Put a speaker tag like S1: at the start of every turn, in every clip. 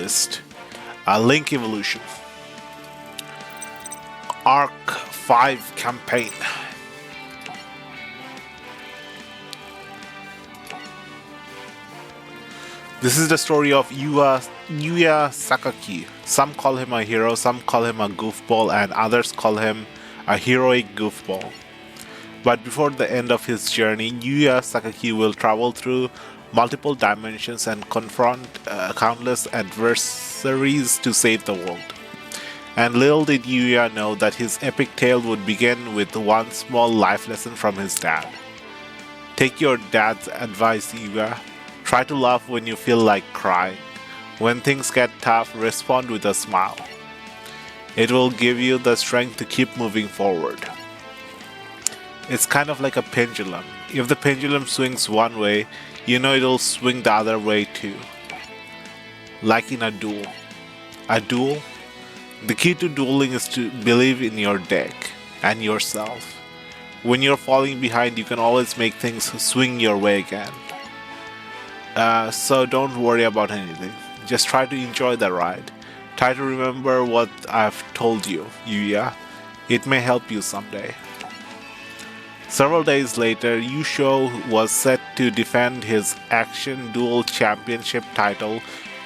S1: Duelist, a Link Evolution. Arc 5 campaign. This is the story of Yuya Sakaki. Some call him a hero, some call him a goofball, and others call him a heroic goofball. But before the end of his journey, Yuya Sakaki will travel through multiple dimensions and confront countless adversaries to save the world. And little did Yuya know that his epic tale would begin with one small life lesson from his dad. Take your dad's advice, Yuya. Try to laugh when you feel like crying. When things get tough, respond with a smile. It will give you the strength to keep moving forward. It's kind of like a pendulum. If the pendulum swings one way, you know it'll swing the other way too. Like in a duel. A duel? The key to dueling is to believe in your deck and yourself. When you're falling behind, you can always make things swing your way again. So don't worry about anything. Just try to enjoy the ride. Try to remember what I've told you, Yuya. It may help you someday. Several days later, Yusho was set to defend his Action Duel Championship title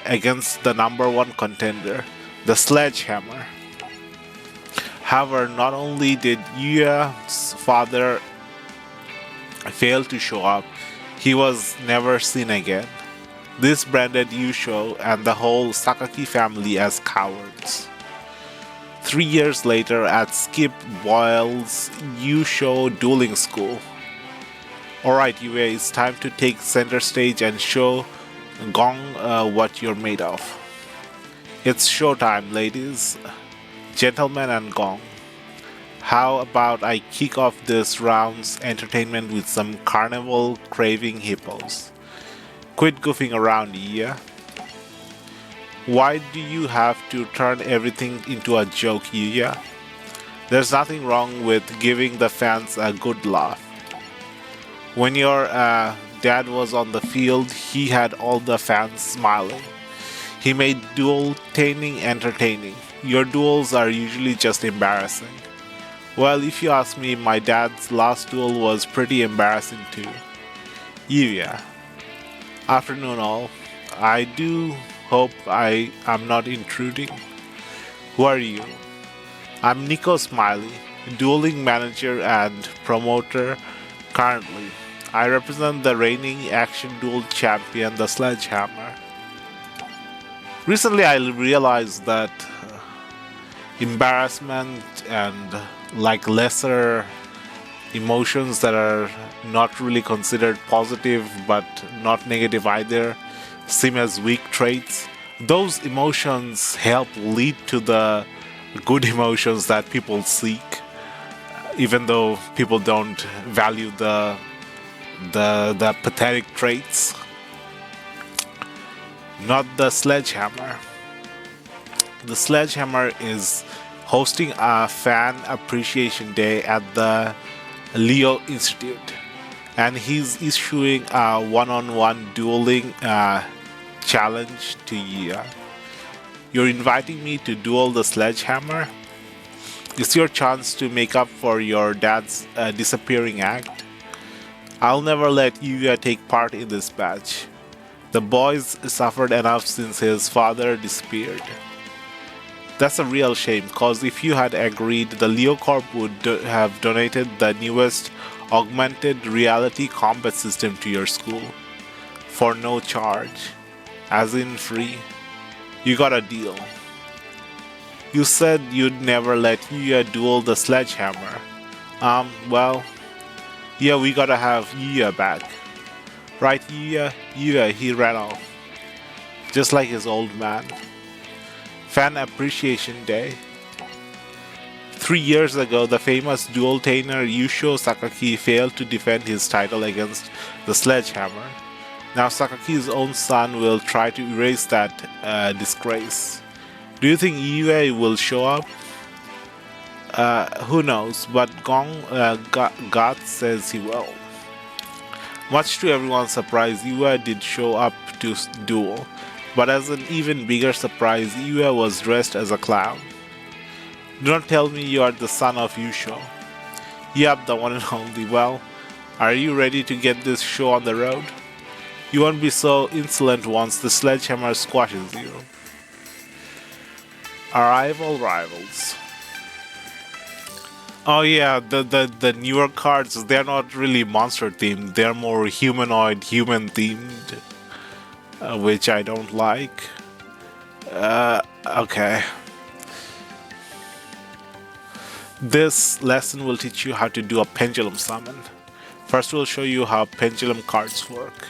S1: against the #1 contender, the Sledgehammer. However, not only did Yuya's father fail to show up, he was never seen again. This branded Yusho and the whole Sakaki family as cowards. 3 years later at Skip Boyle's Yusho Dueling School. Alright Yuya, it's time to take center stage and show Gong what you're made of. It's showtime, ladies, gentlemen and Gong. How about I kick off this round's entertainment with some carnival craving hippos? Quit goofing around, Yuya. Why do you have to turn everything into a joke, Yuya? There's nothing wrong with giving the fans a good laugh. When your dad was on the field, he had all the fans smiling. He made duel-taining entertaining. Your duels are usually just embarrassing. Well, if you ask me, my dad's last duel was pretty embarrassing too. Yuya. Afternoon all. I do hope I am not intruding. Who are you? I'm Nico Smiley, dueling manager and promoter currently. I represent the reigning action duel champion, the Sledgehammer. Recently I realized that embarrassment and like lesser emotions that are not really considered positive but not negative either seem as weak traits. Those emotions help lead to the good emotions that people seek, even though people don't value the pathetic traits. Not the Sledgehammer. The Sledgehammer is hosting a fan appreciation day at the Leo Institute, and he's issuing a one-on-one dueling challenge to Yuya. You're inviting me to duel the Sledgehammer? It's your chance to make up for your dad's disappearing act. I'll never let Yuya take part in this match. The boy's suffered enough since his father disappeared. That's a real shame, cause if you had agreed, the Leo Corp would have donated the newest augmented reality combat system to your school. For no charge. As in free. You got a deal. You said you'd never let Yuya duel the Sledgehammer. Well, yeah, we gotta have Yuya back. Right, Yuya? Yuya, he ran off. Just like his old man. Fan Appreciation Day. 3 years ago, the famous duel-tainer Yusho Sakaki failed to defend his title against the Sledgehammer. Now Sakaki's own son will try to erase that disgrace. Do you think Yuya will show up? Who knows, but God says he will. Much to everyone's surprise, Yuya did show up to duel. But as an even bigger surprise, Yuya was dressed as a clown. Do not tell me you are the son of Yusho. Yup, the one and only. Well, are you ready to get this show on the road? You won't be so insolent once the sledgehammer squashes you. Arrival rivals. Oh yeah, the newer cards, they're not really monster themed. They're more humanoid, human themed, which I don't like. Okay. This lesson will teach you how to do a pendulum summon. First, we'll show you how pendulum cards work.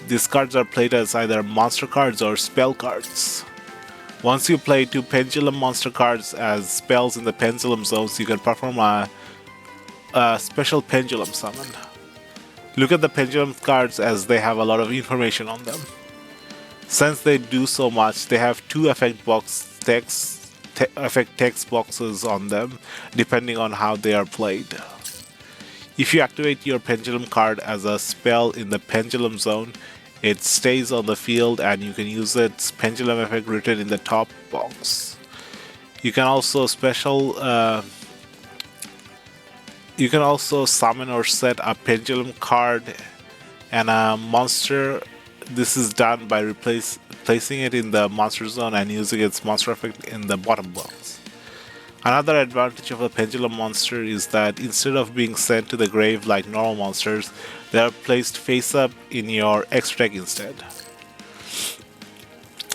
S1: These cards are played as either monster cards or spell cards. Once you play two pendulum monster cards as spells in the pendulum zones, you can perform a special pendulum summon. Look at the pendulum cards as they have a lot of information on them. Since they do so much, they have two effect text boxes on them, depending on how they are played. If you activate your pendulum card as a spell in the pendulum zone, it stays on the field and you can use its pendulum effect written in the top box. You can also summon or set a pendulum card and a monster. This is done by placing it in the monster zone and using its monster effect in the bottom box. Another advantage of a pendulum monster is that instead of being sent to the grave like normal monsters, they are placed face up in your extra deck instead.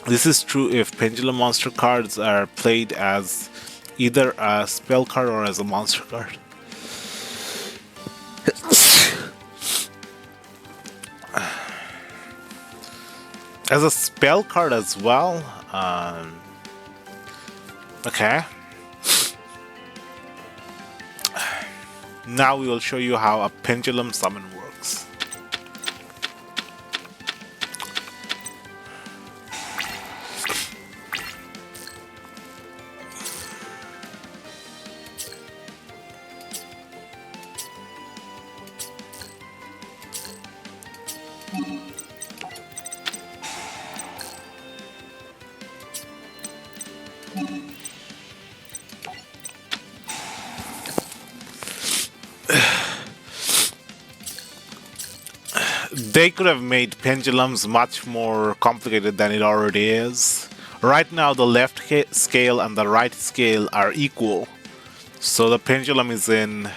S1: This is true if pendulum monster cards are played as either a spell card or as a monster card. As a spell card as well. Okay. Now we will show you how a pendulum summon works. They could have made pendulums much more complicated than it already is. Right now, the left scale and the right scale are equal. So the pendulum is in.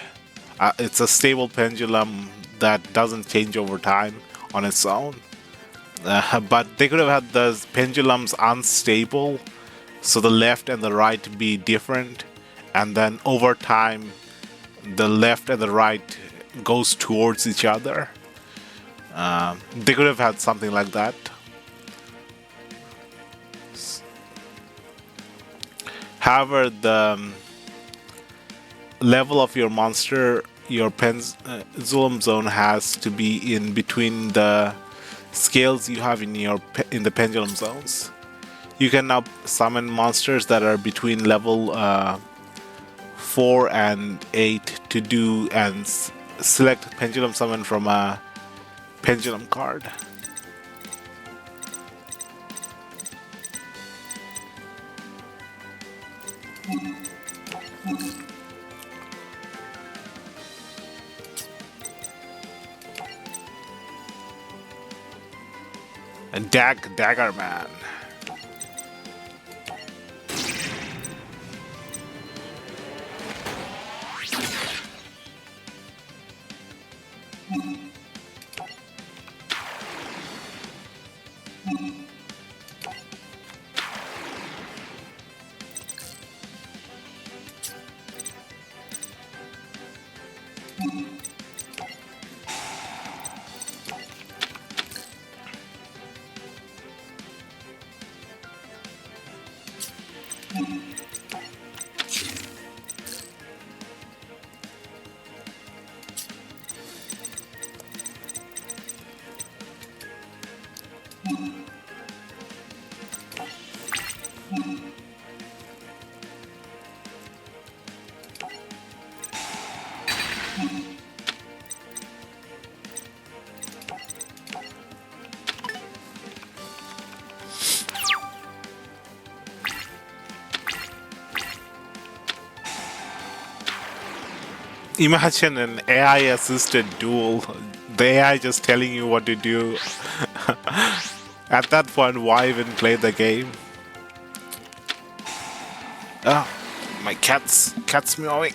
S1: It's a stable pendulum that doesn't change over time on its own. But they could have had the pendulums unstable, so the left and the right be different, and then over time, the left and the right goes towards each other. They could have had something like that. However, the level of your monster, your pendulum zone has to be in between the scales you have in the pendulum zones. You can now summon monsters that are between level 4 and 8 to do and select pendulum summon from a pendulum card. And Dagger Man. Imagine an AI assisted duel. The AI just telling you what to do. At that point, why even play the game? Oh, my cat's meowing.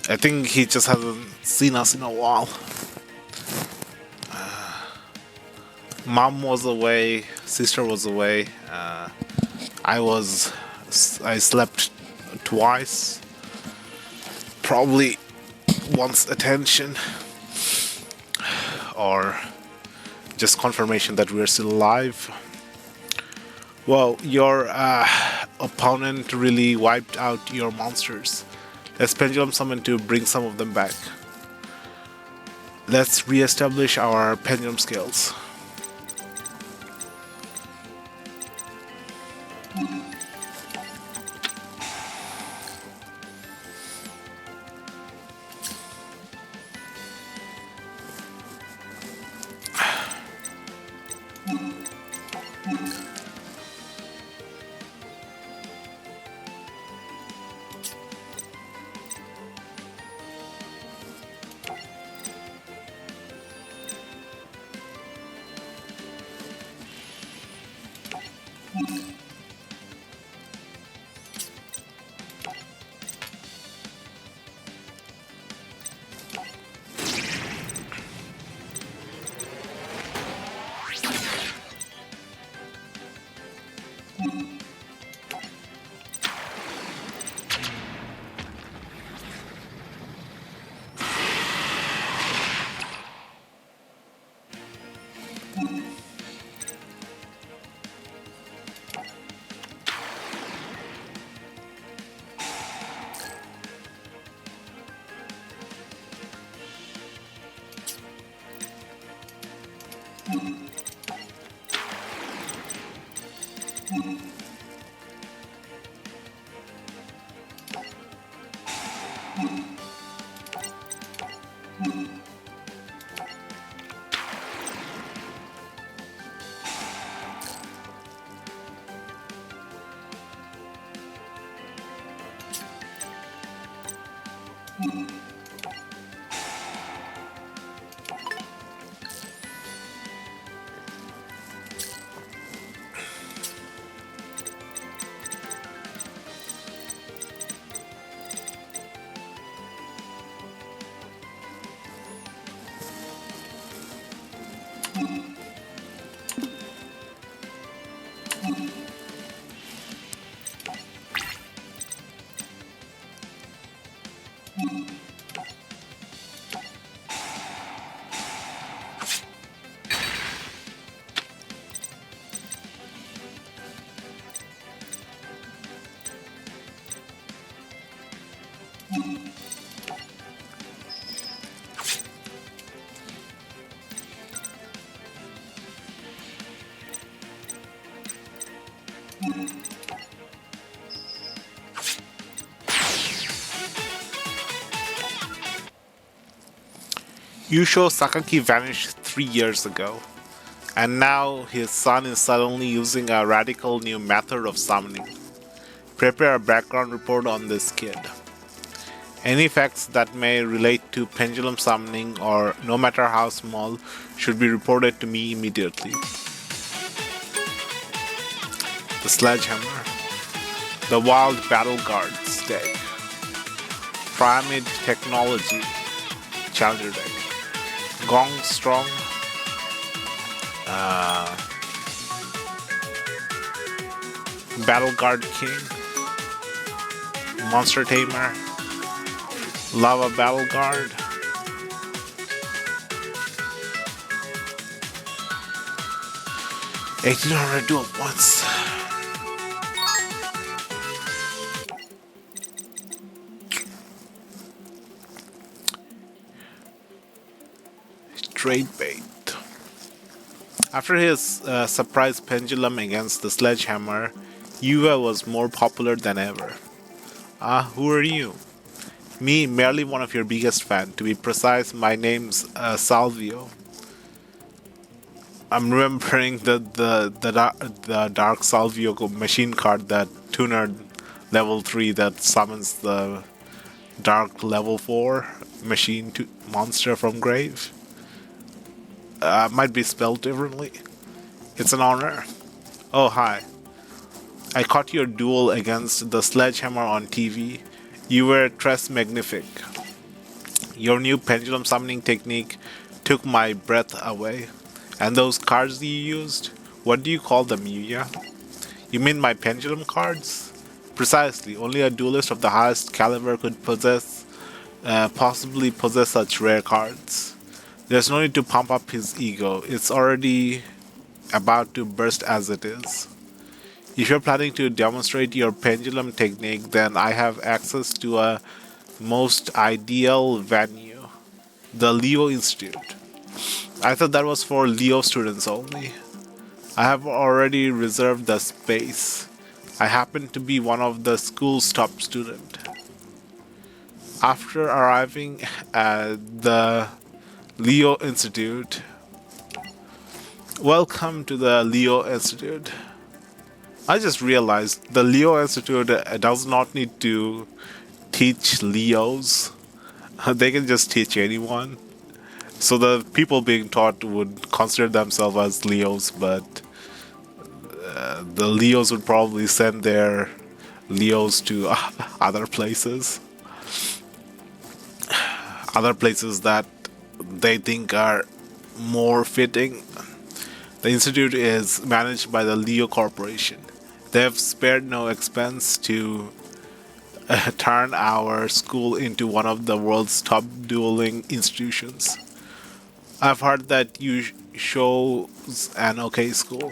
S1: I think he just hasn't seen us in a while. Mom was away, sister was away. I was, I slept twice. Probably wants attention or just confirmation that we're still alive. Well, your opponent really wiped out your monsters. Let's pendulum summon to bring some of them back. Let's re-establish our pendulum skills. Yusho Sakaki vanished 3 years ago, and now his son is suddenly using a radical new method of summoning. Prepare a background report on this kid. Any facts that may relate to pendulum summoning, or no matter how small, should be reported to me immediately. The Sledgehammer. The Wild Battle Guards deck. Pyramid Technology Challenger deck. Gong Strong. Battle Guard King. Monster Tamer. Lava Battle Guard. $1,800 do it once. Trade bait. After his surprise pendulum against the Sledgehammer, Yuva was more popular than ever. Who are you? Me, merely one of your biggest fans. To be precise, my name's Salvio. I'm remembering the Dark Salvio machine card, that tuner level 3 that summons the Dark level 4 machine monster from grave. Might be spelled differently. It's an honor. Oh, hi. I caught your duel against the sledgehammer on TV. You were tres magnifique. Your new pendulum summoning technique took my breath away. And those cards you used? What do you call them, Yuya? You mean my pendulum cards? Precisely. Only a duelist of the highest caliber could possibly possess such rare cards. There's no need to pump up his ego. It's already about to burst as it is. If you're planning to demonstrate your pendulum technique, then I have access to a most ideal venue, the Leo Institute. I thought that was for Leo students only. I have already reserved the space. I happen to be one of the school's top students. After arriving at the Leo Institute, welcome to the Leo Institute. I just realized the Leo Institute does not need to teach Leos. They can just teach anyone. So the people being taught would consider themselves as Leos, but the Leos would probably send their Leos to other places. Other places that they think are more fitting. The institute is managed by the Leo Corporation. They have spared no expense to turn our school into one of the world's top dueling institutions. I've heard that you shows an okay school.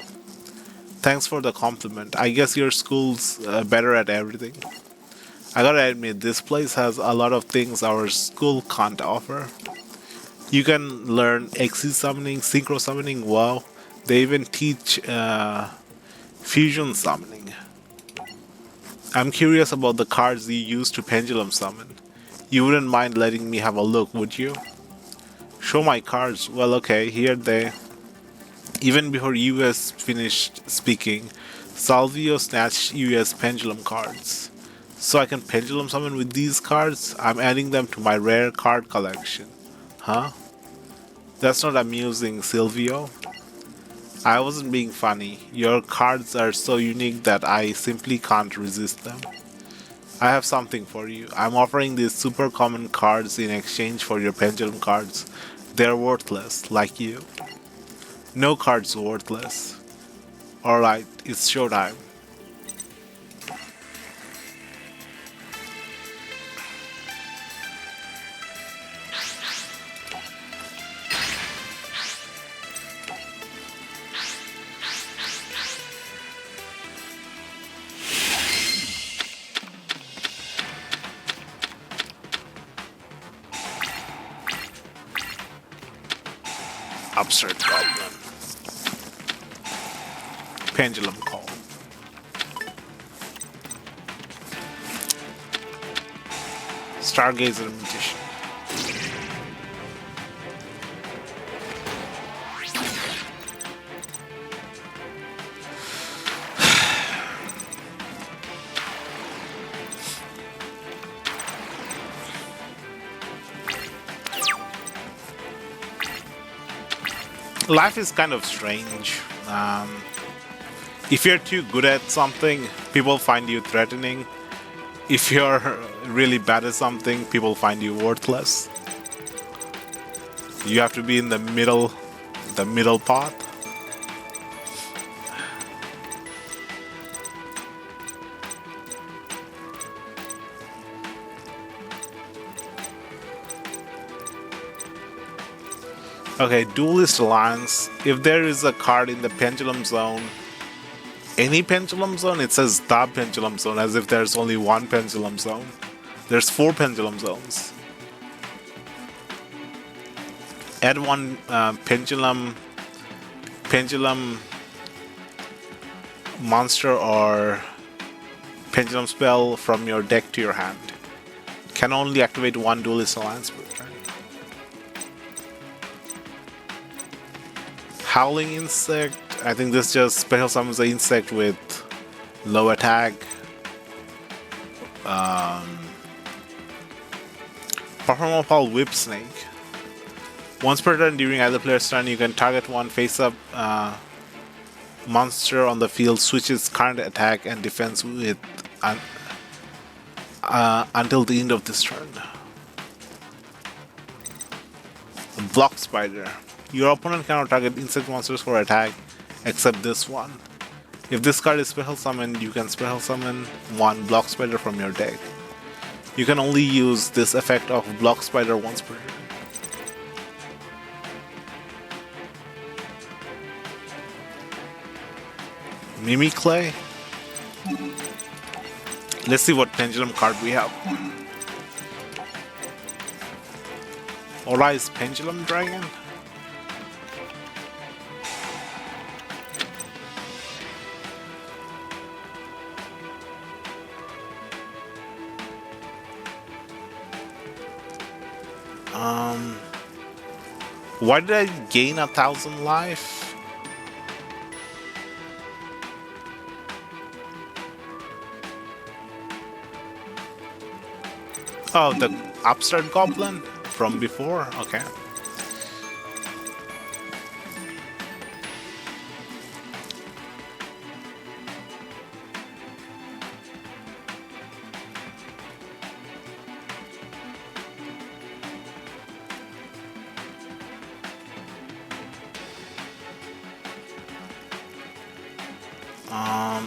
S1: Thanks for the compliment. I guess your school's better at everything. I gotta admit, this place has a lot of things our school can't offer. You can learn Xe summoning, synchro summoning, wow. They even teach fusion summoning. I'm curious about the cards you use to pendulum summon. You wouldn't mind letting me have a look, would you? Show my cards. Well, okay, here they. Even before US finished speaking, Salvio snatched US pendulum cards. So I can pendulum summon with these cards? I'm adding them to my rare card collection. Huh? That's not amusing, Silvio. I wasn't being funny. Your cards are so unique that I simply can't resist them. I have something for you. I'm offering these super common cards in exchange for your pendulum cards. They're worthless, like you. No card's worthless. Alright, it's showtime. Absurd Goblin. Pendulum Call. Stargazer Magician. Life is kind of strange. If you're too good at something, people find you threatening. If you're really bad at something, people find you worthless. You have to be in the middle path. Okay, Duelist Alliance. If there is a card in the Pendulum Zone, any Pendulum Zone, it says the Pendulum Zone, as if there's only one Pendulum Zone. There's 4 Pendulum Zones. Add one pendulum monster or pendulum spell from your deck to your hand. Can only activate one Duelist Alliance per turn. Howling Insect. I think this just special summons the insect with low attack. Performapal Whip Snake. Once per turn during either player's turn, you can target one face-up monster on the field switches current attack and defense with until the end of this turn. Block Spider. Your opponent cannot target insect monsters for attack except this one. If this card is special summoned, you can special summon one Block Spider from your deck. You can only use this effect of Block Spider once per turn. Mimiclay. Let's see what Pendulum card we have. Aura's Pendulum Dragon. Why did I gain 1,000 life? Oh, the Upstart Goblin from before? Okay.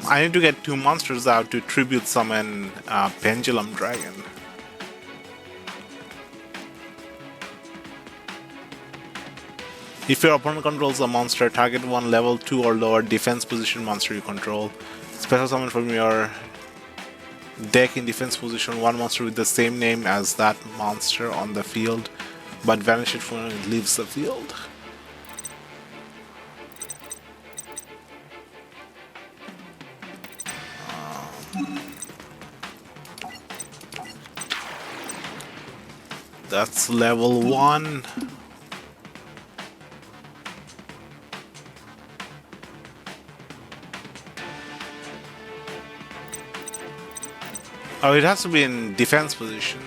S1: I need to get 2 monsters out to tribute summon Pendulum Dragon. If your opponent controls a monster, target one level 2 or lower defense position monster you control. Special summon from your deck in defense position one monster with the same name as that monster on the field, but vanish it when it leaves the field. That's level 1. Oh, it has to be in defense position.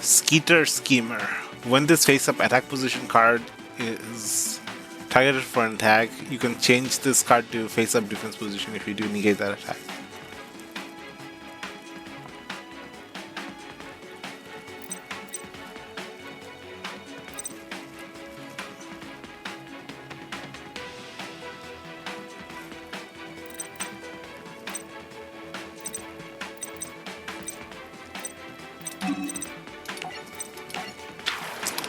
S1: Skeeter Schemer. When this face-up attack position card is targeted for an attack, you can change this card to face-up defense position if you do negate that attack.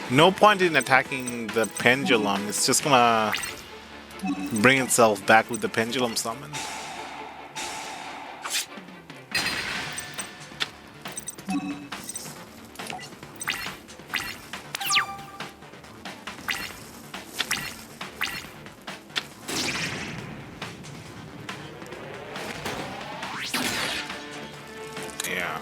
S1: No point in attacking the Pendulum, it's just gonna bring itself back with the Pendulum summon. Yeah.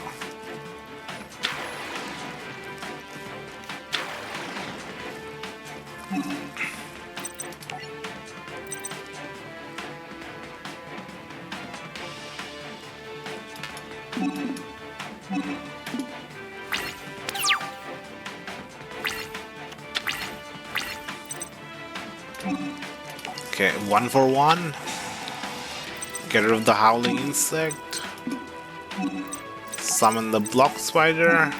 S1: Okay, 1 for 1. Get rid of the Howling Insect. Summon the Block Spider.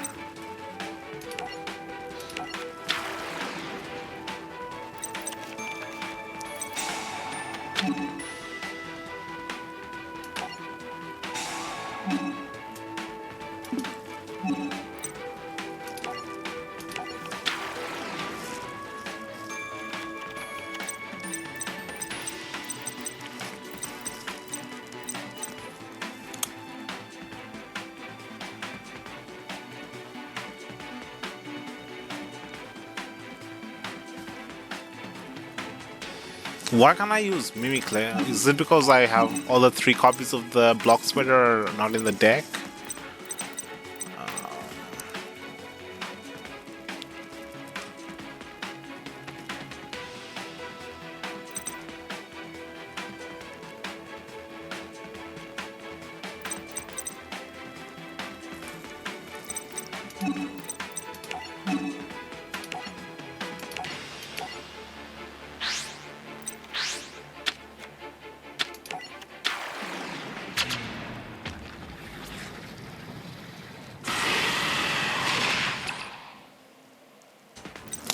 S1: Why can't I use Mimicry? Is it because I have all the 3 copies of the Block Spider not in the deck?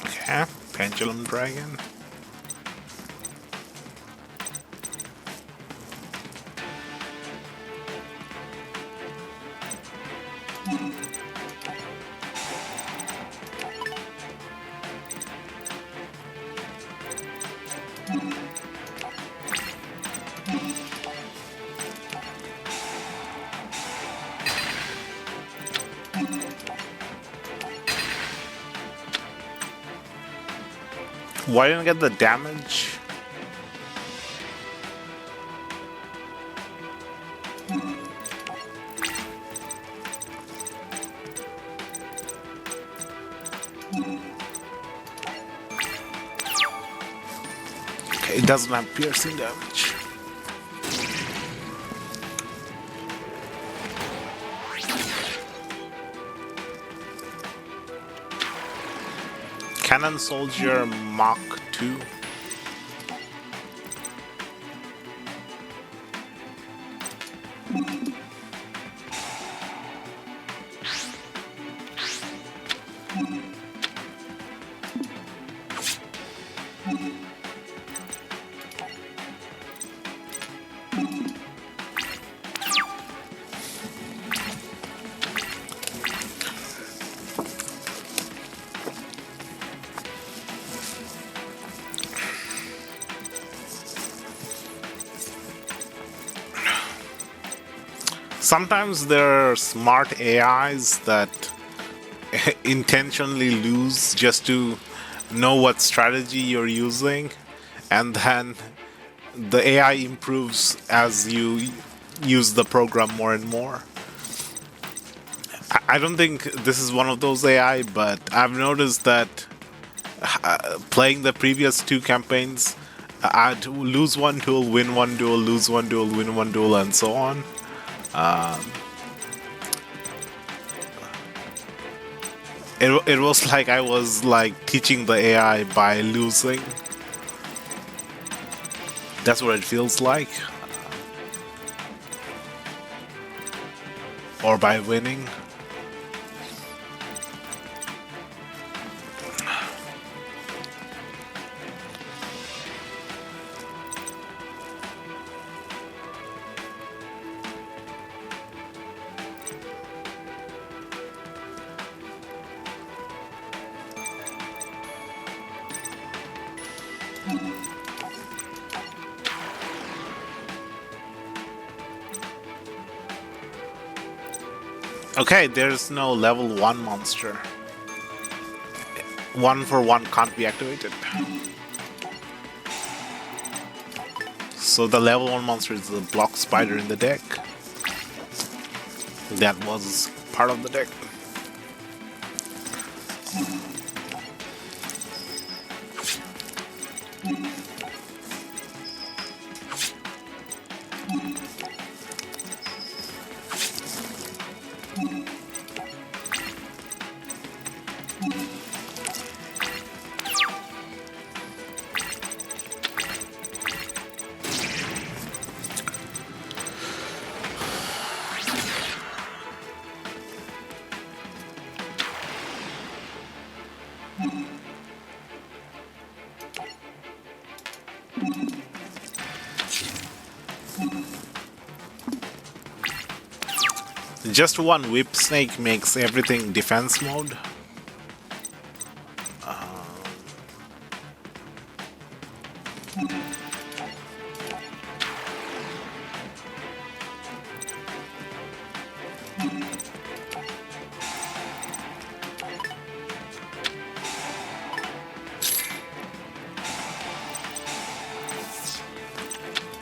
S1: Okay, Pendulum Dragon. Why didn't I get the damage? Okay, it doesn't have piercing damage. Cannon Soldier Mach 2. Sometimes there are smart AIs that intentionally lose just to know what strategy you're using, and then the AI improves as you use the program more and more. I don't think this is one of those AI, but I've noticed that playing the previous 2 campaigns, I'd lose one duel, win one duel, lose one duel, win one duel, and so on. It was like I was like teaching the AI by losing. That's what it feels like. Or by winning. Okay, there's no level 1 monster. 1-for-1 can't be activated. So the level 1 monster is the Block Spider in the deck. That was part of the deck. Just one Whip Snake makes everything defense mode.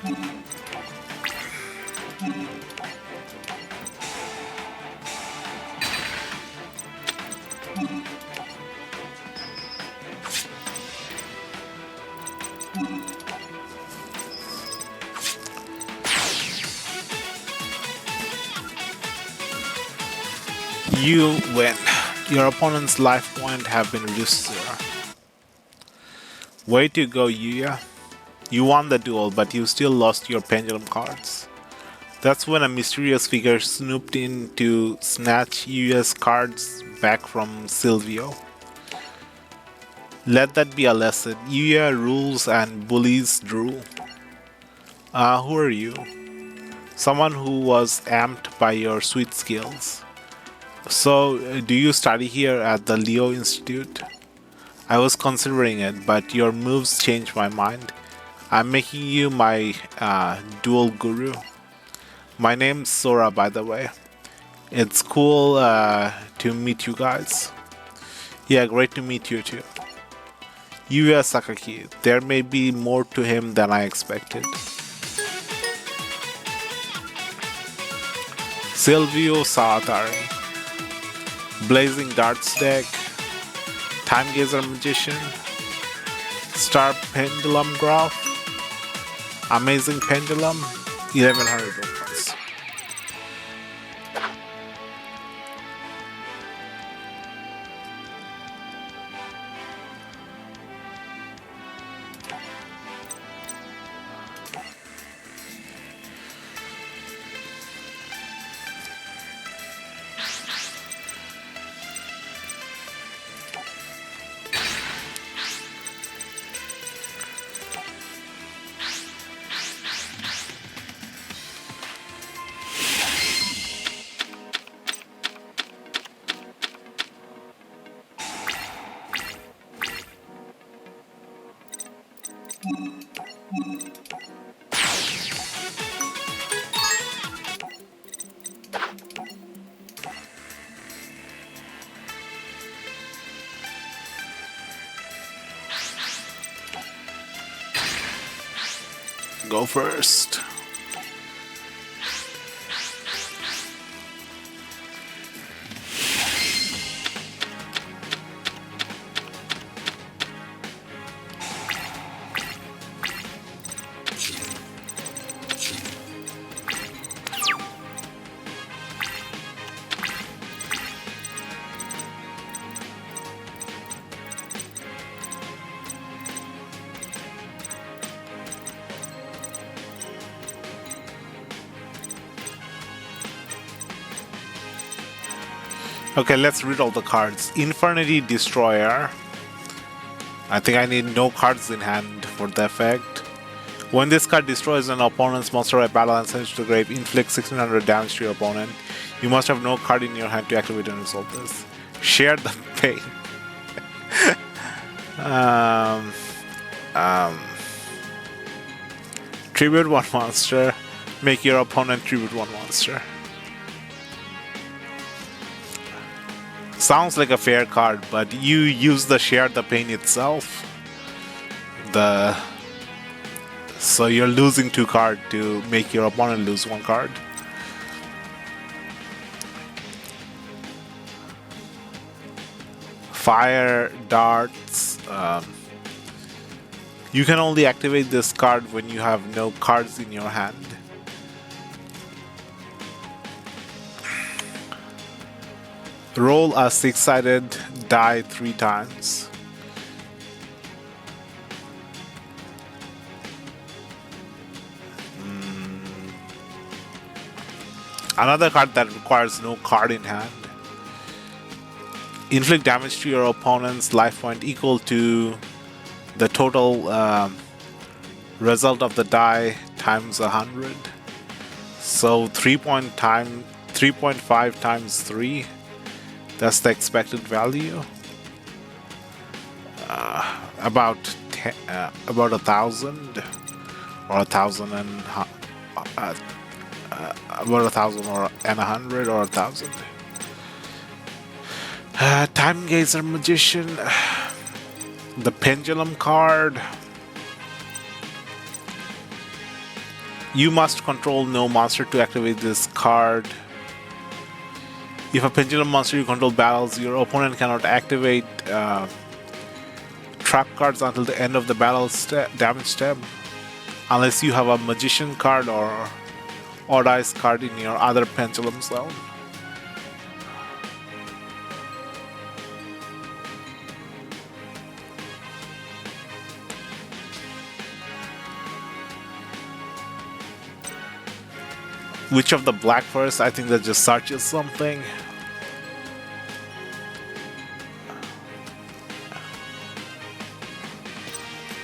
S1: You win. Your opponent's life point have been reduced to 0. Way to go, Yuya. You won the duel, but you still lost your pendulum cards. That's when a mysterious figure snooped in to snatch Yuya's cards back from Silvio. Let that be a lesson. Yuya rules and bullies Drew. Who are you? Someone who was amped by your sweet skills. So, do you study here at the Leo Institute? I was considering it, but your moves changed my mind. I'm making you my dual guru. My name's Sora, by the way. It's cool to meet you guys. Yeah, great to meet you too. Yuya Sakaki. There may be more to him than I expected. Silvio Saatari. Blazing Darts deck. Time Gazer Magician. Star Pendulum Graph. Amazing Pendulum. 1100 rupees. Go first. Okay, let's read all the cards. Infernity Destroyer. I think I need no cards in hand for the effect. When this card destroys an opponent's monster at battle and sends it to the grave, inflict 1600 damage to your opponent. You must have no card in your hand to activate and resolve this. Share the pain. Tribute one monster. Make your opponent tribute one monster. Sounds like a fair card, but you use the share the pain itself. So you're losing 2 cards to make your opponent lose 1 card. Fire darts. You can only activate this card when you have no cards in your hand. Roll a 6-sided die 3 times. Another card that requires no card in hand. Inflict damage to your opponent's life point equal to the total result of the die times 100. So 3.5 times 3. That's the expected value. About 1,000 or 1,000 and about 1,000 or 100 or 1,000. Time Gazer Magician. The Pendulum card. You must control no monster to activate this card. If a pendulum monster you control battles, your opponent cannot activate trap cards until the end of the battle damage step, unless you have a magician card or odd eyes card in your other pendulum zone. Which of the black first? I think that just searches something.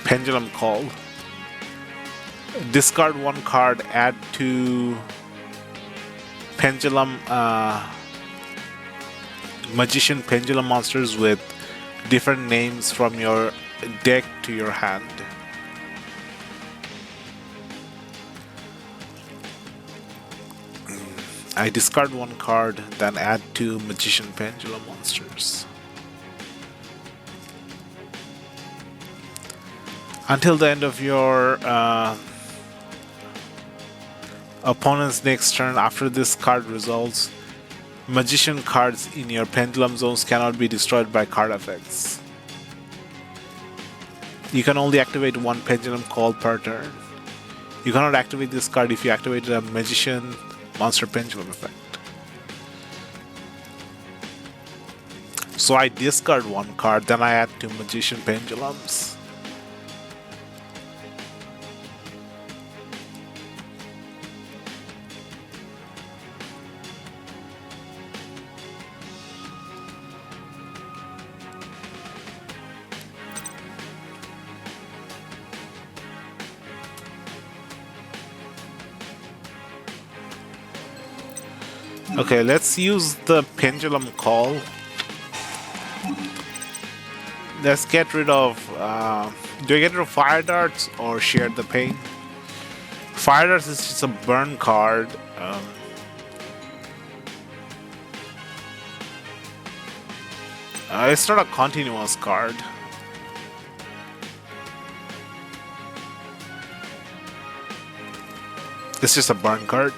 S1: Pendulum Call. Discard one card, add two pendulum magician pendulum monsters with different names from your deck to your hand. I discard one card, then add two magician pendulum monsters. Until the end of your opponent's next turn, after this card resolves, magician cards in your pendulum zones cannot be destroyed by card effects. You can only activate one pendulum call per turn. You cannot activate this card if you activated a magician monster pendulum effect. So I discard one card, then I add two magician pendulums. Okay, let's use the pendulum call. Let's get rid of. Do I get rid of fire darts or share the pain? Fire darts is just a burn card. It's not a continuous card. It's just a burn card.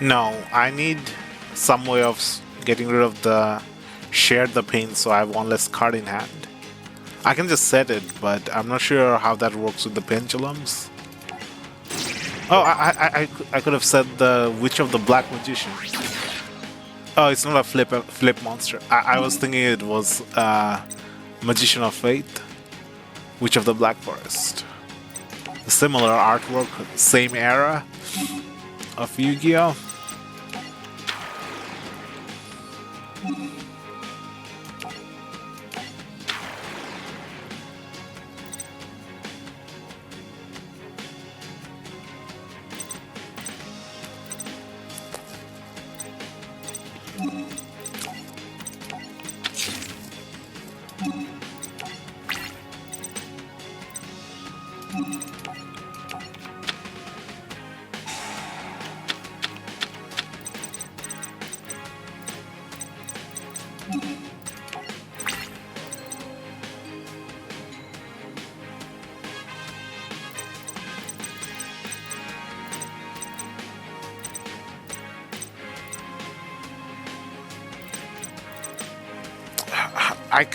S1: No, I need some way of getting rid of the share the pain so I have one less card in hand. I can just set it, but I'm not sure how that works with the pendulums. Oh, I could have said the Witch of the Black Magician. Oh, it's not a flip monster. I was thinking it was Magician of Faith, Witch of the Black Forest. Similar artwork, same era of Yu-Gi-Oh!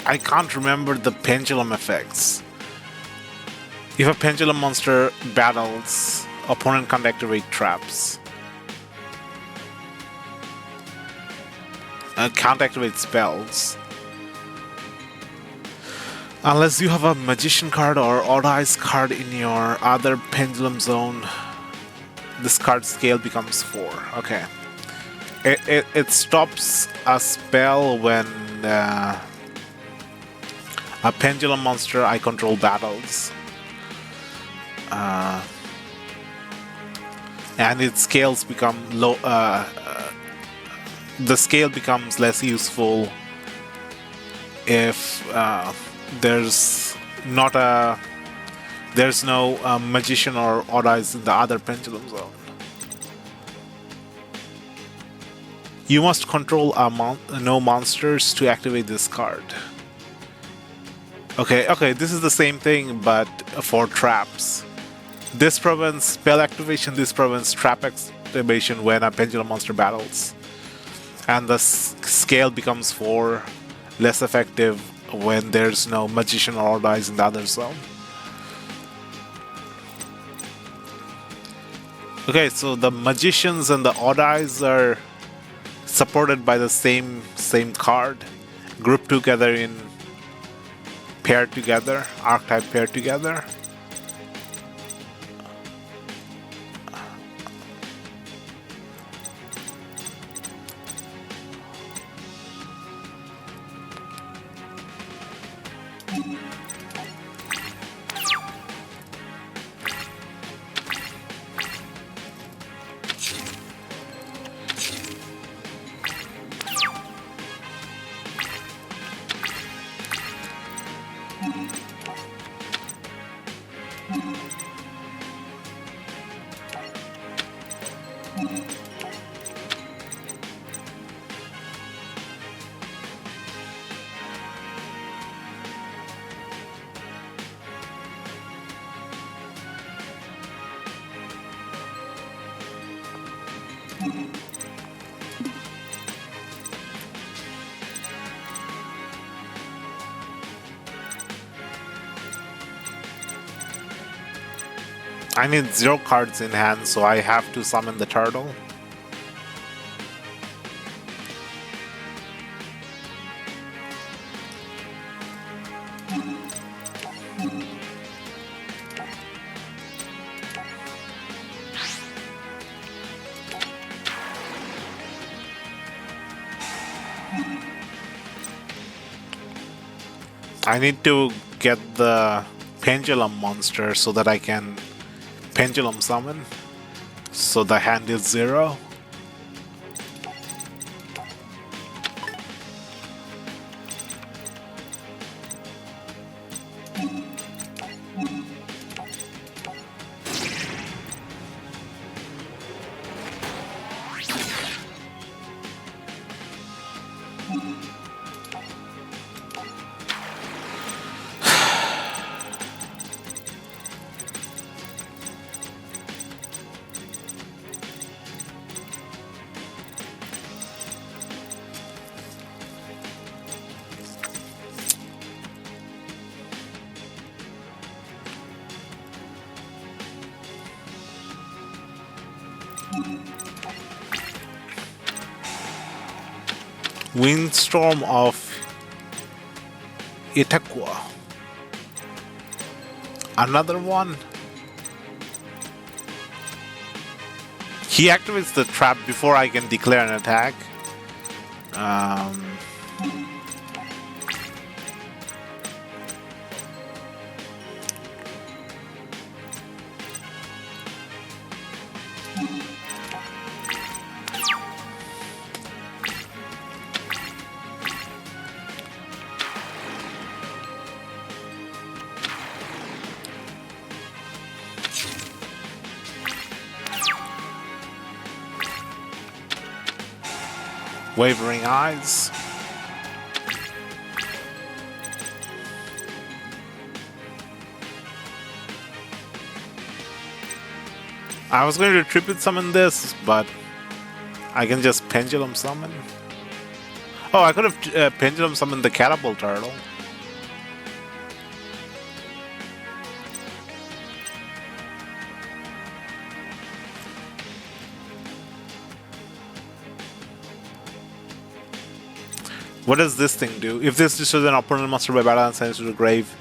S1: I can't remember the pendulum effects. If a pendulum monster battles, opponent can't activate traps. Can't activate spells. Unless you have a magician card or odd eyes card in your other pendulum zone, this card scale becomes 4. Okay. It stops a spell when a pendulum monster I control battles. and its scales become low. The scale becomes less useful if there's not a there's no magician or odd eyes in the other pendulum zone. You must control no monsters to activate this card. Okay, this is the same thing, but for traps. This prevents spell activation, this prevents trap activation when a pendulum monster battles. And the scale becomes 4, less effective when there's no magician or odd eyes in the other zone. Okay, so the magicians and the odd eyes are supported by the same card, grouped together in paired together, archetype paired together. I need 0 cards in hand, so I have to summon the turtle. I need to get the pendulum monster so that I can pendulum summon. So the hand is 0. Windstorm of Itaqua. Another one? He activates the trap before I can declare an attack. Wavering eyes. I was going to tribute summon this, but I can just pendulum summon. Oh, I could have pendulum summoned the catapult turtle. What does this thing do? If this destroys an opponent monster by battle and sends it to the grave,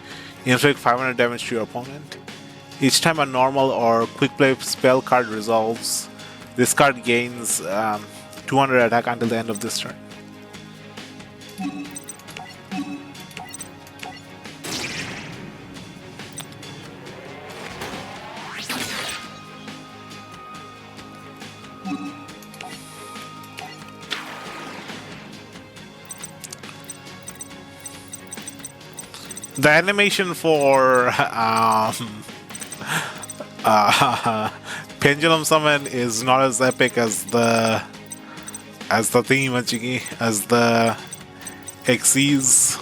S1: you inflict 500 damage to your opponent. Each time a normal or quick play spell card resolves, this card gains 200 attack until the end of this turn. The animation for Pendulum Summon is not as epic as the thingy as the Xyz.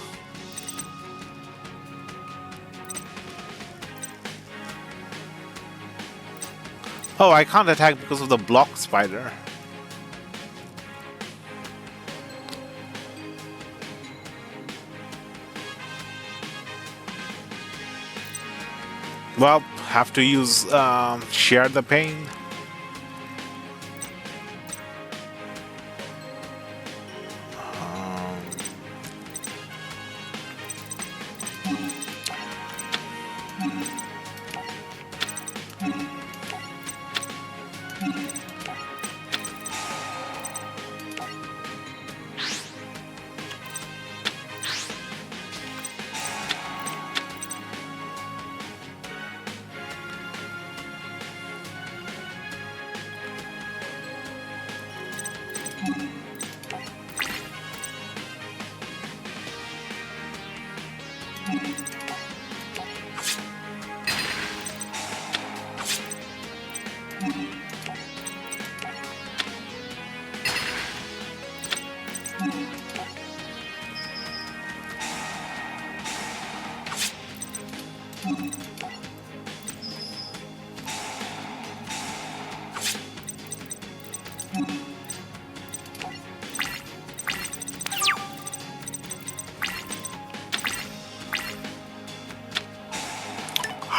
S1: Oh, I can't attack because of the block spider. Well, have to use share the pain.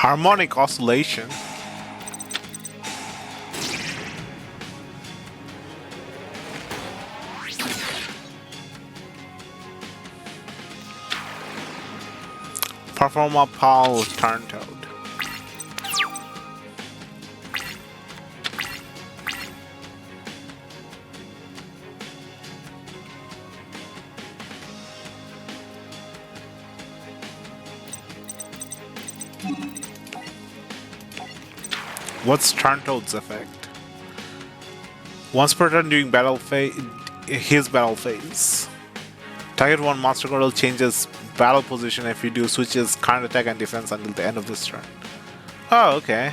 S1: Harmonic oscillation. Perform a Pal Turn Toad. What's Turn-Toad's effect? Once per turn during his battle phase. Target one monster card will change its battle position. If you do, switches current attack and defense until the end of this turn. Oh, okay.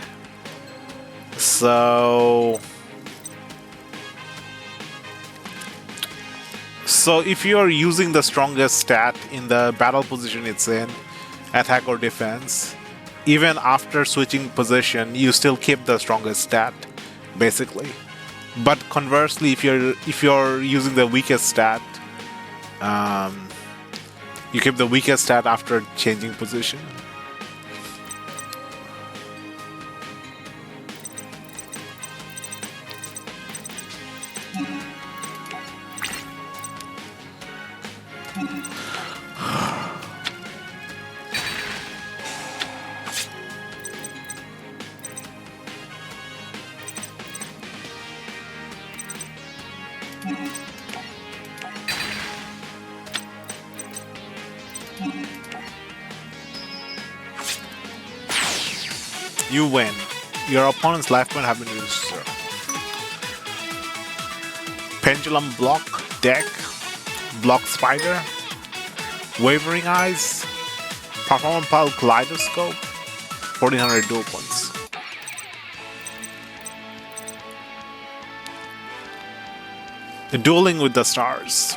S1: So if you are using the strongest stat in the battle position it's in, attack or defense, even after switching position, you still keep the strongest stat, basically. But conversely, if you're using the weakest stat, you keep the weakest stat after changing position. You win. Your opponent's life point have been registered. Pendulum Block Deck, Block Spider, Wavering Eyes, Performance Pile Kaleidoscope, 1400 dual points. Dueling with the Stars.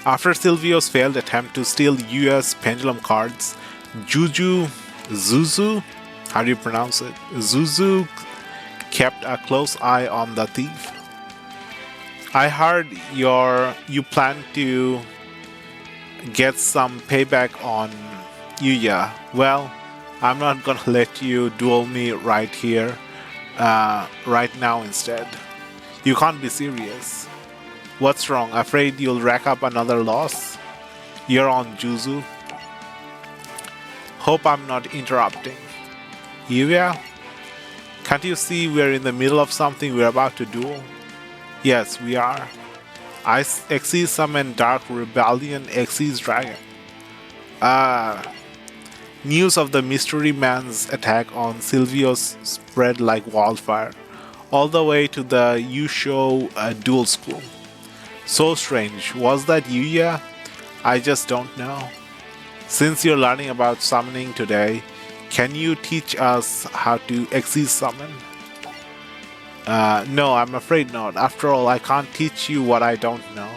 S1: After Silvio's failed attempt to steal US Pendulum cards, Zuzu, how do you pronounce it? Zuzu kept a close eye on the thief. I heard you plan to get some payback on Yuya. Well, I'm not gonna let you duel me right here, right now instead. You can't be serious. What's wrong? Afraid you'll rack up another loss? You're on, Juzu. Hope I'm not interrupting. Yuya? Can't you see we're in the middle of something we're about to duel? Yes, we are. I Xyz summon Dark Rebellion Xyz Dragon. News of the Mystery Man's attack on Silvio's spread like wildfire, all the way to the Yusho duel school. So strange. Was that Yuya? I just don't know. Since you're learning about summoning today, can you teach us how to exceed summon? No, I'm afraid not. After all, I can't teach you what I don't know.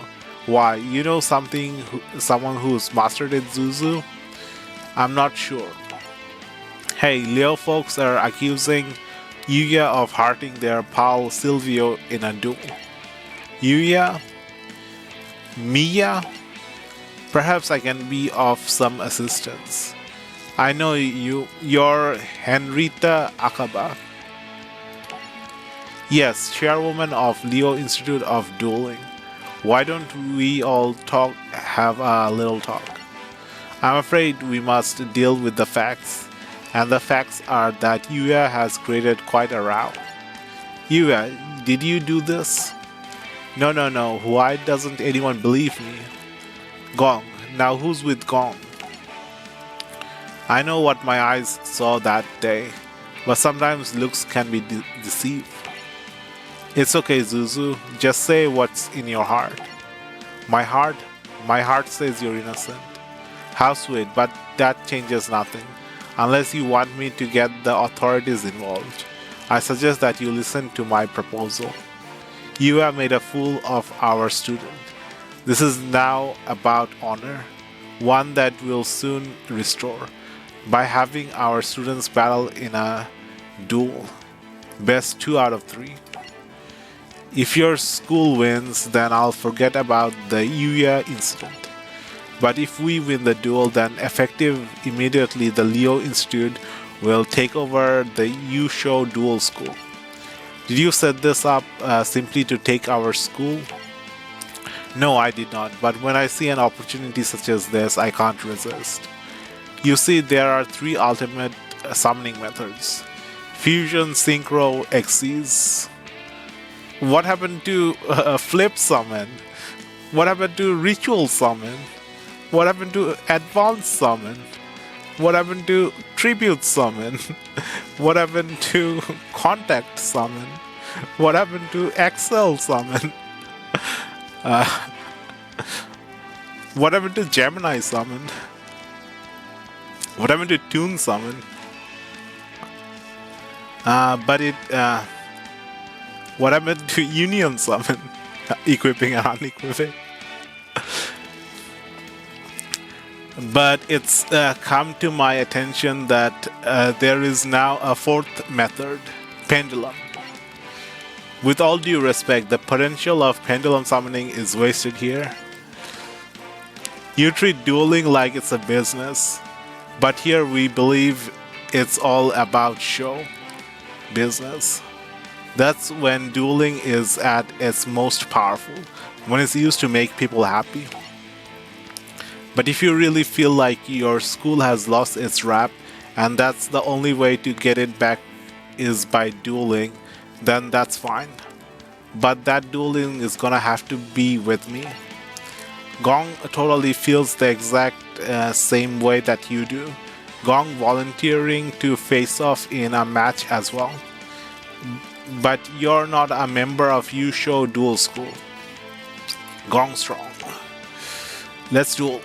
S1: Why? You know someone who's mastered it, Zuzu? I'm not sure. Hey, Leo folks are accusing Yuya of hurting their pal Silvio in a duel. Yuya? Mia? Perhaps I can be of some assistance. I know you're Henrietta Akaba. Yes, chairwoman of Leo Institute of Dueling. Why don't we all have a little talk? I'm afraid we must deal with the facts, and the facts are that Yuya has created quite a row. Yuya, did you do this? No, no, no. Why doesn't anyone believe me? Gong. Now who's with Gong? I know what my eyes saw that day, but sometimes looks can be deceived. It's okay, Zuzu. Just say what's in your heart. My heart? My heart says you're innocent. How sweet, but that changes nothing. Unless you want me to get the authorities involved. I suggest that you listen to my proposal. You have made a fool of our student. This is now about honor, one that we'll soon restore, by having our students battle in a duel. Best 2 out of 3. If your school wins, then I'll forget about the Yuya incident. But if we win the duel, then effective immediately the Leo Institute will take over the Yusho Duel School. Did you set this up simply to take our school? No, I did not, but when I see an opportunity such as this, I can't resist. You see, there are 3 ultimate summoning methods. Fusion, Synchro, Xyz. What happened to Flip Summon? What happened to Ritual Summon? What happened to Advanced Summon? What happened to Tribute Summon? What happened to Contact Summon? What happened to Excel Summon? What happened to Gemini Summon? What happened to Toon Summon? What happened to Union Summon? Equipping and unequipping. But it's come to my attention that there is now a 4th method, Pendulum. With all due respect, the potential of pendulum summoning is wasted here. You treat dueling like it's a business, but here we believe it's all about show business. That's when dueling is at its most powerful, when it's used to make people happy. But if you really feel like your school has lost its rap and that's the only way to get it back is by dueling, then that's fine. But that dueling is gonna have to be with me. Gong totally feels the exact same way that you do. Gong volunteering to face off in a match as well. But you're not a member of Yusho Duel School. Gong strong. Let's duel.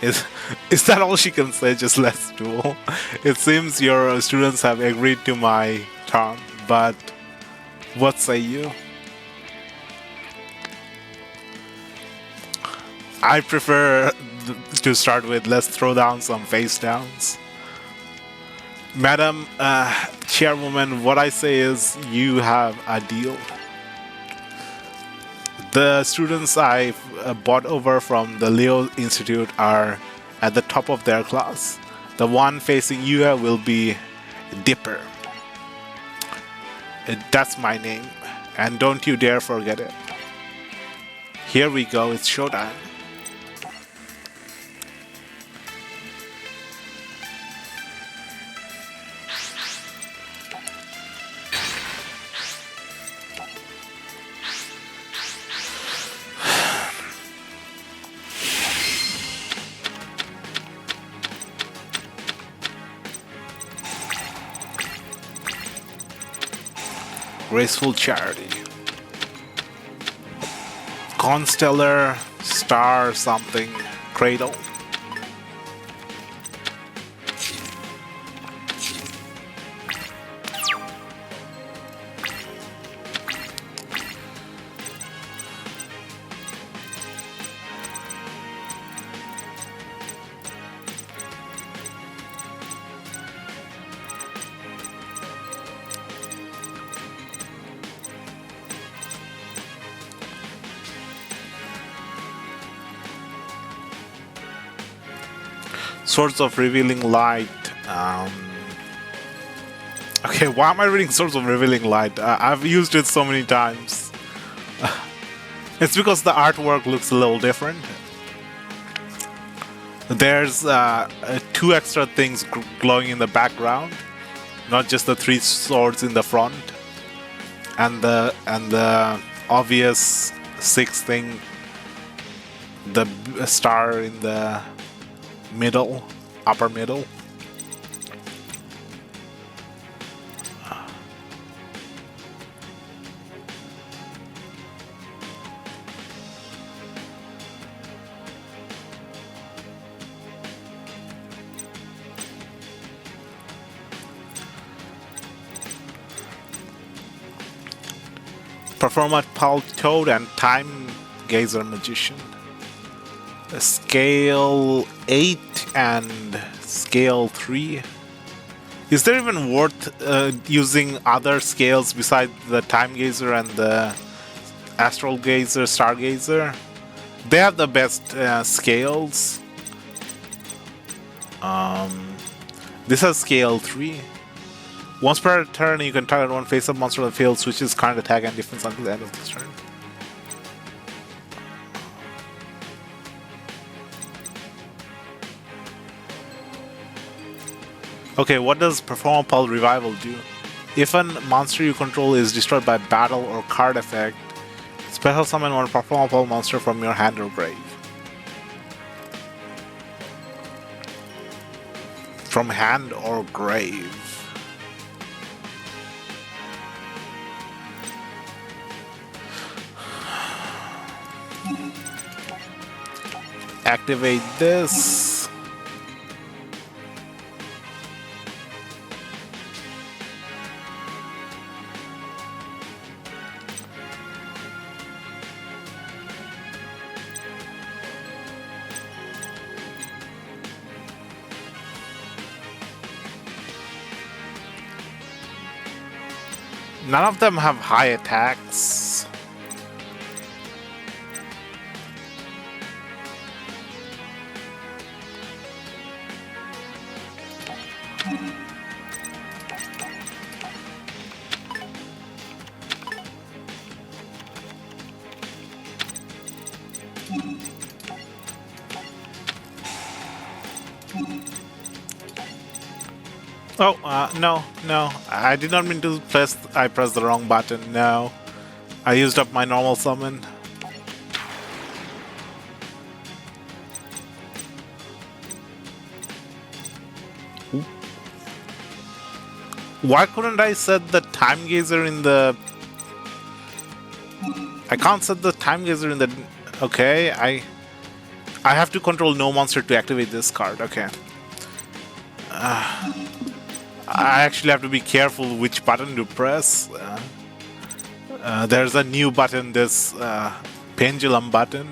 S1: Is that all she can say? Just let's duel. It seems your students have agreed to my term, but what say you? I prefer to start with let's throw down some face downs. Madam Chairwoman, what I say is you have a deal. The students I bought over from the Leo Institute are at the top of their class. The one facing you will be Dipper. That's my name, and don't you dare forget it. Here we go, it's showtime. Graceful Charity. Constellar, Star something, Cradle. Swords of Revealing Light. Okay, why am I reading Swords of Revealing Light? I've used it so many times. It's because the artwork looks a little different. There's two extra things glowing in the background, not just the three swords in the front, and the obvious sixth thing, the star in the middle, upper middle. Perform at Pal Toad and Time Gazer Magician. Scale 8 and Scale 3. Is there even worth using other scales besides the Time Gazer and the Astral Gazer, Stargazer? They have the best scales. This has Scale 3. Once per turn, you can target one face-up monster on the field, switches current attack and defense until the end of this turn. Okay, what does Perform Pal Revival do? If a monster you control is destroyed by battle or card effect, special summon one Perform Pal monster from your hand or grave. From hand or grave. Activate this. None of them have high attacks. Oh, no. I did not mean to press... I pressed the wrong button. No. I used up my normal summon. Why couldn't I set the Time Gazer in the... I can't set the Time Gazer in the... Okay, I have to control no monster to activate this card. Okay. I actually have to be careful which button to press. There's a new button, this pendulum button.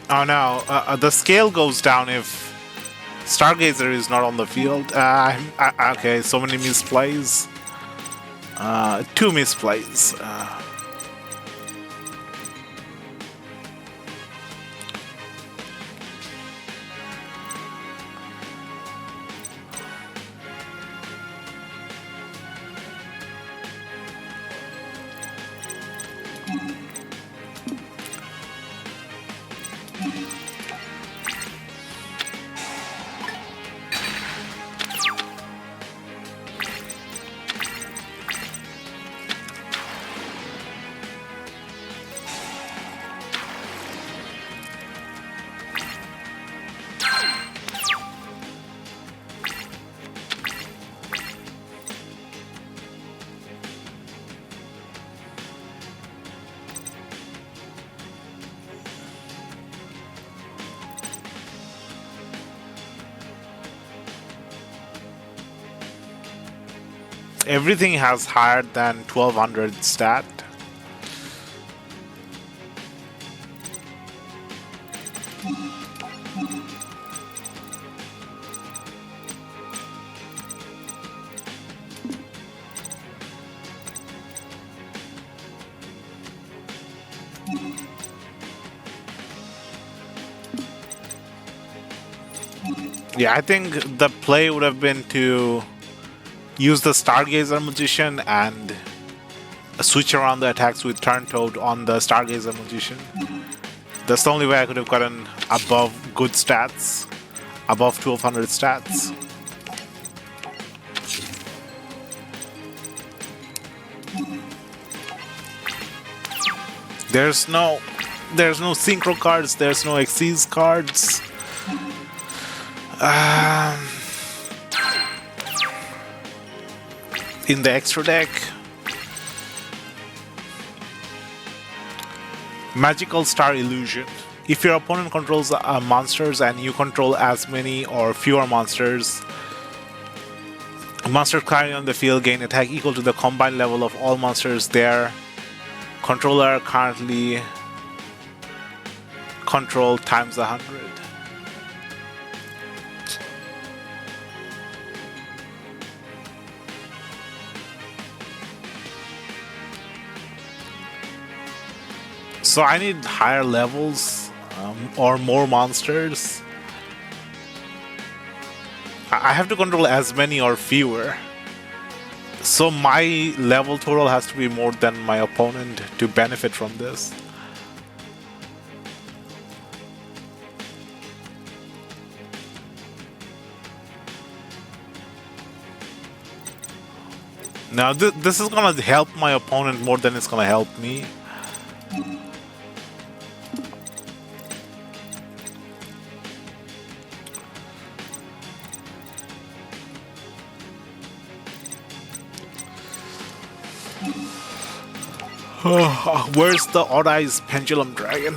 S1: Oh no, the scale goes down if Stargazer is not on the field. Okay, so many misplays. 2 misplays. Everything has higher than 1200 stat. Yeah, I think the play would have been to use the Stargazer Magician and switch around the attacks with Turn Toad on the Stargazer Magician. That's the only way I could have gotten above good stats, above 1200 stats. There's no synchro cards. There's no Xyz cards. In the extra deck, Magical Star Illusion. If your opponent controls monsters and you control as many or fewer monsters, monsters currently on the field gain attack equal to the combined level of all monsters their controller currently control times 100. So I need higher levels or more monsters. I have to control as many or fewer. So my level total has to be more than my opponent to benefit from this. Now this is gonna help my opponent more than it's gonna help me. Where's the Odd Eyes Pendulum Dragon?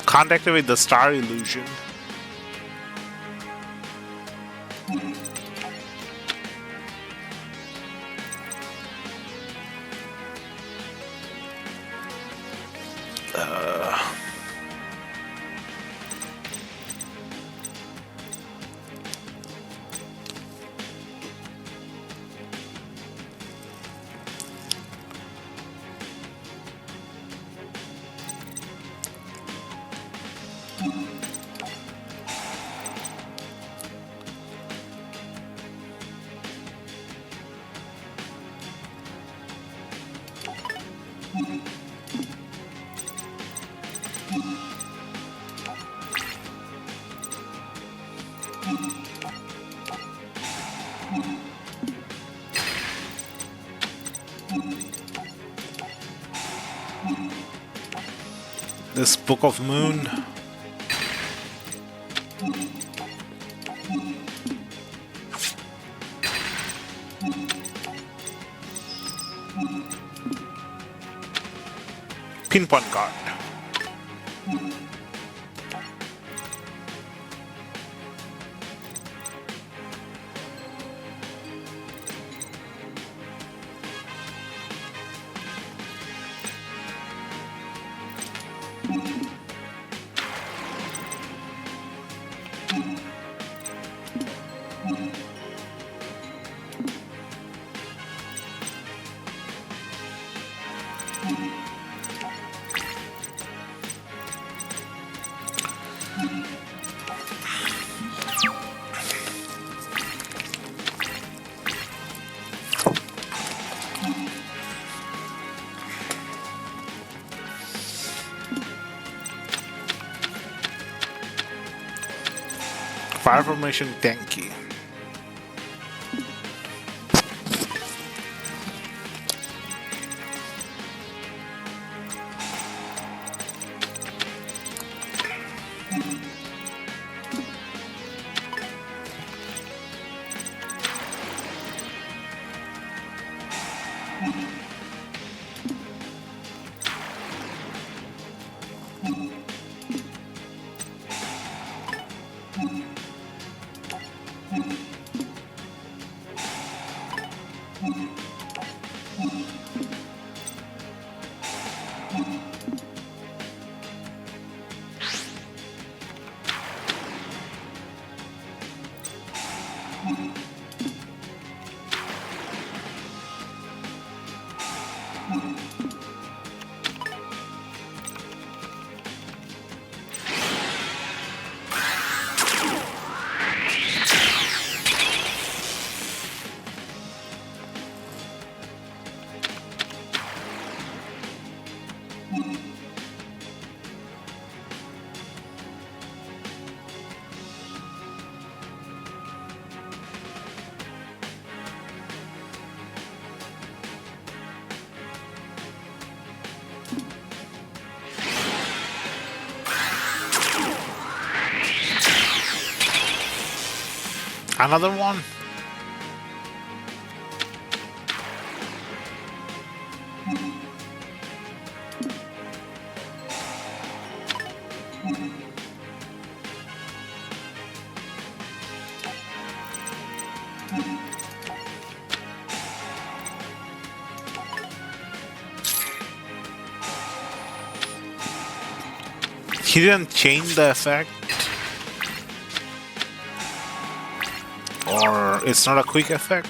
S1: Can't activate the Star Illusion. This Book of Moon. Pinpoint card. Fire formation tanky. Another one? He didn't change the effect? Or it's not a quick effect?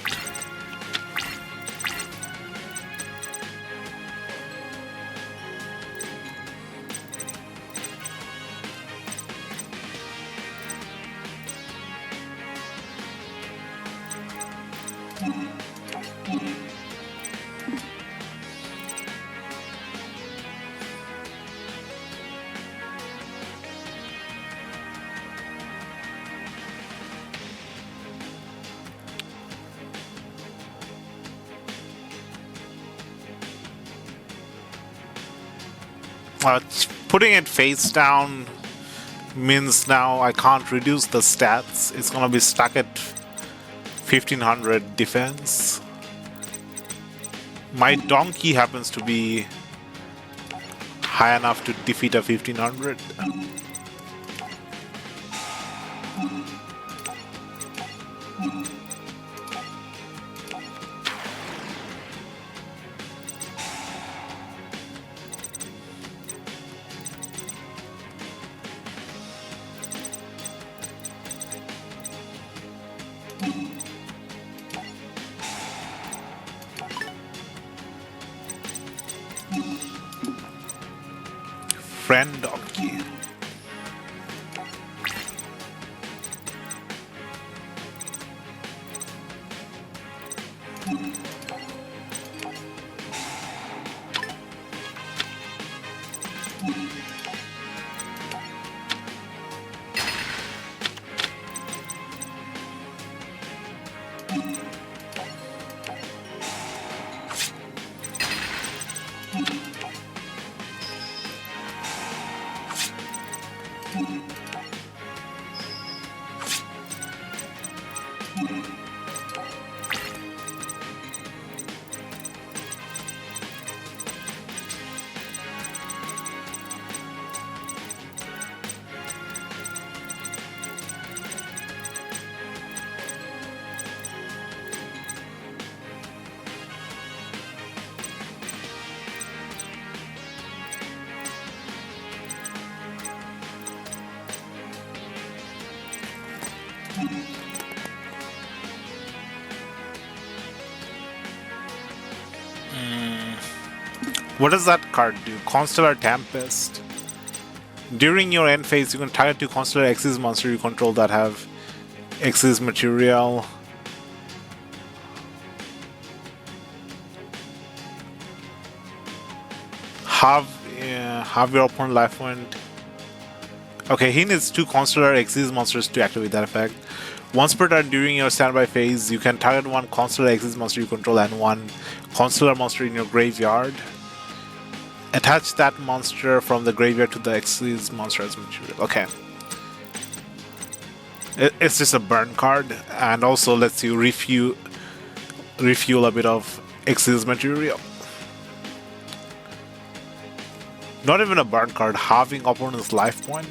S1: Putting it face down means now I can't reduce the stats. It's gonna be stuck at 1500 defense. My donkey happens to be high enough to defeat a 1500. Friend donkey. What does that card do? Constellar Tempest. During your end phase, you can target two Constellar Xyz monster you control that have Xyz material. Have your opponent life point Okay, he needs two Constellar Xyz monsters to activate that effect. Once per turn during your standby phase, you can target one Constellar Xyz monster you control and one Constellar monster in your graveyard. Attach that monster from the graveyard to the Xyz monster as material. Okay. It's just a burn card, and also lets you refuel a bit of Xyz material. Not even a burn card, halving opponent's life point.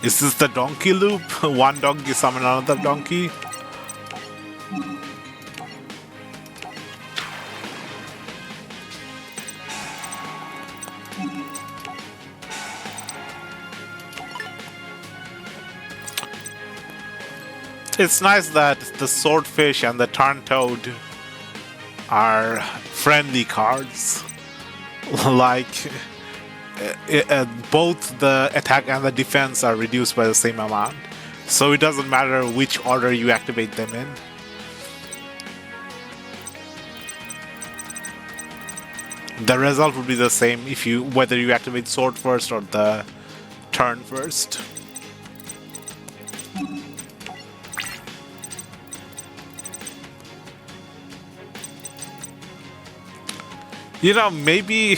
S1: Is this the donkey loop? One donkey summon another donkey? It's nice that the Swordfish and the Tarntoad are friendly cards. Like, both the attack and the defense are reduced by the same amount. So it doesn't matter which order you activate them in. The result would be the same if you whether you activate Sword first or the Turn first. You know, maybe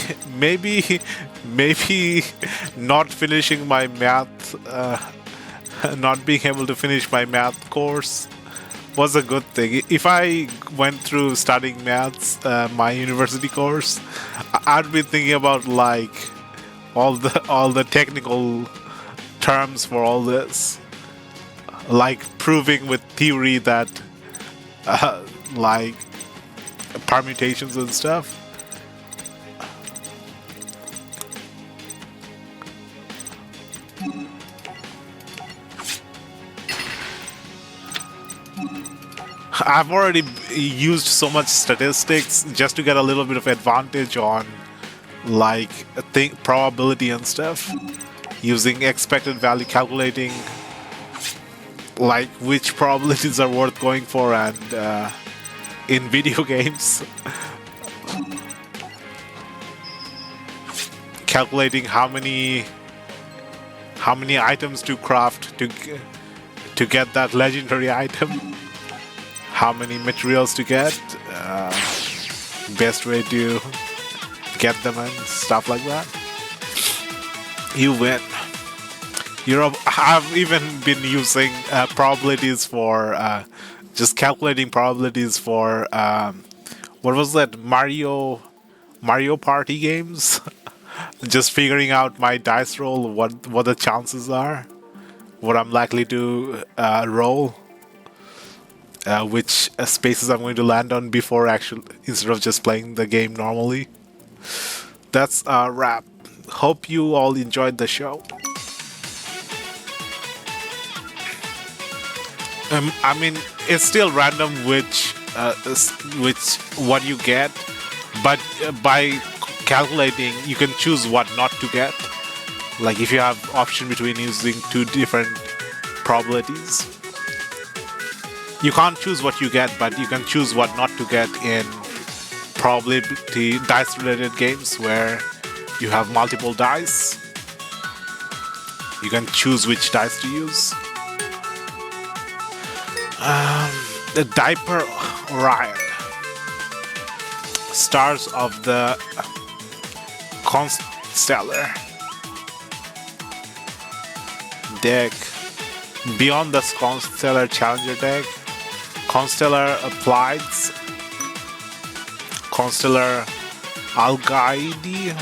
S1: not finishing my math, not being able to finish my math course was a good thing. If I went through studying maths, my university course, I'd be thinking about like all the technical terms for all this, like proving with theory that like permutations and stuff. I've already used so much statistics just to get a little bit of advantage on like probability and stuff, using expected value, calculating like which probabilities are worth going for, and in video games calculating how many items to craft to get that legendary item, how many materials to get, best way to get them and stuff like that. You win. I've even been using probabilities for just calculating probabilities for what was that, Mario Party games. Just figuring out my dice roll, what the chances are, what I'm likely to roll. Which spaces I'm going to land on before instead of just playing the game normally. That's a wrap. Hope you all enjoyed the show. I mean, it's still random which what you get, but by calculating, you can choose what not to get. Like if you have option between using two different probabilities. You can't choose what you get, but you can choose what not to get in probability dice-related games where you have multiple dice. You can choose which dice to use. The Diaper Orion. Stars of the Constellar deck. Beyond the Constellar Challenger deck, Constellar Applieds, Constellar Algaide,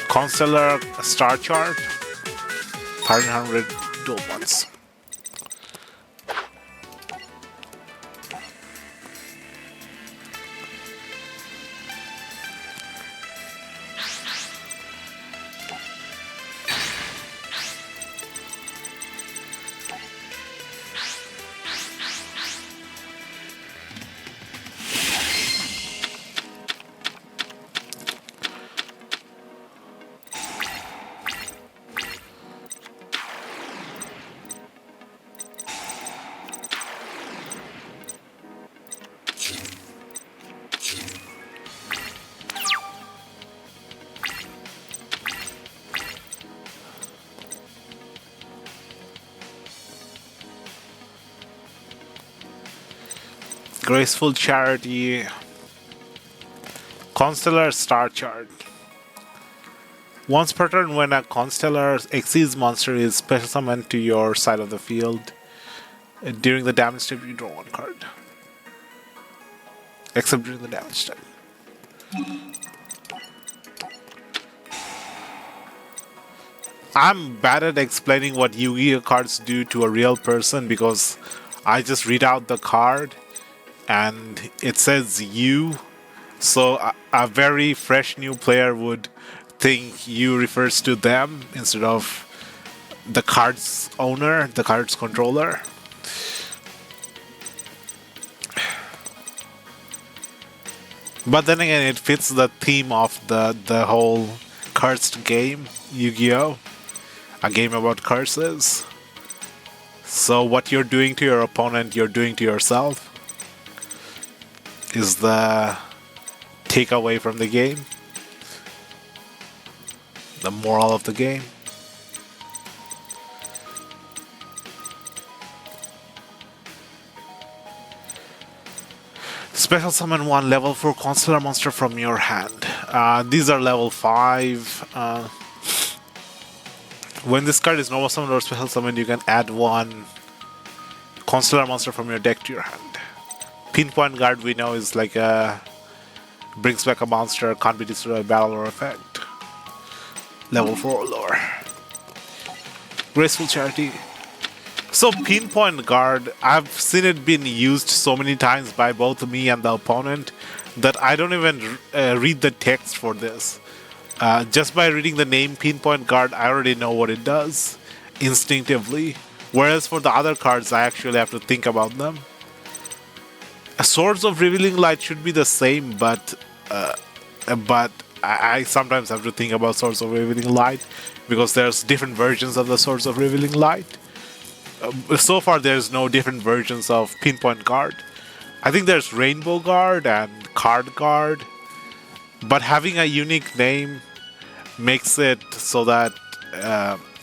S1: Constellar Star Chart, 100 dual points. Graceful Charity. Constellar Star Chart. Once per turn, when a Constellar Xyz monster is special summoned to your side of the field, during the damage step, you draw one card. Except during the damage step. I'm bad at explaining what Yu-Gi-Oh cards do to a real person because I just read out the card and it says you. So a very fresh new player would think you refers to them instead of the card's owner, the card's controller. But then again, it fits the theme of the whole cursed game, Yu-Gi-Oh! A game about curses. So what you're doing to your opponent, you're doing to yourself, is the takeaway from the game. The moral of the game. Special summon one level 4 constellar monster from your hand. These are level 5. When this card is normal summoned or special summoned, you can add one constellar monster from your deck to your hand. Pinpoint Guard, we know, is like a brings back a monster, can't be destroyed by battle or effect. Level 4 or lower. Graceful Charity. So Pinpoint Guard, I've seen it being used so many times by both me and the opponent that I don't even read the text for this. Just by reading the name Pinpoint Guard, I already know what it does instinctively. Whereas for the other cards, I actually have to think about them. Swords of Revealing Light should be the same, but I sometimes have to think about Swords of Revealing Light because there's different versions of the Swords of Revealing Light. So far, there's no different versions of Pinpoint Guard. I think there's Rainbow Guard and Card Guard, but having a unique name makes it so that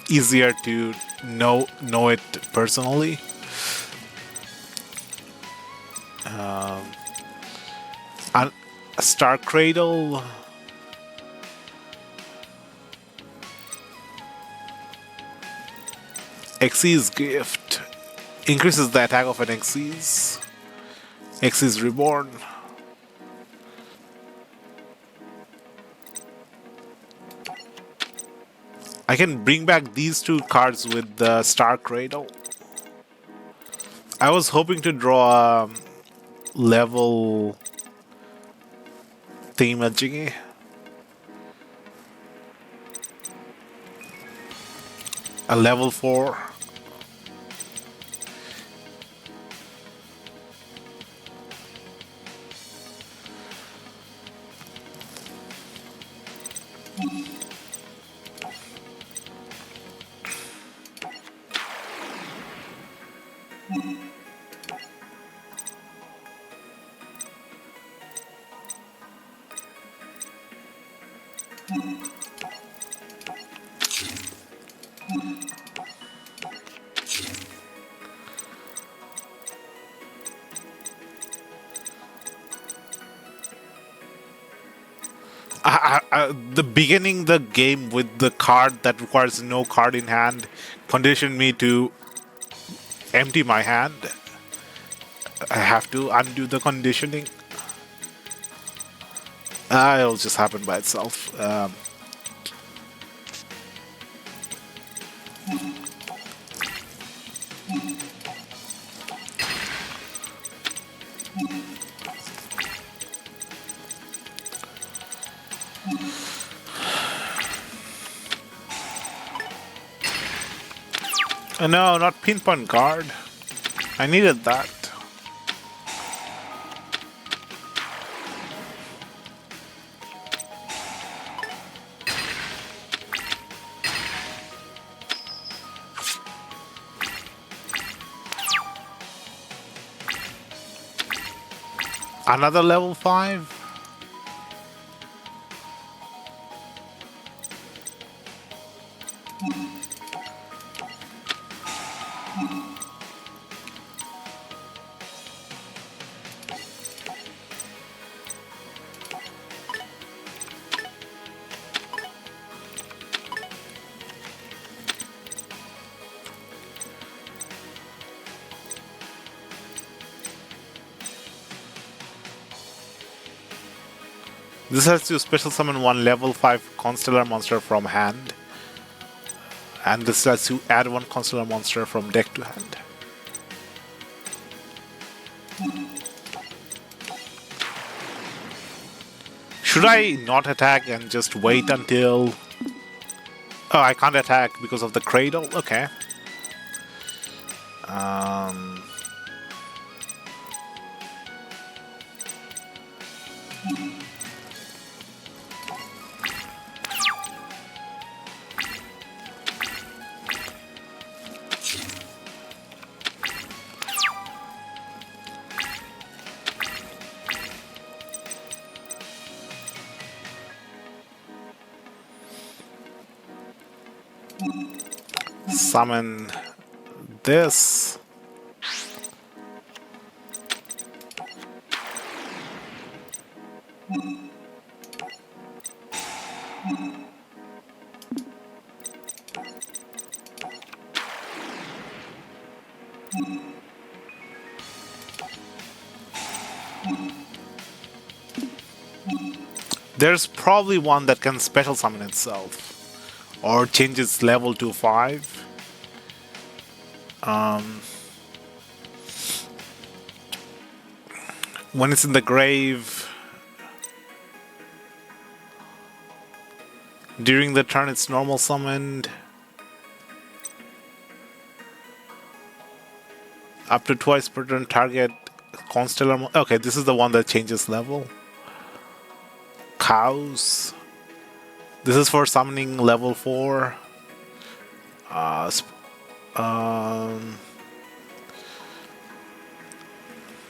S1: easier to know it personally. And Star Cradle. Xyz Gift increases the attack of an Xyz. Xyz Reborn. I can bring back these two cards with the Star Cradle. I was hoping to draw a level thingamajiggy. A level 4. The beginning the game with the card that requires no card in hand conditioned me to empty my hand. I have to undo the conditioning. It'll just happen by itself. No, not pinpoint guard. I needed that. Another level 5? This lets you special summon one level 5 Constellar monster from hand. And this lets you add one Constellar monster from deck to hand. Should I not attack and just wait until... Oh, I can't attack because of the cradle? Okay. Summon this. There's probably one that can special summon itself or change its level to 5. When it's in the grave, during the turn it's normal summoned. Up to twice per turn, target Constellar. Okay, this is the one that changes level. Cows. This is for summoning level 4.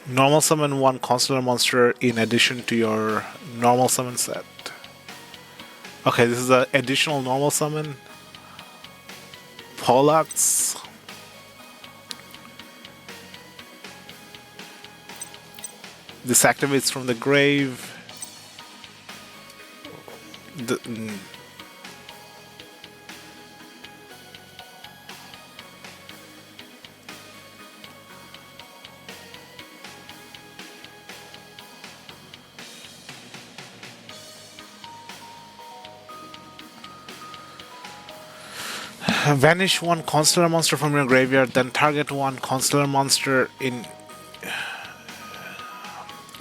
S1: Normal summon one Constellar monster in addition to your normal summon set. Okay, this is an additional normal summon. Pollux. This activates from the grave. Vanish one Constellar monster from your graveyard, then target one Constellar monster in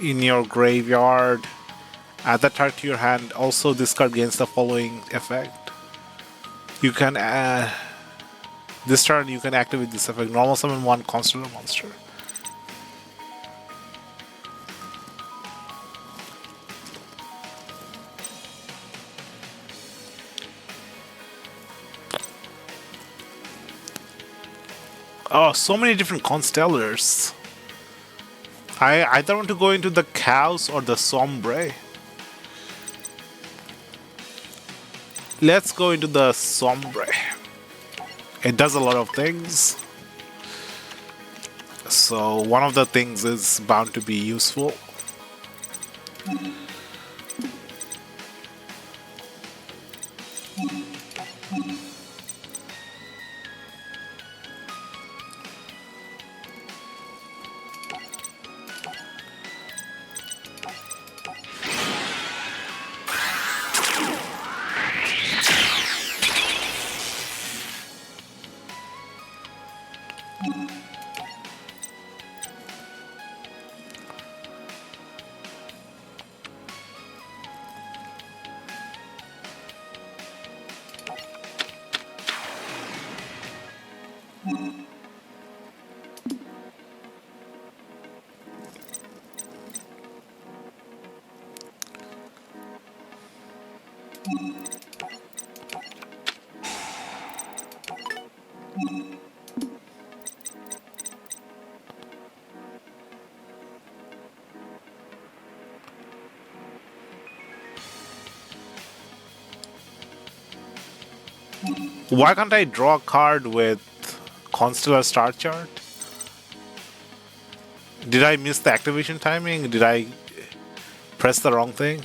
S1: your graveyard. Add that target to your hand. Also, this card gains the following effect. You can this turn you can activate this effect. Normal summon one Constellar monster. Oh, so many different Constellars. I either want to go into the Cows or the Sombre. Let's go into the Sombre. It does a lot of things. So one of the things is bound to be useful. Why can't I draw a card with Constellar Star Chart? Did I miss the activation timing? Did I press the wrong thing?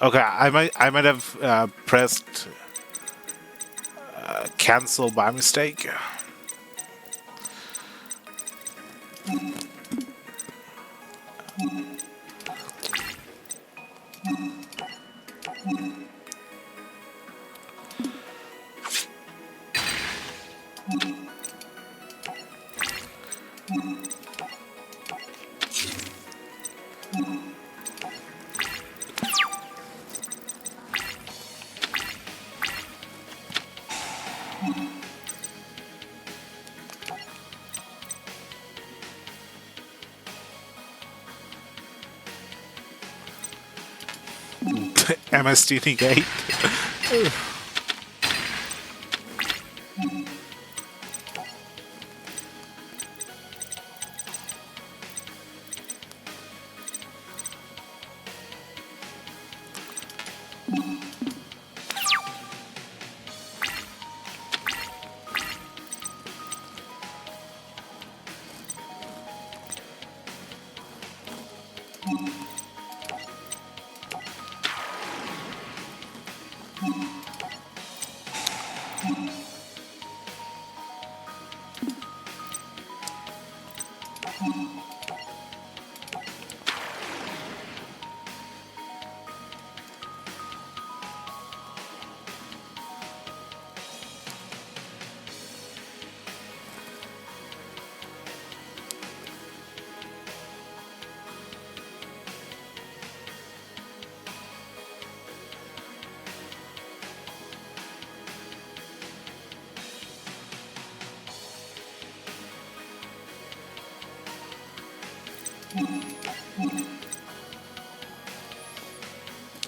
S1: Okay, I might have pressed cancel by mistake. MST negate.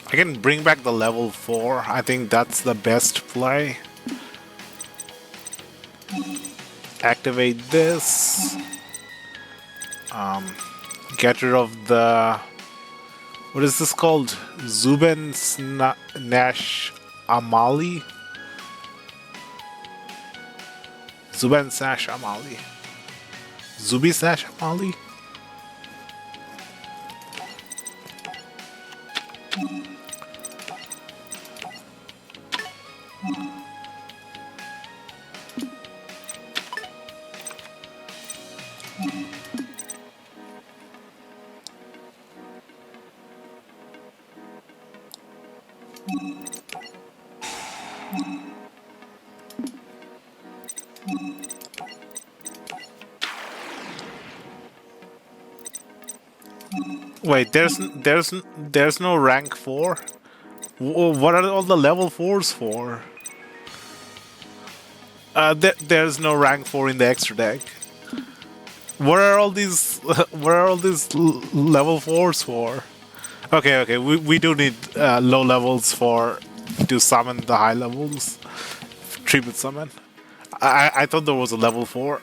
S1: I can bring back the level 4. I think that's the best play. Activate this. Get rid of the... What is this called? Nash Amali? Zuben Sash Amali. Zubi Sash Amali? Wait, there's no rank 4? What are all the level 4s for? There's no rank 4 in the extra deck. What are all these what are all these level 4s for? Okay, we do need low levels for to summon the high levels. Tribute summon. I thought there was a level 4.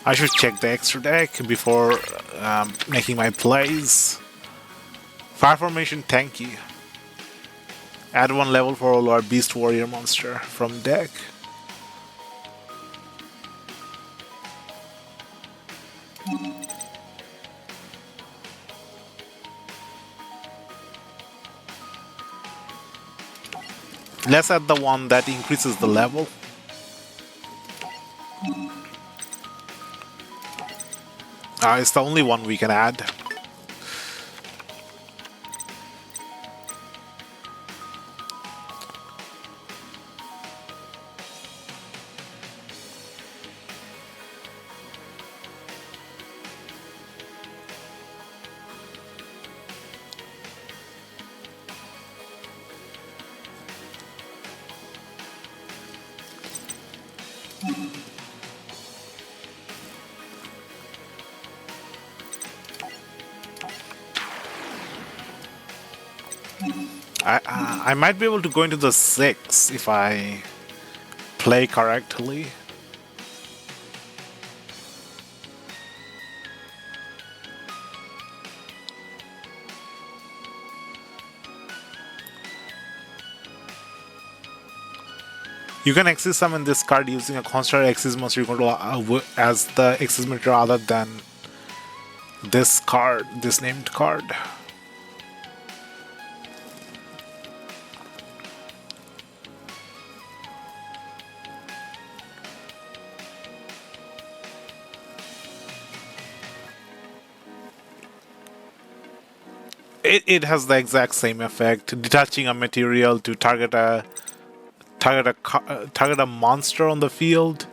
S1: I should check the extra deck before making my plays. Fire Formation Tanky. Add 1 level for all our Beast Warrior monster from deck. Let's add the one that increases the level. It's the only one we can add. I might be able to go into the 6 if I play correctly. You can Xyz summon this card using a construct Xyz monster you control as the Xyz material other than this card, this named card. It has the exact same effect, detaching a material to target a monster on the field,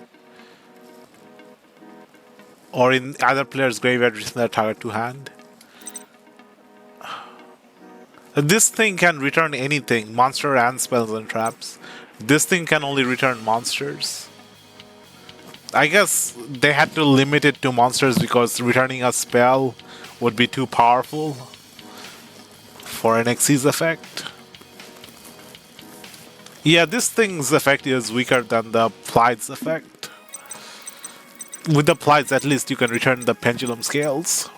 S1: or in either player's graveyard, return the target to hand. This thing can return anything, monster and spells and traps. This thing can only return monsters. I guess they had to limit it to monsters because returning a spell would be too powerful for an Xyz effect. Yeah, this thing's effect is weaker than the Plights effect. With the Plights, at least you can return the pendulum scales.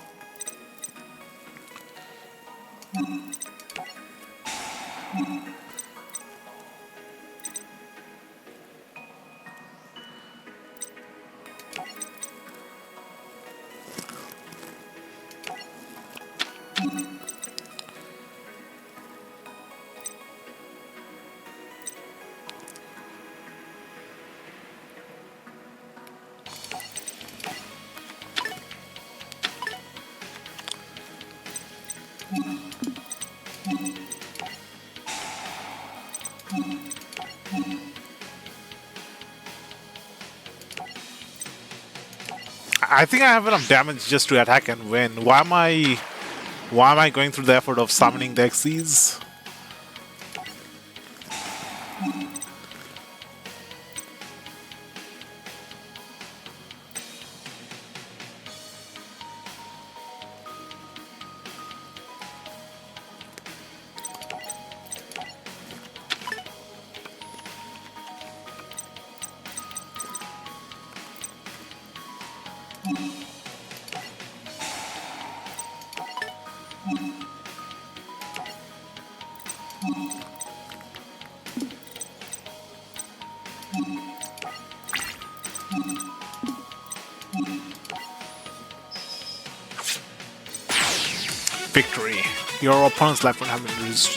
S1: I think I have enough damage just to attack and win. Why am I going through the effort of summoning the Xyz? Victory. Your opponent's life will have been reduced.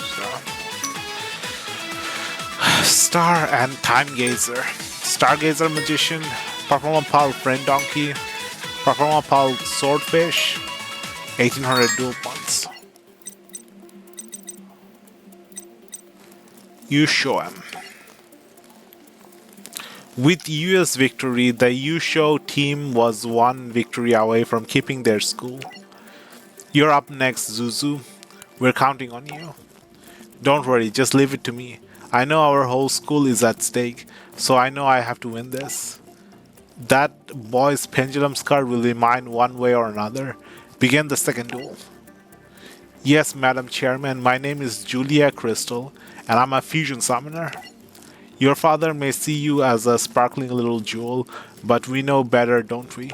S1: Star and Time Gazer. Stargazer Magician. Perform a Pal Friend Donkey. Perform a Pal Swordfish. 1800 dual points. You show him. With US victory, the Yusho team was one victory away from keeping their school. You're up next, Zuzu. We're counting on you. Don't worry, just leave it to me. I know our whole school is at stake, so I know I have to win this. That boy's pendulum's card will be mine one way or another. Begin the second duel. Yes, Madam Chairman, my name is Julia Crystal, and I'm a fusion summoner. Your father may see you as a sparkling little jewel, but we know better, don't we?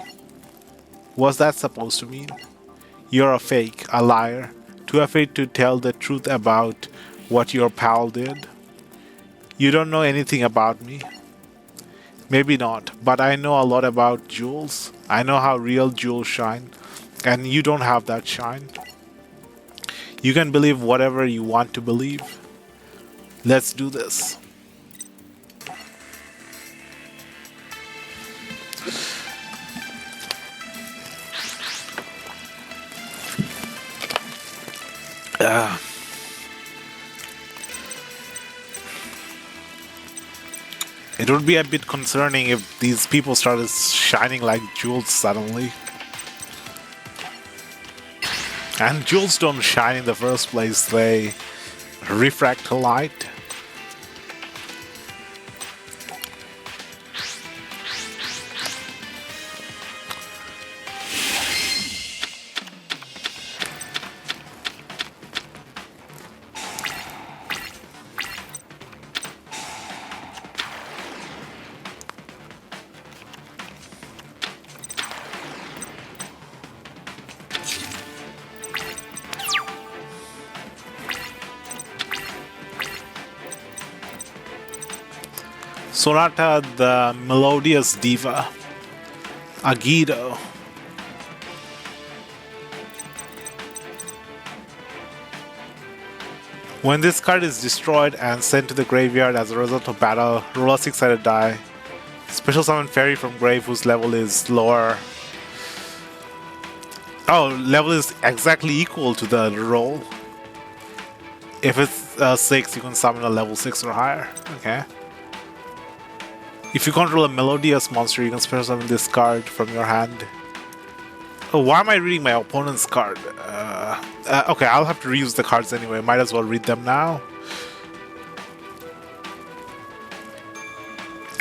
S1: What's that supposed to mean? You're a fake, a liar, too afraid to tell the truth about what your pal did. You don't know anything about me. Maybe not, but I know a lot about jewels. I know how real jewels shine, and you don't have that shine. You can believe whatever you want to believe. Let's do this. It would be a bit concerning if these people started shining like jewels suddenly. And jewels don't shine in the first place, they refract light. Sonata the Melodious Diva. Agido. When this card is destroyed and sent to the graveyard as a result of battle, roll a 6-sided die. Special summon Fairy from grave whose level is lower. Oh, level is exactly equal to the roll. If it's 6, you can summon a level 6 or higher. Okay. If you control a melodious monster, you can special summon this card from your hand. Oh, why am I reading my opponent's card? Okay, I'll have to reuse the cards anyway. Might as well read them now.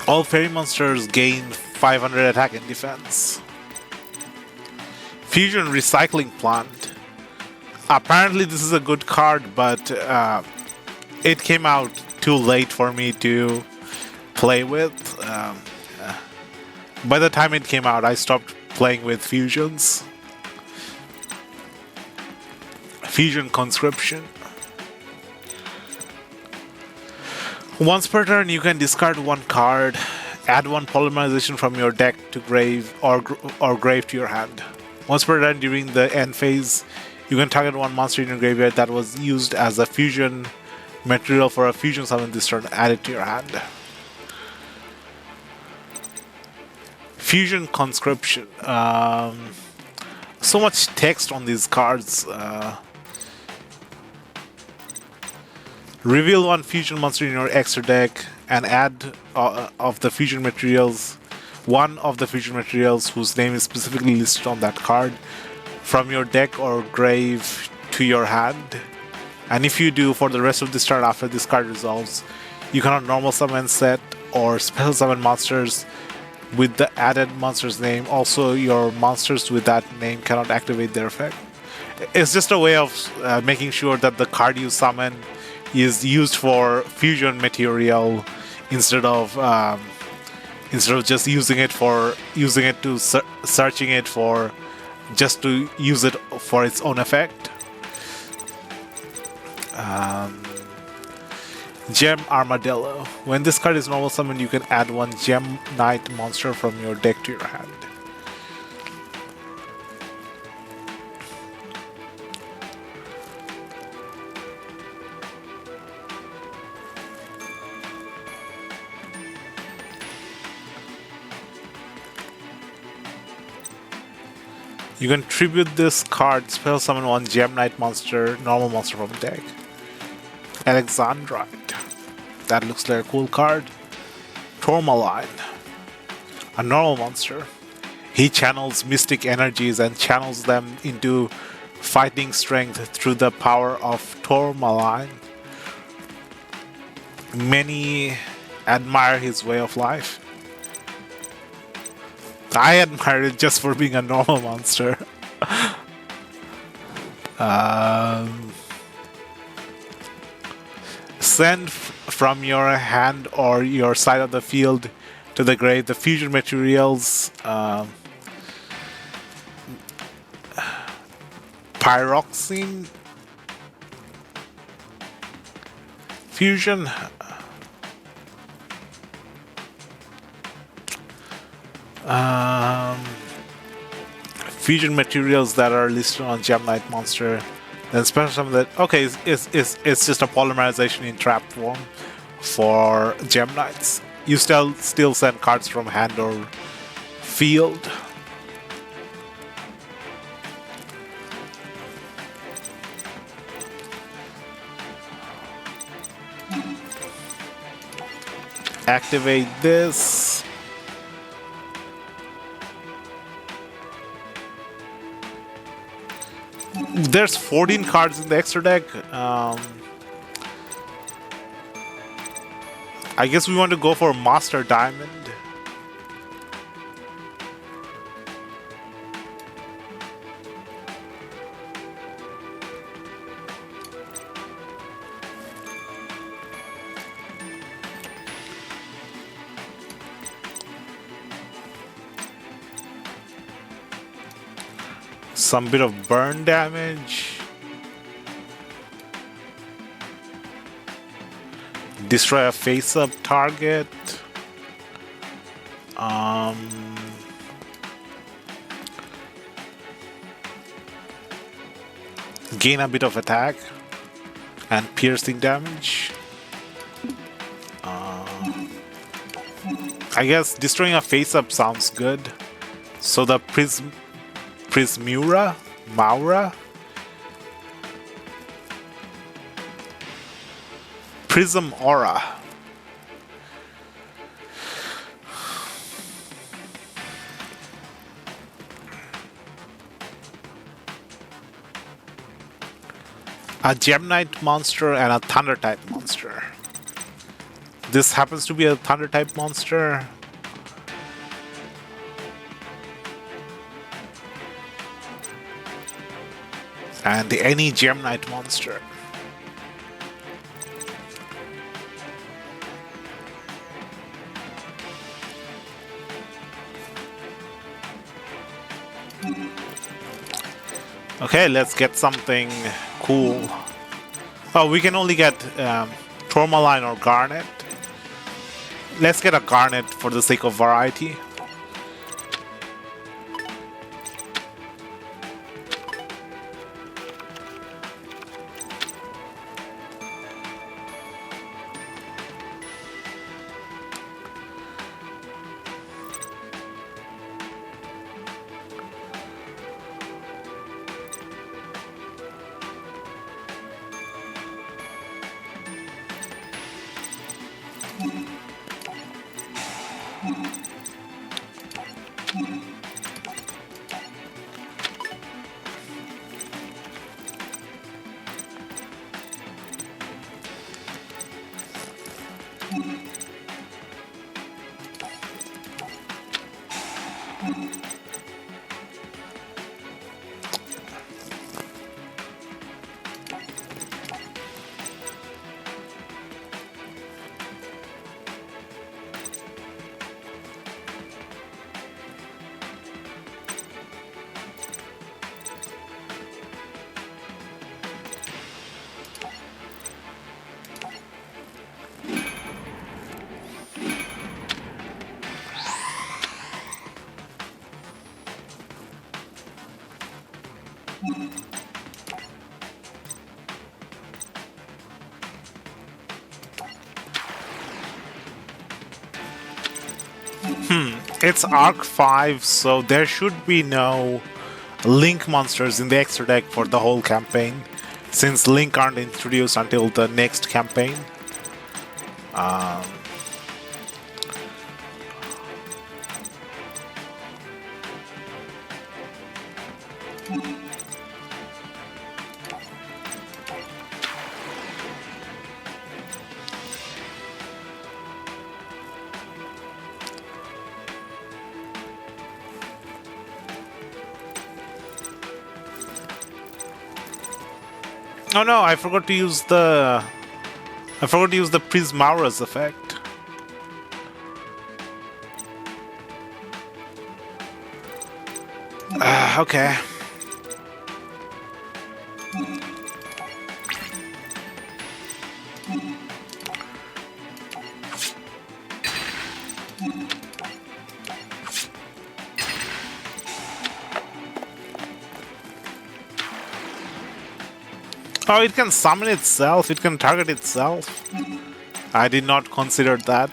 S1: All fairy monsters gain 500 attack and defense. Fusion Recycling Plant. Apparently this is a good card, but it came out too late for me to play with. By the time it came out, I stopped playing with fusions. Fusion Conscription. Once per turn, you can discard one card, add one polymerization from your deck to grave or grave to your hand. Once per turn during the end phase, you can target one monster in your graveyard that was used as a fusion material for a fusion summon this turn, add it to your hand. Fusion Conscription. So much text on these cards. Reveal one fusion monster in your extra deck and add of the fusion materials, one of the fusion materials whose name is specifically listed on that card, from your deck or grave to your hand. And if you do, for the rest of this turn after this card resolves, you cannot normal summon, set, or special summon monsters with the added monster's name. Also, your monsters with that name cannot activate their effect. It's just a way of making sure that the card you summon is used for fusion material instead of just using it to searching it for just to use it for its own effect. Gem Armadillo. When this card is normal summoned, you can add one Gem Knight monster from your deck to your hand. You can tribute this card, spell summon one Gem Knight monster, normal monster from the deck. Alexandrite. That looks like a cool card. Tourmaline. A normal monster. He channels mystic energies and channels them into fighting strength through the power of Tourmaline. Many admire his way of life. I admire it just for being a normal monster. Send from your hand or your side of the field to the grave the fusion materials Pyroxene fusion. Um, Fusion materials that are listed on Gem Knight monster. Then special summon that. Okay, it's just a polymerization in trap form for Gem Knights. You still send cards from hand or field. Activate this. There's 14 cards in the extra deck. I guess we want to go for Master Diamond. Some bit of burn damage. Destroy a face-up target. Gain a bit of attack and piercing damage. I guess destroying a face-up sounds good. So the Prismura? Maura? Prism Aura. A Gem Knight monster and a Thunder type monster. This happens to be a Thunder type monster. And any Gem Knight monster. Okay, let's get something cool. Oh, we can only get Tourmaline or Garnet. Let's get a Garnet for the sake of variety. It's Arc 5, so there should be no Link monsters in the extra deck for the whole campaign, since Link aren't introduced until the next campaign. Oh no, I forgot to use the Prismaura's effect. Okay. Oh, it can summon itself. It can target itself. I did not consider that.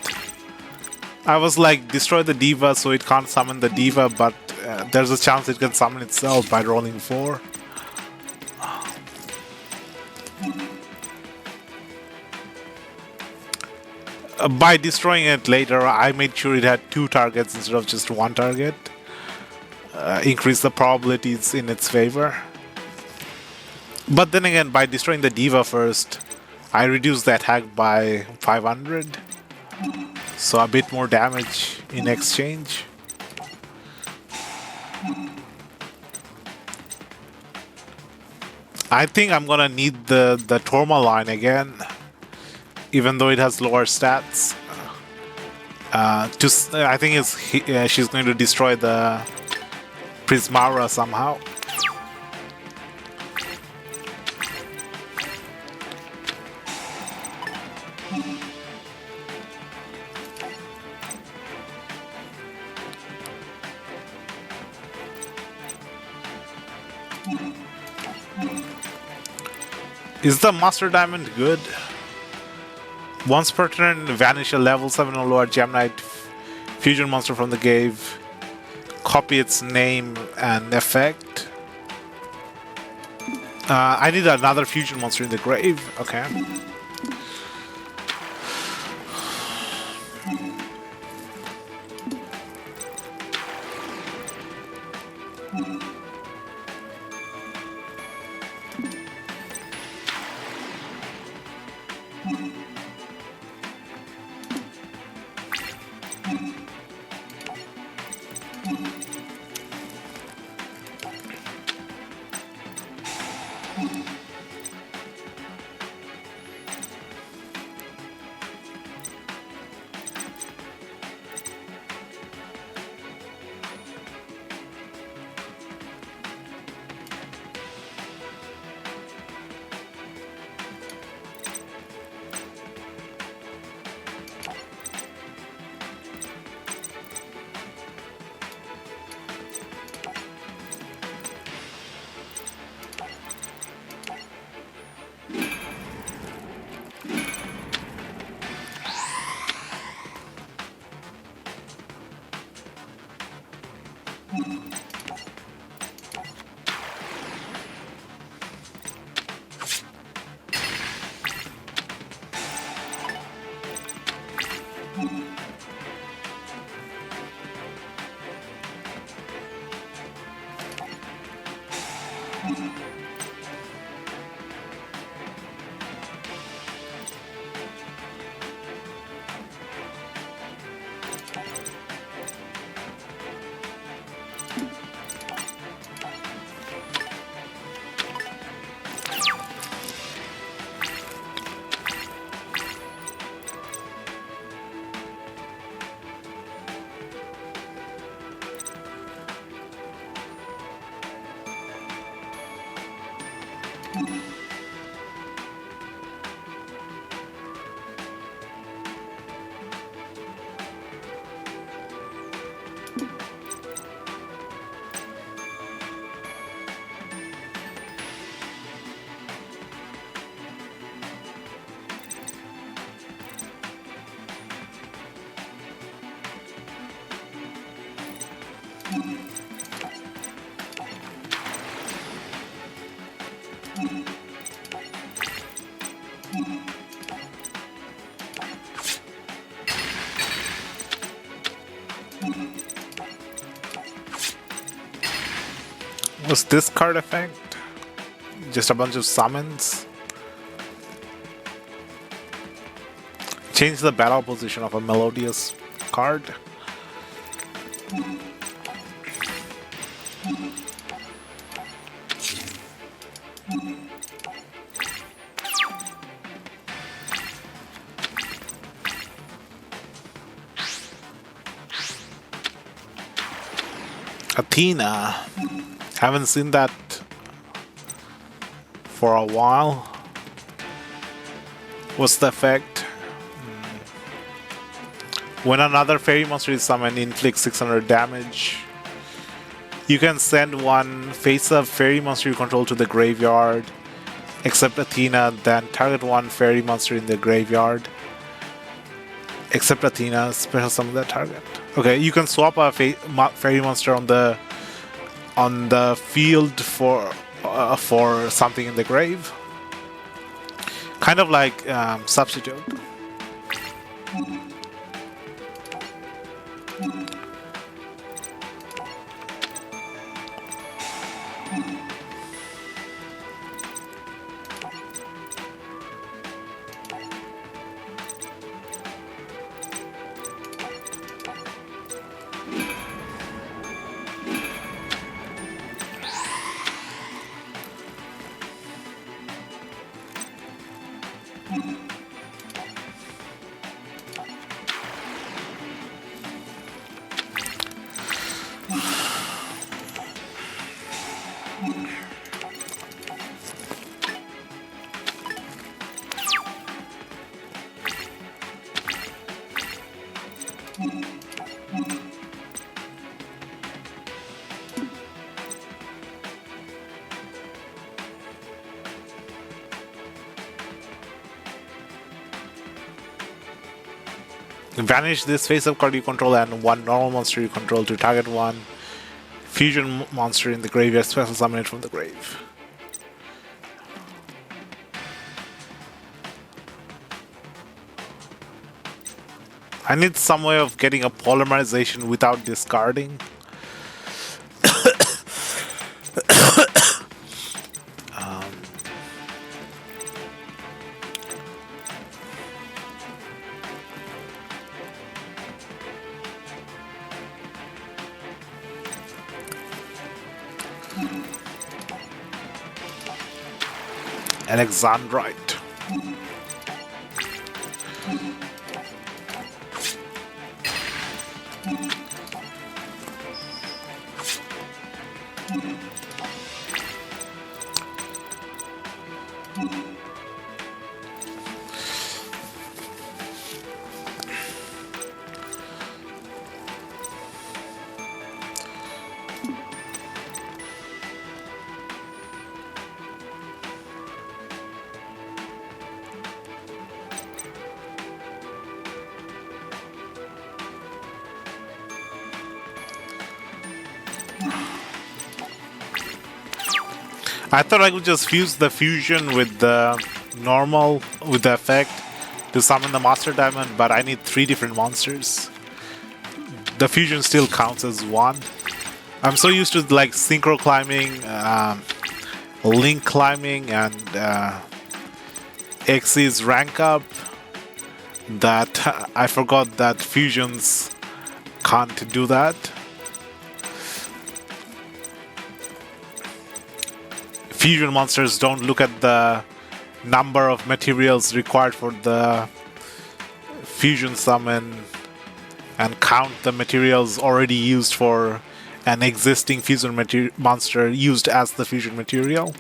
S1: I was like, destroy the diva so it can't summon the diva, but there's a chance it can summon itself by rolling 4. By destroying it later, I made sure it had 2 targets instead of just 1 target. Increase the probabilities in its favor. But then again, by destroying the diva first, I reduced the attack by 500. So a bit more damage in exchange. I think I'm gonna need the Torma line again, even though it has lower stats. I think she's going to destroy the Prismara somehow. Is the Master Diamond good? Once per turn, vanish a level 7 or lower Gemnite fusion monster from the grave. Copy its name and effect. I need another fusion monster in the grave. Okay. What's this card effect? Just a bunch of summons. Change the battle position of a melodious card. Athena. Haven't seen that for a while. What's the effect? When another fairy monster is summoned, inflicts 600 damage. You can send one face-up fairy monster you control to the graveyard Except Athena, then target one fairy monster in the graveyard. Except Athena, special summon that target. Okay, you can swap a fairy monster on the field for something in the grave. Kind of like substitute. Vanish this face-up card you control and one normal monster you control to target one fusion monster in the graveyard, special summon it from the grave. I need some way of getting a polymerization without discarding. Alexandrite. I thought I could just fuse the fusion with the normal, with the effect to summon the Master Diamond, but I need 3 different monsters. The fusion still counts as one. I'm so used to like synchro climbing, link climbing, and Xyz rank up that I forgot that fusions can't do that. Fusion monsters don't look at the number of materials required for the fusion summon and count the materials already used for an existing fusion monster used as the fusion material.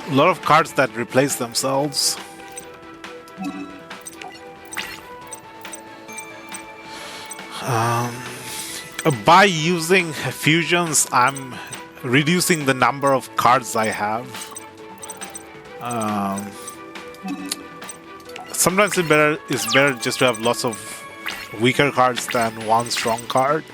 S1: A lot of cards that replace themselves. By using fusions, I'm reducing the number of cards I have. Sometimes it's better just to have lots of weaker cards than one strong card.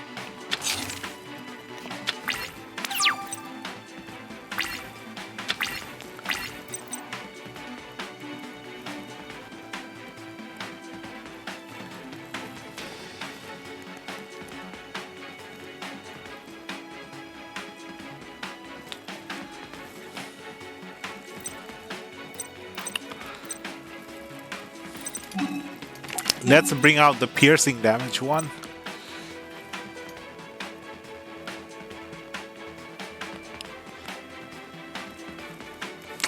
S1: Let's bring out the piercing damage one.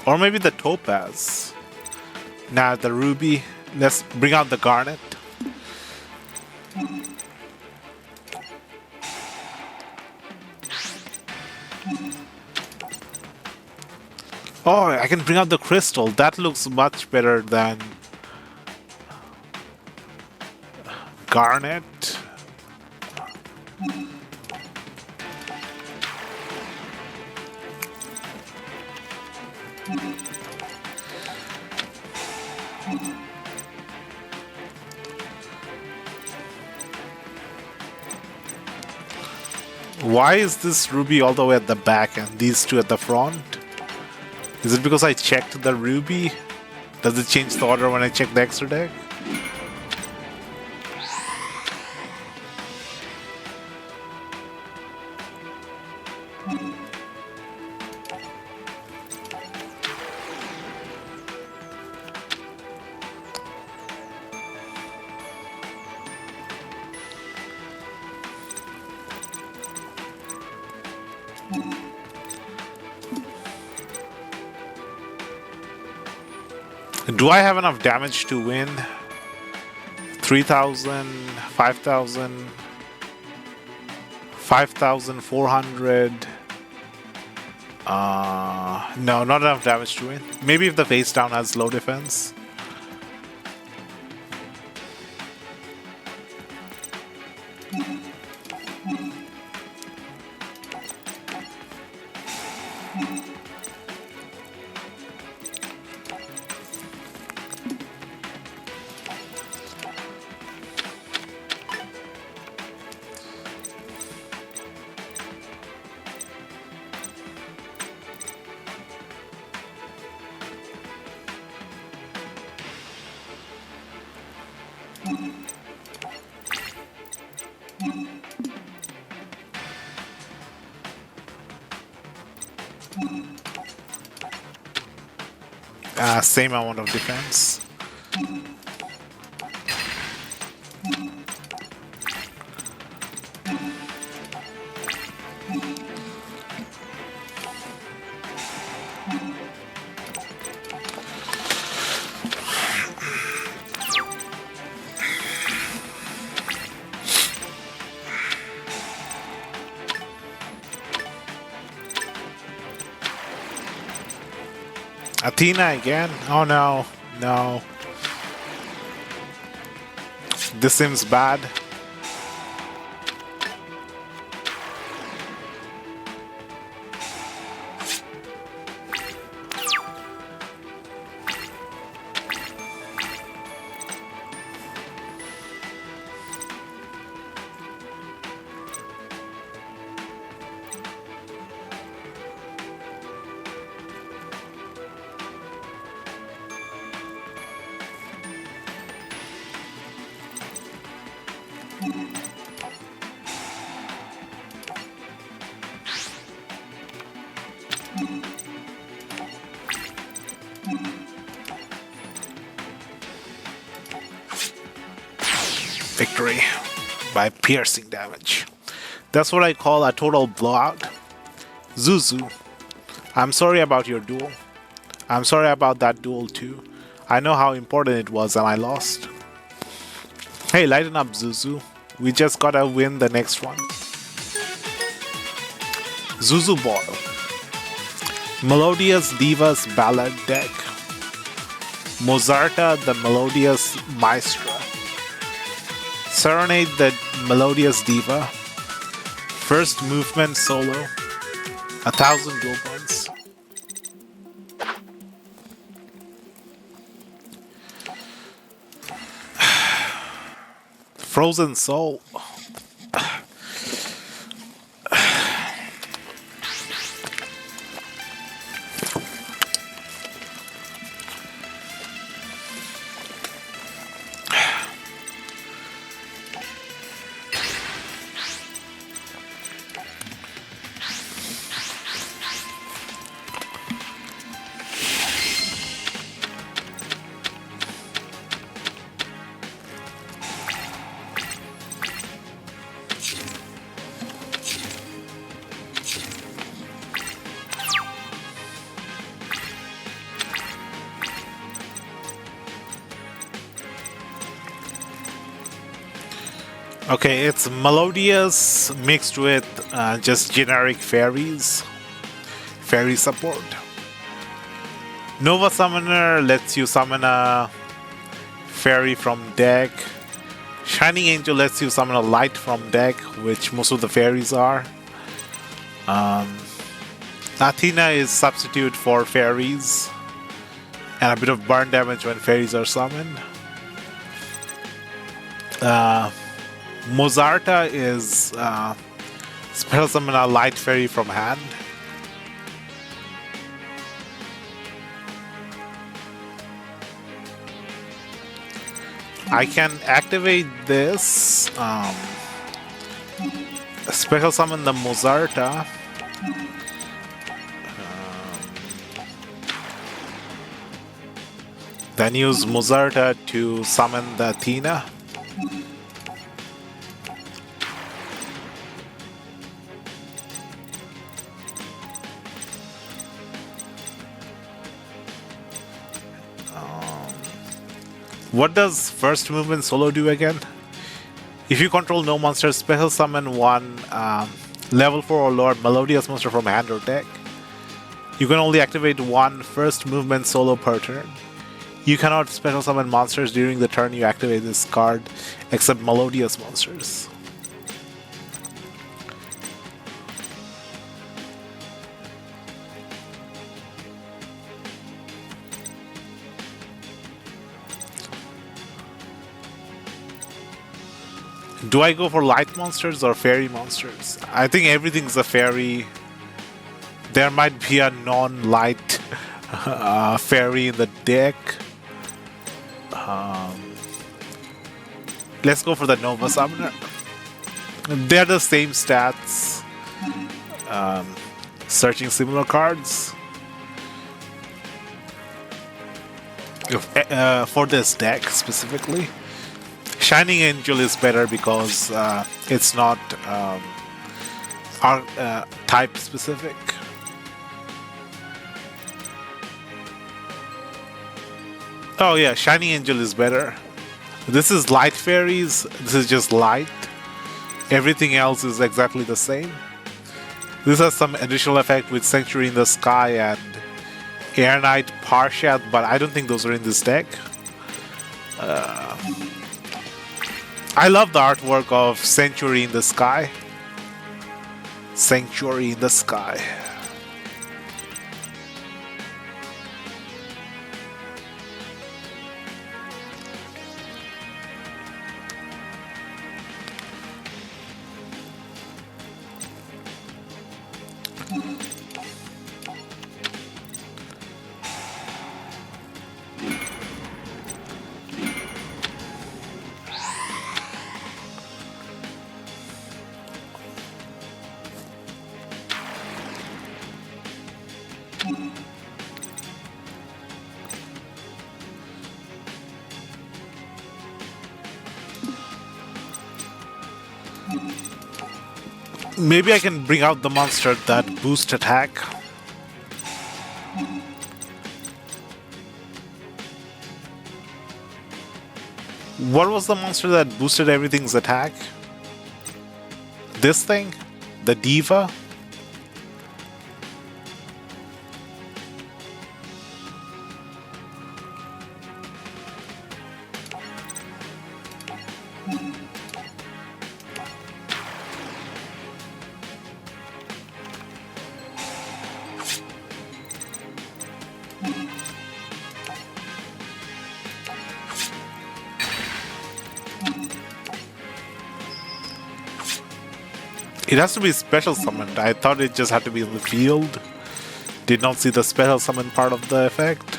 S1: Or maybe the topaz. Nah, the ruby. Let's bring out the garnet. Oh, I can bring out the crystal. That looks much better than garnet. Why is this ruby all the way at the back and these two at the front? Is it because I checked the ruby? Does it change the order when I check the extra deck? Do I have enough damage to win? 3,000, 5,000, 5,400. No, not enough damage to win. Maybe if the face down has low defense. Same amount of defense. Athena again? Oh no, no. This seems bad. Victory by piercing damage. That's what I call a total blowout. Zuzu, I'm sorry about your duel. I'm sorry about that duel too. I know how important it was and I lost. Hey, lighten up, Zuzu. We just gotta win the next one. Zuzu Ball. Melodious Divas Ballad Deck. Mozarta the Melodious Maestra. Serenade the Melodious Diva. First movement solo. 1,000 dual points. Frozen Soul. Okay, it's melodious mixed with just generic fairies. Fairy support. Nova Summoner lets you summon a fairy from deck. Shining Angel lets you summon a light from deck, which most of the fairies are. Um, Athena is substitute for fairies, and a bit of burn damage when fairies are summoned. Mozarta is special summon a light fairy from hand. I can activate this. Special summon the Mozarta. Then use Mozarta to summon the Athena. What does first movement solo do again? If you control no monsters, special summon one level 4 or lower melodious monster from hand or deck. You can only activate one first movement solo per turn. You cannot special summon monsters during the turn you activate this card, except melodious monsters. Do I go for light monsters or fairy monsters? I think everything's a fairy. There might be a non-light fairy in the deck. Let's go for the Nova Summoner. They're the same stats. Searching similar cards. For this deck specifically. Shining Angel is better because it's not type specific. Oh yeah, Shining Angel is better. This is light fairies, this is just light. Everything else is exactly the same. This has some additional effect with Sanctuary in the Sky and Air Knight Parshat, but I don't think those are in this deck. I love the artwork of Sanctuary in the Sky. Sanctuary in the Sky. Maybe I can bring out the monster that boosts attack. What was the monster that boosted everything's attack? This thing? The Diva? It has to be special summoned. I thought it just had to be in the field. Did not see the special summon part of the effect.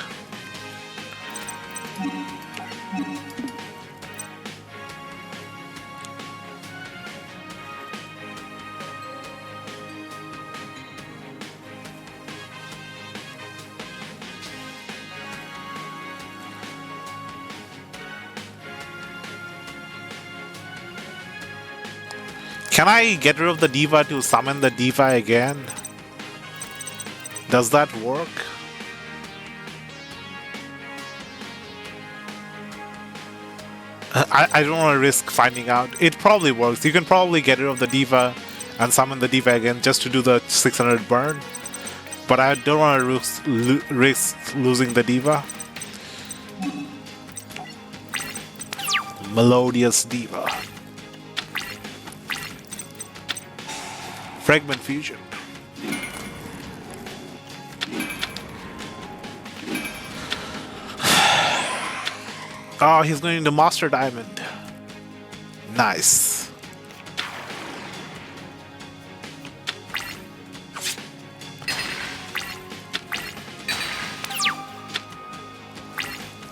S1: Can I get rid of the Diva to summon the Diva again? Does that work? I don't want to risk finding out. It probably works. You can probably get rid of the diva and summon the diva again just to do the 600 burn. But I don't want to risk losing the diva. Melodious diva. Fragment fusion. Oh, he's going to Master Diamond. Nice.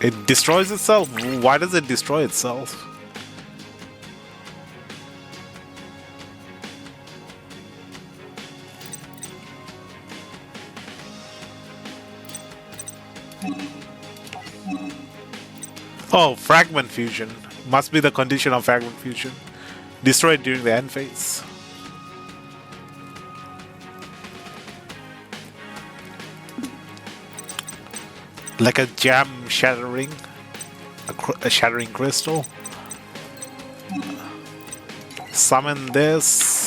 S1: It destroys itself? Why does it destroy itself? Oh, fragment fusion. Must be the condition of fragment fusion. Destroyed during the end phase. Like a gem shattering. A shattering crystal. Summon this.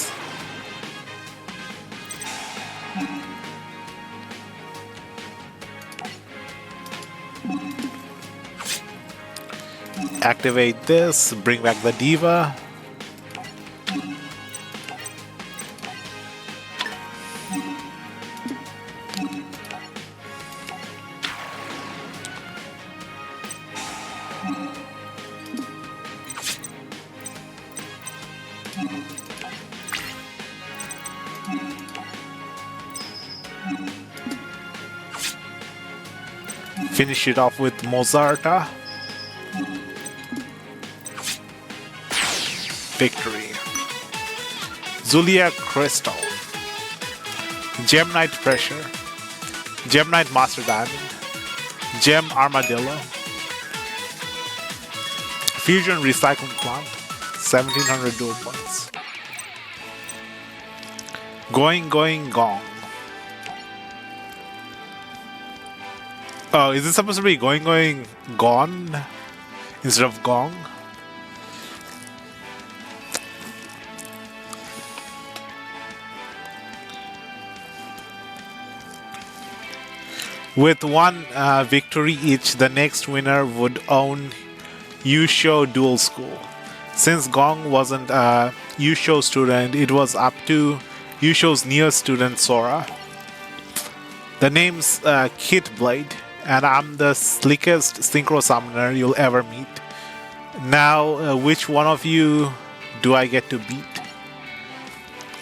S1: Activate this, bring back the diva. Finish it off with Mozarta. Victory. Zulia Crystal. Gem Knight Pressure. Gem Knight Master Diamond. Gem Armadillo. Fusion Recycling Plant. 1700 dual points. Going Gong. Oh, is it supposed to be going gone instead of gong? With one victory each, the next winner would own Yusho Dual School. Since Gong wasn't a Yusho student, it was up to Yusho's newest student, Sora. The name's Kit Blade, and I'm the slickest synchro summoner you'll ever meet. Now, which one of you do I get to beat?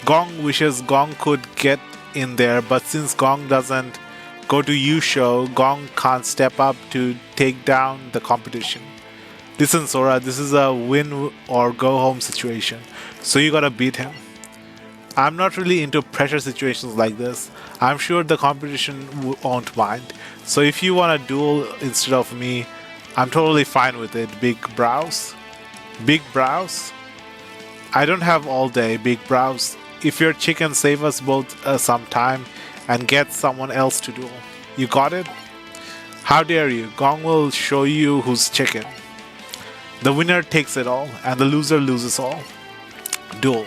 S1: Gong wishes Gong could get in there, but since Gong doesn't go to Yusho, Gong can't step up to take down the competition. Listen, Sora, this is a win or go home situation, so you gotta beat him. I'm not really into pressure situations like this. I'm sure the competition won't mind. So if you want a duel instead of me, I'm totally fine with it, Big Brows. Big Brows? I don't have all day, Big Brows. If you're chicken, save us both some time and get someone else to duel. You got it? How dare you? Gong will show you who's chicken. The winner takes it all, and the loser loses all. Duel.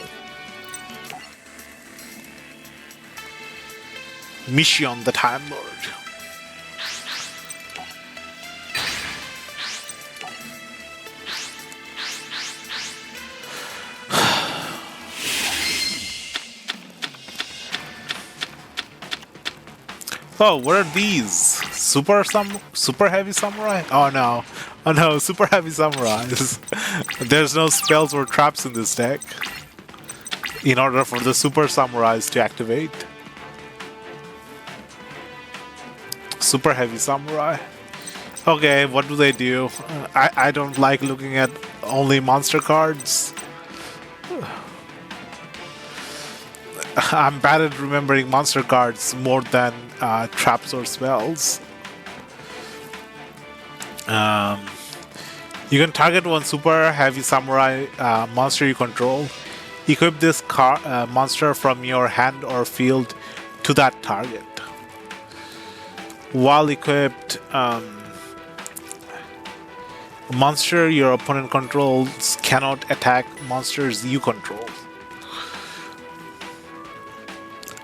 S1: Mission the Time Lord. Oh, what are these? Super heavy samurai? Oh no, super heavy samurais. There's no spells or traps in this deck in order for the super samurais to activate. Super heavy samurai. Okay, what do they do? I don't like looking at only monster cards. I'm bad at remembering monster cards more than traps or spells. You can target one super heavy samurai monster you control. Equip this monster from your hand or field to that target. While equipped, Monster your opponent controls cannot attack monsters you control.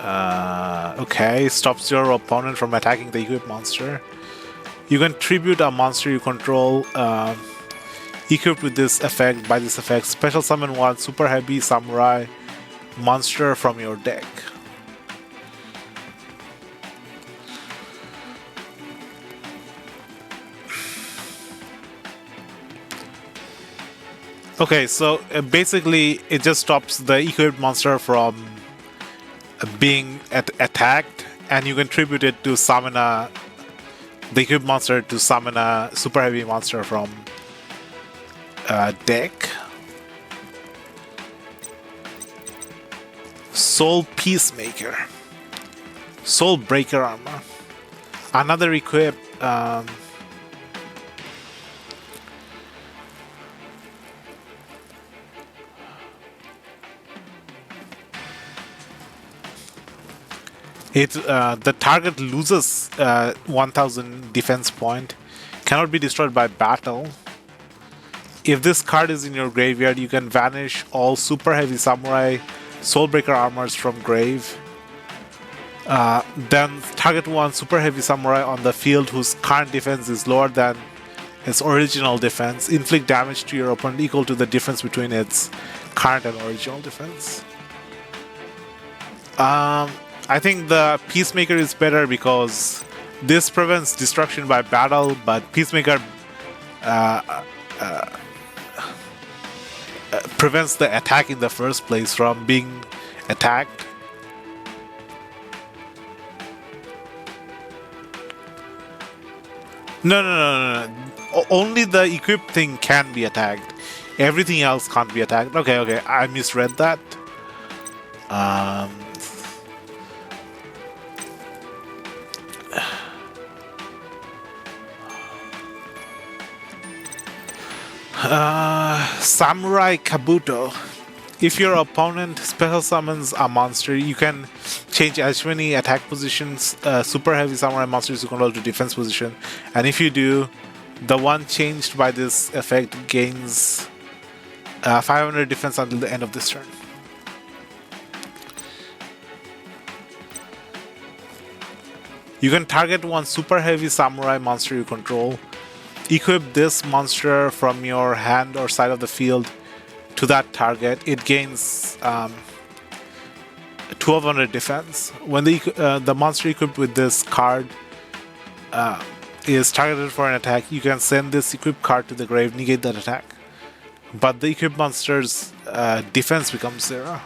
S1: Okay, stops your opponent from attacking the equipped monster. You can tribute a monster you control equipped with this effect. By this effect, special summon one super heavy samurai monster from your deck. Okay, so basically it just stops the equipped monster from being attacked, and you contribute it to summon the equipped monster to summon a super heavy monster from deck. Soul Peacemaker. Soul Breaker Armor. Another equip. The target loses 1000 defense point, cannot be destroyed by battle. If this card is in your graveyard, you can vanish all super heavy samurai soulbreaker armors from grave. Then target one super heavy samurai on the field whose current defense is lower than its original defense. Inflict damage to your opponent equal to the difference between its current and original defense. I think the Peacemaker is better because this prevents destruction by battle, but Peacemaker prevents the attack in the first place from being attacked. No. Only the equipped thing can be attacked. Everything else can't be attacked. Okay. I misread that. Samurai Kabuto. If your opponent special summons a monster, you can change as many attack positions super heavy samurai monsters you control to defense position, and if you do, the one changed by this effect gains 500 defense until the end of this turn. You can target one super heavy samurai monster you control. Equip this monster from your hand or side of the field to that target. It gains 1200 defense. When the monster equipped with this card is targeted for an attack, you can send this equipped card to the grave, negate that attack. But the equipped monster's defense becomes 0.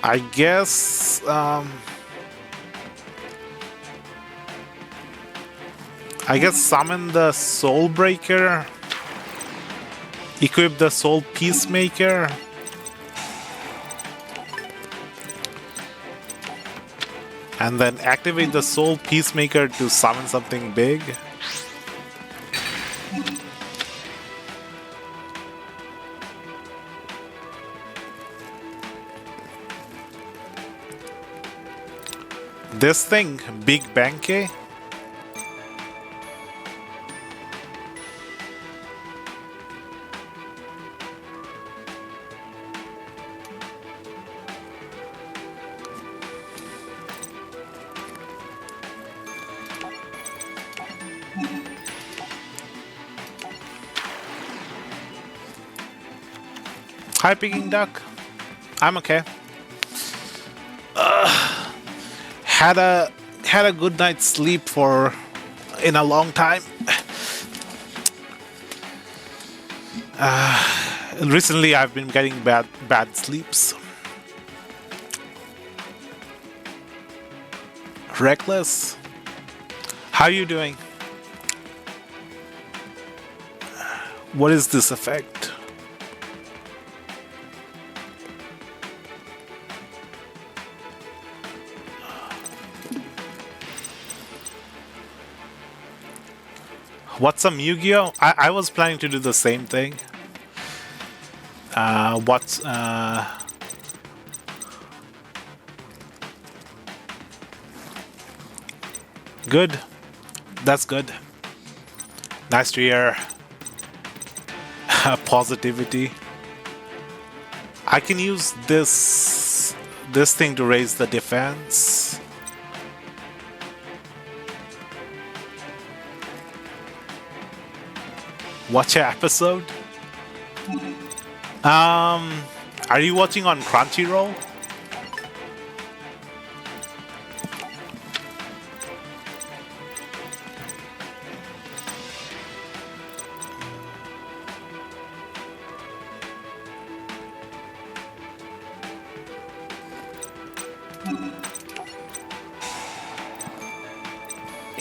S1: I guess summon the Soul Breaker, equip the Soul Peacemaker, and then activate the Soul Peacemaker to summon something big. This thing, Big Banke. Hi, Peking Duck. I'm okay. Had a good night's sleep in a long time. Recently, I've been getting bad sleeps. Reckless, how are you doing? What is this effect? What's some Yu-Gi-Oh? I was planning to do the same thing. What's good? That's good. Nice to hear. Positivity. I can use this thing to raise the defense. Watch an episode. Are you watching on Crunchyroll?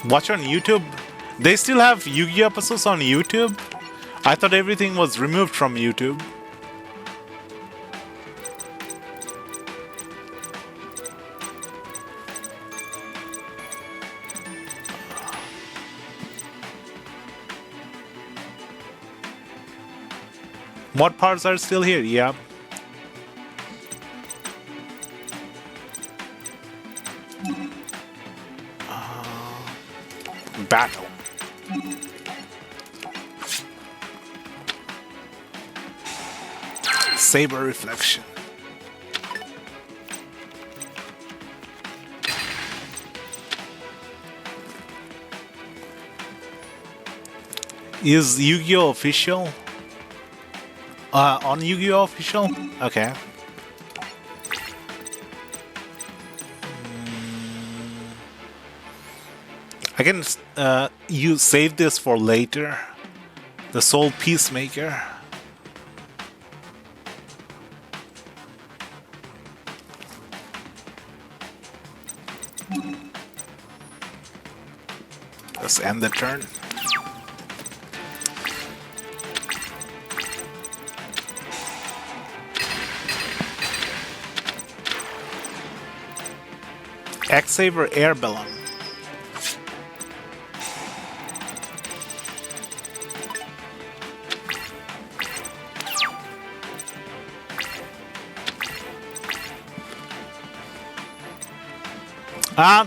S1: Watch on YouTube? They still have Yu-Gi-Oh episodes on YouTube? I thought everything was removed from YouTube. Mod parts are still here, yeah. Battle. Saber reflection. Is Yu-Gi-Oh official? On Yu-Gi-Oh official? Okay. I can you save this for later. The Soul Peacemaker. Let's end the turn. X-Saver Air Balloon.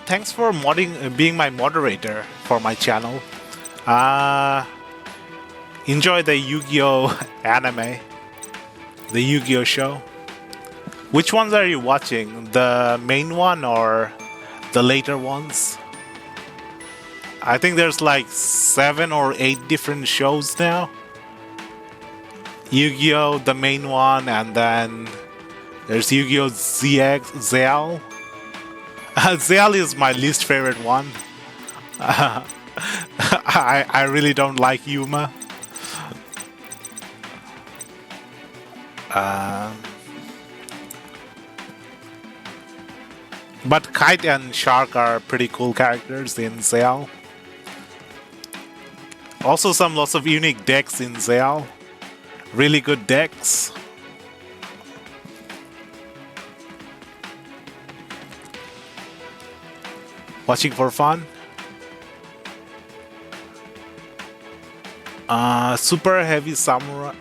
S1: Thanks for being my moderator for my channel. Enjoy the Yu-Gi-Oh anime, the Yu-Gi-Oh show. Which ones are you watching? The main one or the later ones? I think there's like 7 or 8 different shows now. Yu-Gi-Oh, the main one, and then there's Yu-Gi-Oh ZX, ZL. ZL is my least favorite one. I really don't like Yuma. But Kite and Shark are pretty cool characters in ZL. Also lots of unique decks in ZL. Really good decks. Watching for fun. Super Heavy Samurai.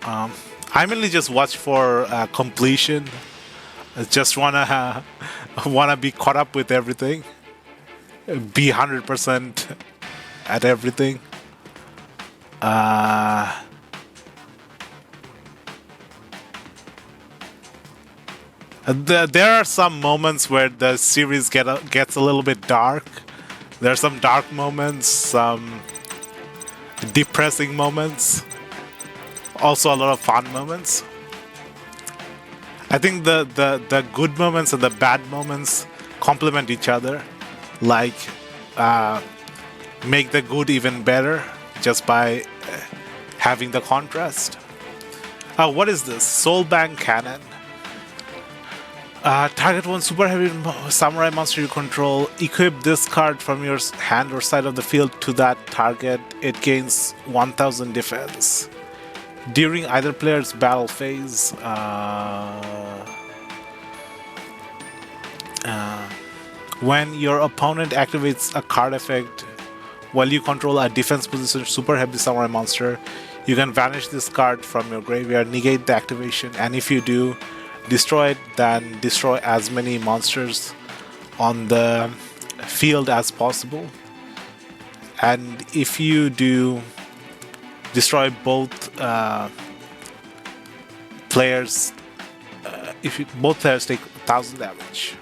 S1: I mainly just watch for completion. I just wanna be caught up with everything. Be 100% at everything. There are some moments where the series gets a little bit dark. There are some dark moments, some depressing moments, also a lot of fun moments. I think the good moments and the bad moments complement each other. Like, make the good even better just by having the contrast. What is this? Soul Bank Cannon. Target one super heavy samurai monster you control. Equip this card from your hand or side of the field to that target. It gains 1000 defense. During either player's battle phase, when your opponent activates a card effect while you control a defense position super heavy samurai monster, you can vanish this card from your graveyard, negate the activation, and if you do, destroy it, then destroy as many monsters on the field as possible. And if you do, destroy both players. If you, both players take 1,000 damage.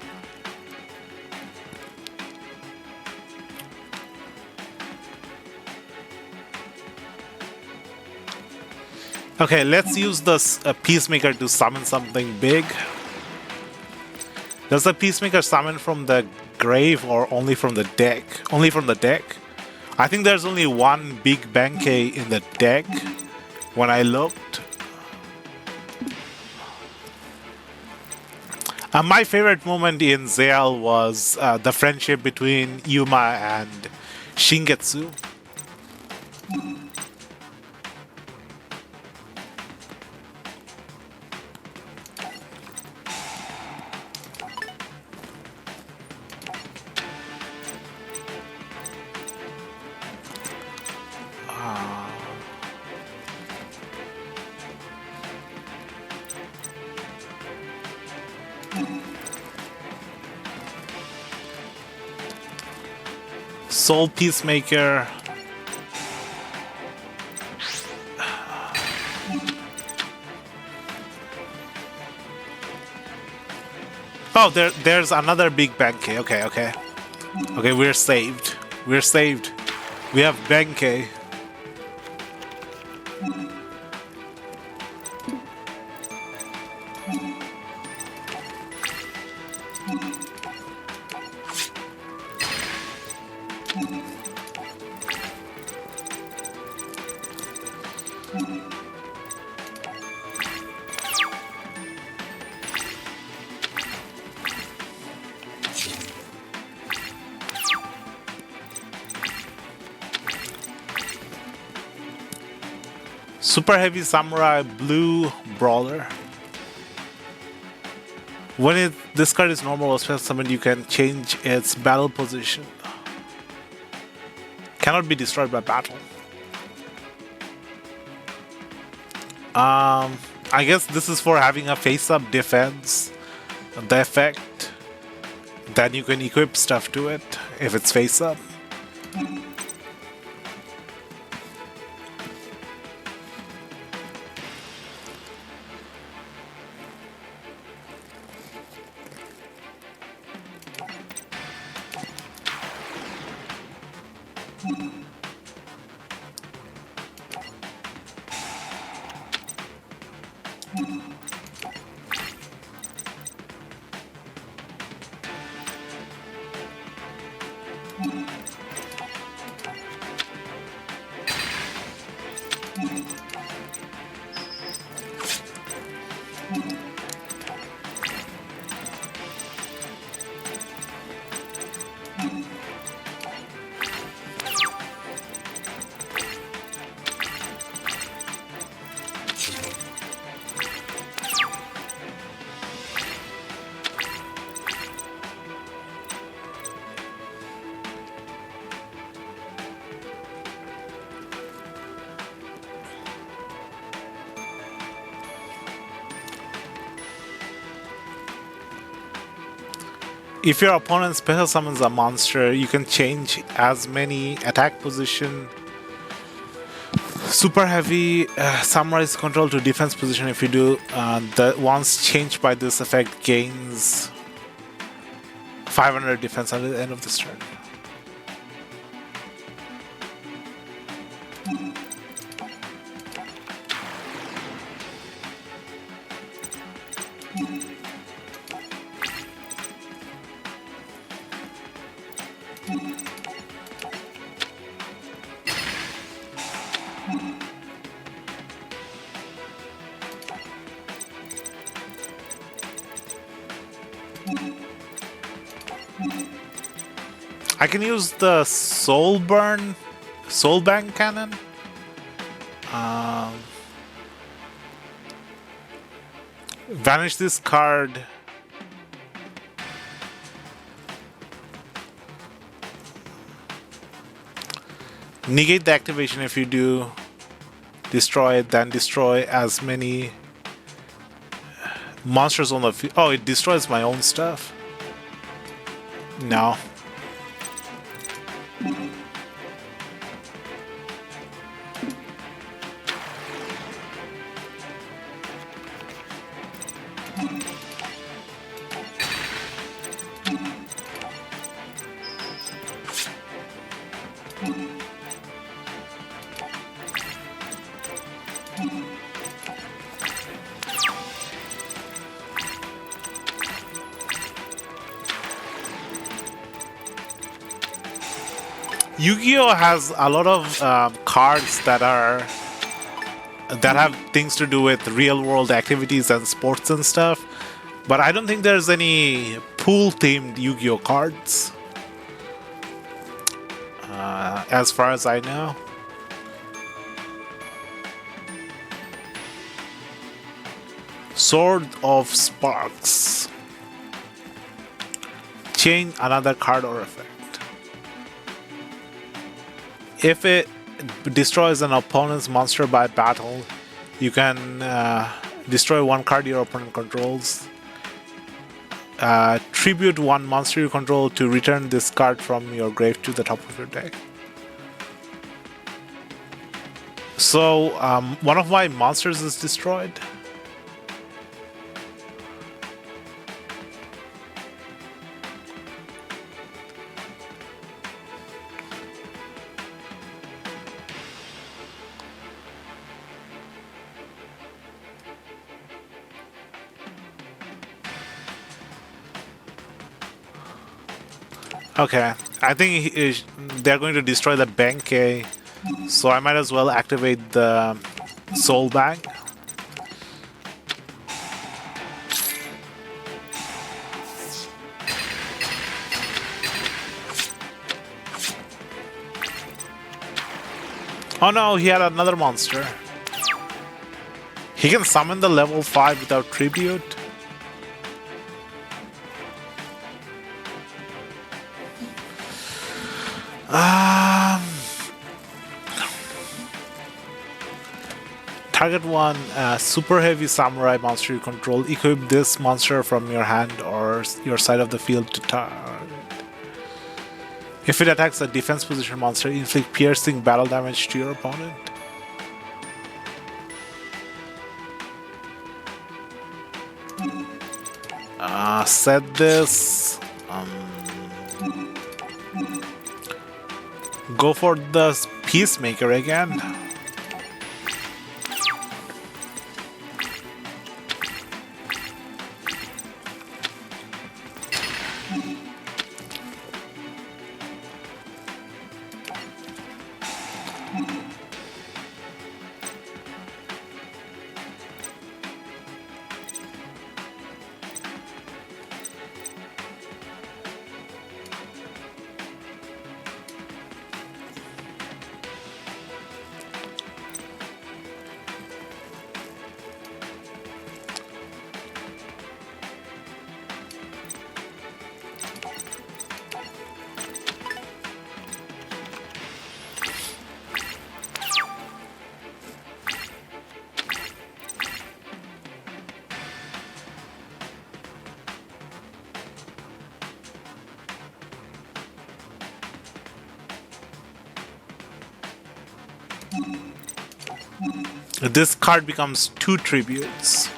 S1: Okay, let's use this Peacemaker to summon something big. Does the Peacemaker summon from the grave or only from the deck? Only from the deck? I think there's only one big Benkei in the deck when I looked. My favorite moment in Zeal was the friendship between Yuma and Shingetsu. Soul Peacemaker. Oh, there's another big Benkei. Okay, okay. Okay, we're saved. We're saved. We have Benkei. Super Heavy Samurai Blue Brawler. When this card is normal or special summoned, you can change its battle position. Cannot be destroyed by battle. I guess this is for having a face-up defense. The effect. Then you can equip stuff to it if it's face-up. If your opponent special summons a monster, you can change as many attack position. Super Heavy Samurai's control to defense position. If you do, the once changed by this effect gains 500 defense at the end of this turn. I can use the Soulbang cannon. Vanish this card. Negate the activation if you do. Destroy it, then destroy as many monsters on the field. Oh, it destroys my own stuff. No. Yu-Gi-Oh has a lot of cards that have things to do with real-world activities and sports and stuff, but I don't think there's any pool-themed Yu-Gi-Oh cards, as far as I know. Sword of Sparks. Change another card or effect. If it destroys an opponent's monster by battle, you can destroy one card your opponent controls. Tribute one monster you control to return this card from your grave to the top of your deck. So, one of my monsters is destroyed. Okay, I think they're going to destroy the Benkei, so I might as well activate the Soul Bag. Oh no, he had another monster. He can summon the level 5 without tribute. Target one super heavy samurai monster you control. Equip this monster from your hand or your side of the field to target. If it attacks a defense position monster, inflict piercing battle damage to your opponent. Set this. Go for the Peacemaker again. This card becomes 2 tributes.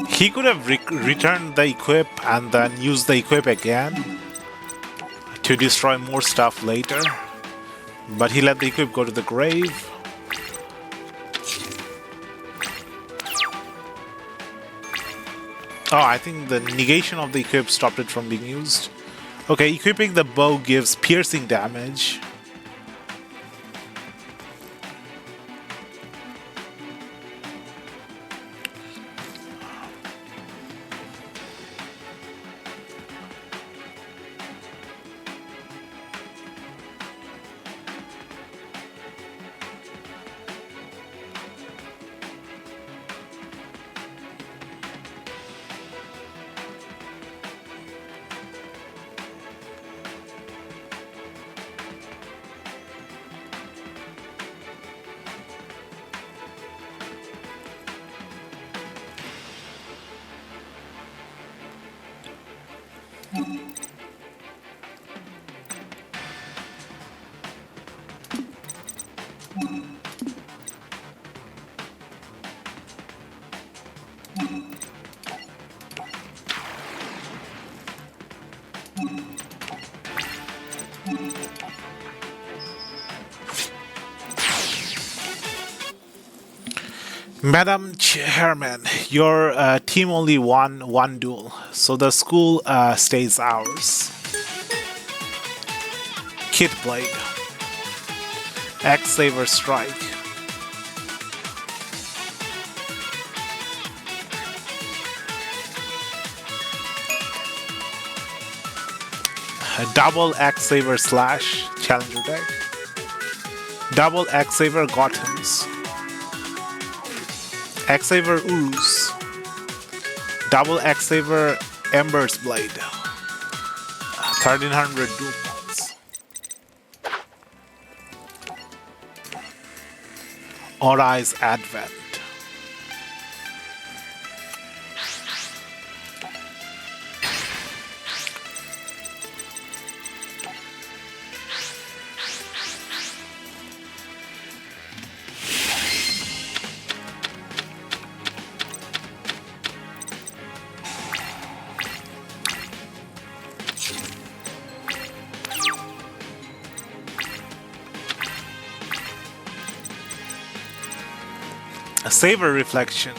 S1: He could have returned the equip and then used the equip again to destroy more stuff later, but he let the equip go to the grave. Oh, I think the negation of the equip stopped it from being used. Okay, equipping the bow gives piercing damage. Madam Chairman, your team only won one duel, so the school stays ours. Kid Blade. X Saver Strike. Double X Saver Slash, Challenger deck. Double X Saver Gotham's. X Saver Ooze. Double X Saver Ember's Blade. 1300 dual points. Orai's Advent. Saver Reflection.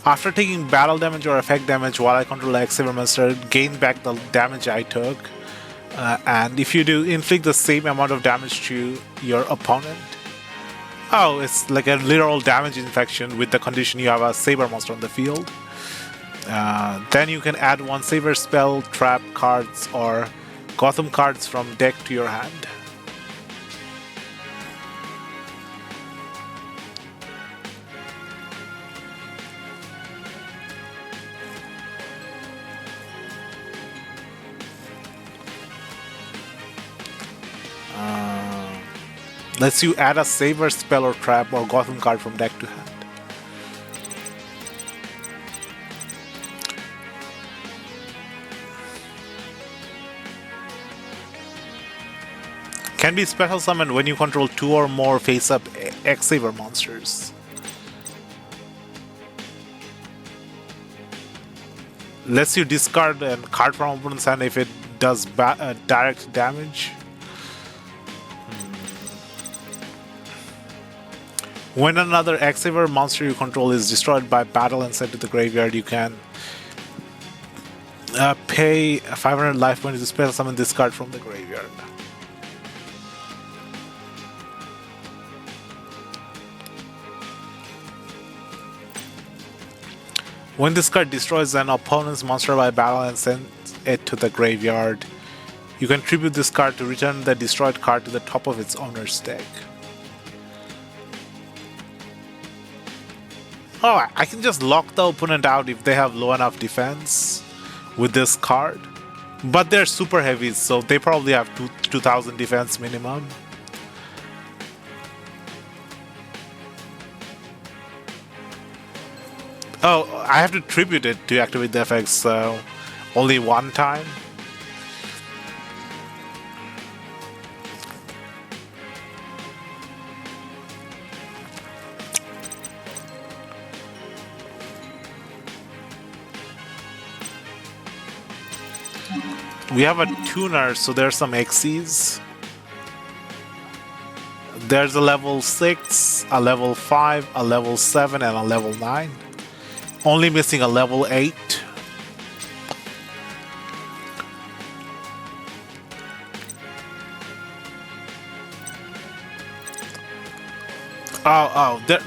S1: After taking battle damage or effect damage while I control the X-Saver monster, gain back the damage I took. And if you do, inflict the same amount of damage to your opponent. Oh, it's like a literal damage infection with the condition you have a Saber monster on the field. Then you can add one Saver spell, trap cards, or Gotham cards from deck to your hand. Lets you add a Saver spell or trap or Gotham card from deck to hand. Can be special summoned when you control 2 or more face-up X-Saver monsters. Lets you discard a card from opponent's hand if it does direct damage. When another X-Saver monster you control is destroyed by battle and sent to the graveyard, you can pay 500 life points to special summon this card from the graveyard. When this card destroys an opponent's monster by battle and sends it to the graveyard, you can tribute this card to return the destroyed card to the top of its owner's deck. Oh, I can just lock the opponent out if they have low enough defense with this card. But they're super heavy, so they probably have 2000 defense minimum. Oh, I have to tribute it to activate the effects, so only one time. We have a tuner, so there's some Xyz. There's a level 6, a level 5, a level 7, and a level 9. Only missing a level 8.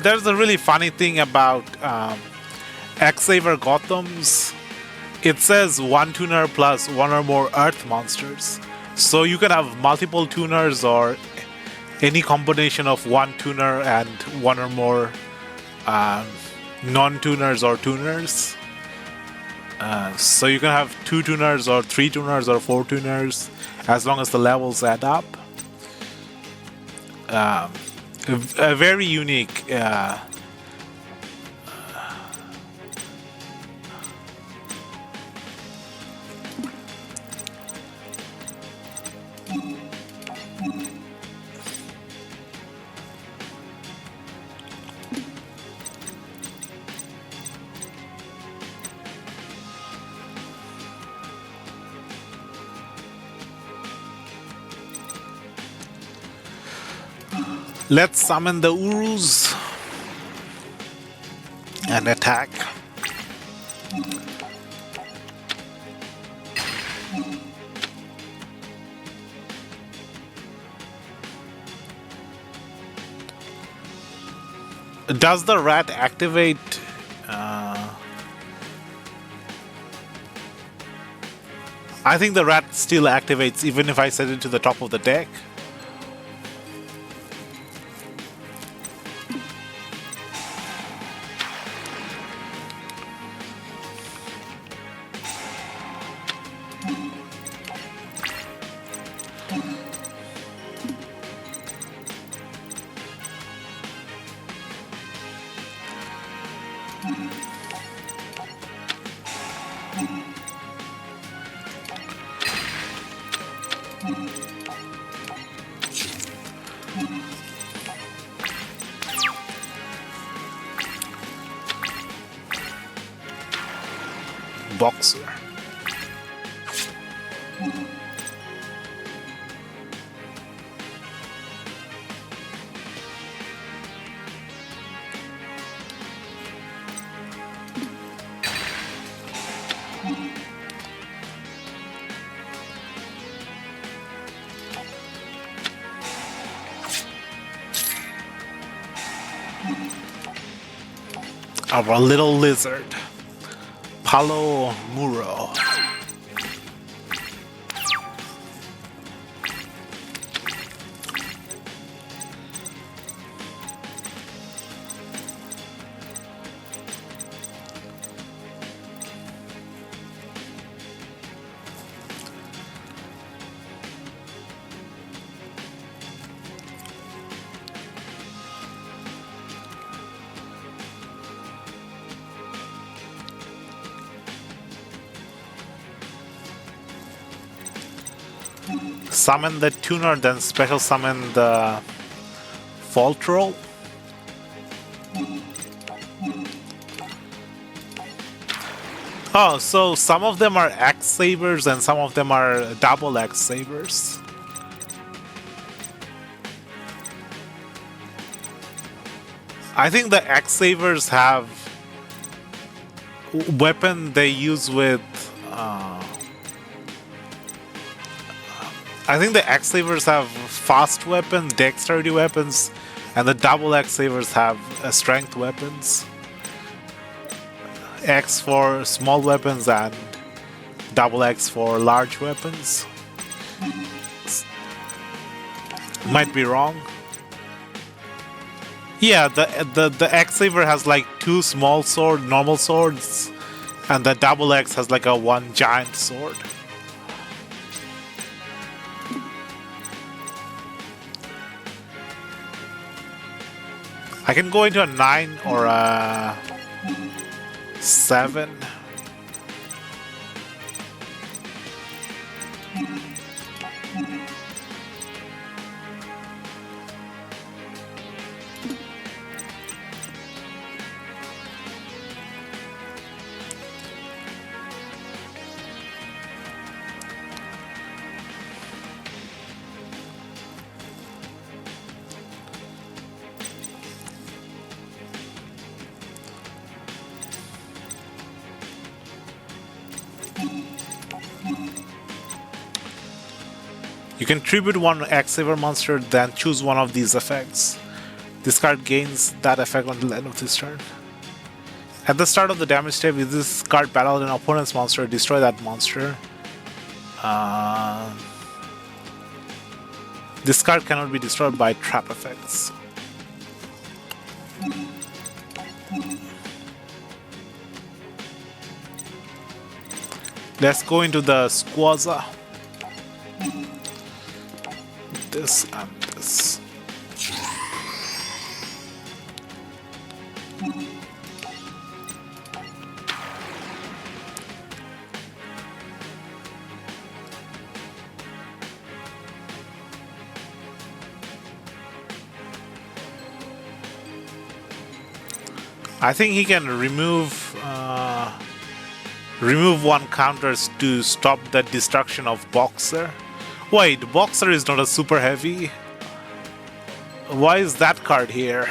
S1: There's a really funny thing about X-Saver Gotham's. It says one tuner plus one or more Earth monsters. So you can have multiple tuners or any combination of one tuner and one or more non-tuners or tuners. So you can have 2 tuners or 3 tuners or 4 tuners as long as the levels add up. A very unique Let's summon the Urus and attack. Does the rat activate? I think the rat still activates even if I set it to the top of the deck. Boxer. Our little lizard, Palo Muro. Summon the tuner, then special summon the Fault Troll. Oh, so some of them are X Sabers and some of them are double X Sabers. I think the X Sabers have weapon they use with. I think the X Sabers have fast weapons, dexterity weapons, and the double X Sabers have strength weapons. X for small weapons and double X for large weapons. Might be wrong. Yeah, the X Saber has like 2 small sword, normal swords, and the double X has like a 1 giant sword. I can go into a 9 or a 7. You can tribute one X-Saver monster, then choose one of these effects. This card gains that effect on the end of this turn. At the start of the damage step, if this card battled an opponent's monster, destroy that monster. This card cannot be destroyed by trap effects. Let's go into the Squaza. This and this. I think he can remove one counters to stop the destruction of Boxer. Wait, Boxer is not a super heavy. Why is that card here?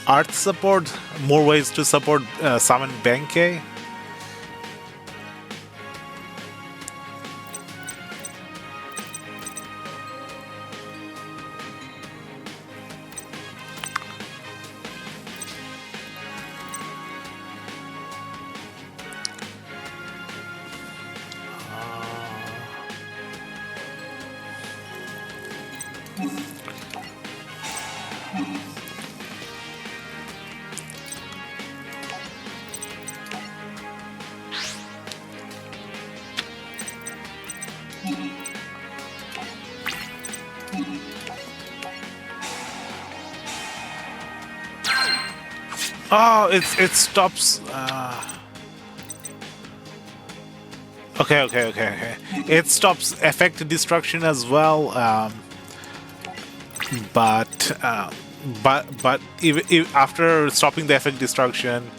S1: Art support, more ways to support summon Benkei. Oh, it stops. Okay. It stops effect destruction as well. But if after stopping the effect destruction,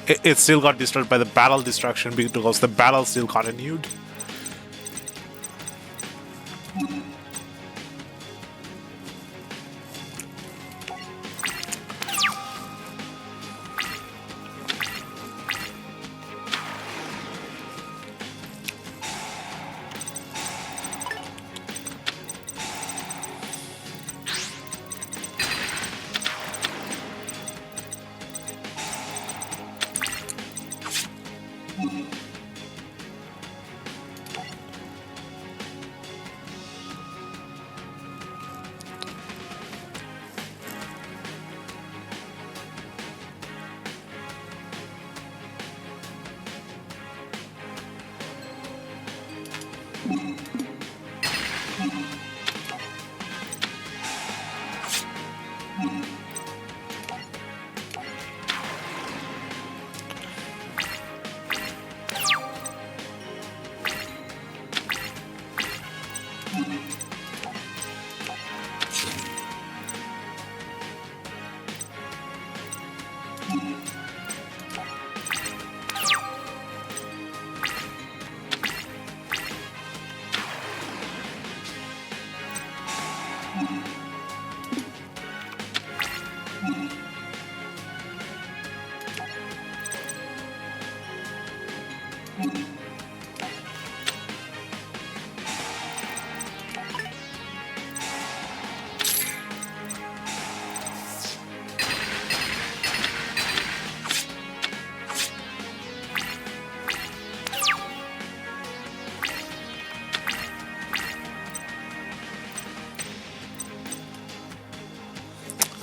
S1: it still got destroyed by the battle destruction because the battle still continued.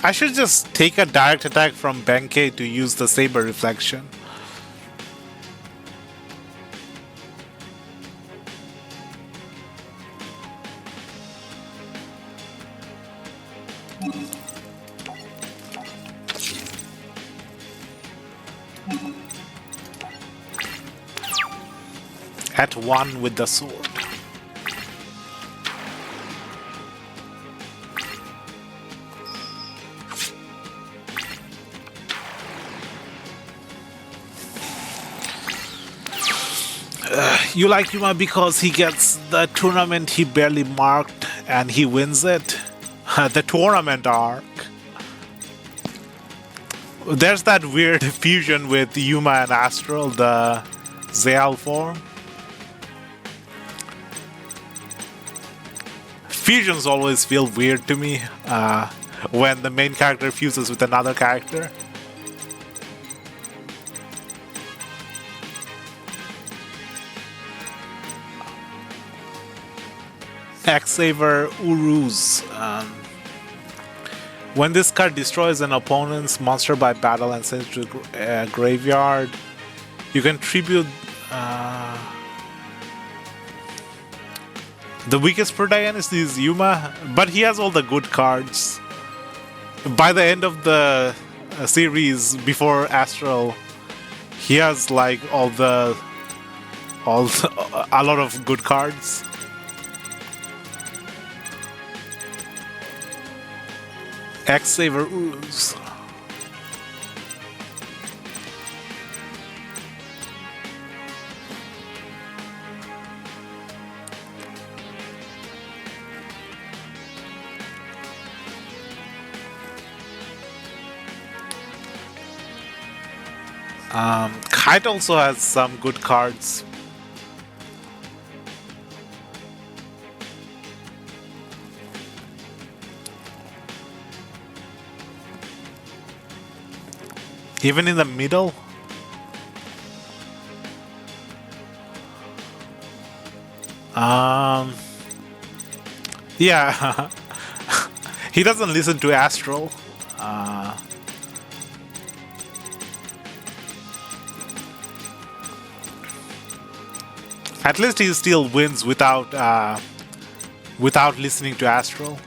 S1: I should just take a direct attack from Benkei to use the Saber Reflection. At 1 with the sword. You like Yuma because he gets the tournament he barely marked and he wins it. The tournament arc. There's that weird fusion with Yuma and Astral, the Zeal form. Fusions always feel weird to me when the main character fuses with another character. X-Saver Uruz. When this card destroys an opponent's monster by battle and sends it to the graveyard, you can tribute the weakest protagonist is Yuma, but he has all the good cards. By the end of the series, before Astral, he has like a lot of good cards. X-Saver Ooze. Kite also has some good cards. Even in the middle? Yeah. He doesn't listen to Astral. At least he still wins without listening to Astral.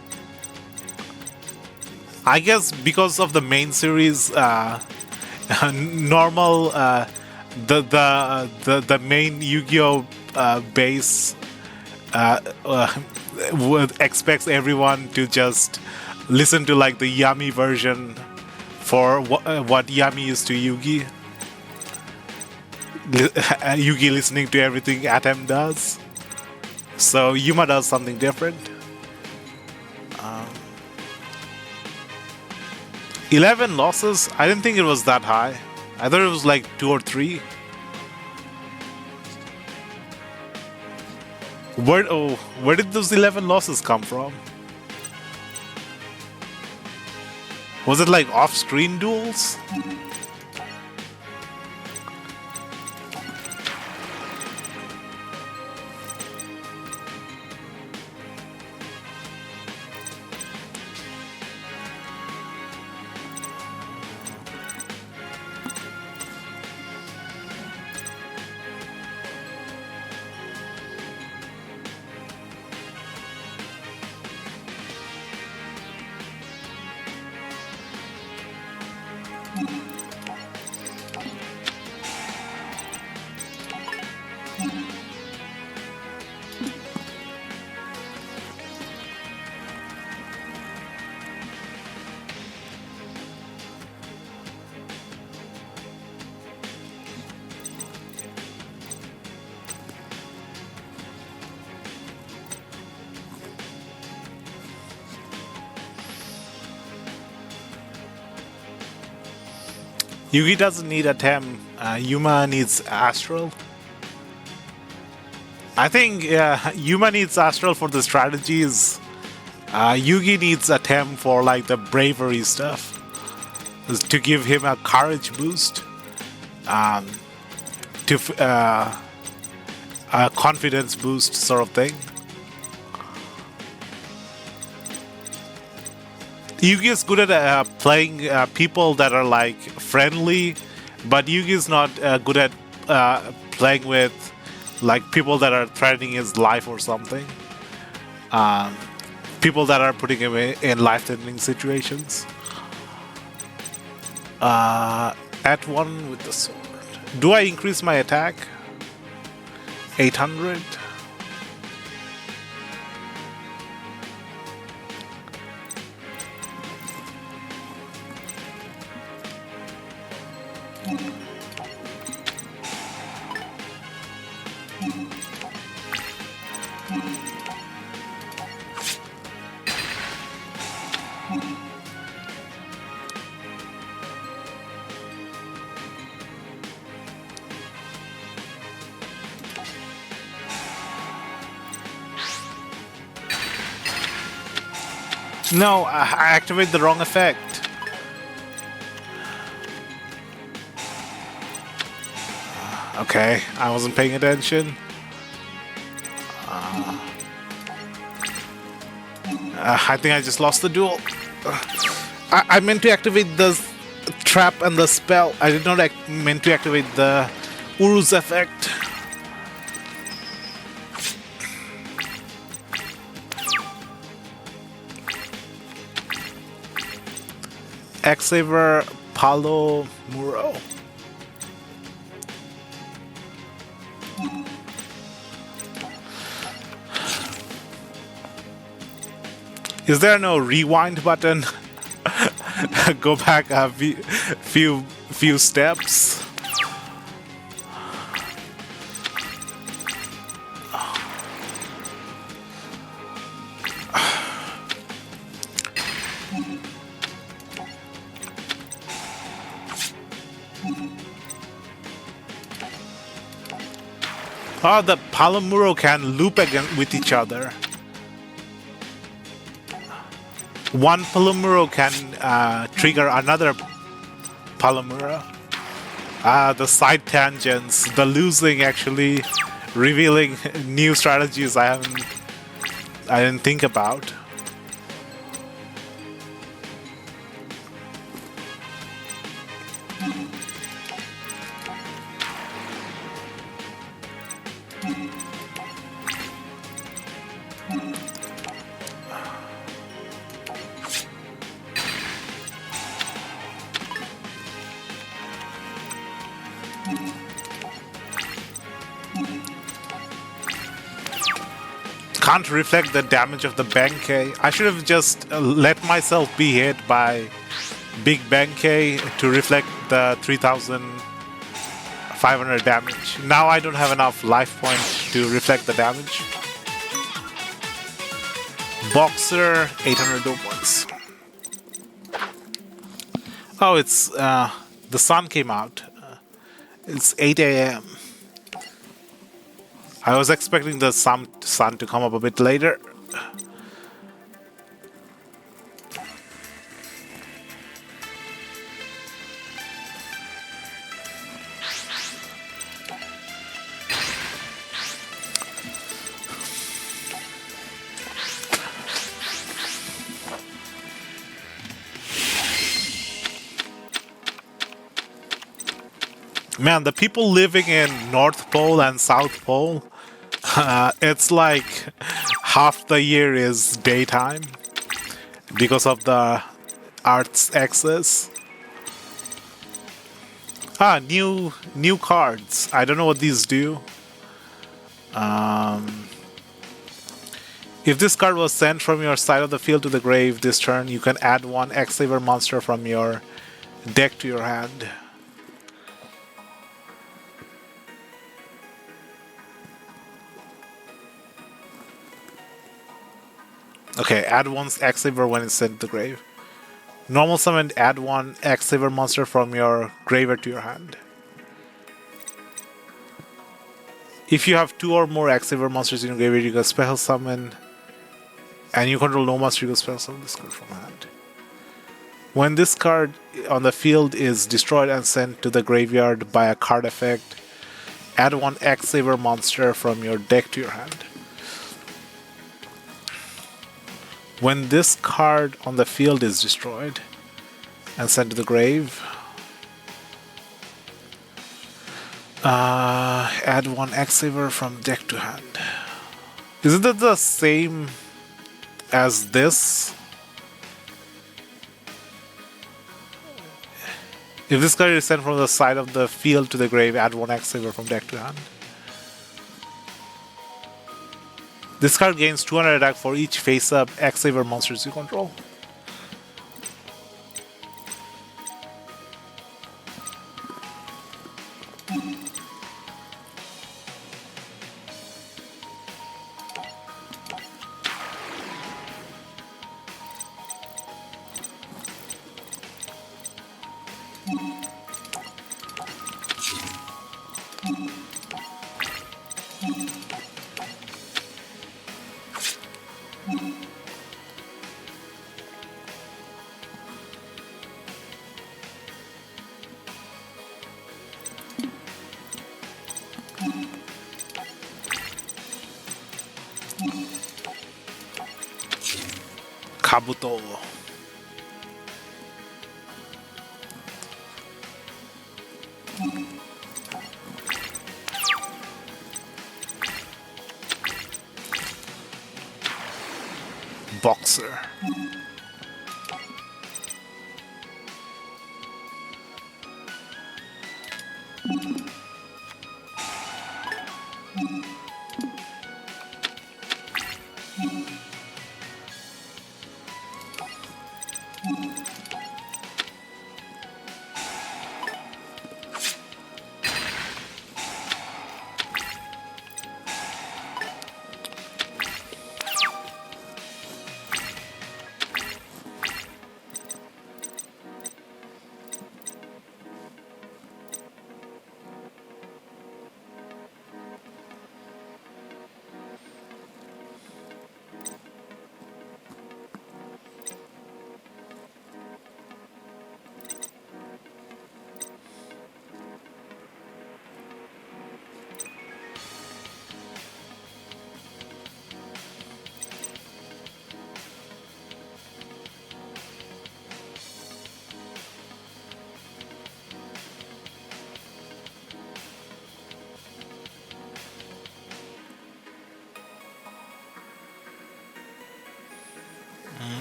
S1: I guess because of the main series, normal the main Yu-Gi-Oh base expects everyone to just listen to like the Yami version for what Yami is to Yugi. Yugi listening to everything Atom does. So Yuma does something different. 11 losses? I didn't think it was that high. I thought it was like 2 or 3. Where did those 11 losses come from? Was it like off-screen duels? Yugi doesn't need a Tem. Yuma needs Astral. I think Yuma needs Astral for the strategies. Yugi needs a Tem for like the bravery stuff. To give him a courage boost. A confidence boost sort of thing. Yugi is good at playing people that are like friendly, but Yugi is not good at playing with like people that are threatening his life or something. People that are putting him in life-threatening situations. At 1 with the sword. Do I increase my attack? 800. No, I activate the wrong effect. Okay, I wasn't paying attention. I think I just lost the duel. I meant to activate the trap and the spell. I did not meant to activate the Uru's effect. X-Saver Palo Muro. Is there no rewind button? Go back a few steps. Oh, the Palomuro can loop again with each other. One Palomuro can trigger another Palomuro. The side tangents, the losing actually revealing new strategies I didn't think about. Can't reflect the damage of the Benkei. I should have just let myself be hit by Big Benkei to reflect the 3,500 damage. Now I don't have enough life points to reflect the damage. Boxer, 800 dough points. Oh, it's the sun came out. It's 8 a.m. I was expecting the sun to come up a bit later. Man, the people living in North Pole and South Pole, it's like half the year is daytime because of the Earth's axis. Ah, new cards. I don't know what these do. If this card was sent from your side of the field to the grave this turn, you can add one X-Saver monster from your deck to your hand. Okay, add one X-Saver when it's sent to the grave. Normal summon, add one X-Saver monster from your graveyard to your hand. If you have two or more X-Saver monsters in your graveyard, you can special summon, and you control no monster, you can special summon this card from hand. When this card on the field is destroyed and sent to the graveyard by a card effect, add one X-Saver monster from your deck to your hand. When this card on the field is destroyed and sent to the grave, add one X-Saver from deck to hand. Isn't it the same as this? If this card is sent from the side of the field to the grave, add one X-Saver from deck to hand. This card gains 200 attack for each face-up X-Saver monsters you control. Kabuto. Boxer.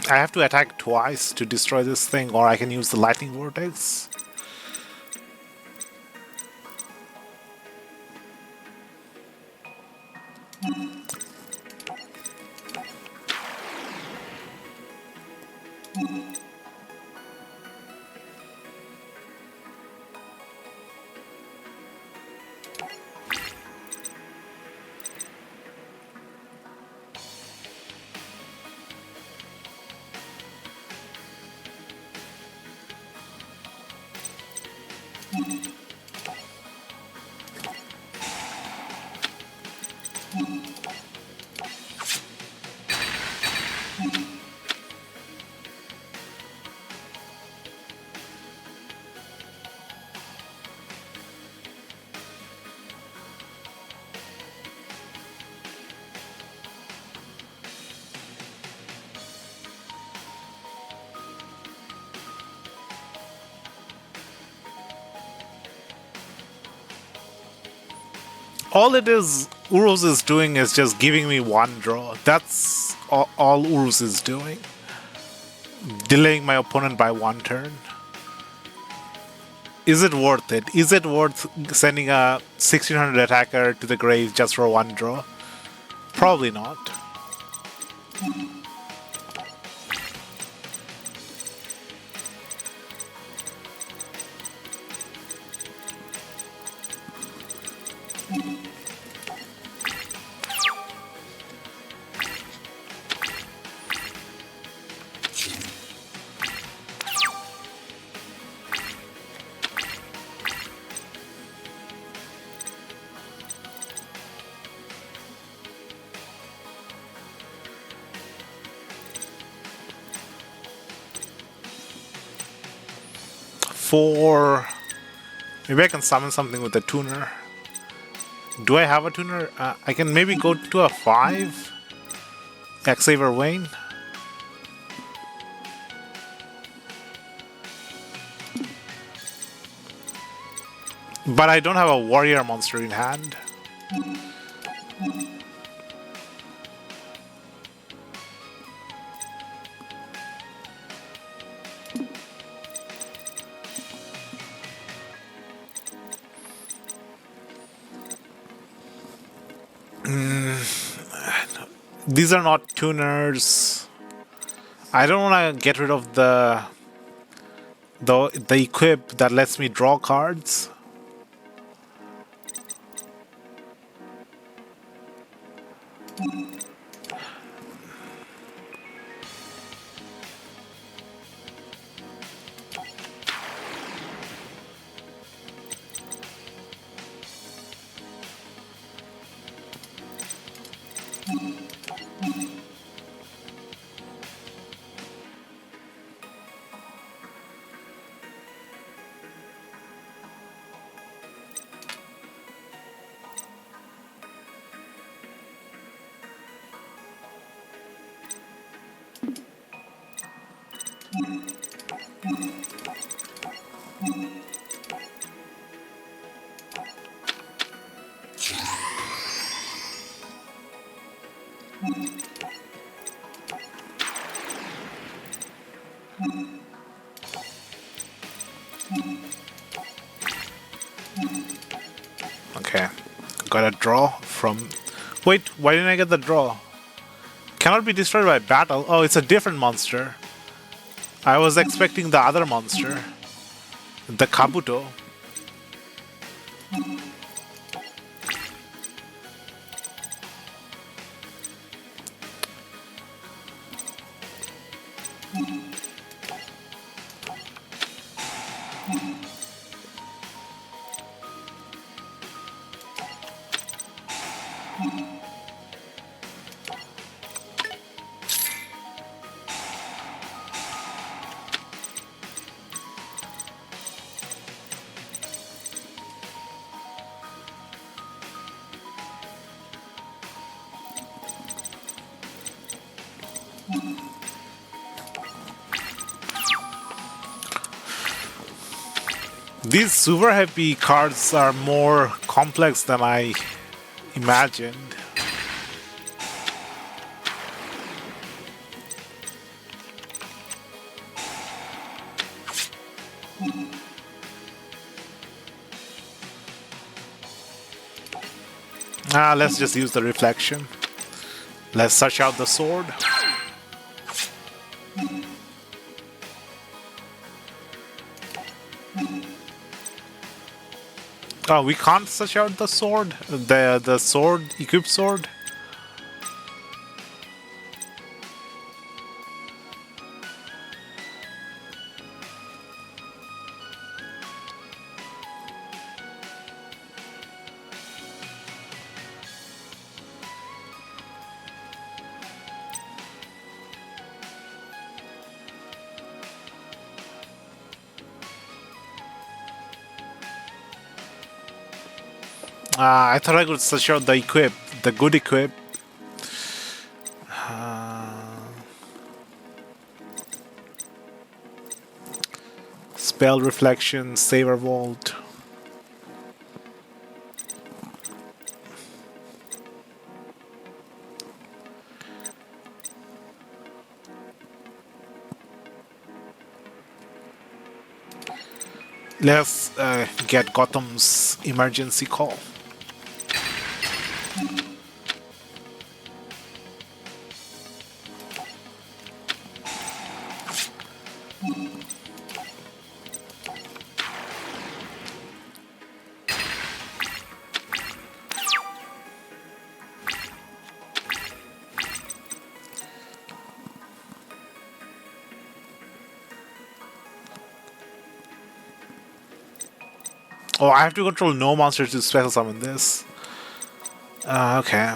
S1: I have to attack twice to destroy this thing, or I can use the lightning vortex. All it is, Urus is doing is just giving me one draw. That's all Urus is doing. Delaying my opponent by one turn. Is it worth it? Is it worth sending a 1600 attacker to the grave just for one draw? Probably not. Four. Maybe I can summon something with a tuner. Do I have a tuner? I can maybe go to a 5. Xavier Wayne. But I don't have a warrior monster in hand. These are not tuners. I don't want to get rid of the equip that lets me draw cards. Okay. Got a draw from... Wait, why didn't I get the draw? Cannot be destroyed by battle. Oh, it's a different monster. I was expecting the other monster. The Kabuto. These super heavy cards are more complex than I imagined. Let's just use the reflection. Let's search out the sword. Oh, we can't search out the sword? The sword, equipped sword? I thought I could search out the equip, the good equip. Spell reflection, saber vault. Let's get Gotham's emergency call. Oh, I have to control no monsters to special summon this. Okay.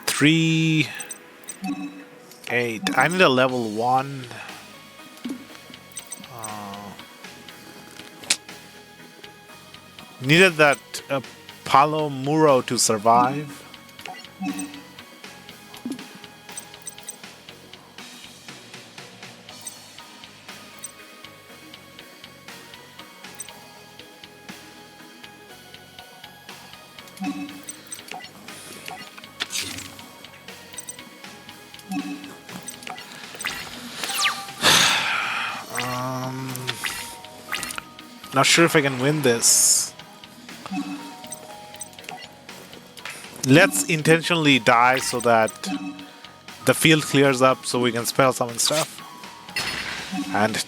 S1: Three, 8. I need a level 1. Needed that Palo Muro to survive. Not sure if I can win this. Let's intentionally die so that the field clears up so we can spell summon stuff. And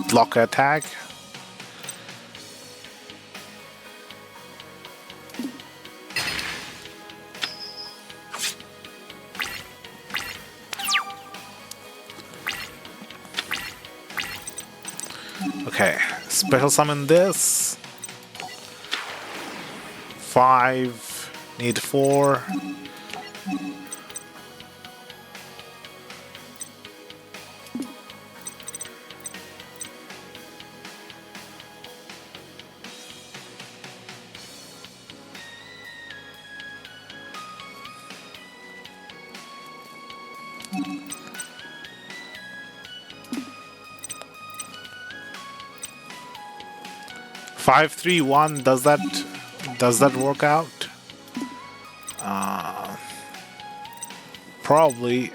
S1: block attack. Okay, special summon this. 5, Need 4. Five, three, one. Does that work out? Probably.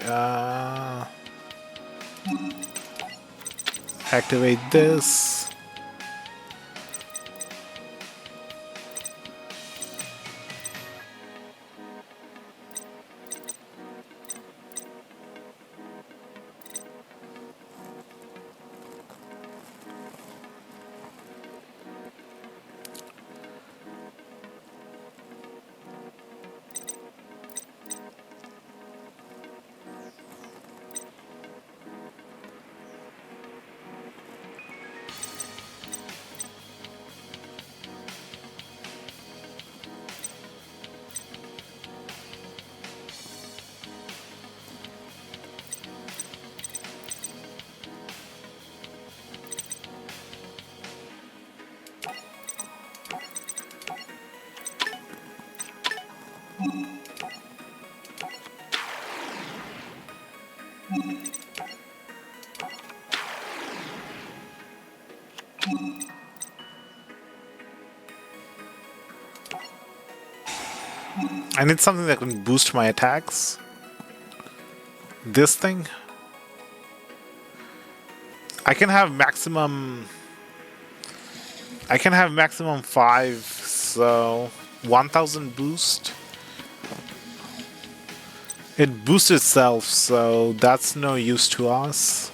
S1: Activate this. I need something that can boost my attacks. This thing. I can have maximum 5, so 1000 boost. It boosts itself, so that's no use to us.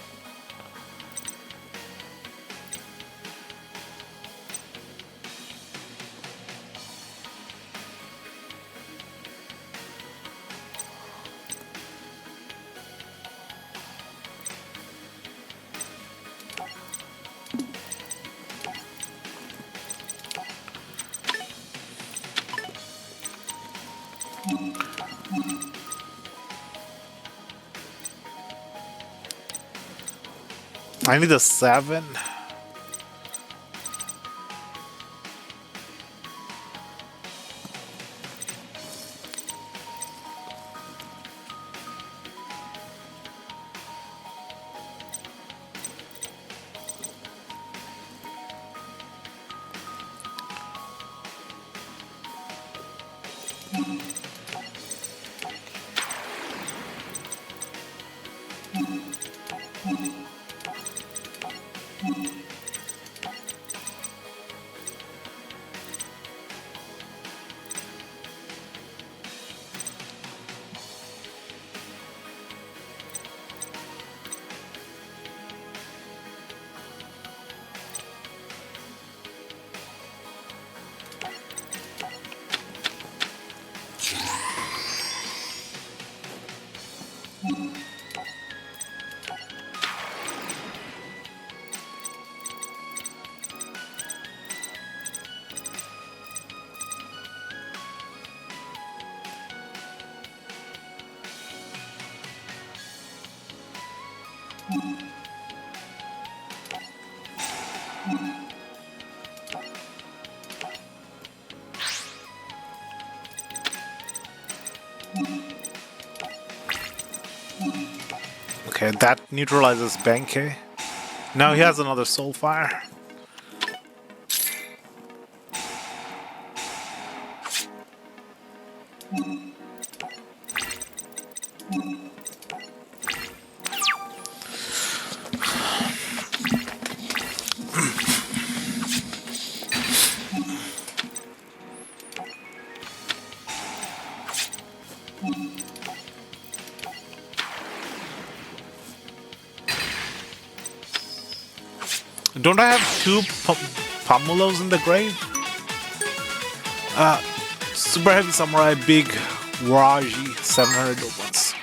S1: I need a 7. Okay, that neutralizes Benkei. Now he has another Soulfire. Don't I have 2 Pamulos in the grave? Super Heavy Samurai, Big Waraji, 700 opens.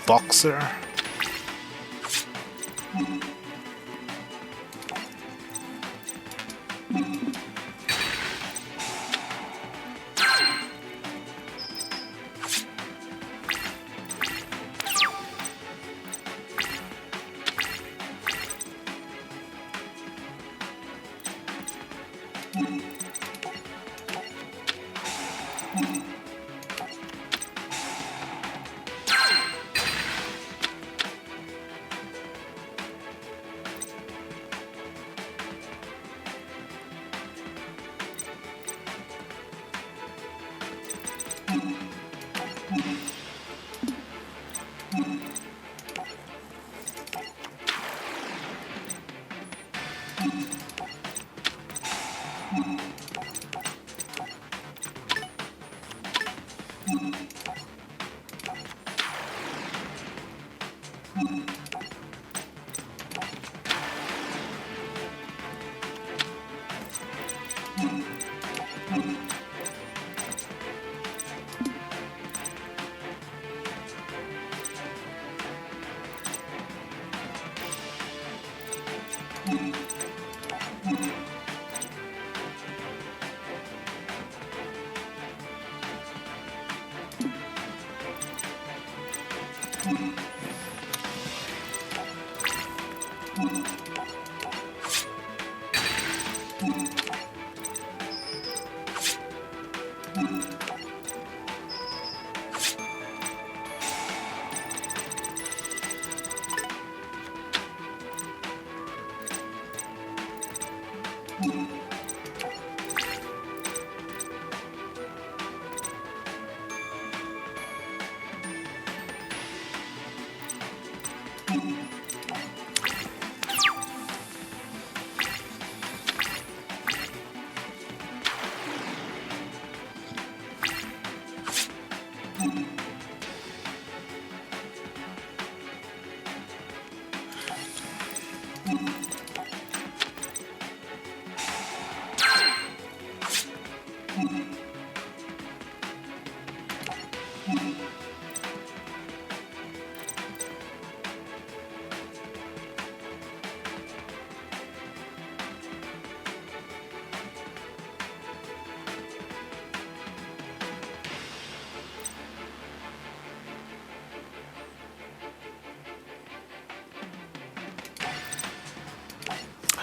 S1: Boxer.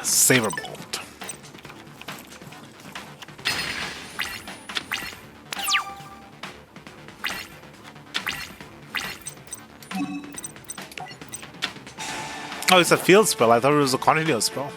S1: Saber Bolt. Oh, it's a field spell. I thought it was a continuous spell.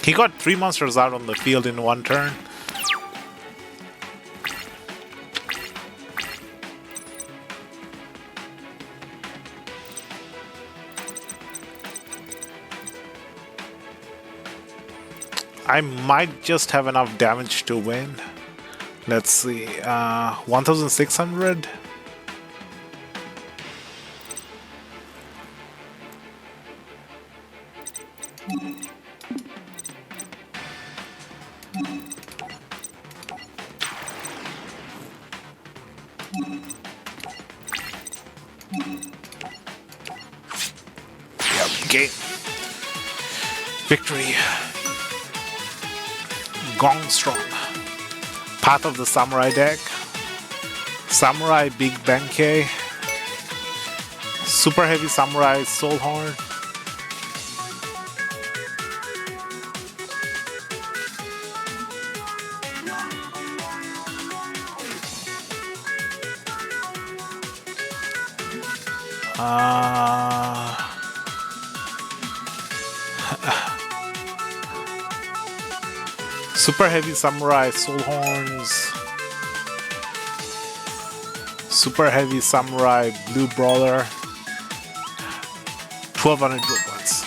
S1: He got 3 monsters out on the field in one turn. I might just have enough damage to win. Let's see. 1600. Yep, game. Victory. Gong Strong. Path of the Samurai deck. Samurai Big Benkei. Super Heavy Samurai Soul Horn. Super Heavy Samurai Soul Horns. Super Heavy Samurai Blue Brawler. 1200 gold points.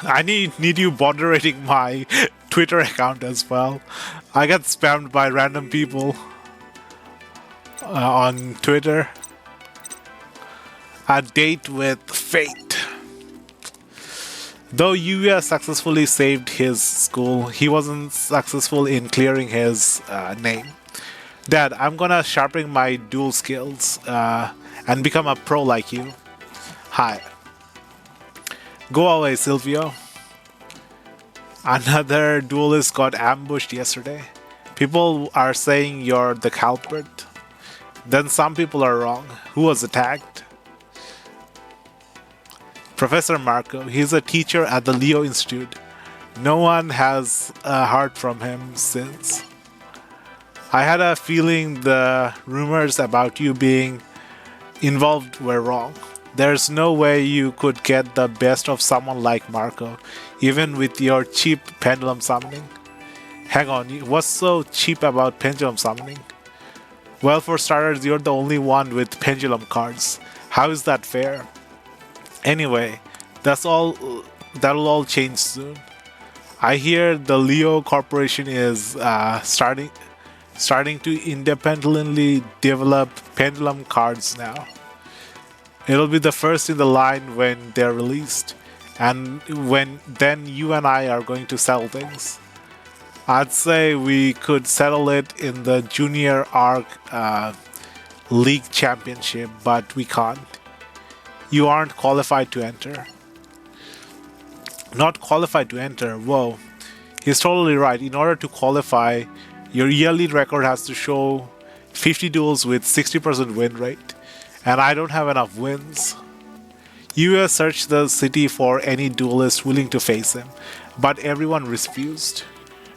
S1: I need you moderating my Twitter account as well. I get spammed by random people on Twitter. A date with fate. Though Yuya successfully saved his school, he wasn't successful in clearing his name. Dad, I'm gonna sharpen my duel skills and become a pro like you. Hi. Go away, Silvio. Another duelist got ambushed yesterday. People are saying you're the culprit. Then some people are wrong. Who was attacked? Professor Marco. He's a teacher at the Leo Institute. No one has heard from him since. I had a feeling the rumors about you being involved were wrong. There's no way you could get the best of someone like Marco, even with your cheap pendulum summoning. Hang on, what's so cheap about pendulum summoning? Well, for starters, you're the only one with pendulum cards. How is that fair? Anyway, that'll all change soon. I hear the Leo Corporation is starting to independently develop pendulum cards now. It'll be the first in the line when they're released, and then you and I are going to settle things. I'd say we could settle it in the Junior Arc League Championship, but we can't. You aren't qualified to enter. Not qualified to enter? Whoa. He's totally right. In order to qualify, your yearly record has to show 50 duels with 60% win rate. And I don't have enough wins. Yuya searched the city for any duelist willing to face him, but everyone refused.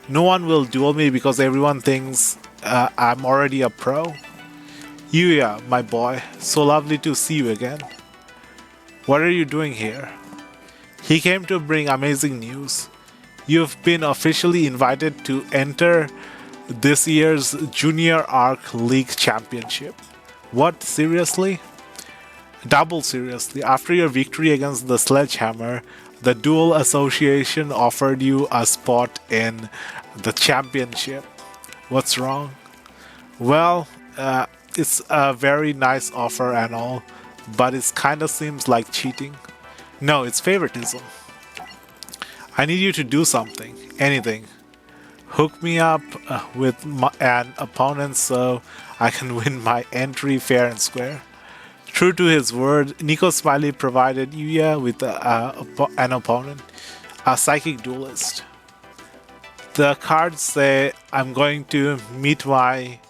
S1: No one will duel me because everyone thinks I'm already a pro. Yuya, my boy, so lovely to see you again. What are you doing here? He came to bring amazing news. You've been officially invited to enter this year's Junior Arc League Championship. What? Seriously? Double seriously. After your victory against the Sledgehammer, the Duel Association offered you a spot in the championship. What's wrong? Well, it's a very nice offer and all, but it kinda seems like cheating. No, it's favoritism. I need you to do something. Anything. Hook me up with an opponent so I can win my entry fair and square. True to his word, Nico Smiley provided Yuya with an opponent, a psychic duelist. The cards say I'm going to meet my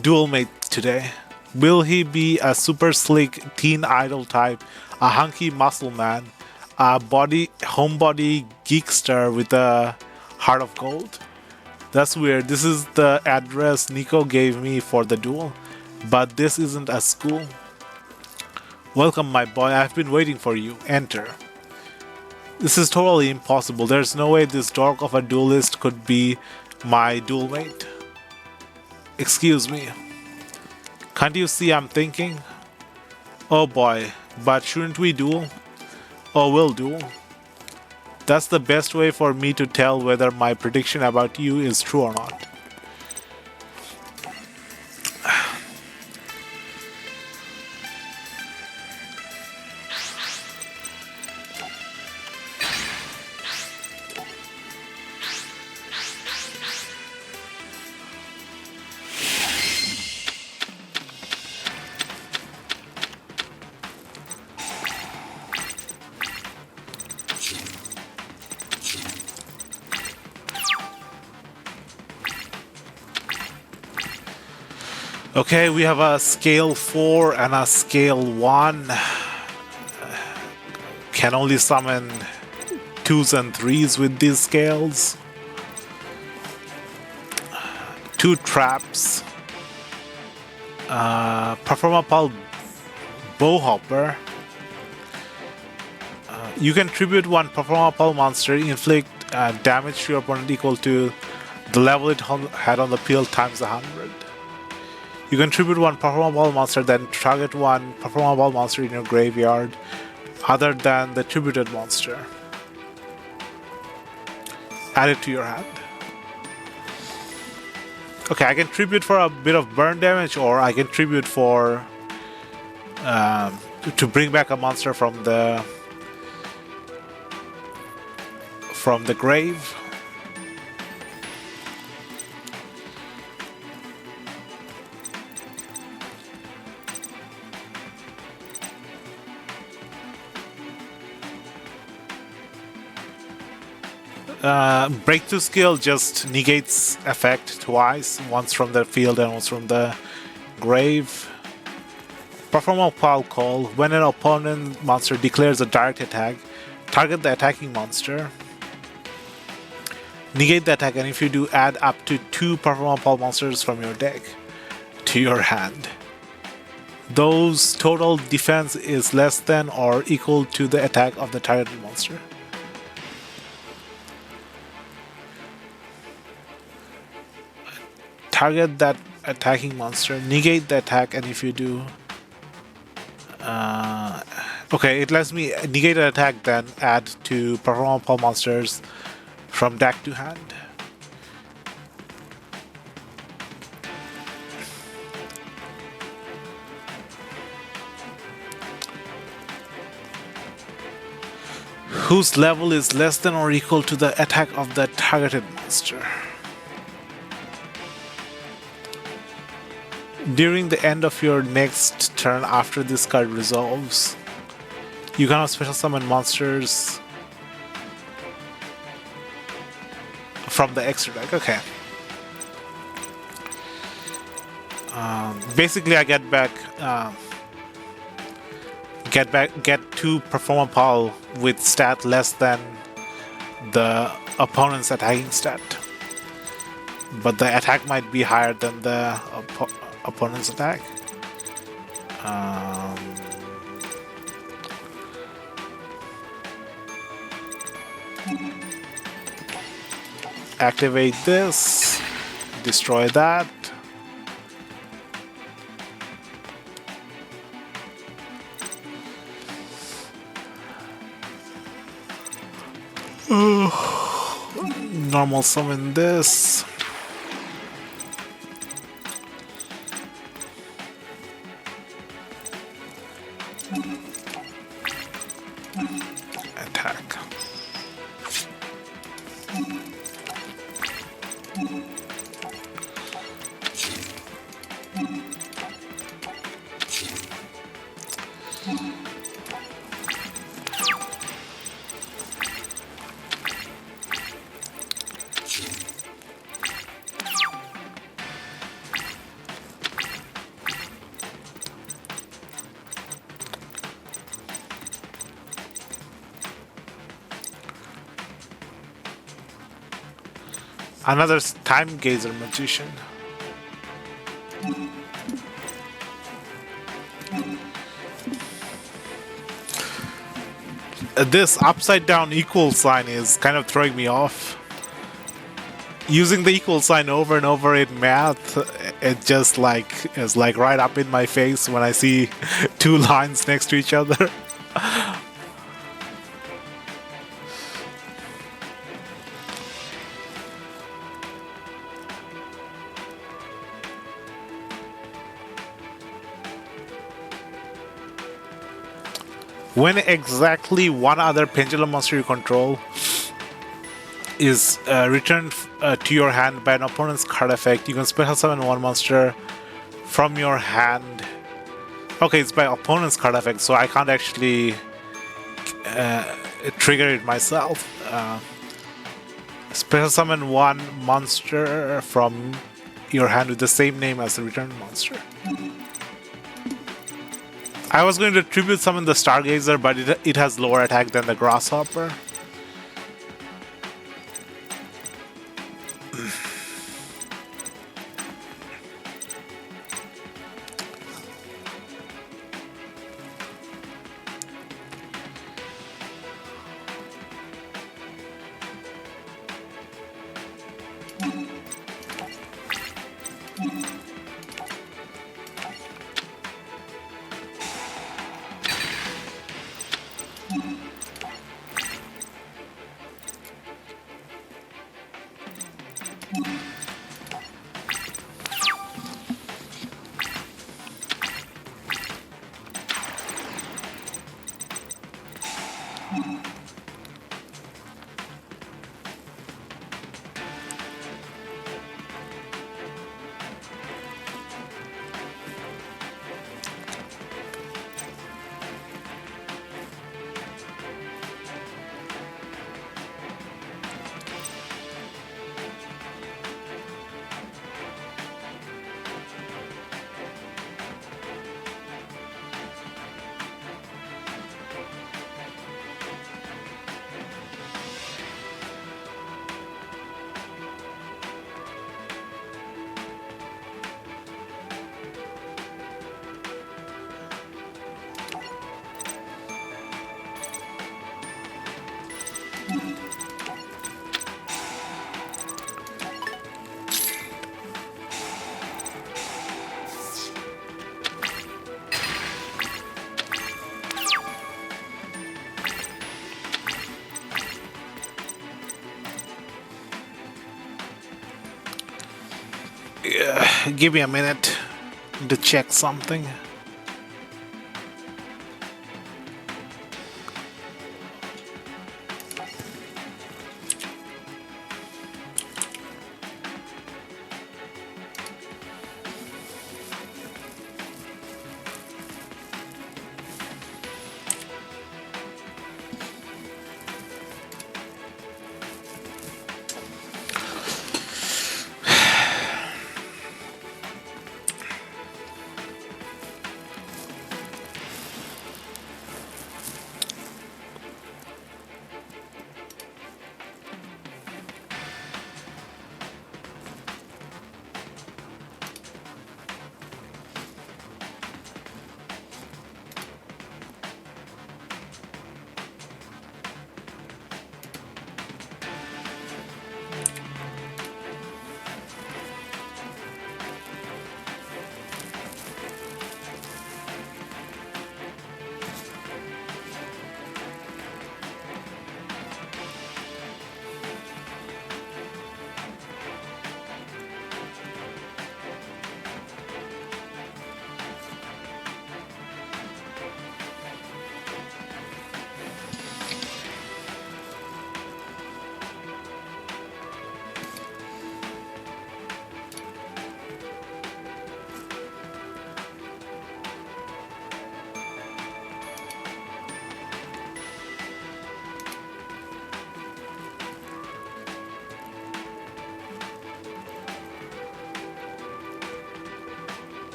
S1: duel mate today. Will he be a super slick teen idol type, a hunky muscle man, a homebody geekster with a heart of gold? That's weird. This is the address Nico gave me for the duel, but this isn't a school. Welcome, my boy. I've been waiting for you. Enter. This is totally impossible. There's no way this dork of a duelist could be my duel mate. Excuse me. Can't you see I'm thinking? Oh boy, but shouldn't we duel? Oh, we'll duel. That's the best way for me to tell whether my prediction about you is true or not. Okay, we have a scale 4 and a scale 1. Can only summon 2s and 3s with these scales. 2 traps. Performapal Bowhopper. You can tribute one Performapal monster, inflict damage to your opponent equal to the level it had on the field times 100. You can tribute one Performapal monster, then target one Performapal monster in your graveyard other than the tributed monster. Add it to your hand. Okay, I can tribute for a bit of burn damage, or I can tribute for to bring back a monster from the grave. Breakthrough skill just negates effect twice, once from the field and once from the grave. Perform a pal call. When an opponent monster declares a direct attack, target the attacking monster. Negate the attack, and if you do, add up to 2 Performapal monsters from your deck to your hand. Those total defense is less than or equal to the attack of the targeted monster. Target that attacking monster, negate the attack, and if you do... okay, it lets me negate an attack, then add 2 Performapal monsters from deck to hand. Whose level is less than or equal to the attack of the targeted monster. During the end of your next turn after this card resolves, you cannot special summon monsters from the extra deck. Okay. Basically, I get 2 Performapal with stat less than the opponent's attacking stat, but the attack might be higher than the opponent's attack. Activate this, destroy that. Normal summon this. Attack. Another time gazer magician. This upside down equal sign is kind of throwing me off. Using the equal sign over and over in math, it just like is like right up in my face when I see two lines next to each other. When exactly one other pendulum monster you control is returned to your hand by an opponent's card effect, you can special summon one monster from your hand. Okay, it's by opponent's card effect, so I can't actually trigger it myself. Special summon one monster from your hand with the same name as the returned monster. I was going to tribute summon the Stargazer, but it has lower attack than the Grasshopper. Give me a minute to check something.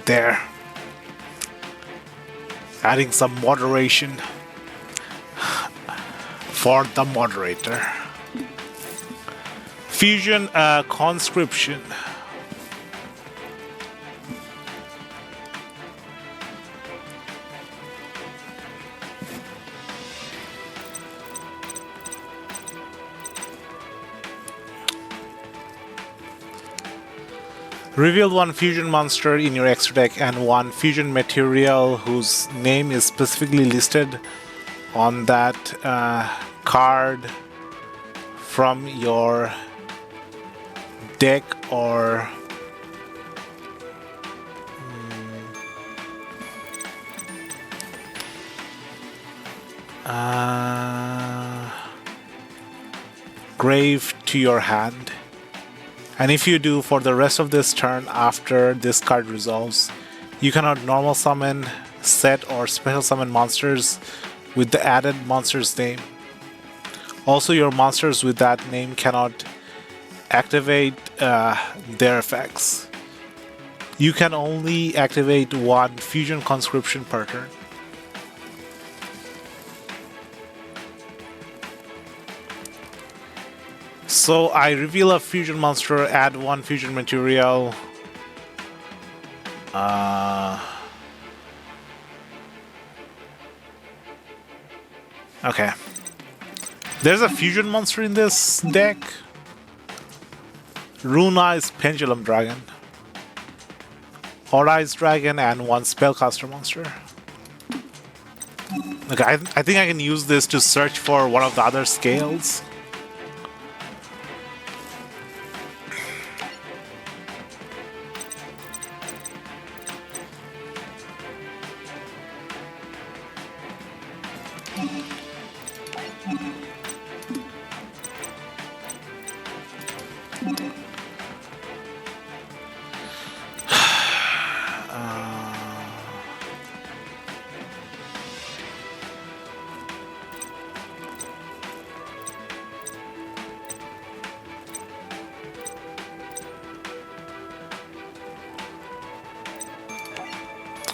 S1: there. Adding some moderation for the moderator. Fusion conscription. Reveal one fusion monster in your extra deck and one fusion material whose name is specifically listed on that card from your deck or grave to your hand. And if you do, for the rest of this turn after this card resolves, you cannot normal summon, set, or special summon monsters with the added monster's name. Also, your monsters with that name cannot activate their effects. You can only activate one fusion conscription per turn. So I reveal a fusion monster, add one fusion material. Okay. There's a fusion monster in this deck. Rune-Eyes Pendulum Dragon. Odd-Eyes Dragon and one Spellcaster monster. Okay, I think I can use this to search for one of the other scales.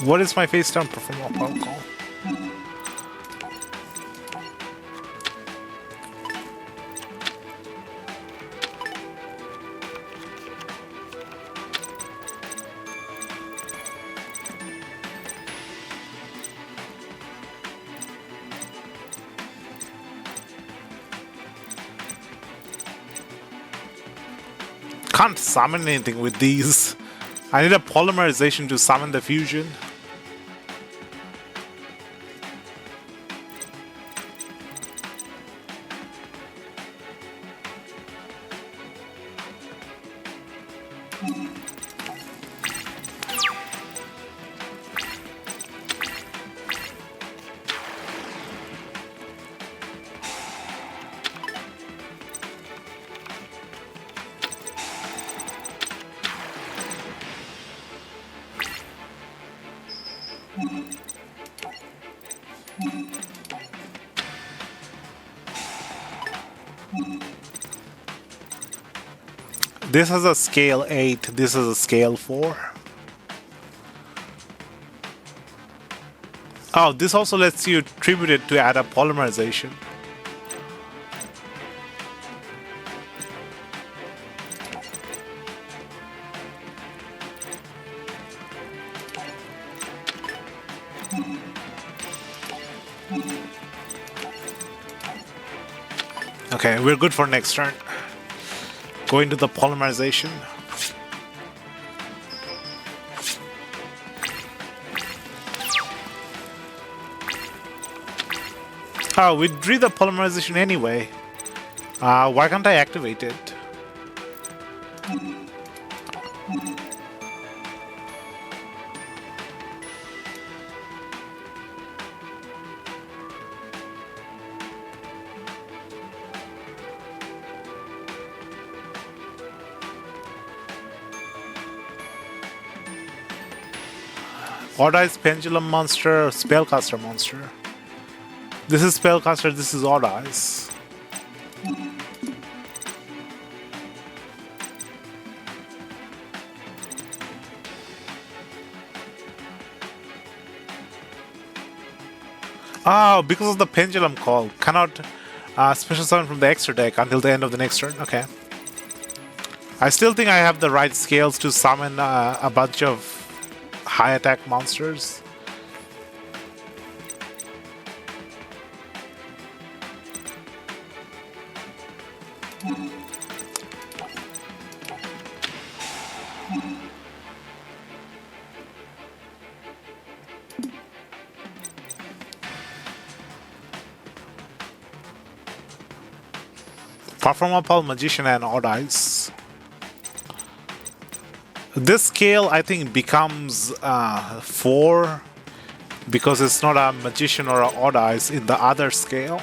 S1: What is my face down perform protocol? Can't summon anything with these. I need a polymerization to summon the fusion. This has a scale 8, this is a scale 4. Oh, this also lets you tribute it to add a polymerization. Okay, we're good for next turn. Go into the polymerization. Oh, we drew the polymerization anyway. Why can't I activate it? Odd-Eyes Pendulum monster, Spellcaster monster. This is Spellcaster, this is Odd-Eyes. Oh, because of the pendulum call. Cannot special summon from the extra deck until the end of the next turn. Okay. I still think I have the right scales to summon a bunch of high attack monsters. Performapal, Magician, and Odd Eyes. This scale, I think, becomes 4 because it's not a Magician or an Odd Eyes in the other scale.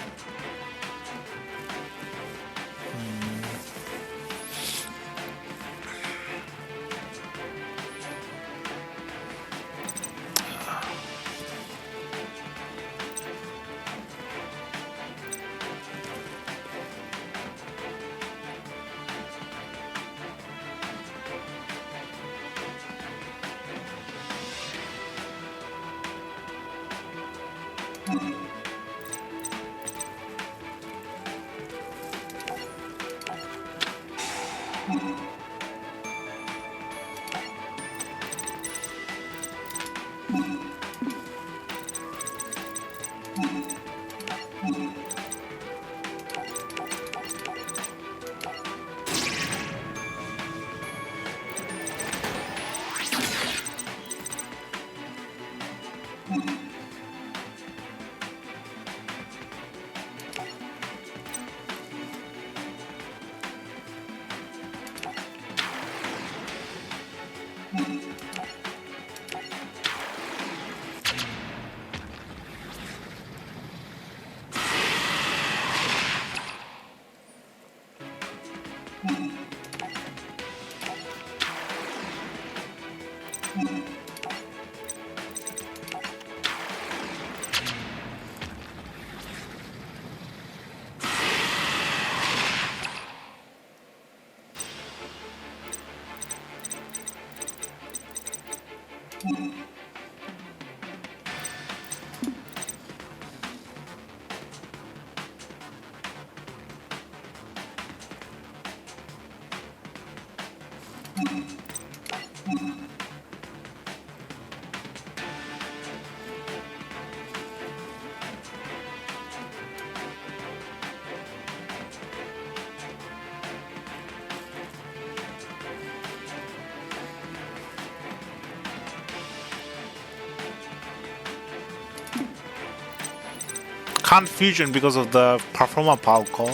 S1: Confusion because of the Performapal call.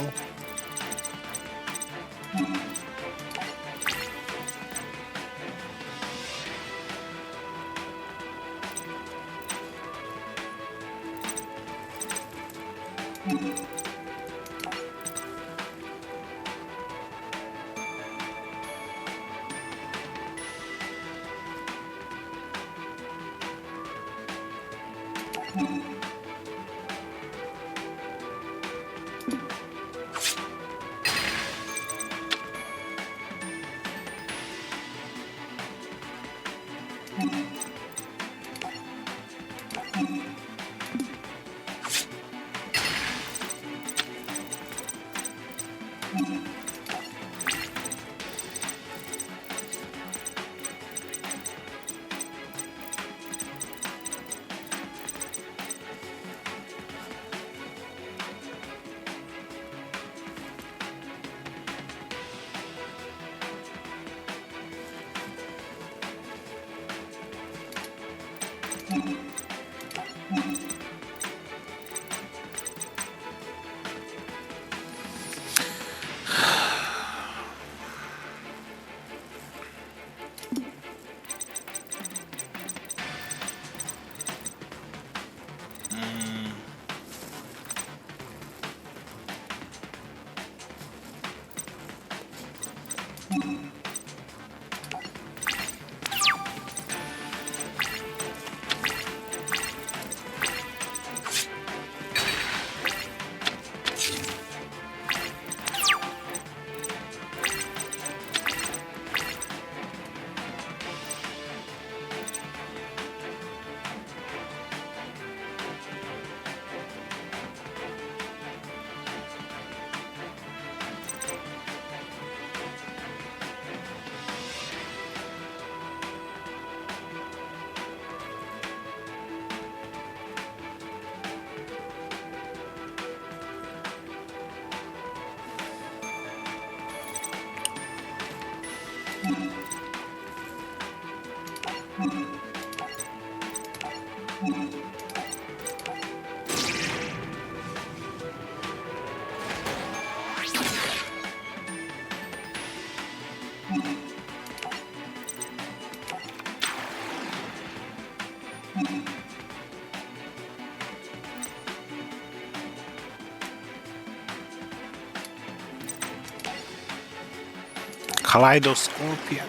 S1: Kaleidoscorpion.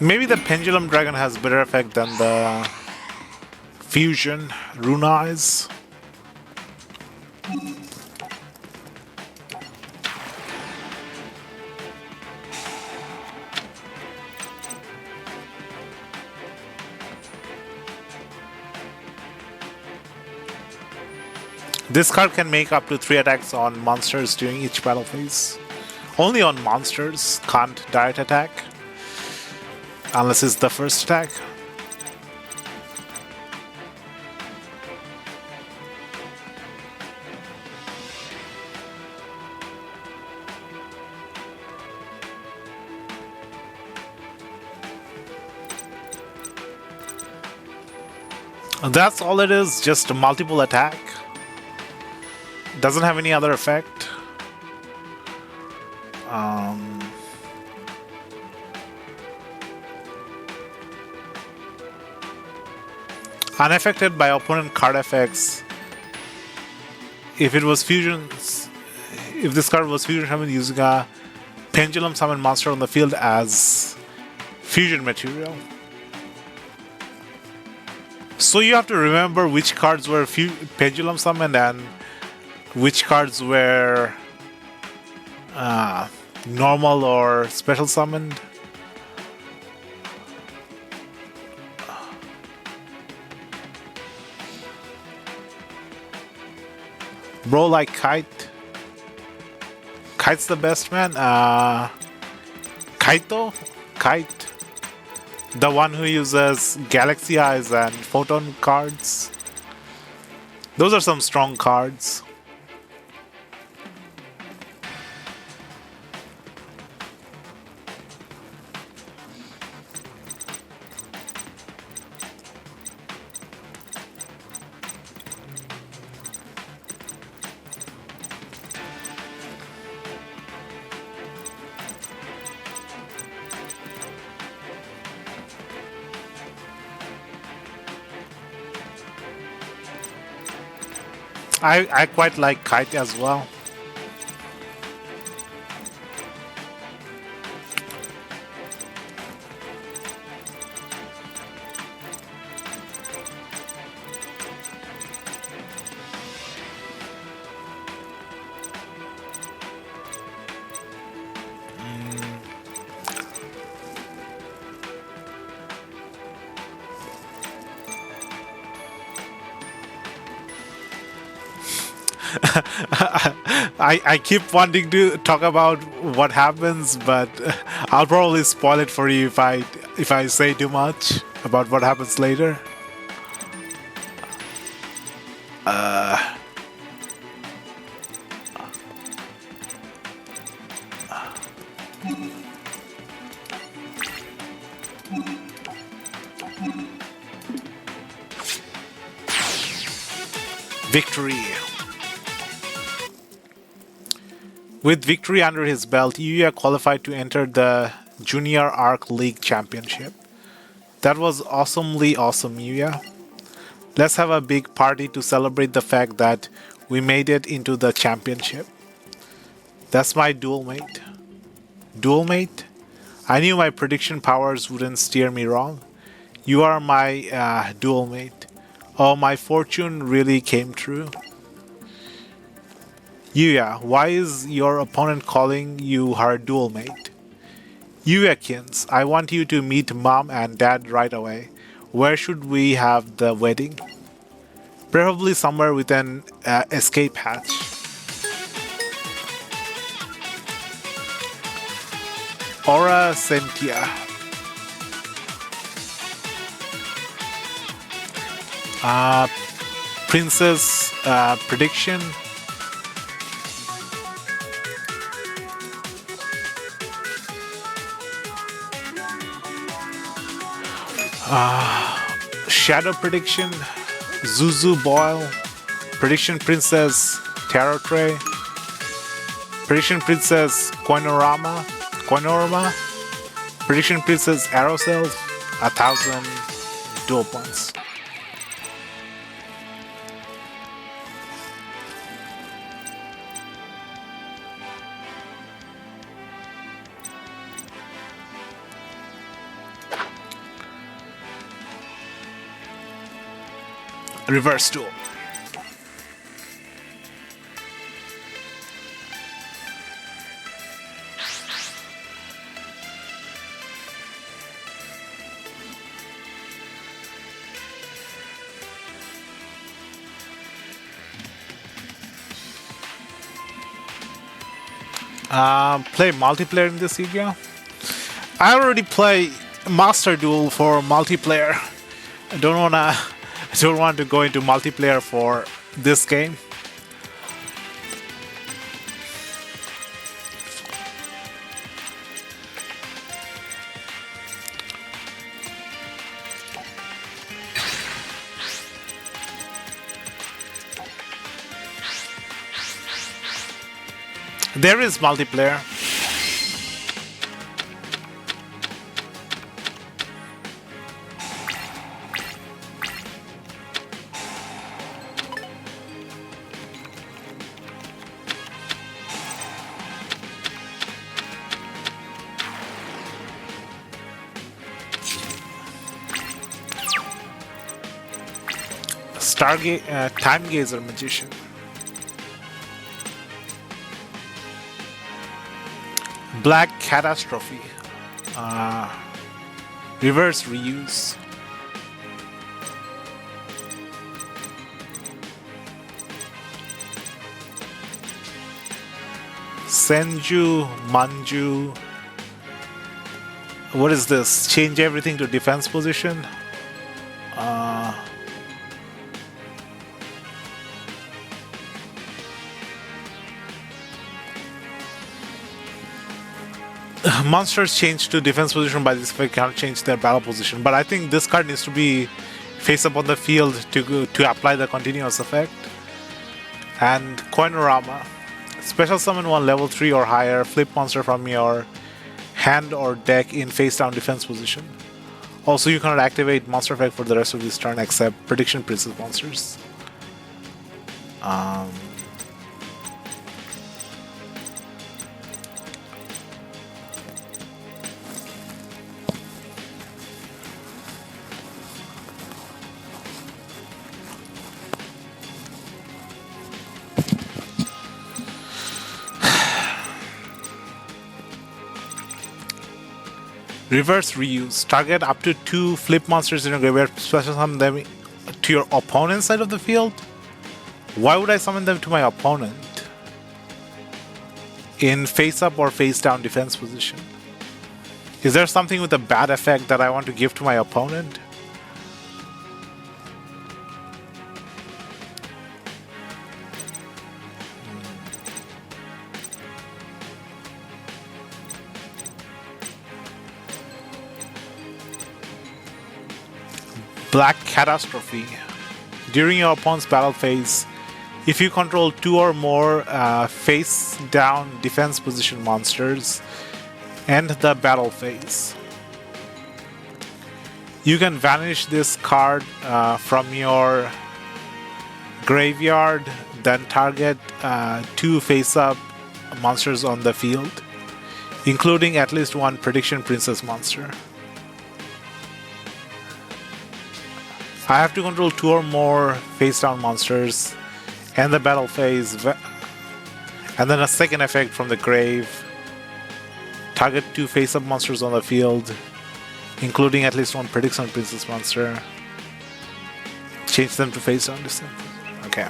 S1: Maybe the Pendulum Dragon has better effect than the Fusion Rune Eyes. This card can make up to 3 attacks on monsters during each battle phase. Only on monsters, can't direct attack. Unless it's the first attack. That's all it is, just a multiple attack. Doesn't have any other effect. Unaffected by opponent card effects. If it was fusions, if this card was fusion summon using a pendulum summon monster on the field as fusion material. So you have to remember which cards were pendulum summoned and which cards were normal or special summoned. Bro, like Kite. Kite's the best man. Kaito? Kite. The one who uses Galaxy Eyes and Photon cards. Those are some strong cards. I quite like Kite as well. I keep wanting to talk about what happens, but I'll probably spoil it for you if I say too much about what happens later. Victory. With victory under his belt, Yuya qualified to enter the Junior Arc League Championship. That was awesomely awesome, Yuya. Let's have a big party to celebrate the fact that we made it into the championship. That's my duel mate. Duel mate? I knew my prediction powers wouldn't steer me wrong. You are my duel mate. Oh, my fortune really came true. Yuya, why is your opponent calling you her duel mate? Yuya-kins, I want you to meet mom and dad right away. Where should we have the wedding? Preferably somewhere with an escape hatch. Aura Sentia. Princess prediction. Shadow prediction. Zuzu Boil. Prediction Princess Tarot Tray. Prediction Princess Coinorama. Prediction Princess Arrowself. 1,000 dual points. Reverse duel. Play multiplayer in this area. I already play Master Duel for multiplayer. I don't want to go into multiplayer for this game. There is multiplayer. Time Gazer Magician. Black Catastrophe. Reverse Reuse. Senju Manju. What is this? Change everything to defense position. Monsters change to defense position by this effect cannot change their battle position, but I think this card needs to be face up on the field to apply the continuous effect. And Coinorama. Special summon one level 3 or higher, flip monster from your hand or deck in face down defense position. Also, you cannot activate monster effect for the rest of this turn except Prediction Princess monsters. Reverse Reuse. Target up to 2 flip monsters in your graveyard. Special summon them to your opponent's side of the field. Why would I summon them to my opponent? In face up or face down defense position. Is there something with a bad effect that I want to give to my opponent? Black Catastrophe. During your opponent's battle phase, if you control 2 or more face down defense position monsters, end the battle phase. You can vanish this card from your graveyard, then target 2 face up monsters on the field, including at least 1 Prediction Princess monster. I have to control 2 or more face down monsters, end the battle phase, And then a second effect from the grave. Target 2 face-up monsters on the field, including at least one prediction princess monster. Change them to face-down distance. Okay.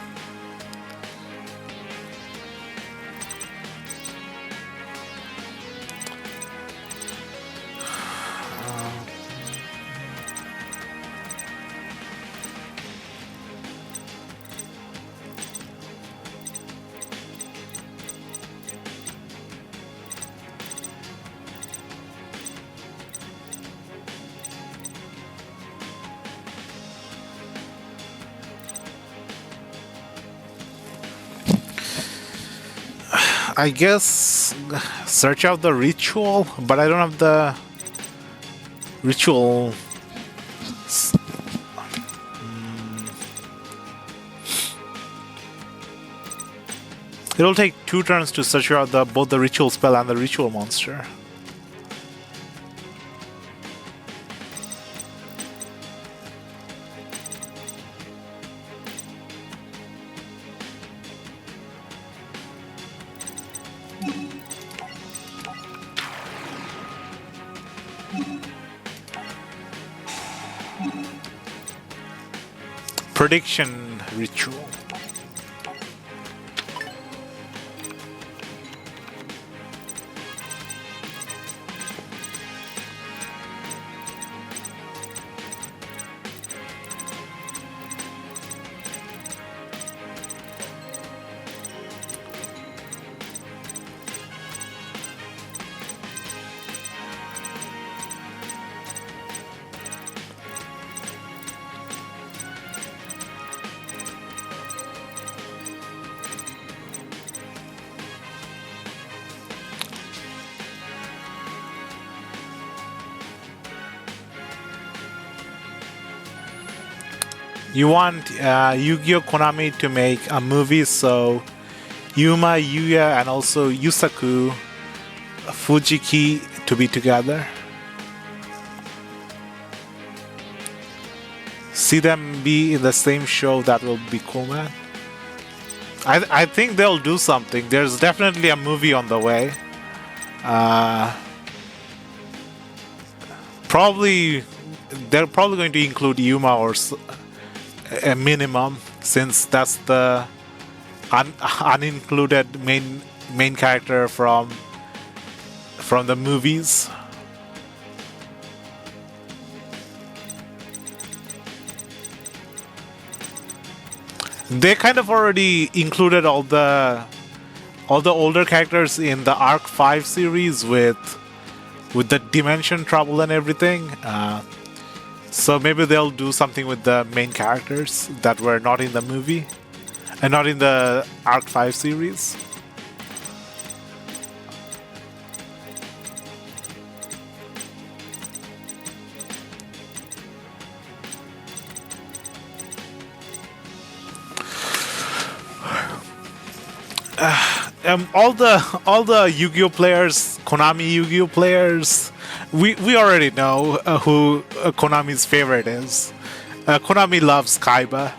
S1: I guess search out the ritual, but I don't have the ritual. It'll take 2 turns to search out both the ritual spell and the ritual monster. Prediction ritual. You want Yu-Gi-Oh! Konami to make a movie, so Yuma, Yuya, and also Yusaku, Fujiki to be together. See them be in the same show, that will be cool, man. I think they'll do something. There's definitely a movie on the way. Probably, they're probably going to include Yuma or a minimum, since that's the unincluded main character from the movies. They kind of already included all the older characters in the Arc 5 series with the Dimension Trouble and everything. So maybe they'll do something with the main characters that were not in the movie and not in the Arc 5 series. All the Yu-Gi-Oh players, Konami Yu-Gi-Oh players, we already know who Konami's favorite is. Konami loves Kaiba.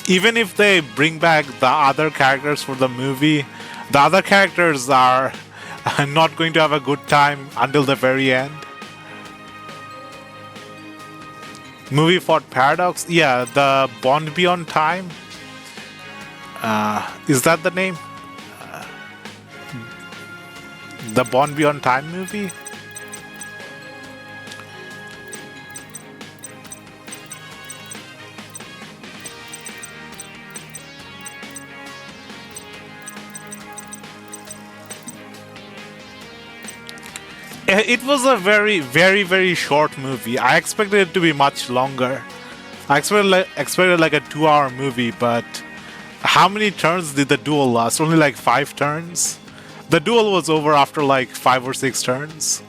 S1: Even if they bring back the other characters for the movie, the other characters are not going to have a good time until the very end. Movie fought Paradox? Yeah, the Bond Beyond Time. Is that the name? The Bond Beyond Time movie? It was a very, very, very short movie. I expected it to be much longer. I expected like a 2-hour movie, but how many turns did the duel last? Only like 5 turns? The duel was over after like 5 or 6 turns.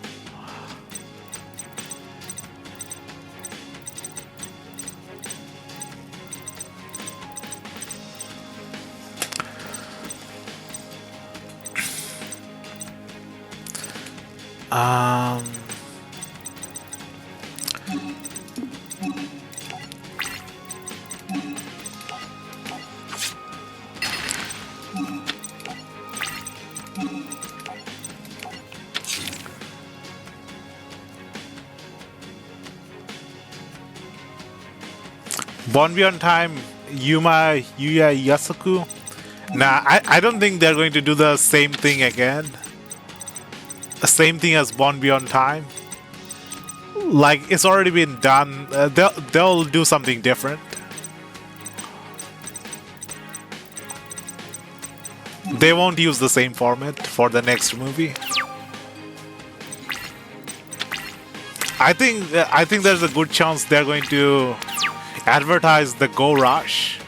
S1: Um, Born Beyond Time, Yuya Yasuku. Nah, I don't think they're going to do the same thing again. The same thing as Born Beyond Time. Like, it's already been done. They'll do something different. They won't use the same format for the next movie. I think there's a good chance they're going to advertise the Go Rush.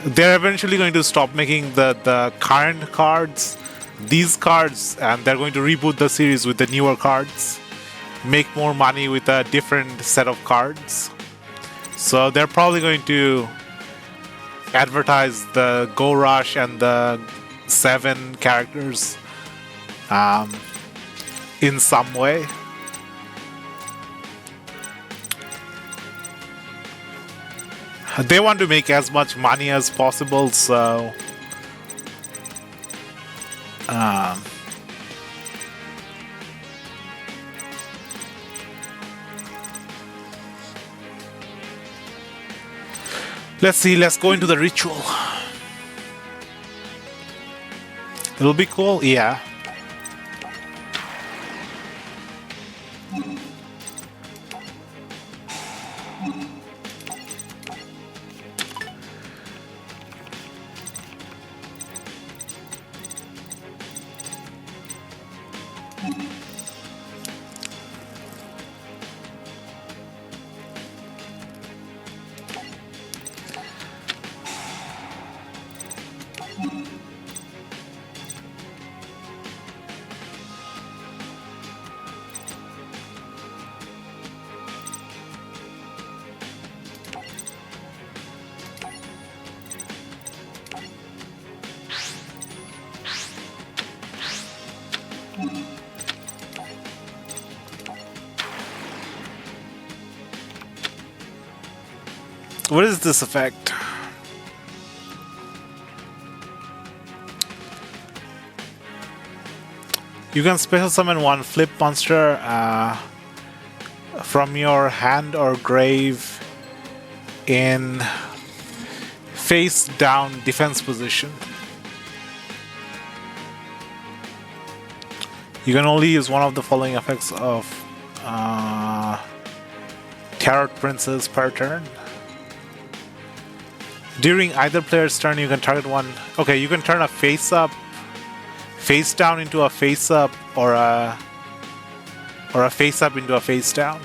S1: They're eventually going to stop making the current cards, these cards, and they're going to reboot the series with the newer cards, make more money with a different set of cards. So they're probably going to advertise the Go Rush and the 7 characters in some way. They want to make as much money as possible, so let's see, let's go into the ritual. It'll be cool, yeah. What is this effect? You can special summon one flip monster from your hand or grave in face down defense position. You can only use one of the following effects of Tarot Princess per turn. During either player's turn, you can target one. Okay, you can turn a face down into a face up, or a face up into a face down.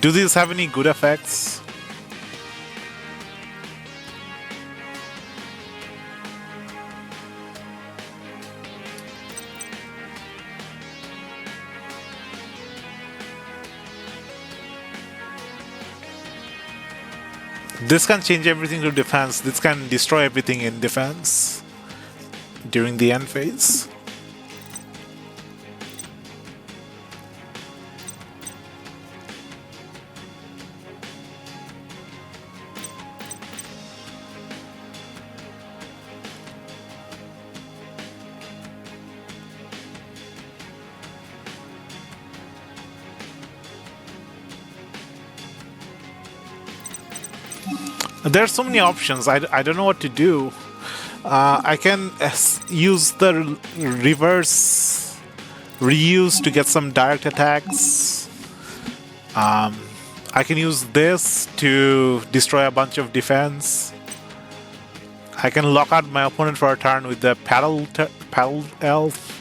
S1: Do these have any good effects? This can change everything to defense. This can destroy everything in defense during the end phase. There's so many options. I don't know what to do. I can use the reverse reuse to get some direct attacks. I can use this to destroy a bunch of defense. I can lock out my opponent for a turn with the paddle elf.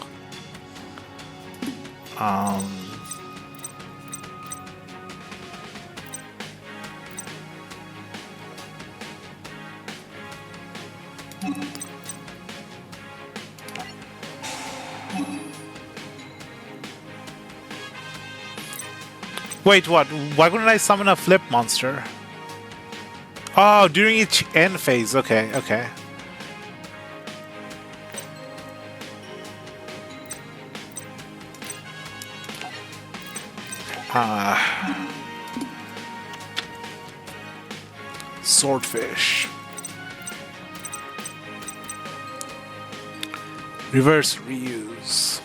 S1: Wait, what? Why couldn't I summon a flip monster? Oh, during each end phase. Okay, okay. Swordfish. Reverse reuse.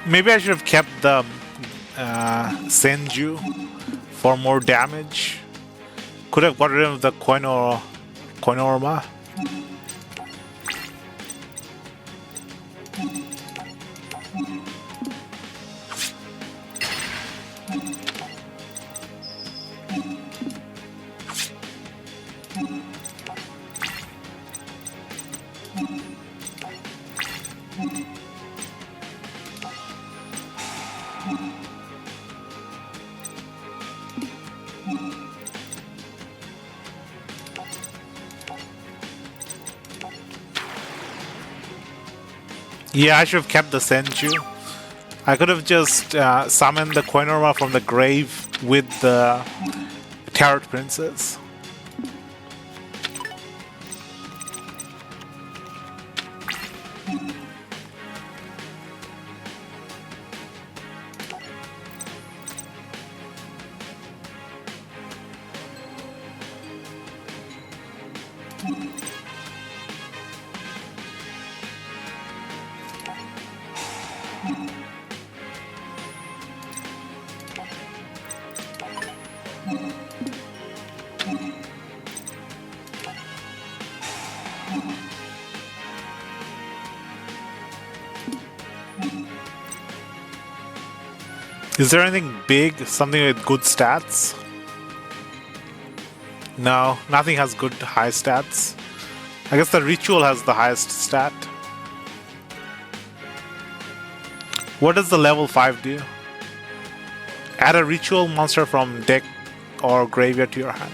S1: Maybe I should have kept the Senju for more damage. Could have got rid of the Koinorma. Yeah, I should have kept the Senju. I could have just summoned the Koinorma from the grave with the Tarot Princess. Is there anything big? Something with good stats? No, nothing has good high stats. I guess the ritual has the highest stat. What does the level 5 do? Add a ritual monster from deck or graveyard to your hand.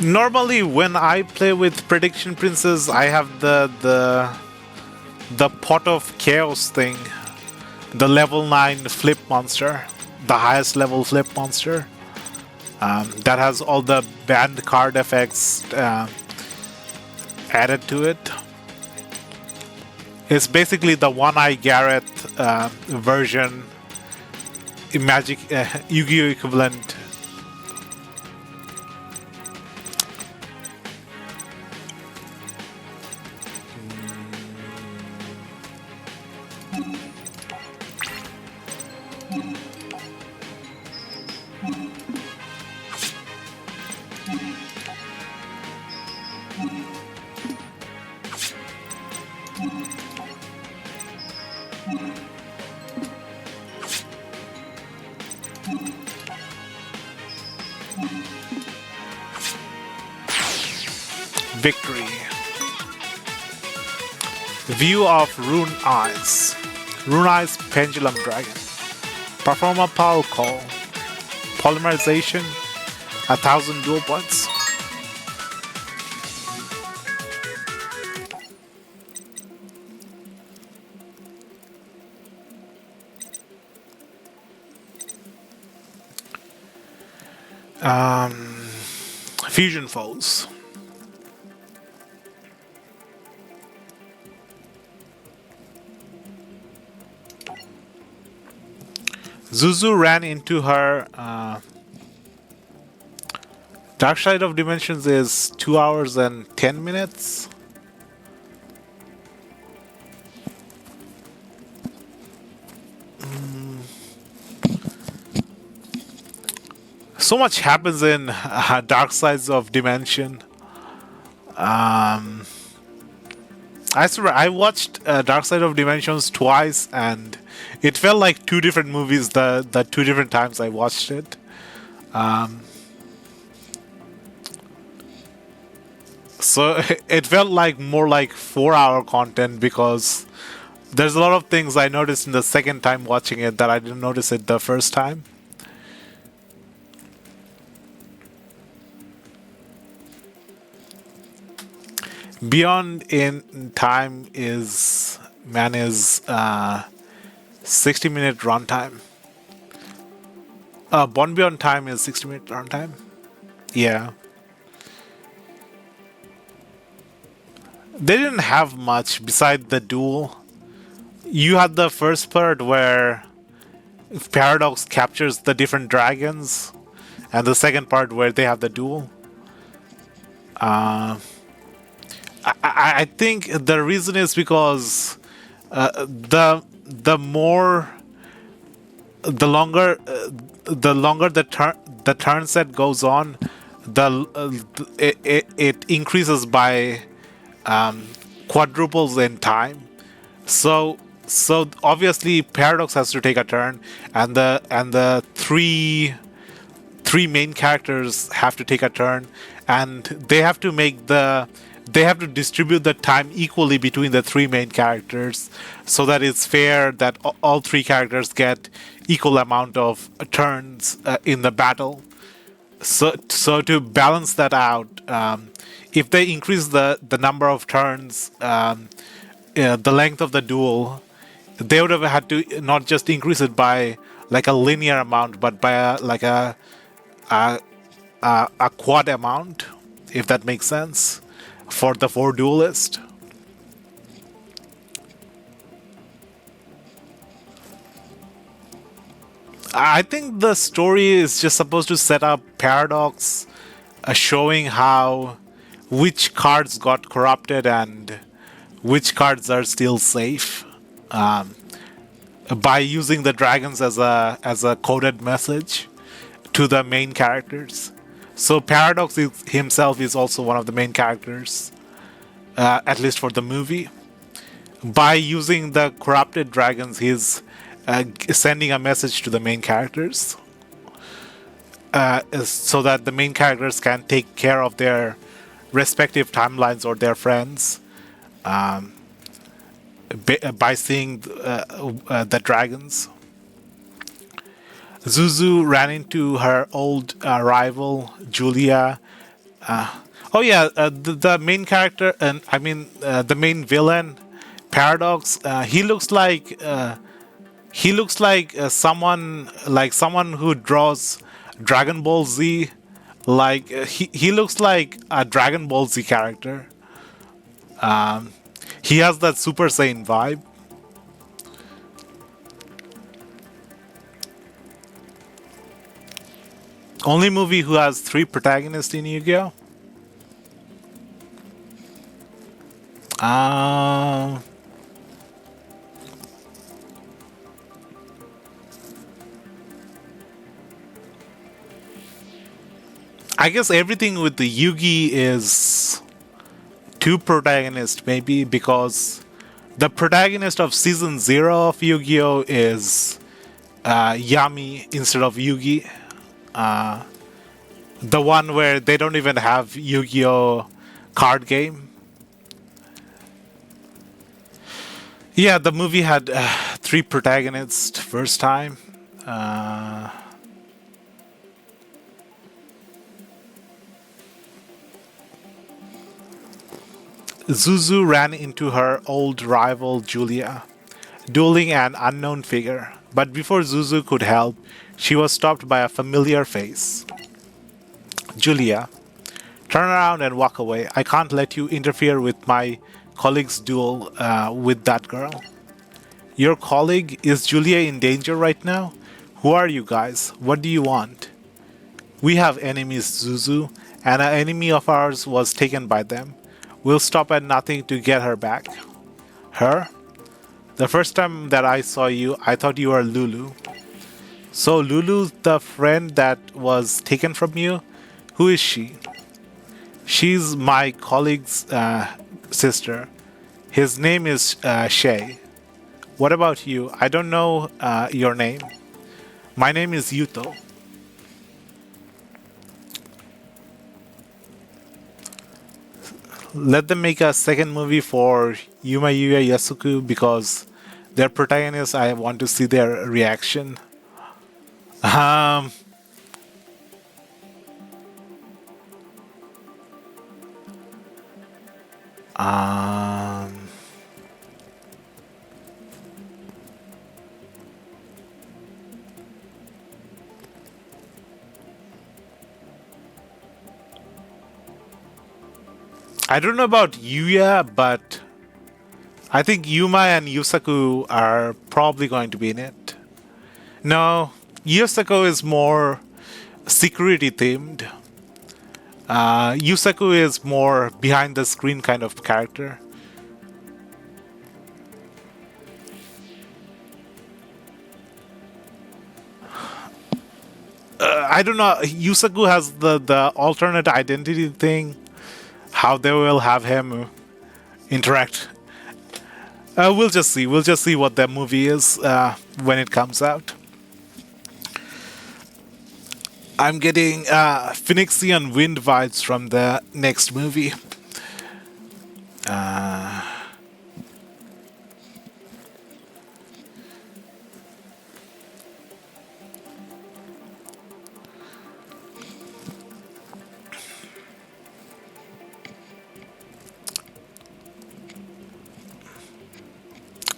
S1: Normally, when I play with Prediction Princess, I have the Pot of Chaos thing, the level 9 flip monster, the highest level flip monster. That has all the banned card effects added to it. It's basically the One-Eye Garrett version, Magic Yu-Gi-Oh equivalent. Victory. View of Rune Eyes. Rune Eyes Pendulum Dragon. Perform a power call. Polymerization. 1,000 dual points. Um, Fusion foes. Zuzu ran into her. Dark Side of Dimensions is 2 hours and 10 minutes. So much happens in Dark Sides of Dimension. I swear, I watched Dark Side of Dimensions twice, and it felt like two different movies the two different times I watched it. So it felt like more like 4 hour content because there's a lot of things I noticed in the second time watching it that I didn't notice it the first time. Beyond in Time is 60-minute runtime. Born Beyond Time is 60-minute runtime. Yeah. They didn't have much beside the duel. You had the first part where Paradox captures the different dragons, and the second part where they have the duel. I think the reason is because the more the longer the turn set goes on, it increases by quadruples in time. So obviously Paradox has to take a turn, and the three main characters have to take a turn, and they have to distribute the time equally between the three main characters so that it's fair that all three characters get equal amount of turns in the battle. So to balance that out, if they increase the number of turns, the length of the duel, they would have had to not just increase it by like a linear amount, but by a quad amount, if that makes sense, for the four duelist. I think the story is just supposed to set up Paradox, showing how which cards got corrupted and which cards are still safe, by using the dragons as a coded message to the main characters. So Paradox himself is also one of the main characters, at least for the movie. By using the corrupted dragons, he's sending a message to the main characters, so that the main characters can take care of their respective timelines or their friends, by seeing the dragons. Zuzu ran into her old rival, Julia. Oh yeah, the main character, and I mean the main villain, Paradox. He looks like someone who draws Dragon Ball Z. Like he looks like a Dragon Ball Z character. He has that Super Saiyan vibe. Only movie who has three protagonists in Yu-Gi-Oh. I guess everything with the Yugi is two protagonists, maybe, because the protagonist of season 0 of Yu-Gi-Oh is Yami instead of Yugi. The one where they don't even have Yu-Gi-Oh card game. Yeah, the movie had three protagonists first time. Zuzu ran into her old rival Julia, dueling an unknown figure. But before Zuzu could help, she was stopped by a familiar face. Julia, turn around and walk away. I can't let you interfere with my colleague's duel with that girl. Your colleague, is Julia in danger right now? Who are you guys? What do you want? We have enemies, Zuzu, and an enemy of ours was taken by them. We'll stop at nothing to get her back. Her? The first time that I saw you, I thought you were Lulu. So Lulu's the friend that was taken from you? Who is she? She's my colleague's sister. His name is Shay. What about you? I don't know your name. My name is Yuto. Let them make a second movie for Yuma Yuya Yasuku because their protagonists, I want to see their reaction. Um, um, I don't know about Yuya, but I think Yuma and Yusaku are probably going to be in it. No, Yusaku is more security themed. Yusaku is more behind the screen kind of character. I don't know. Yusaku has the alternate identity thing. How they will have him interact. We'll just see. We'll just see what the movie is when it comes out. I'm getting Phoenixian Wind vibes from the next movie.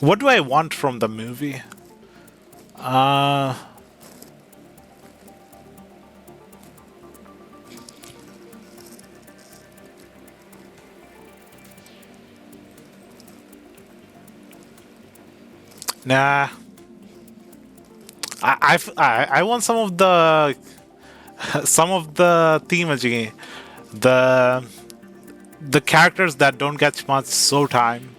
S1: What do I want from the movie? Nah. I want some of the theming, the characters that don't get much show time,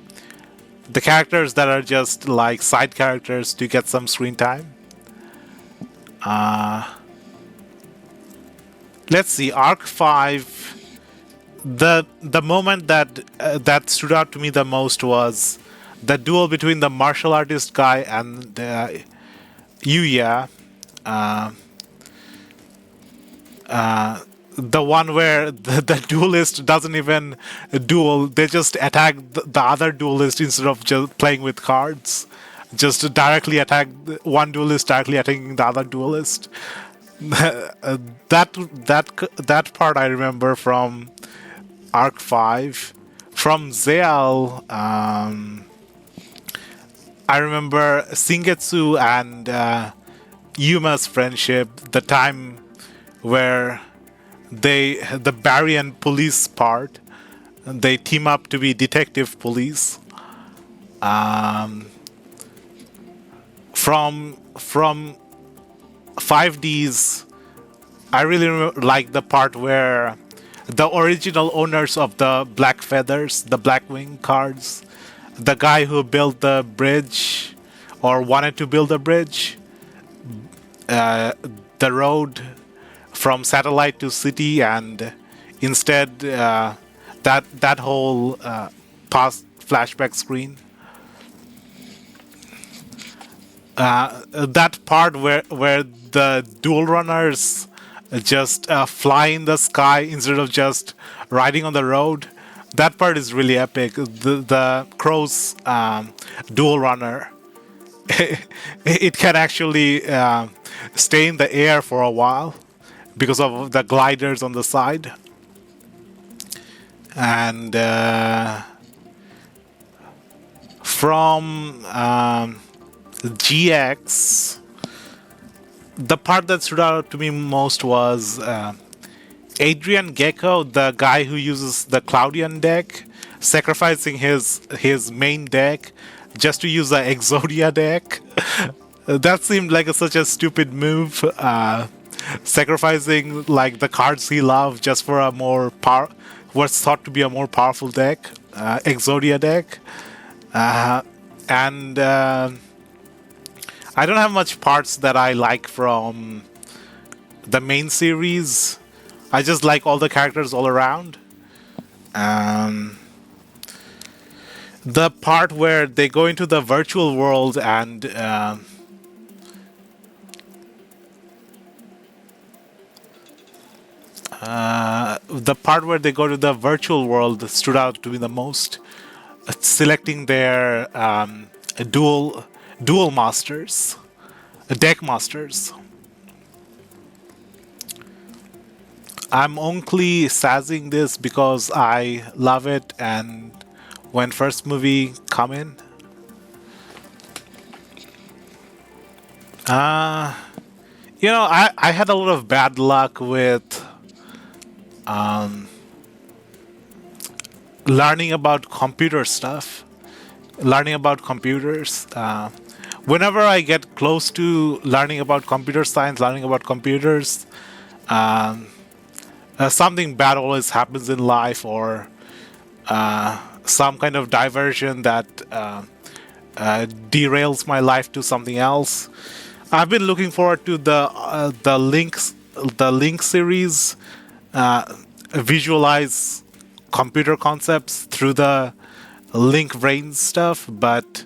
S1: the characters that are just like side characters to get some screen time. Let's see, Arc 5. The moment that stood out to me the most was the duel between the martial artist guy and Yuya. The one where the duelist doesn't even duel, they just attack the other duelist instead of just playing with cards. Just directly attack one duelist, directly attacking the other duelist. That part I remember from Arc 5. From Zeal, I remember Singetsu and Yuma's friendship, the time where the Barry police part, they team up to be detective police. From 5Ds, I really like the part where the original owners of the Black Feathers, the Blackwing cards, the guy who built the bridge or wanted to build a bridge, the road from satellite to city, and instead that whole past flashback screen. That part where the dual runners just fly in the sky instead of just riding on the road. That part is really epic. The crow's dual runner, it can actually stay in the air for a while because of the gliders on the side. And from GX, the part that stood out to me most was Adrian Gecko, the guy who uses the Cloudian deck, sacrificing his main deck just to use the Exodia deck. That seemed like such a stupid move. Sacrificing like the cards he loved just for a what's thought to be a more powerful deck, Exodia deck. And I don't have much parts that I like from the main series. I just like all the characters all around. Um, the part where they go into the virtual world and the part where they go to the virtual world stood out to be the most. Selecting their dual masters, deck masters. I'm only sassing this because I love it, and when first movie come in, uh, I had a lot of bad luck with learning about computer stuff, learning about computers. Whenever I get close to learning about computer science, learning about computers, um, something bad always happens in life, or some kind of diversion that derails my life to something else. I've been looking forward to the Link series, visualize computer concepts through the Link brain stuff, but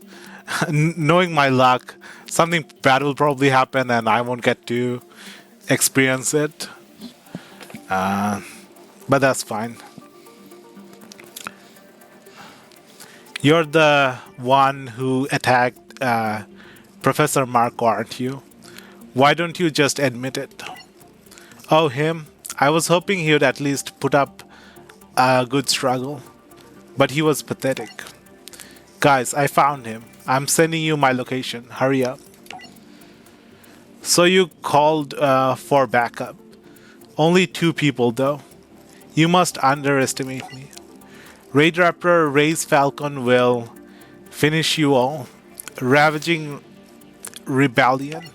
S1: knowing my luck, something bad will probably happen and I won't get to experience it. But that's fine. You're the one who attacked Professor Marco, aren't you? Why don't you just admit it? Oh, him? I was hoping he would at least put up a good struggle. But he was pathetic. Guys, I found him. I'm sending you my location. Hurry up. So you called for backup. Only 2 people, though. You must underestimate me. Raid Raptor Raise Falcon will finish you all. Ravaging Rebellion.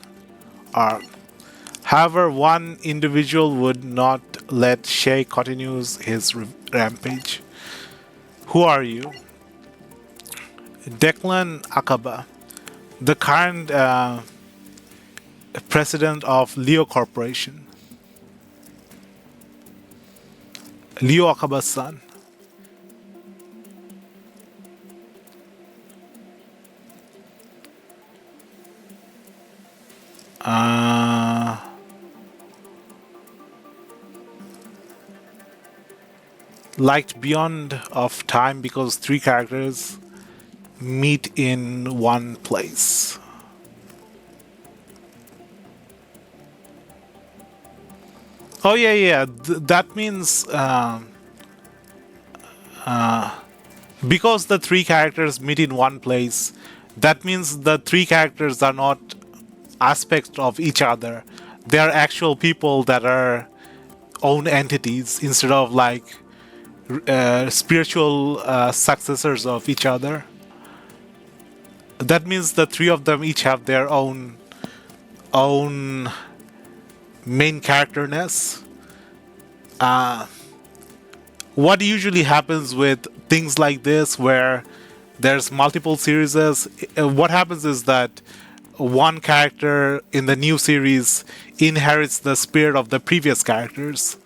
S1: However, one individual would not let Shay continues his rampage. Who are you? Declan Akaba, the current president of Leo Corporation. Leo Akaba's son. Liked Beyond of Time because 3 characters meet in one place. Oh yeah, yeah. That means because the 3 characters meet in one place, that means the 3 characters are not aspects of each other. They are actual people that are own entities instead of like spiritual successors of each other. That means the 3 of them each have their own main characterness. What usually happens with things like this, where there's multiple series, what happens is that one character in the new series inherits the spirit of the previous characters.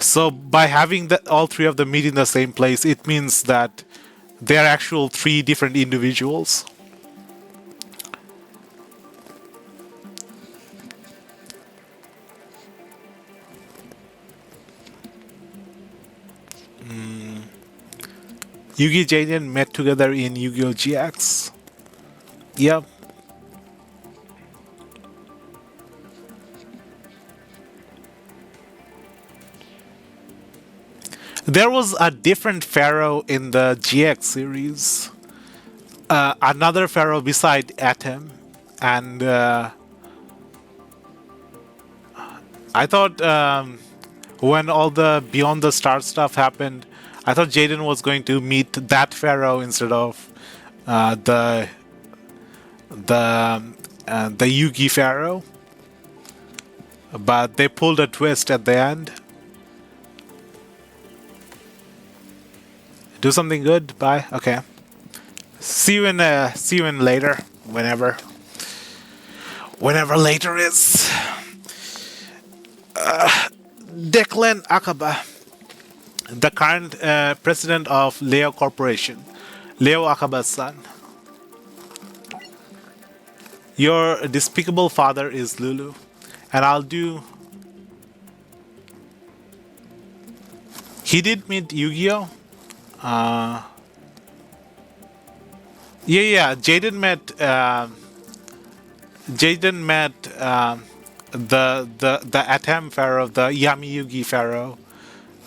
S1: So by having all 3 of them meet in the same place, it means that they're actual 3 different individuals. Yugi Jaden met together in Yu-Gi-Oh! GX. Yep. There was a different pharaoh in the GX series. Another pharaoh beside Atom. And I thought when all the Beyond the Star stuff happened, I thought Jaden was going to meet that pharaoh instead of uh, the the Yugi pharaoh, but they pulled a twist at the end. Do something good. Bye. Okay. See you in later. Whenever later is. Declan Akaba, the current president of Leo Corporation, Leo Akaba's son. Your despicable father is Lulu, and I'll do. He did meet Yu-Gi-Oh. Yeah. Jaden met the Atem Pharaoh, the Yami Yugi Pharaoh,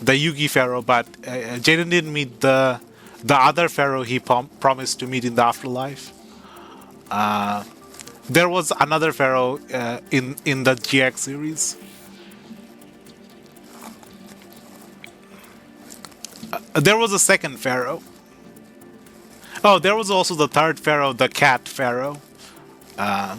S1: the Yugi Pharaoh, but Jaden didn't meet the other Pharaoh he promised to meet in the afterlife. There was another Pharaoh in the GX series. There was a second Pharaoh. Oh, there was also the third Pharaoh, the Cat Pharaoh. Uh,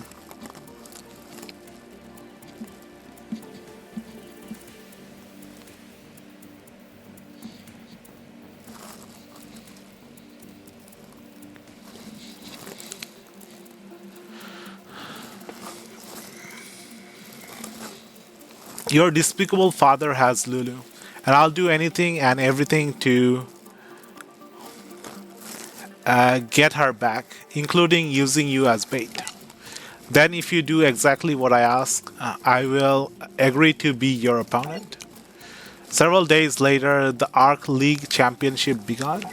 S1: your despicable father has Lulu, and I'll do anything and everything to get her back, including using you as bait. Then, if you do exactly what I ask, I will agree to be your opponent. Several days later, the Arc League Championship began.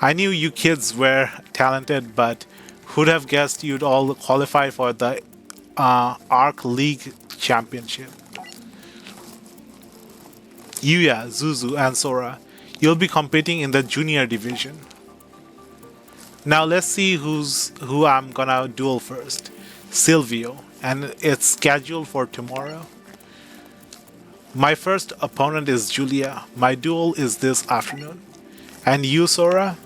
S1: I knew you kids were talented, but who'd have guessed you'd all qualify for the Arc League Championship? Yuya, Zuzu, and Sora, you'll be competing in the junior division. Now let's see who I'm gonna duel first. Silvio, and it's scheduled for tomorrow. My first opponent is Julia. My duel is this afternoon. And you, Sora?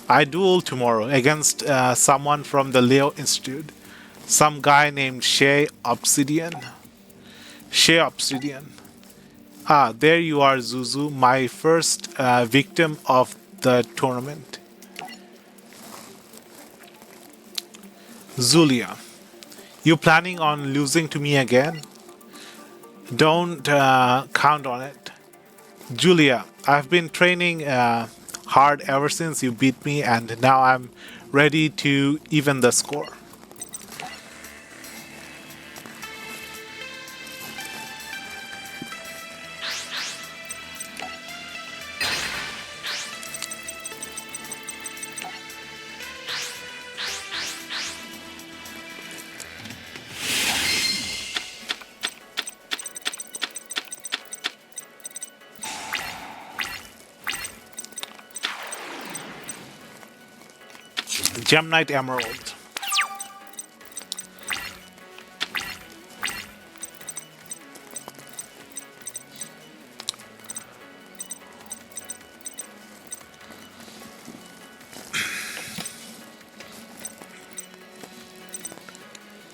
S1: I duel tomorrow against someone from the Leo Institute. Some guy named Shea Obsidian. Shea Obsidian. Ah, there you are, Zuzu, my first victim of the tournament. Zulia, you planning on losing to me again? Don't count on it. Julia, I've been training hard ever since you beat me, and now I'm ready to even the score. Gem Knight Emerald.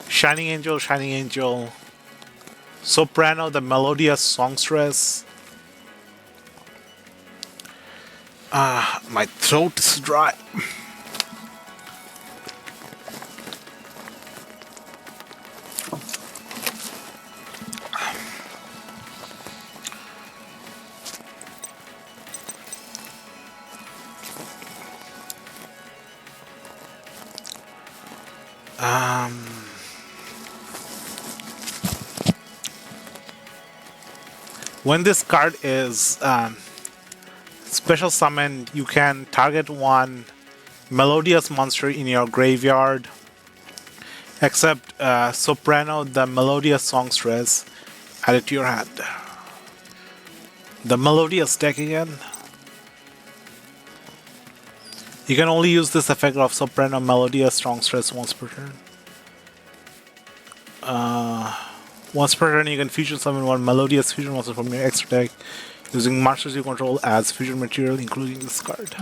S1: Shining Angel, Shining Angel. Soprano, the melodious songstress. Ah, my throat is dry. When this card is special summoned, you can target one melodious monster in your graveyard, except Soprano, the melodious songstress, add it to your hand. The melodious deck again. You can only use this effect of Soprano Melodious Songstress once per turn. Once per turn, you can fusion summon one melodious fusion monster from your extra deck using monsters you control as fusion material, including this card.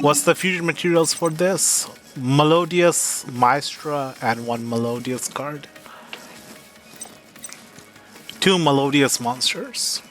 S1: What's the fusion materials for this? Melodious, Maestra, and one melodious card. Two melodious monsters.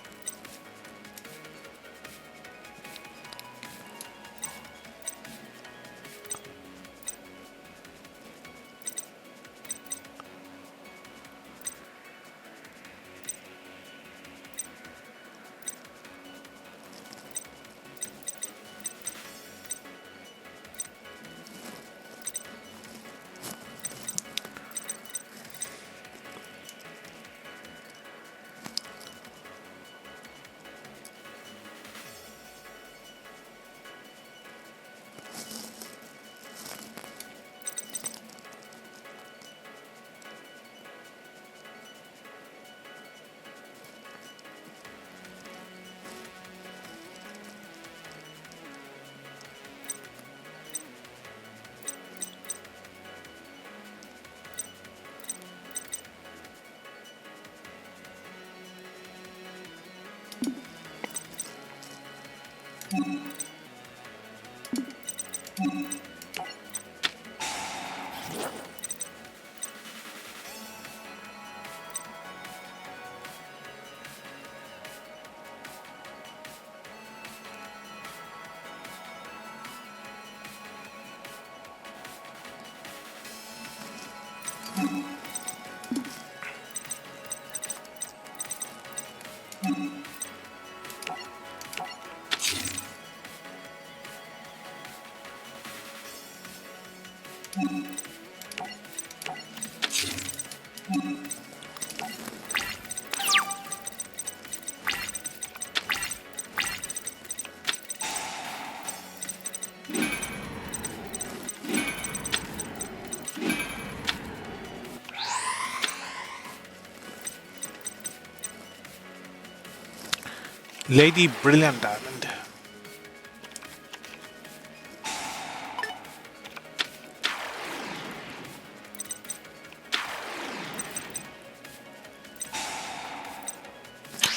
S1: Lady Brilliant Diamond.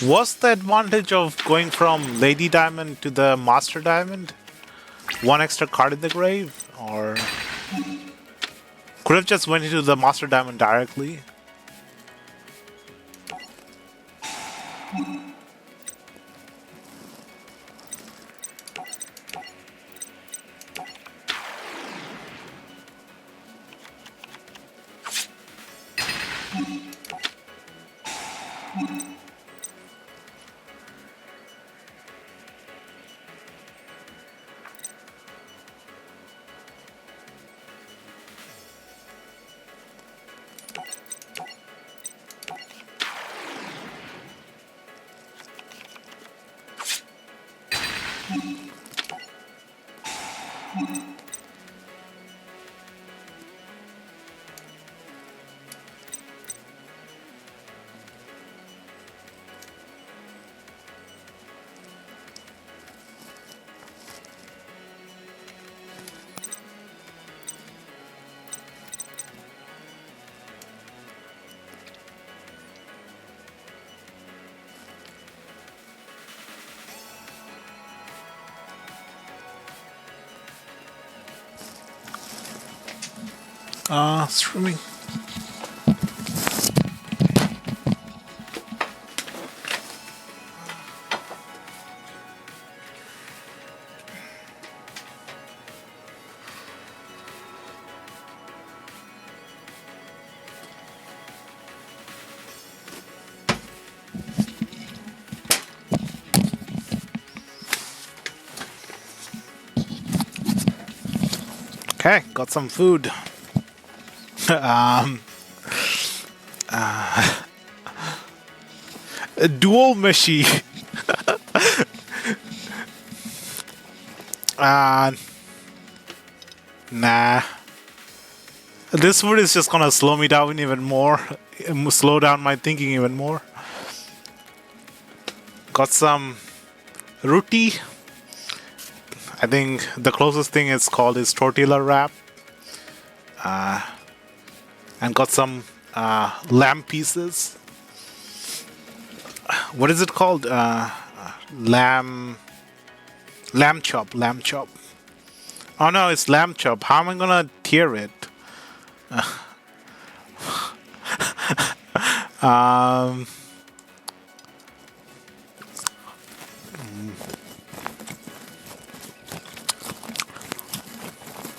S1: What's the advantage of going from Lady Diamond to the Master Diamond? One extra card in the grave? Or could have just went into the Master Diamond directly? Streaming. Okay, got some food. A dual machine. Nah. This food is just gonna slow me down even more. Slow down my thinking even more. Got some roti. I think the closest thing it's called is tortilla wrap. And got some lamb pieces. What is it called? Lamb, lamb chop, lamb chop. Oh no, it's lamb chop. How am I gonna tear it? Um,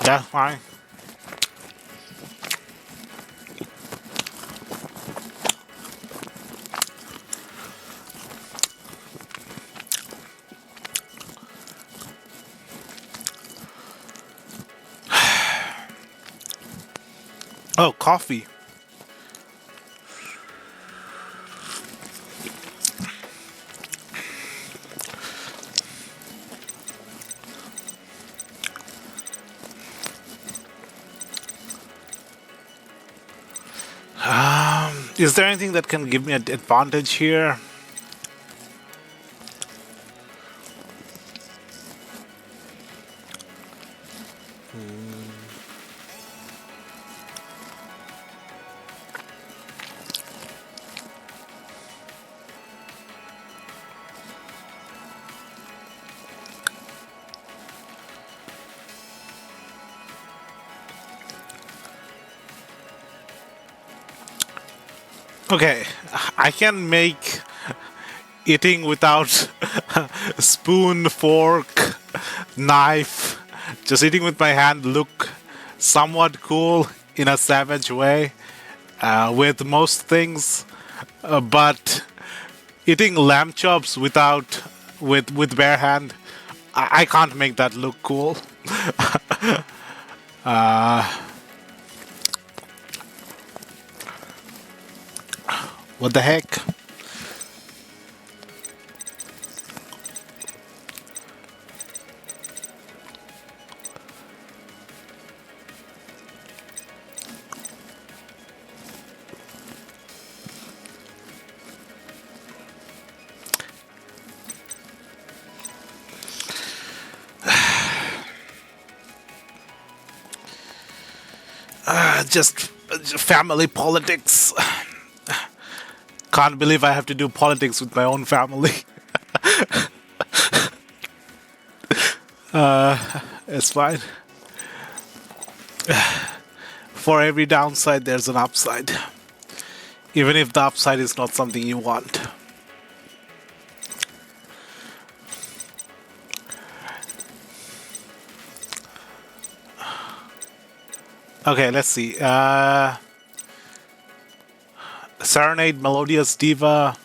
S1: that's fine. Oh, coffee. Is there anything that can give me an advantage here? Okay, I can make eating without spoon, fork, knife, just eating with my hand look somewhat cool in a savage way with most things, but eating lamb chops without with bare hand, I can't make that look cool. What the heck? Just family politics. Can't believe I have to do politics with my own family. It's fine. For every downside, there's an upside. Even if the upside is not something you want. Okay, let's see. Serenade, Melodious Diva.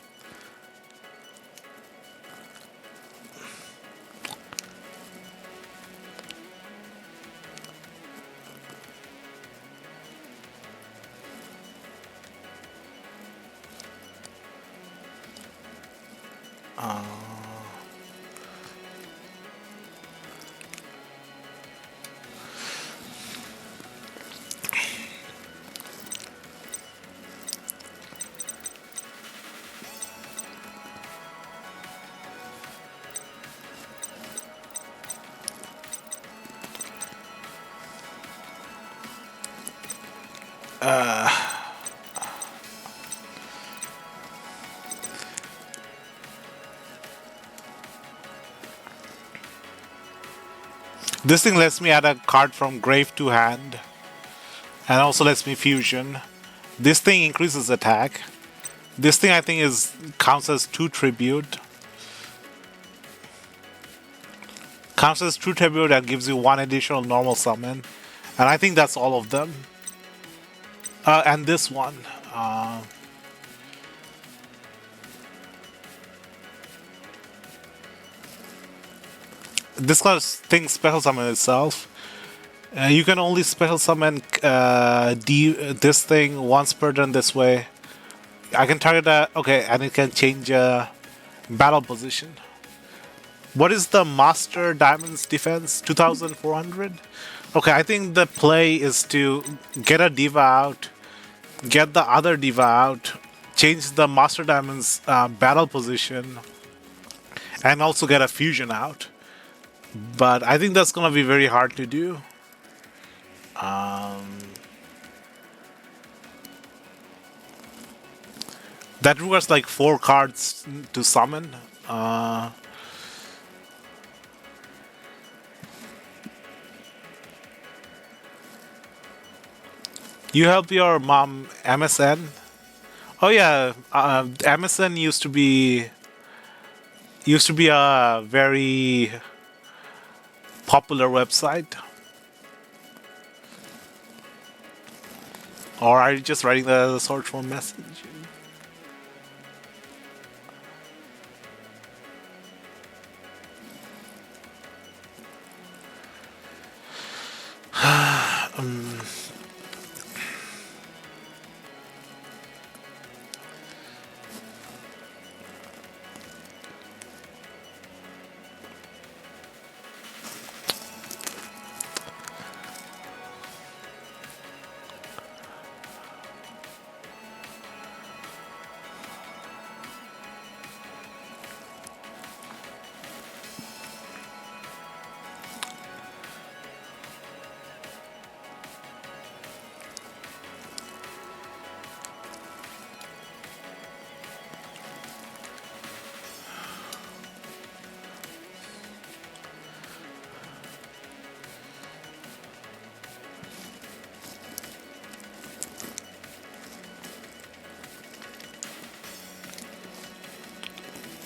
S1: This thing lets me add a card from grave to hand. And also lets me fusion. This thing increases attack. This thing I think is counts as 2 tribute. Counts as 2 tribute and gives you 1 additional normal summon. And I think that's all of them. And this one. This kind of thing special summon itself. You can only special summon this thing once per turn this way. I can target that. Okay, and it can change battle position. What is the Master Diamond's defense? 2,400? Okay, I think the play is to get a Diva out, get the other Diva out, change the Master Diamond's battle position, and also get a fusion out. But I think that's gonna be very hard to do. That requires like 4 cards to summon. Uh, you help your mom MSN. Oh yeah, MSN used to be a very popular website. Or are you just writing the search for message?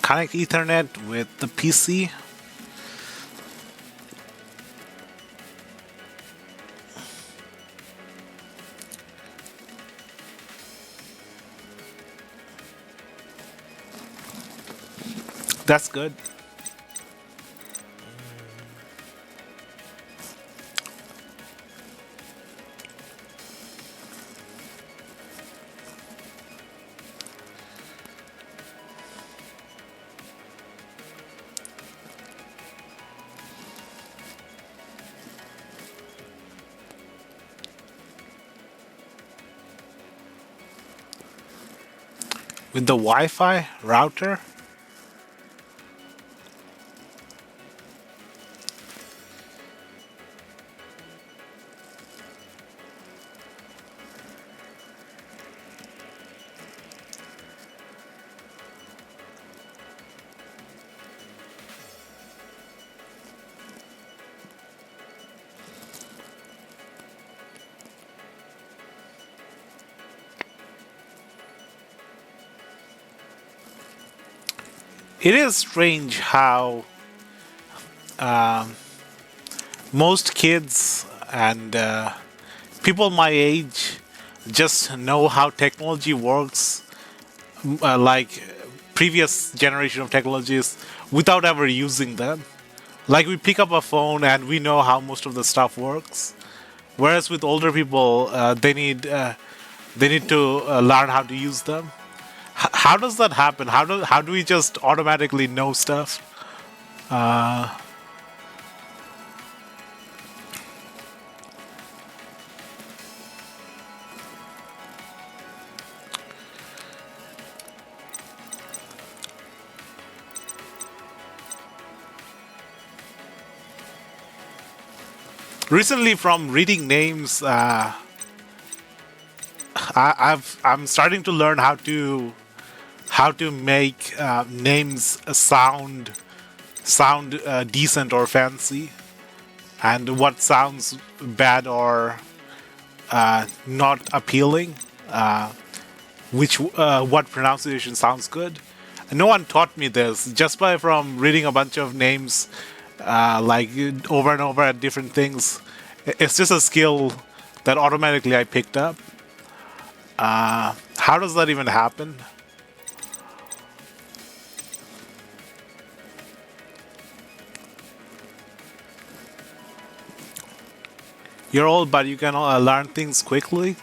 S1: Connect Ethernet with the PC. That's good. With the Wi-Fi router. It is strange how most kids and people my age just know how technology works, like previous generation of technologies, without ever using them. Like we pick up a phone and we know how most of the stuff works. Whereas with older people, they need to learn how to use them. How does that happen? How do we just automatically know stuff? Recently, from reading names, I'm starting to learn how to make names sound decent or fancy, and what sounds bad or not appealing. Which what pronunciation sounds good. No one taught me this. Just by from reading a bunch of names, like over and over at different things. It's just a skill that automatically I picked up. How does that even happen? You're old, but you can learn things quickly.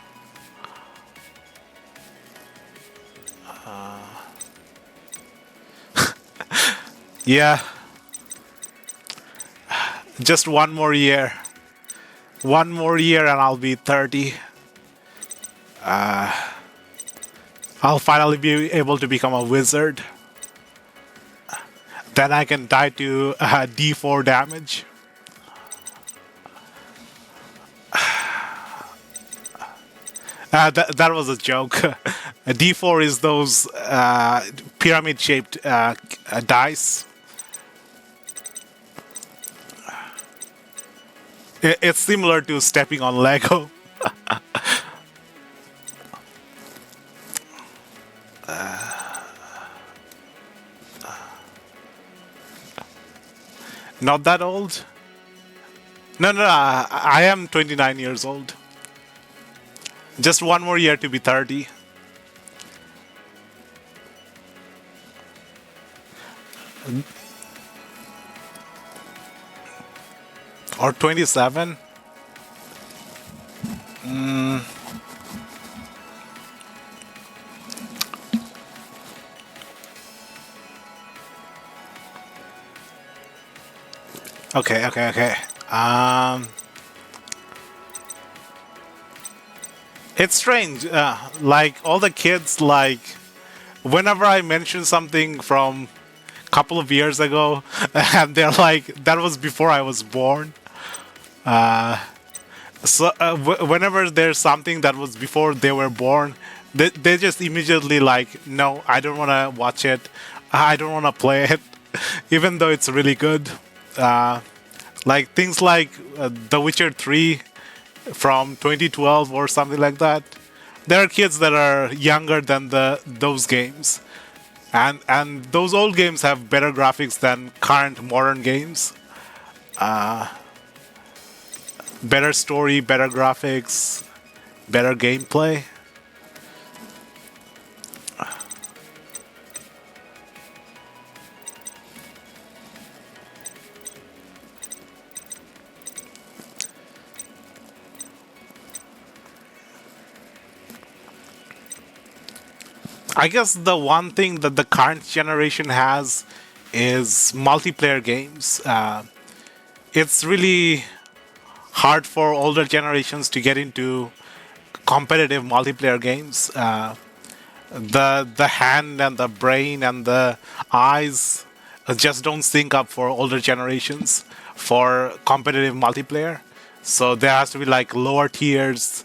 S1: Yeah, just one more year. One more year and I'll be 30. I'll finally be able to become a wizard. Then I can die to D4 damage. That was a joke. A D4 is those pyramid-shaped dice. It's similar to stepping on Lego. Not that old? No, no, no. I am 29 years old. Just one more year to be 30. Or 27? Okay, okay, okay. Um, it's strange. Like all the kids, like whenever I mention something from a couple of years ago, and they're like, "That was before I was born." So whenever there's something that was before they were born, they just immediately like, "No, I don't want to watch it. I don't want to play it," even though it's really good. Uh, like things like The Witcher 3 from 2012 or something like that. There are kids that are younger than those games, and those old games have better graphics than current modern games. Better story, better graphics, better gameplay. I guess the one thing that the current generation has is multiplayer games. It's really hard for older generations to get into competitive multiplayer games. The hand and the brain and the eyes just don't sync up for older generations for competitive multiplayer. So there has to be like lower tiers,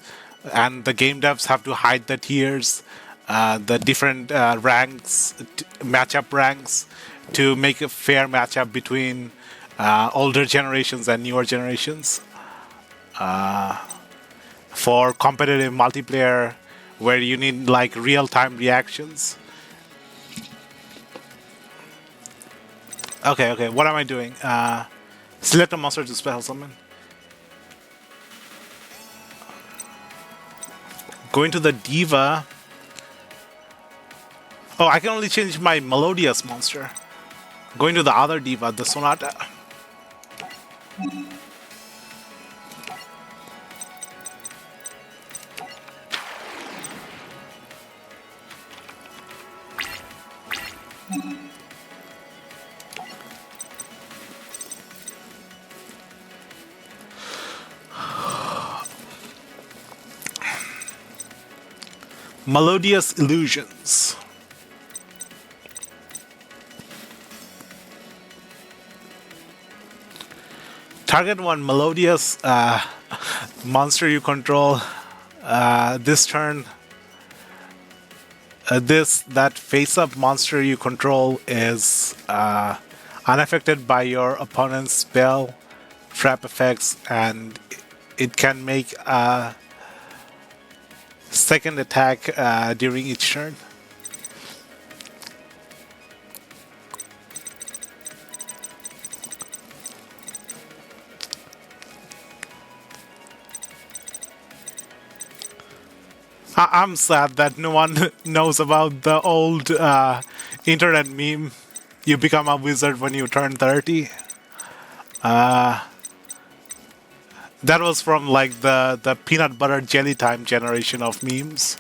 S1: and the game devs have to hide the tiers, the different ranks, matchup ranks, to make a fair matchup between older generations and newer generations. For competitive multiplayer where you need like real-time reactions. Okay, okay, what am I doing? Select a monster to special summon. Going to the Diva. Oh, I can only change my Melodious monster. Going to the other Diva, the Sonata. Melodious Illusions. Target one Melodious monster you control this turn. That face-up monster you control is unaffected by your opponent's spell, trap effects, and it can make a second attack during each turn. I'm sad that no one knows about the old internet meme. You become a wizard when you turn 30. That was from like the peanut butter jelly time generation of memes.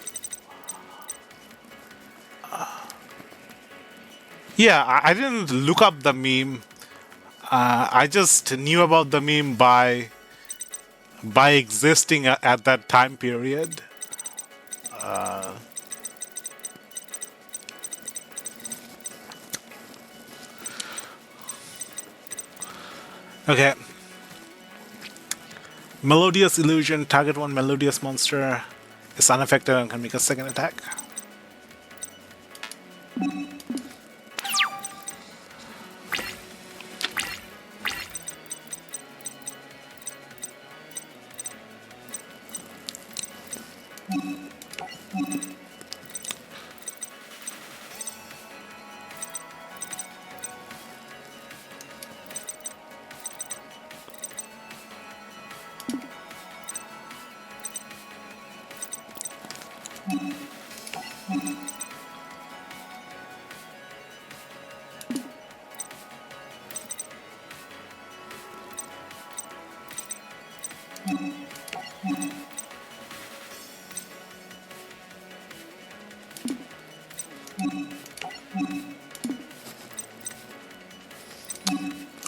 S1: Yeah, I didn't look up the meme. I just knew about the meme by existing at that time period. Okay. Melodious Illusion, target one melodious monster is unaffected and can make a second attack.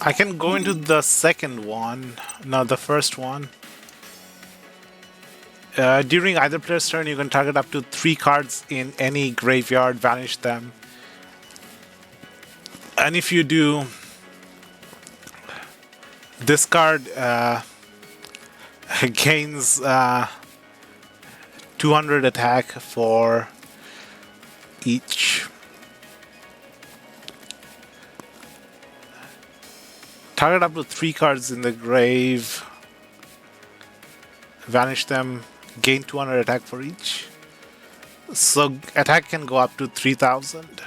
S1: I can go into the second one, not the first one. During either player's turn, you can target up to 3 cards in any graveyard, vanish them. And if you do, this card gains 200 attack for each. Target up to 3 cards in the grave, vanish them, gain 200 attack for each. So attack can go up to 3000.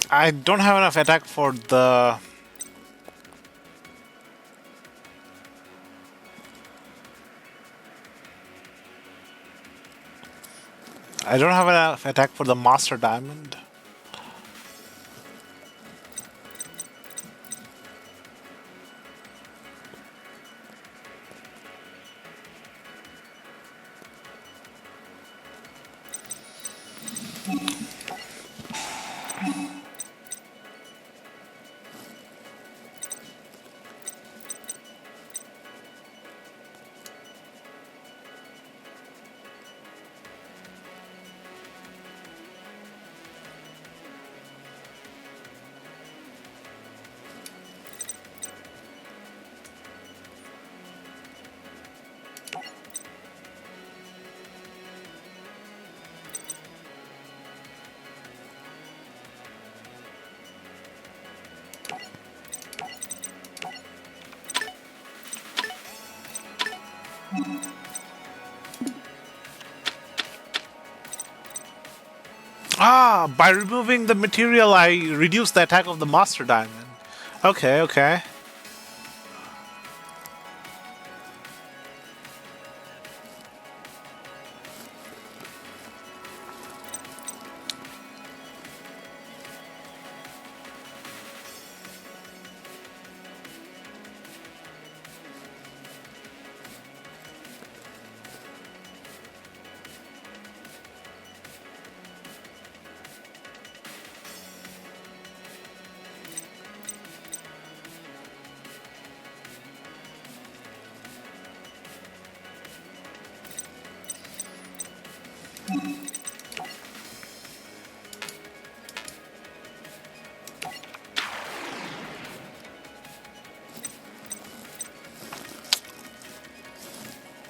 S1: I don't have enough attack for the... I don't have enough attack for the Master Diamond. Ah, by removing the material, I reduce the attack of the Master Diamond. Okay, okay.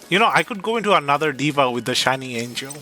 S1: You know, I could go into another diva with the Shining Angel.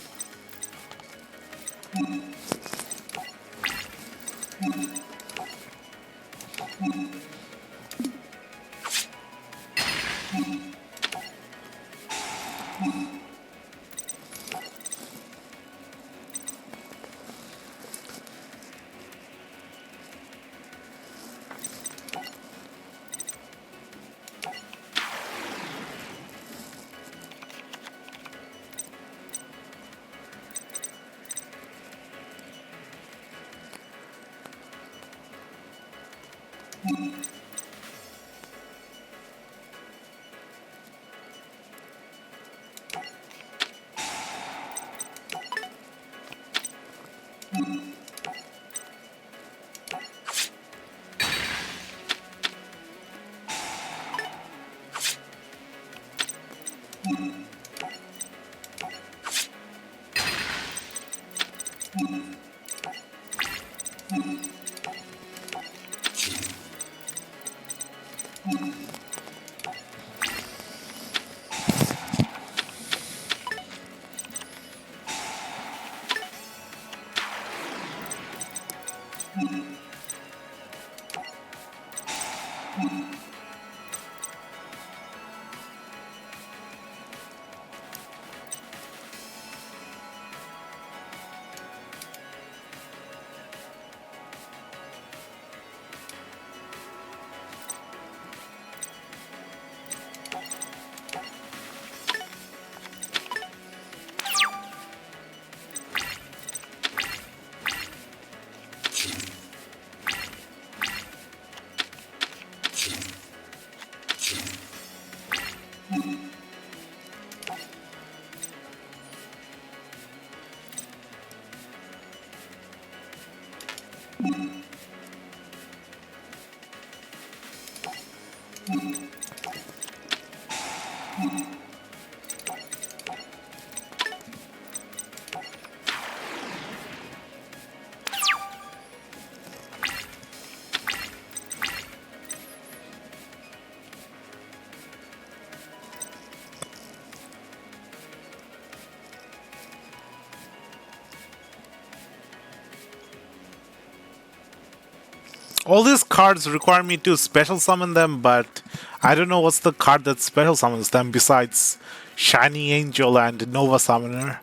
S1: All these cards require me to special summon them, but I don't know what's the card that special summons them besides Shiny Angel and Nova Summoner.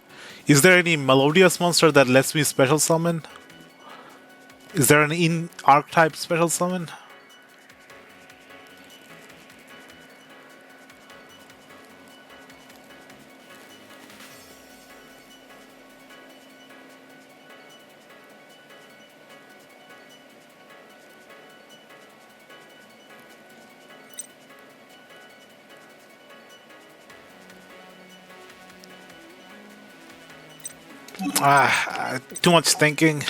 S1: Is there any Melodious monster that lets me special summon? Is there an in archetype special summon? Too much thinking.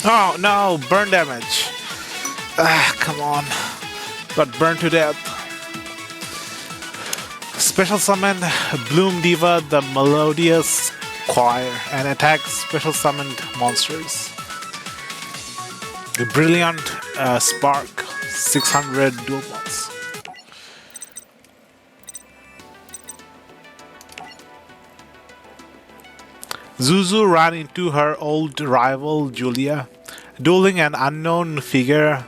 S1: Oh no, burn damage. Come on. Got burned to death. Special summon Bloom Diva, the Melodious Choir, and attack special summoned monsters. The Brilliant Spark, 600 dual points. Zuzu ran into her old rival Julia, dueling an unknown figure,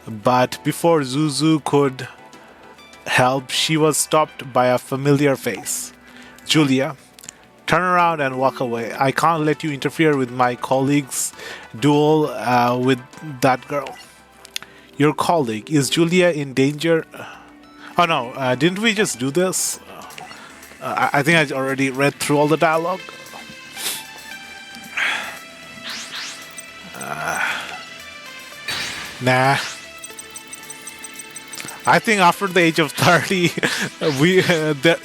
S1: but before Zuzu could help, she was stopped by a familiar face. Julia, turn around and walk away. I can't let you interfere with my colleague's duel with that girl. Your colleague, is Julia in danger? Oh no, didn't we just do this? I think I already read through all the dialogue. Nah. I think after the age of 30,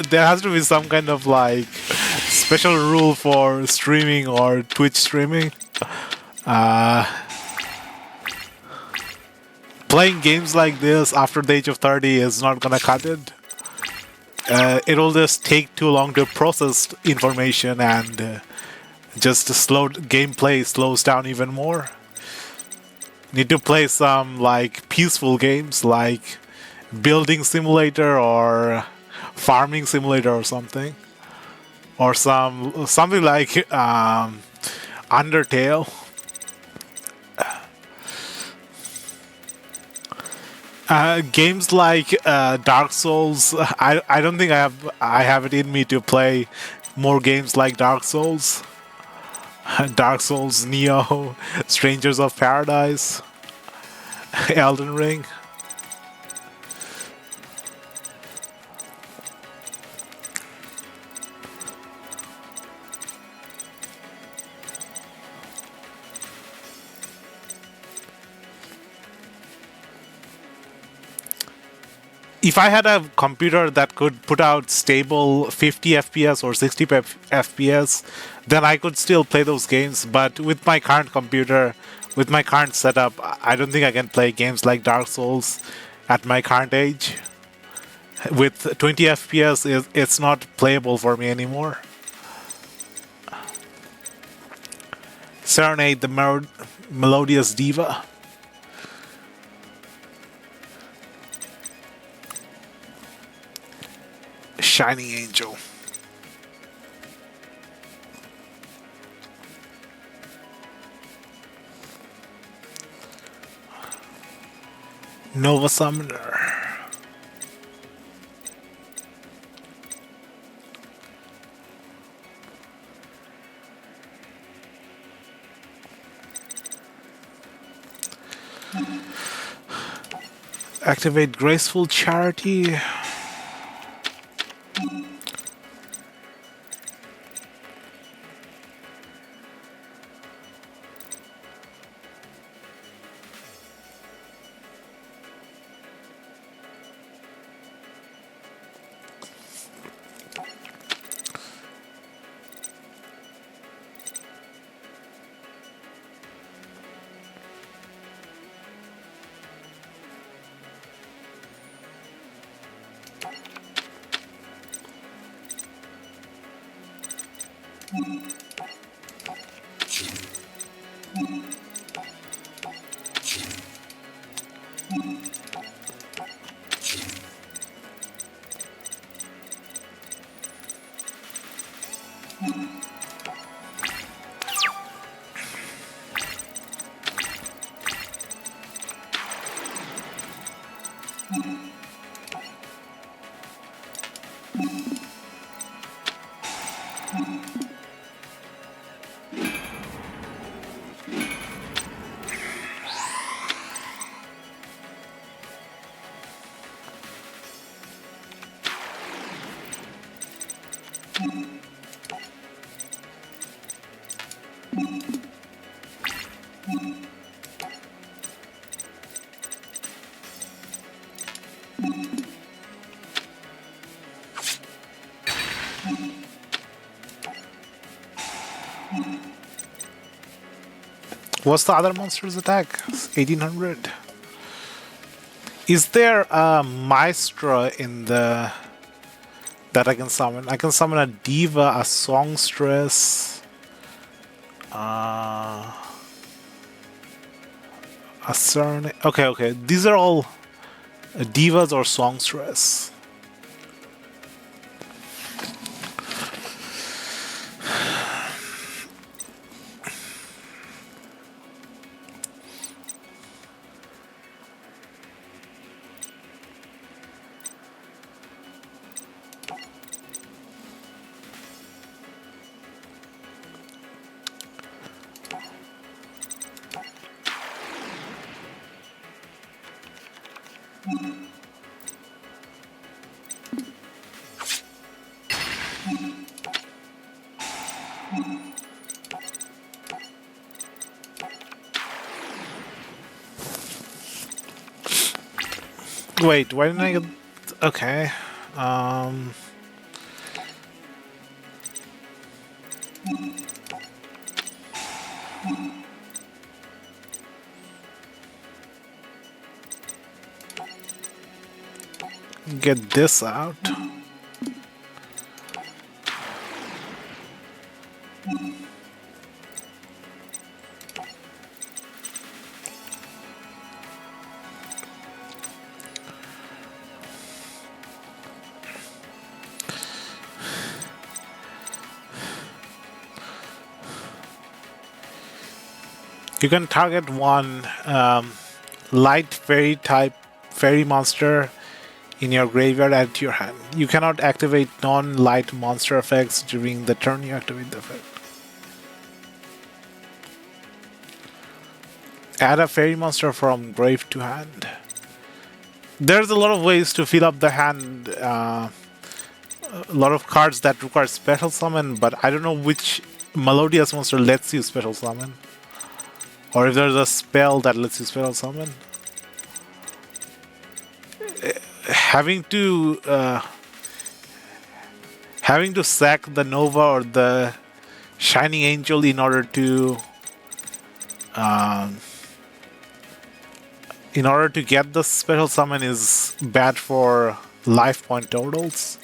S1: there has to be some kind of like special rule for streaming or Twitch streaming. Playing games like this after the age of 30 is not gonna cut it. It'll just take too long to process information and just slow gameplay slows down even more. Need to play some like peaceful games like building simulator or farming simulator or something, or something like Undertale. Games like Dark Souls. I don't think I have it in me to play more games like Dark Souls. Dark Souls, Neo, Strangers of Paradise, Elden Ring. If I had a computer that could put out stable 50 FPS or 60 FPS, then I could still play those games. But with my current computer, with my current setup, I don't think I can play games like Dark Souls at my current age. With 20 FPS, it's not playable for me anymore. Serenade the Melodious Diva. Shining Angel. Nova Summoner. Activate Graceful Charity. What's the other monster's attack? 1800. Is there a Maestra in the that I can summon? I can summon a Diva, a Songstress, a Serenade. Okay. These are all Divas or Songstress. Wait, why didn't I get... Okay. Um... Get this out. You can target one light fairy type fairy monster in your graveyard, add to your hand. You cannot activate non-light monster effects during the turn you activate the effect. Add a fairy monster from grave to hand. There's a lot of ways to fill up the hand. A lot of cards that require special summon, but I don't know which melodious monster lets you special summon. Or if there's a spell that lets you special summon. Having to sack the Nova or the Shining Angel in order to get the special summon is bad for life point totals.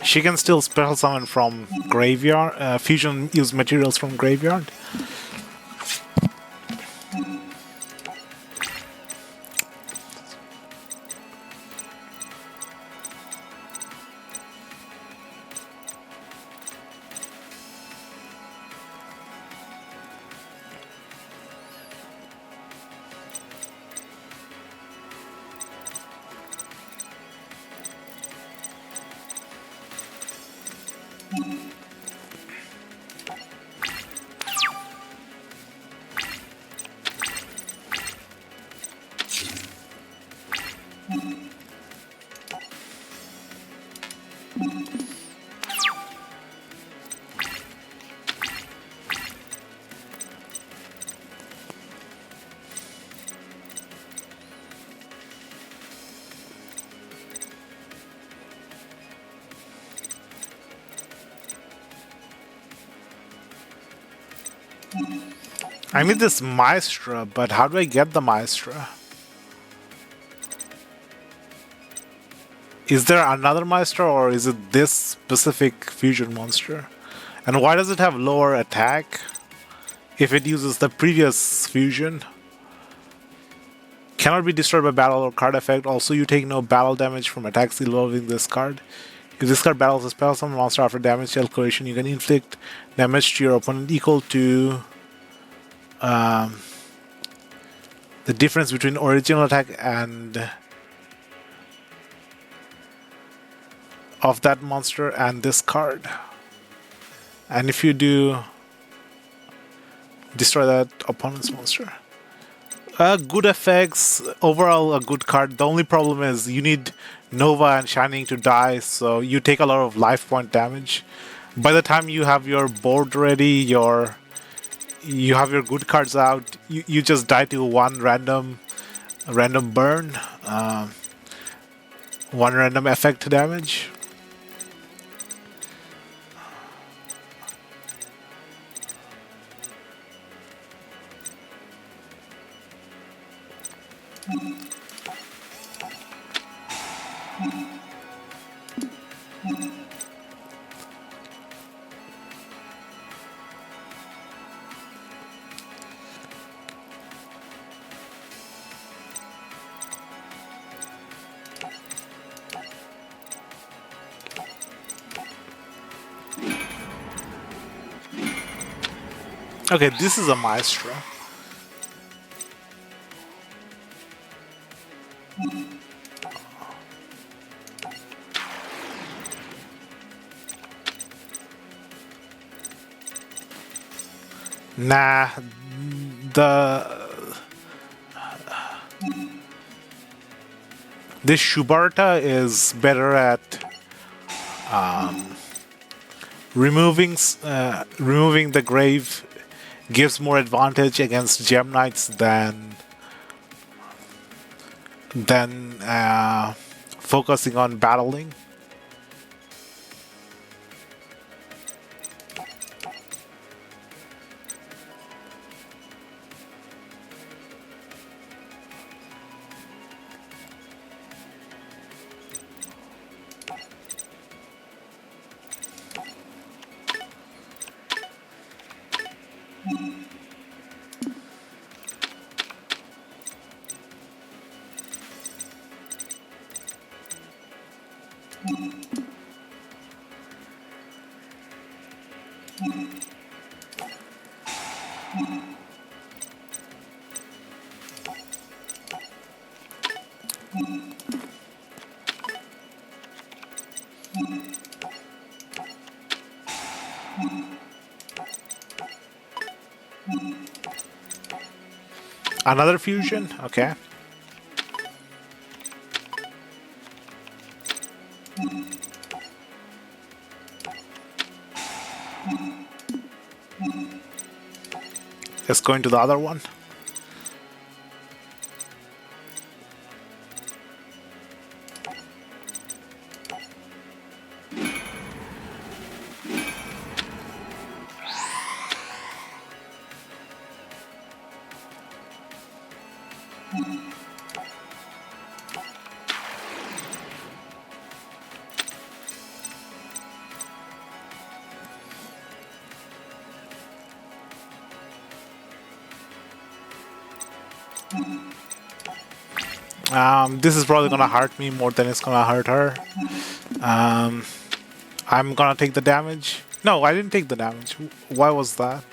S1: She can still special summon from graveyard. Fusion use materials from graveyard. I need this Maestra, but how do I get the Maestra? Is there another Maestra or is it this specific fusion monster? And why does it have lower attack if it uses the previous fusion? Cannot be destroyed by battle or card effect. Also, you take no battle damage from attacks involving this card. If this card battles a spell summon monster after damage calculation, you can inflict damage to your opponent equal to the difference between original attack and of that monster and this card. And if you do, destroy that opponent's monster. Good effects, overall a good card. The only problem is you need Nova and Shining to die, so you take a lot of life point damage. By the time you have your board ready, you have your good cards out, you just die to one random burn, one random effect damage. Okay, this is a maestro. Nah, the this Shubarta is better at removing the grave, gives more advantage against gem knights than focusing on battling. Another fusion? Okay. Let's go into the other one. This is probably gonna hurt me more than it's gonna hurt her. I'm gonna take the damage. No, I didn't take the damage. Why was that?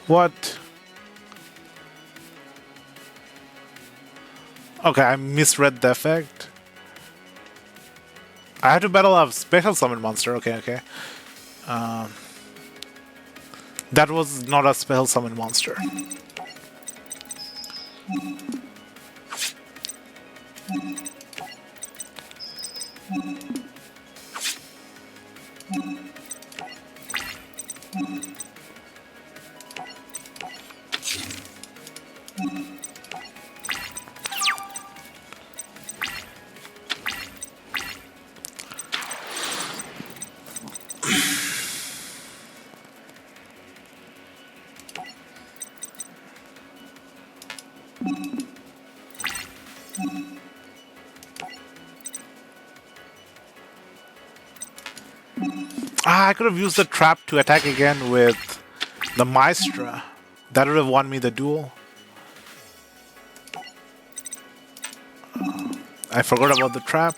S1: What? Okay, I misread the effect. I had to battle a special summon monster. Okay, okay. That was not a special summon monster. Ah, I could have used the trap to attack again with the Maestra. That would have won me the duel. I forgot about the trap.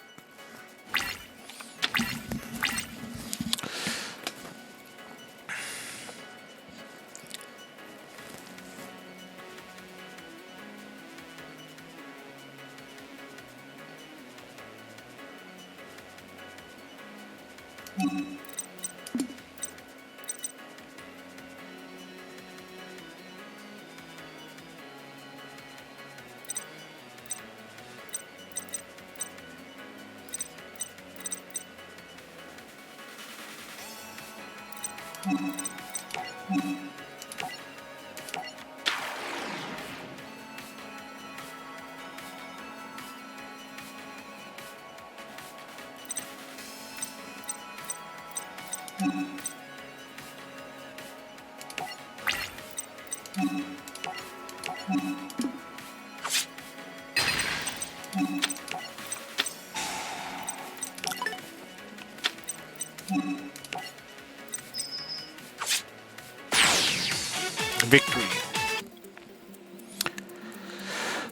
S1: Victory.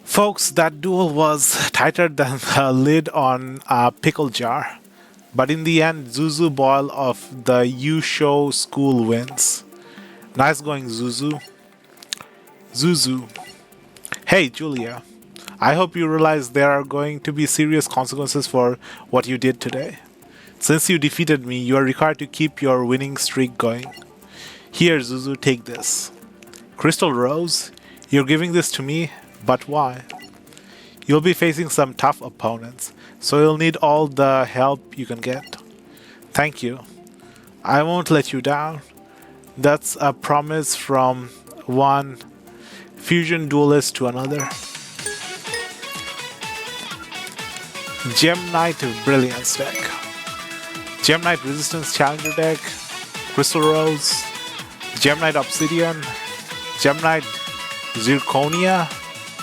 S1: Folks, that duel was tighter than the lid on a pickle jar. But in the end, Zuzu Boyle of the U Show School wins. Nice going, Zuzu. Zuzu. Hey, Julia. I hope you realize there are going to be serious consequences for what you did today. Since you defeated me, you are required to keep your winning streak going. Here, Zuzu, take this. Crystal Rose, you're giving this to me, but why? You'll be facing some tough opponents, so you'll need all the help you can get. Thank you. I won't let you down. That's a promise from one fusion duelist to another. Gem Knight Brilliance deck. Gem Knight Resistance Challenger deck. Crystal Rose. Gem Knight Obsidian. Gem Knight Zirconia.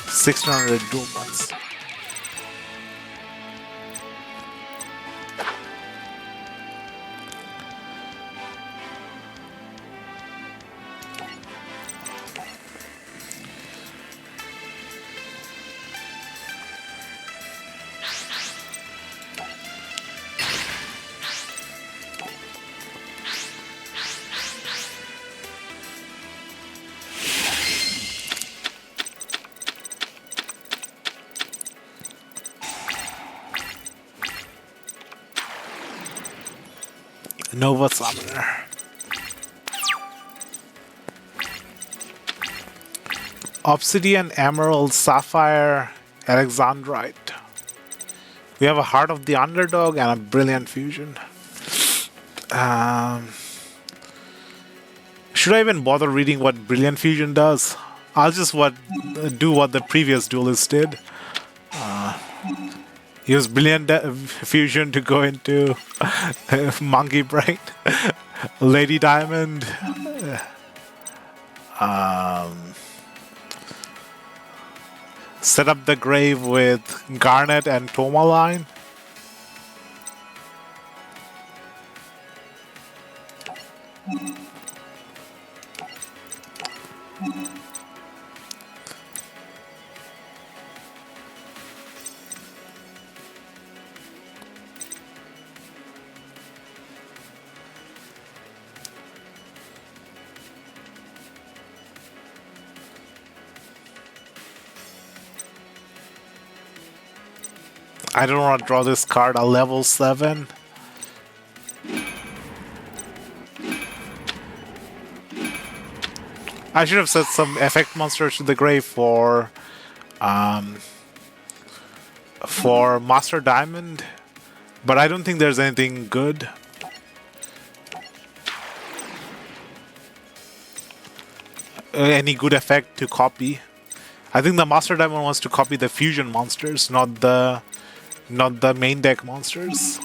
S1: 1600 dual months. Nova Summoner. Obsidian, Emerald, Sapphire, Alexandrite. We have a Heart of the Underdog and a Brilliant Fusion. Should I even bother reading what Brilliant Fusion does? I'll just do what the previous duelist did. Use Brilliant Fusion to go into Monkey Brain, Lady Diamond, set up the grave with Garnet and Tourmaline. I don't want to draw this card at level 7. I should have set some effect monsters to the grave for Master Diamond, but I don't think there's anything good. Any good effect to copy. I think the Master Diamond wants to copy the fusion monsters, not the main deck monsters.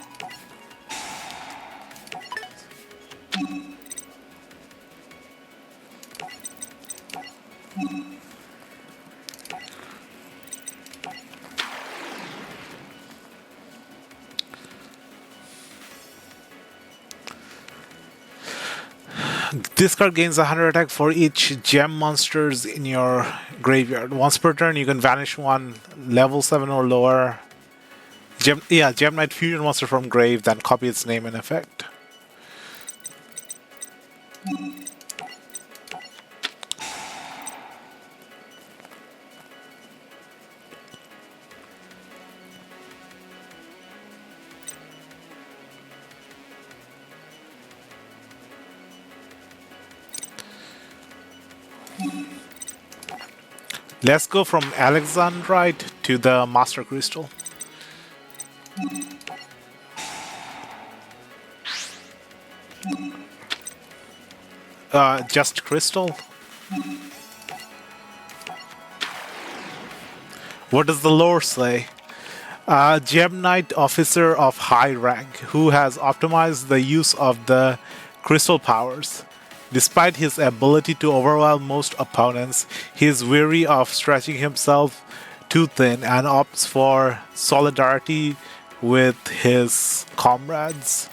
S1: This card gains 100 attack for each gem monsters in your graveyard. Once per turn, you can vanish one level 7 or lower Gem Knight Fusion monster from grave, then copy its name and effect. Let's go from Alexandrite to the Master Crystal. Just crystal? What does the lore say? Gem Knight officer of high rank who has optimized the use of the crystal powers. Despite his ability to overwhelm most opponents, he is weary of stretching himself too thin and opts for solidarity with his comrades.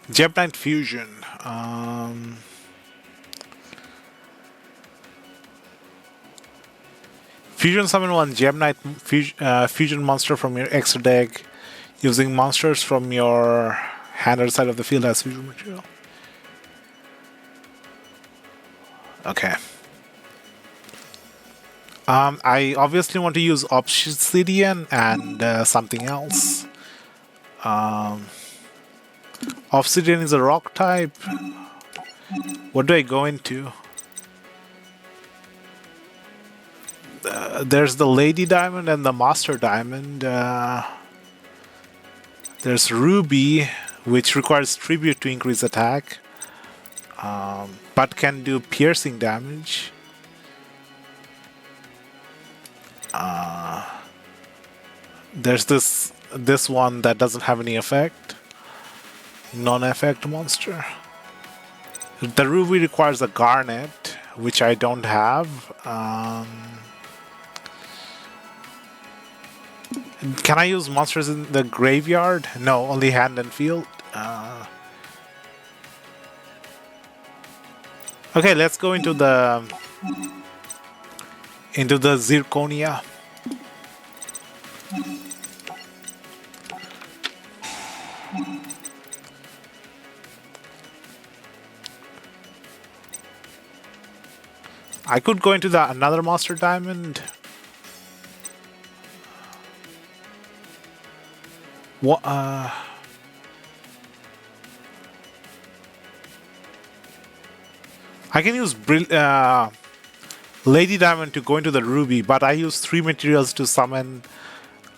S1: Gem Knight Fusion. Fusion summon one Gem Knight fusion monster from your extra deck using monsters from your hand or side of the field as fusion material. Okay. I obviously want to use Obsidian and something else. Obsidian is a rock type. What do I go into? There's the Lady Diamond and the Master Diamond. There's Ruby, which requires Tribute to increase attack, but can do piercing damage. There's this one that doesn't have any effect. Non-effect monster. The Ruby requires a Garnet, which I don't have. Can I use monsters in the graveyard? No, only hand and field. Okay, let's go into the Zirconia. I could go into another Master Diamond. What? I can use Lady Diamond to go into the Ruby, but I use 3 materials to summon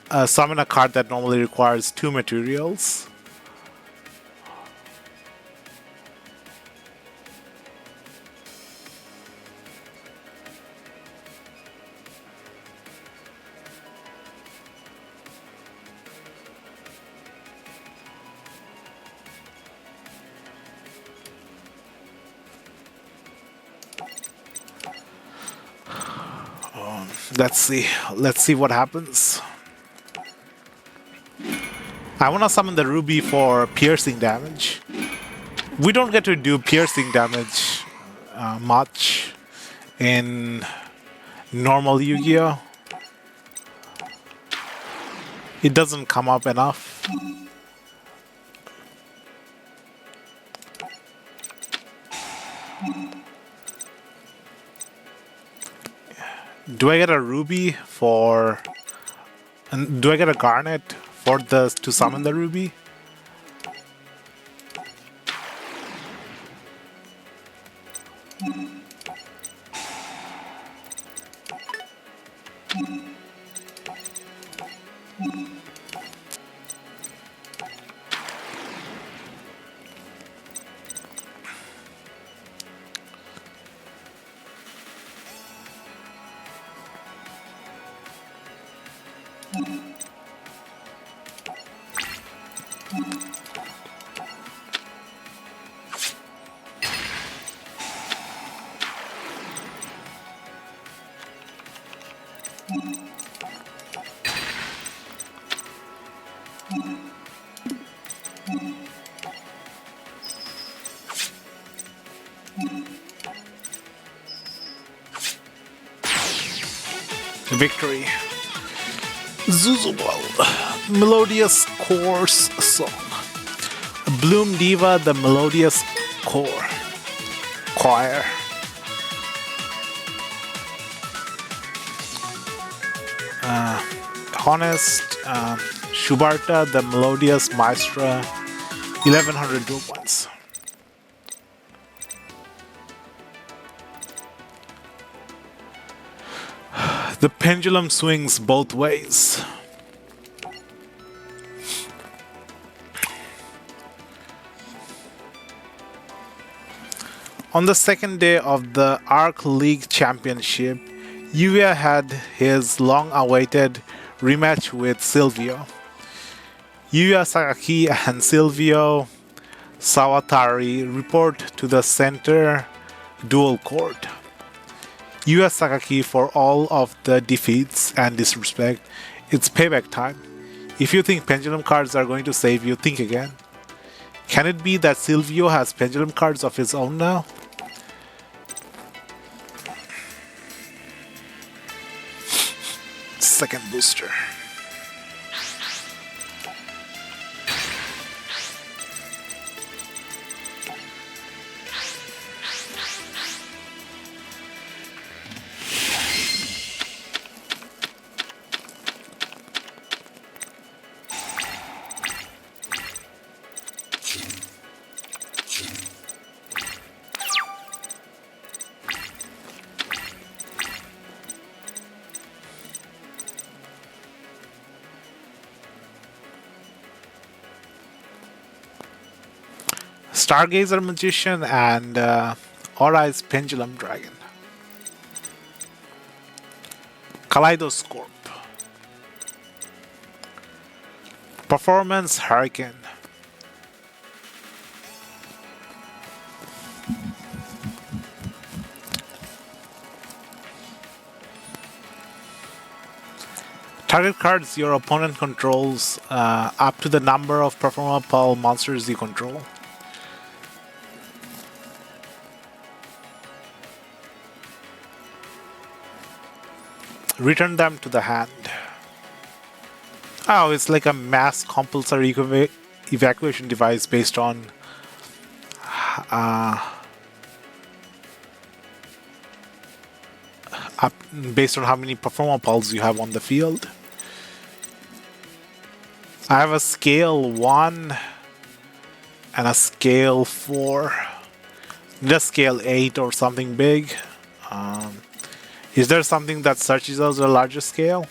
S1: a card that normally requires 2 materials. Let's see what happens. I want to summon the Ruby for piercing damage. We don't get to do piercing damage much in normal Yu-Gi-Oh! It doesn't come up enough. Do I get a Ruby for... And do I get a Garnet for to summon the Ruby? Victory. Zuzubal. Melodious Chorus Song. Bloom Diva, the Melodious Choir. Honest. Schuberta, the Melodious Maestra. 1100 2 points. The pendulum swings both ways. On the second day of the Arc League Championship, Yuya had his long-awaited rematch with Silvio. Yuya Sakaki and Silvio Sawatari report to the center duel court. Yuya Sakaki for all of the defeats and disrespect. It's payback time. If you think pendulum cards are going to save you, think again. Can it be that Silvio has pendulum cards of his own now? Second booster. Stargazer Magician and Aura's Pendulum Dragon. Kaleidoscope. Performance Hurricane. Target cards your opponent controls up to the number of performable monsters you control. Return them to the hand. Oh, it's like a mass compulsory evacuation device based on how many performables you have on the field. I have a scale 1 and a scale 4. Just scale 8 or something big. Is there something that searches as a larger scale?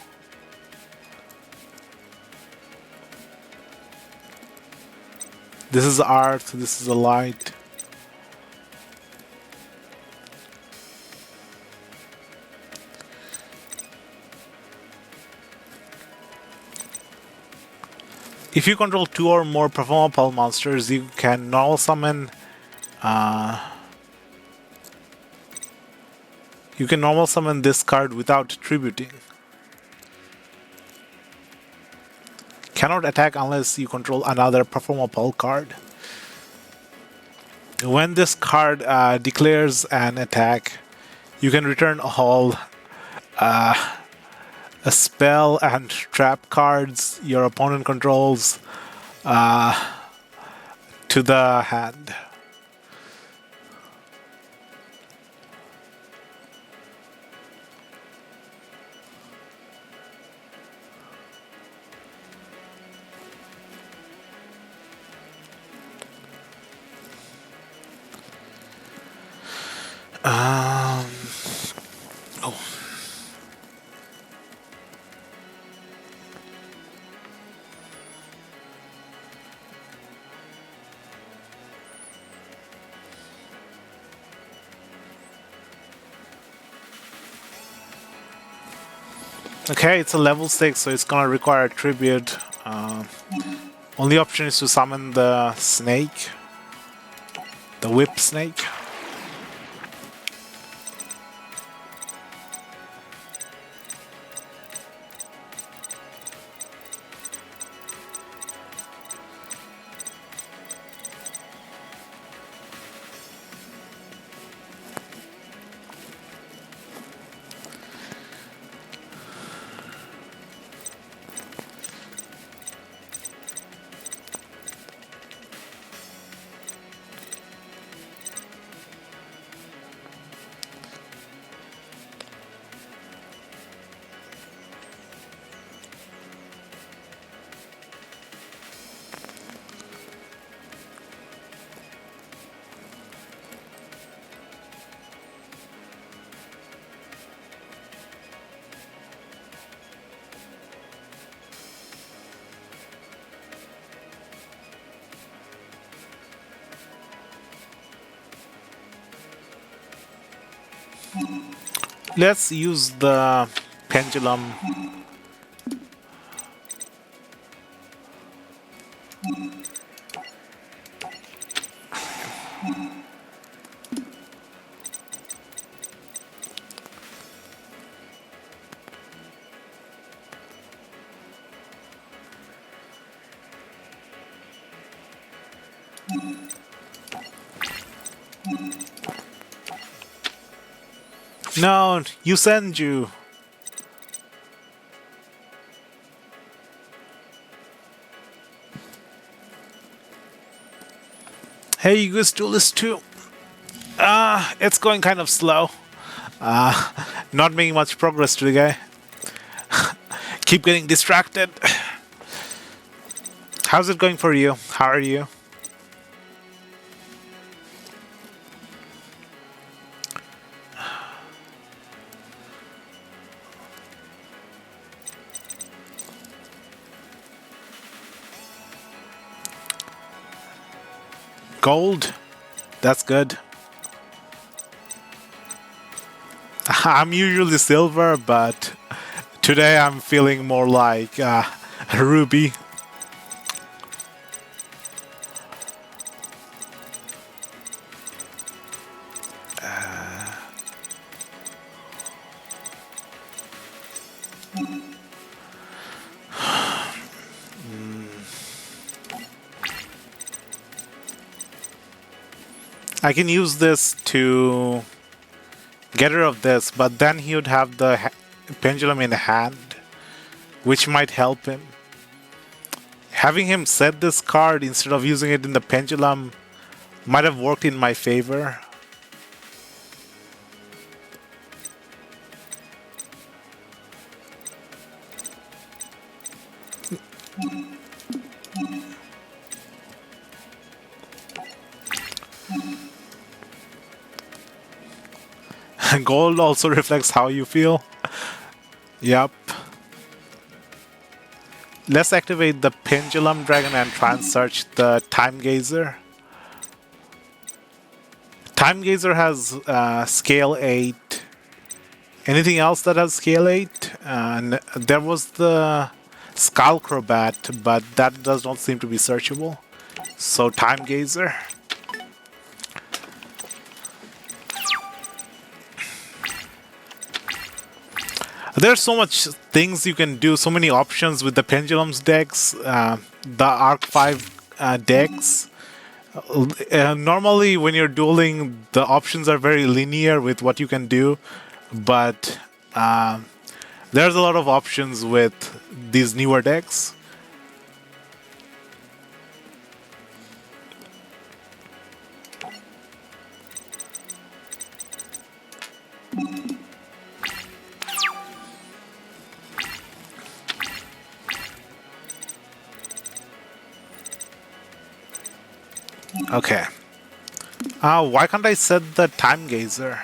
S1: This is art, this is a light. If you control 2 or more performable monsters, you can normal summon this card without tributing. Cannot attack unless you control another performable card. When this card declares an attack, you can return all a spell and trap cards your opponent controls to the hand. Okay, it's a level 6, so it's gonna require a tribute. Only option is to summon the snake, the whip snake. Let's use the pendulum. No, you send you. Hey, you guys Duelist too. It's going kind of slow. Uh, Not making much progress today. Keep getting distracted. How's it going for you? How are you? Gold? That's good. I'm usually silver, but today I'm feeling more like ruby. I can use this to get rid of this, but then he would have the pendulum in hand, which might help him. Having him set this card instead of using it in the pendulum might have worked in my favor. Gold also reflects how you feel. Yep. Let's activate the Pendulum Dragon and try and search the Time Gazer. Time Gazer has scale 8. Anything else that has scale 8? And there was the Skullcrobat, but that does not seem to be searchable. So Time Gazer. There's so much things you can do, so many options with the Pendulums decks, the Arc 5 decks. Normally when you're dueling, the options are very linear with what you can do, but there's a lot of options with these newer decks. Okay. Why can't I set the Time Gazer?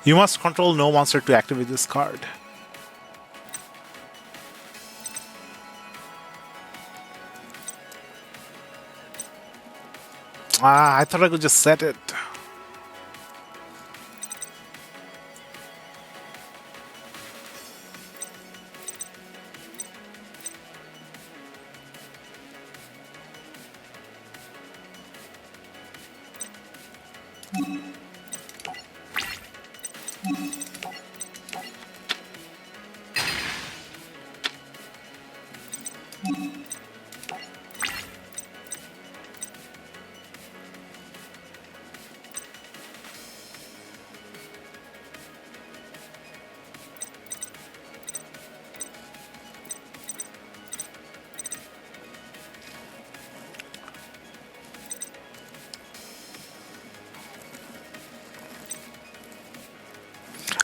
S1: You must control no monster to activate this card. I thought I could just set it.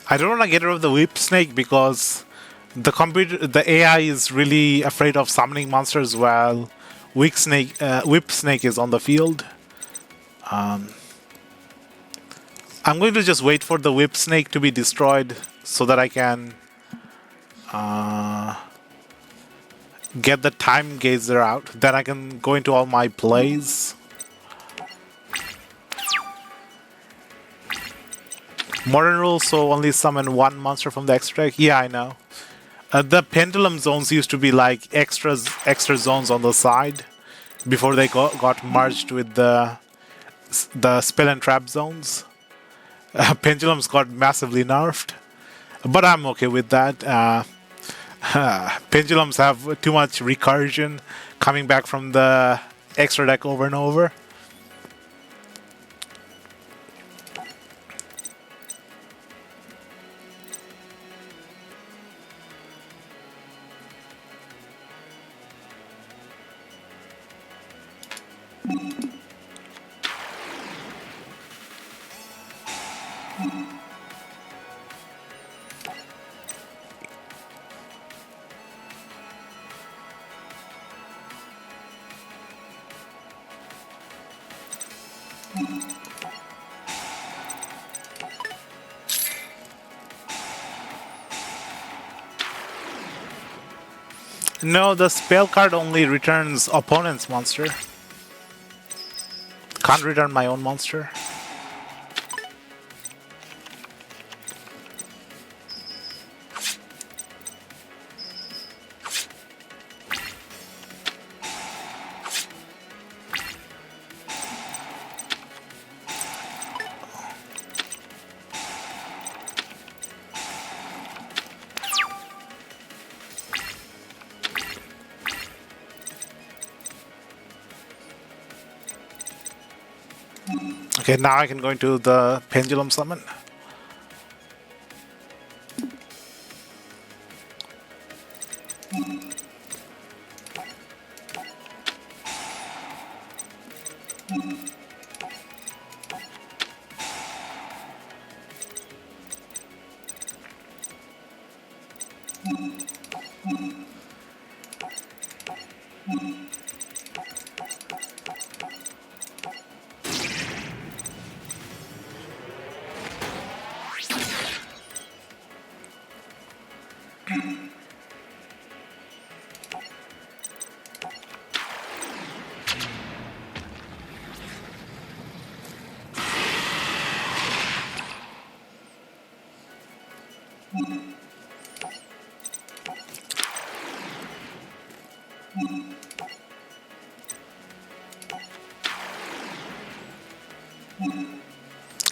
S1: I don't want to get rid of the Whip Snake because the AI is really afraid of summoning monsters while Whip Snake is on the field. I'm going to just wait for the Whip Snake to be destroyed so that I can get the time gazer out. Then I can go into all my plays. Modern rules, so only summon one monster from the extra deck. Yeah, I know. The pendulum zones used to be like extra zones on the side before they got merged with the spell and trap zones. Pendulums got massively nerfed, but I'm okay with that. Pendulums have too much recursion coming back from the extra deck over and over. No, the spell card only returns opponent's monster. Can't return my own monster. Okay, now I can go into the pendulum summon.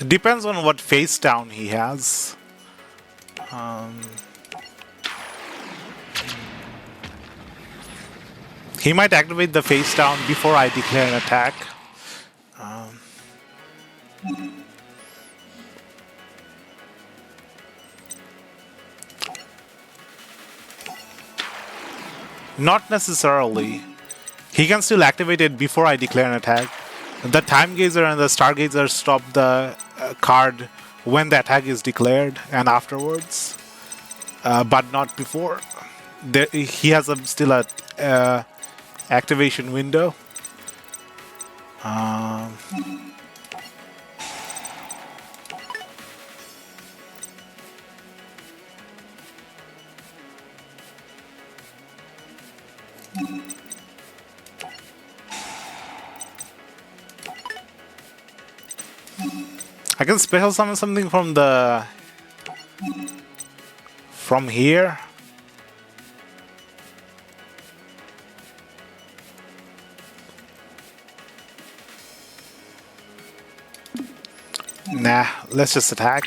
S1: Depends on what face down he has. He might activate the face down before I declare an attack. Not necessarily. He can still activate it before I declare an attack. The Time Gazer and the Stargazer stop the card when the attack is declared and afterwards, but not before. He has still a activation window. I can special summon something from here. Nah, let's just attack.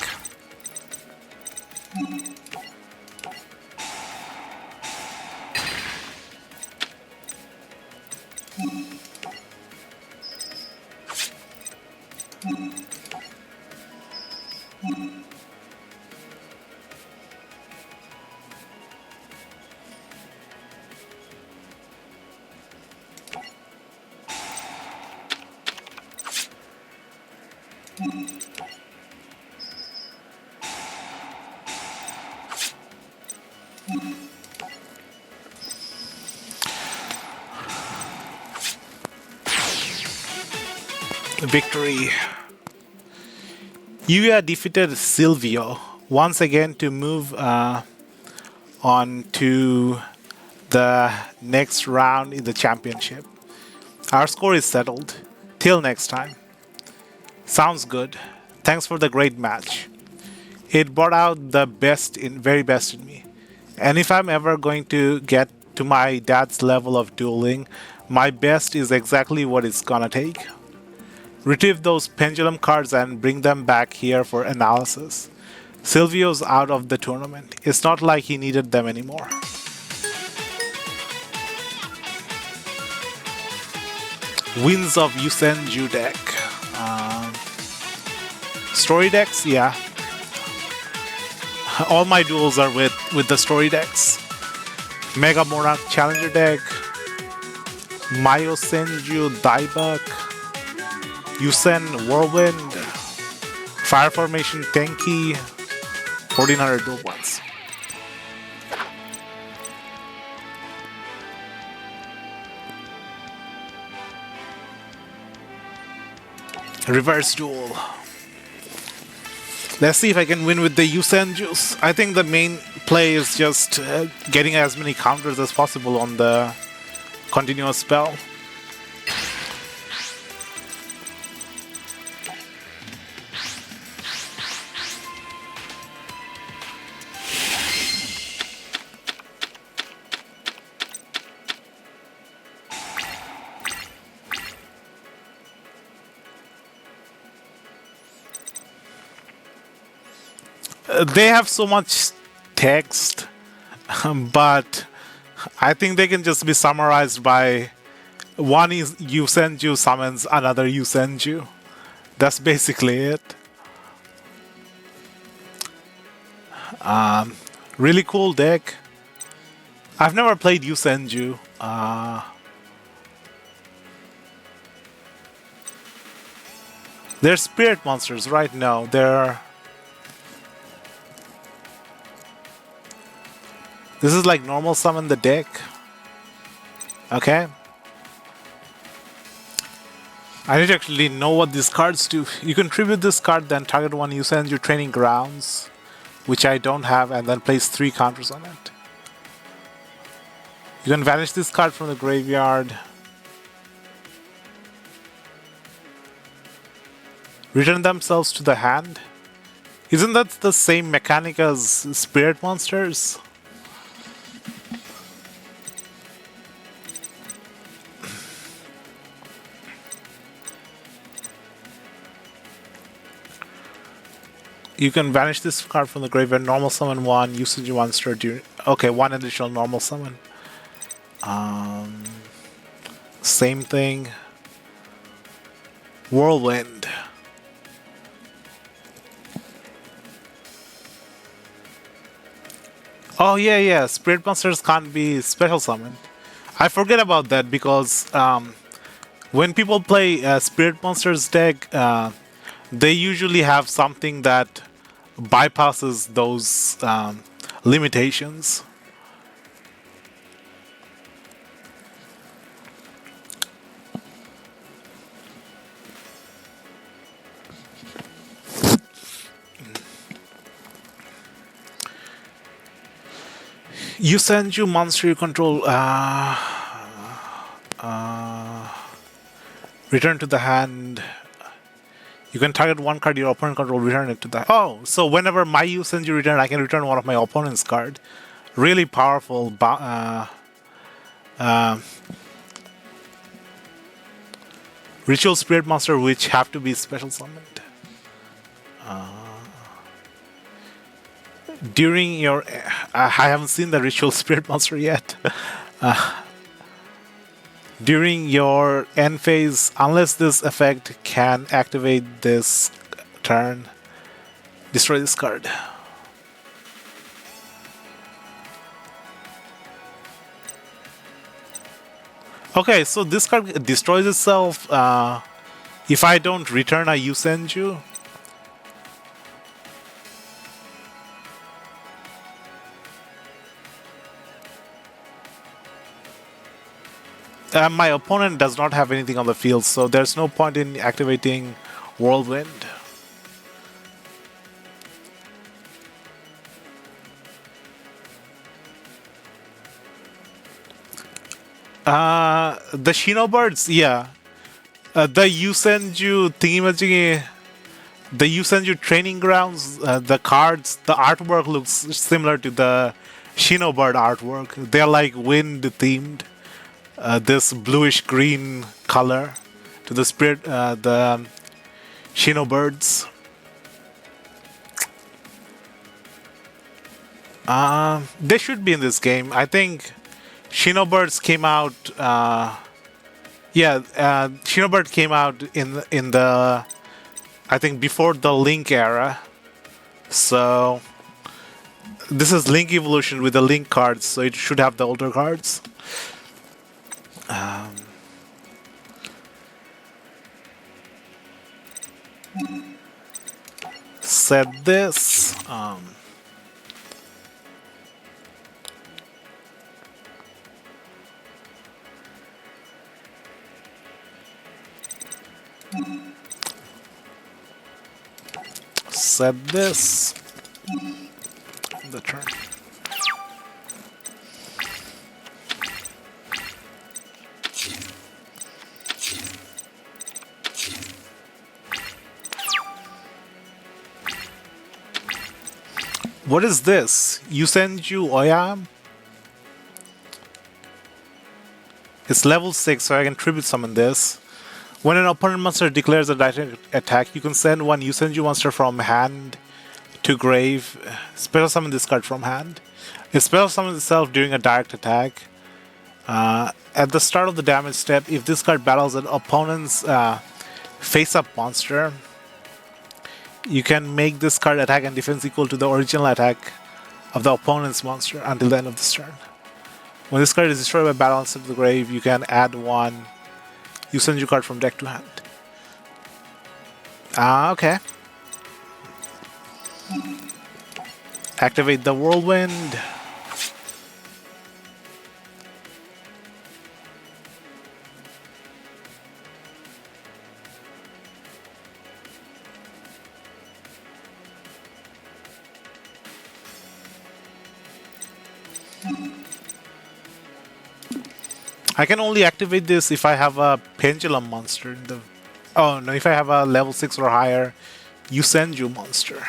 S1: Victory. Yuya defeated Silvio once again to move on to the next round in the championship. Our score is settled. Till next time. Sounds good. Thanks for the great match. It brought out the very best in me. And if I'm ever going to get to my dad's level of dueling, my best is exactly what it's gonna take. Retrieve those pendulum cards and bring them back here for analysis. Silvio's out of the tournament. It's not like he needed them anymore. Wins of Yusenju deck. Story decks, yeah. All my duels are with the story decks. Mega Monarch Challenger deck. Mayo Senju Diebuck. Yusen Whirlwind. Fire Formation Tenki. 1400 dual points. Reverse duel. Let's see if I can win with the Yusen Juice. I think the main play is just getting as many counters as possible on the continuous spell. They have so much text, but I think they can just be summarized by one is Yusenju summons another Yusenju. That's basically it. Really cool deck. I've never played Yusenju. They're spirit monsters right now. They're... This is like normal summon the deck. Okay. I need to actually know what these cards do. You can tribute this card, then target one Yusenju training grounds, which I don't have, and then place 3 counters on it. You can vanish this card from the graveyard. Return themselves to the hand. Isn't that the same mechanic as spirit monsters? You can vanish this card from the graveyard, normal summon 1, usage monster during... Okay, 1 additional normal summon. Same thing. Whirlwind. Oh yeah, spirit monsters can't be special summoned. I forget about that because when people play spirit monsters deck, they usually have something that bypasses those limitations. Yusenju monster you control. Return to the hand. You can target one card your opponent control, return it to the... Oh, so whenever my Yusenju return, I can return one of my opponent's card. Really powerful. Ritual Spirit Monster which have to be special summoned. During your... I haven't seen the Ritual Spirit Monster yet. During your end phase, unless this effect can activate this turn, destroy this card. Okay, so this card destroys itself if I don't return a Yusenju. My opponent does not have anything on the field, so there's no point in activating Whirlwind. The Shinobirds, yeah. The Yusenju thingamajiggy, the Yusenju training grounds, the cards, the artwork looks similar to the Shinobird artwork. They're like wind themed. This bluish green color to the spirit, the Shinobirds. They should be in this game. I think Shinobirds came out. Yeah, Shinobird came out in the I think before the Link era. So this is Link Evolution with the Link cards, so it should have the older cards. Set this. Set this. The turn. What is this? Yusenju Oyam? It's level 6, so I can tribute summon this. When an opponent monster declares a direct attack, you can send one Yusenju monster from hand to grave. Special summon this card from hand. It special summons itself during a direct attack. At the start of the damage step, if this card battles an opponent's face-up monster, you can make this card attack and defense equal to the original attack of the opponent's monster until the end of this turn. When this card is destroyed by battle and sent to the grave, you can add one Yusenju card from deck to hand. Okay. Activate the Whirlwind. I can only activate this if I have a Pendulum monster in the... Oh no, if I have a level 6 or higher Yusenju monster.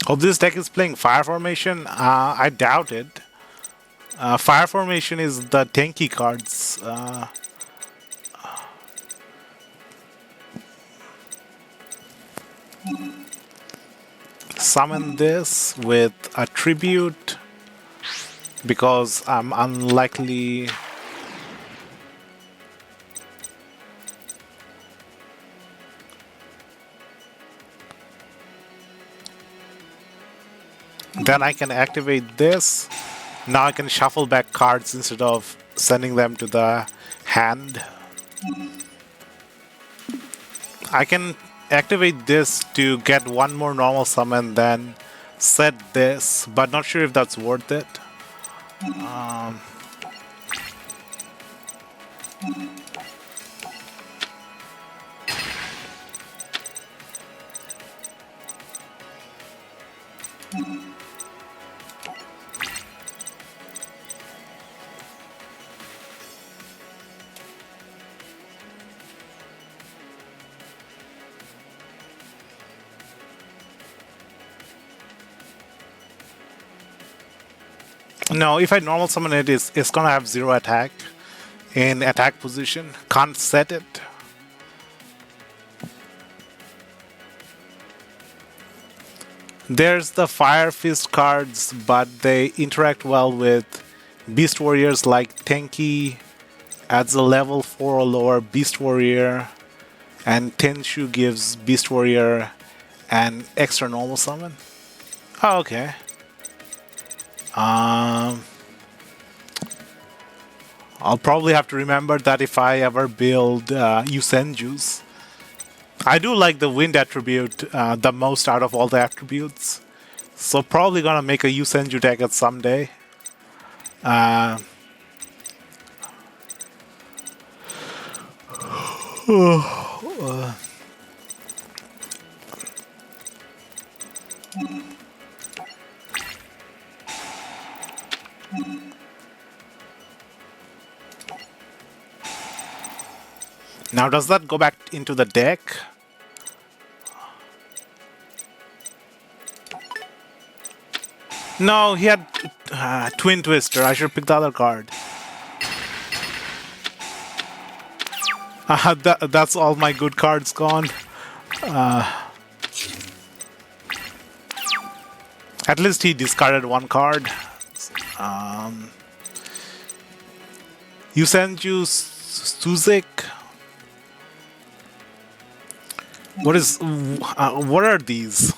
S1: Hope this deck is playing Fire Formation. I doubt it. Fire Formation is the tanky cards. Summon this with a tribute because I'm unlikely. Then I can activate this. Now I can shuffle back cards instead of sending them to the hand. I can activate this to get one more normal summon, then set this, but not sure if that's worth it. No, if I normal summon it, it's gonna have 0 attack in attack position. Can't set it. There's the Fire Fist cards, but they interact well with Beast Warriors like Tenki, adds a level 4 or lower Beast Warrior, and Tenshu gives Beast Warrior an extra normal summon. Oh, okay. I'll probably have to remember that if I ever build Yusenjus. I do like the wind attribute the most out of all the attributes. So probably gonna make a Yusenju deck at someday. Uh, Now does that go back into the deck? No, he had Twin Twister. I should pick the other card. That's all my good cards gone. At least he discarded one card. Yusenju Suzik. What are these?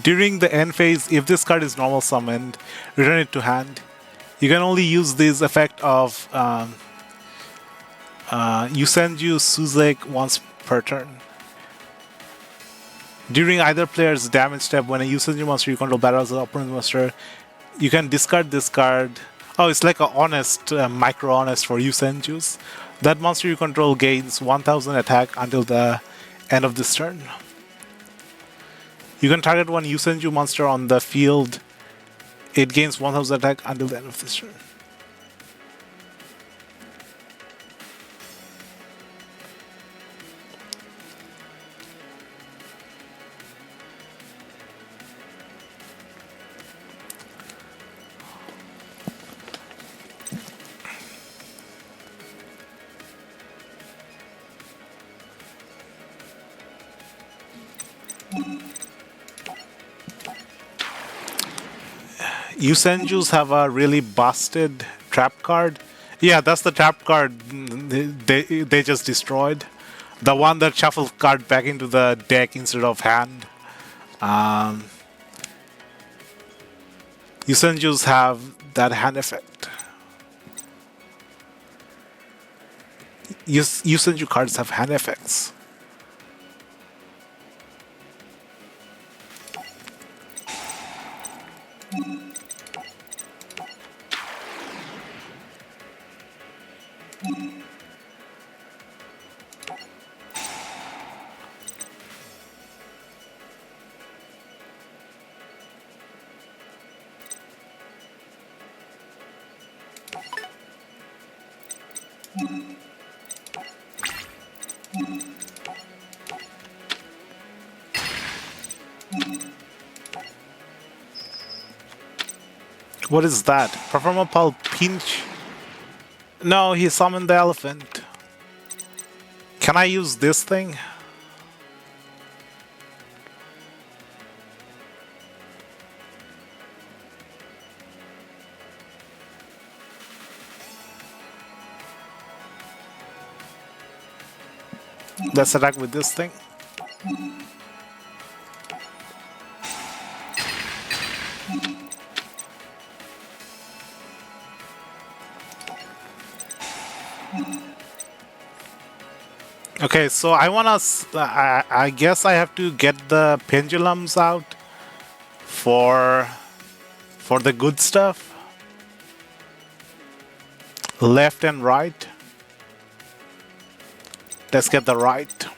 S1: During the end phase, if this card is normal summoned, return it to hand. You can only use this effect of Yusenju Suzik once per turn. During either player's damage step, when a Yusenju monster you control battles the opponent's monster, you can discard this card. Oh, it's like a honest, micro-honest for Yusenjus. That monster you control gains 1000 attack until the end of this turn. You can target one Yusenju monster on the field. It gains 1000 attack until the end of this turn. Yusenjus have a really busted trap card. Yeah, that's the trap card they just destroyed. The one that shuffled card back into the deck instead of hand. Yusenjus have that hand effect. Yusenju cards have hand effects. What is that? Perform a pulp pinch? No, he summoned the elephant. Can I use this thing? Let's attack with this thing. Okay, so I wanna. I guess I have to get the pendulums out for the good stuff. Left and right. Let's get the right.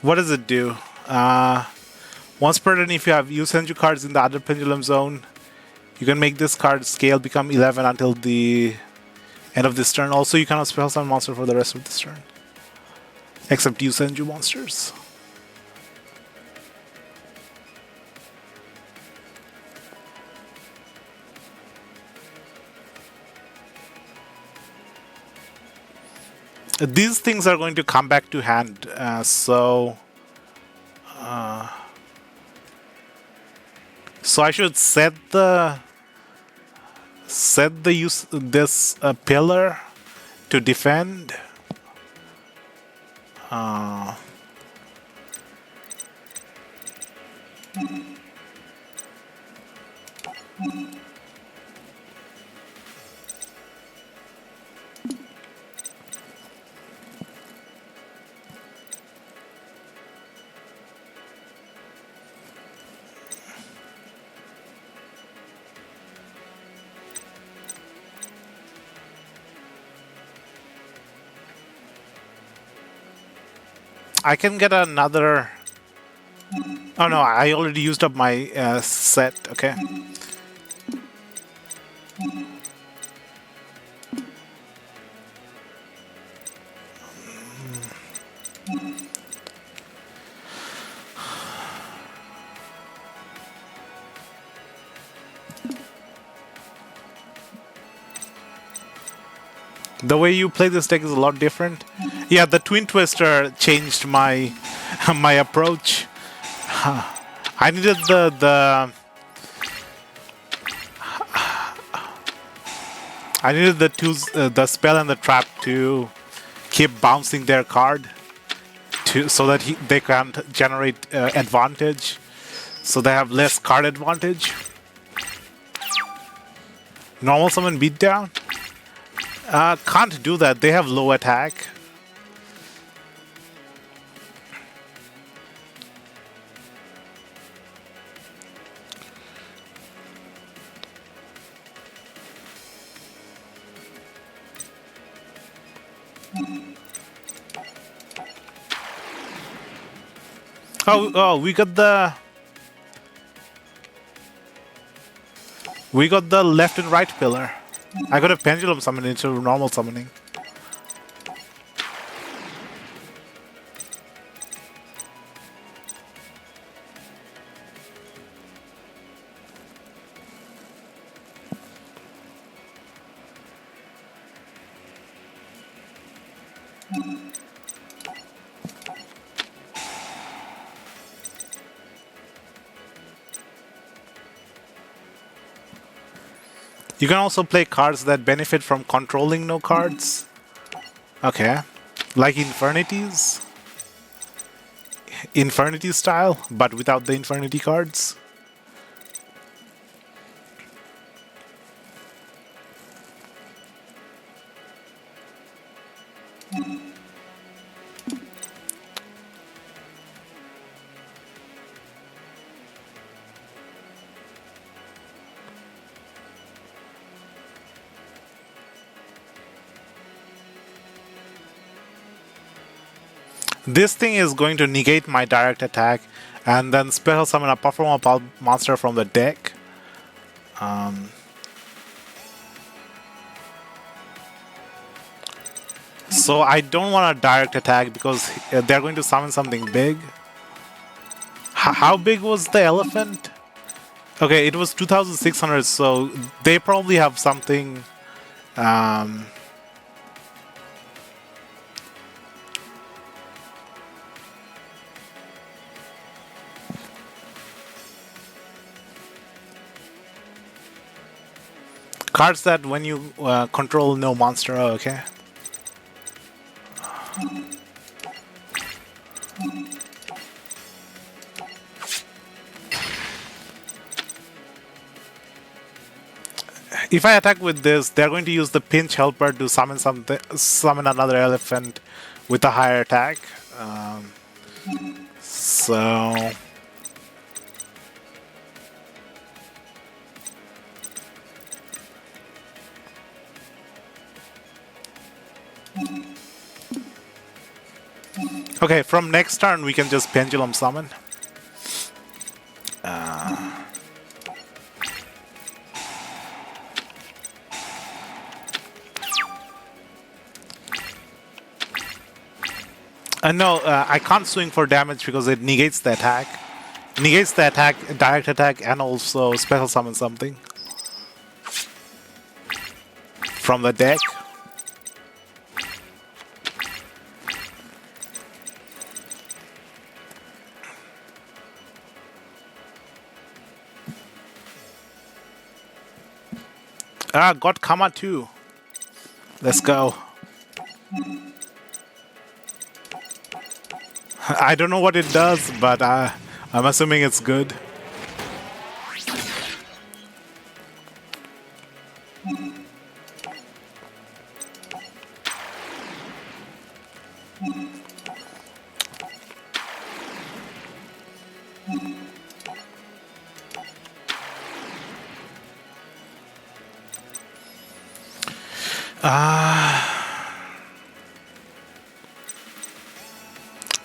S1: What does it do? Once per turn, if you have Yusenju cards in the other pendulum zone, you can make this card scale become 11 until the end of this turn. Also, you cannot spell summon monster for the rest of this turn. Except Yusenju monsters. These things are going to come back to hand. So I should set the use this pillar to defend. I can get another. Oh no, I already used up my set. Okay. The way you play this deck is a lot different. Yeah, the Twin Twister changed my my approach. I needed I needed the spell and the trap to keep bouncing their card so that they can generate advantage, so they have less card advantage. Normal summon beatdown. Can't do that. They have low attack. Oh, we got the left and right pillar. I got a pendulum summon into normal summoning. You can also play cards that benefit from controlling no cards. Okay. Like Infernities. Infernity style, but without the Infernity cards. This thing is going to negate my direct attack and then special summon a perform a pulp monster from the deck. So I don't want a direct attack because they're going to summon something big. How big was the elephant? Okay, it was 2,600, so they probably have something. Cards that when you control no monster. Oh, okay. If I attack with this, they're going to use the pinch helper to summon another elephant with a higher attack. So okay, from next turn we can just pendulum summon. No, I can't swing for damage because it negates the attack. Negates the attack, direct attack, and also special summon something from the deck. Ah, got Kama too. Let's go. I don't know what it does, but I'm assuming it's good.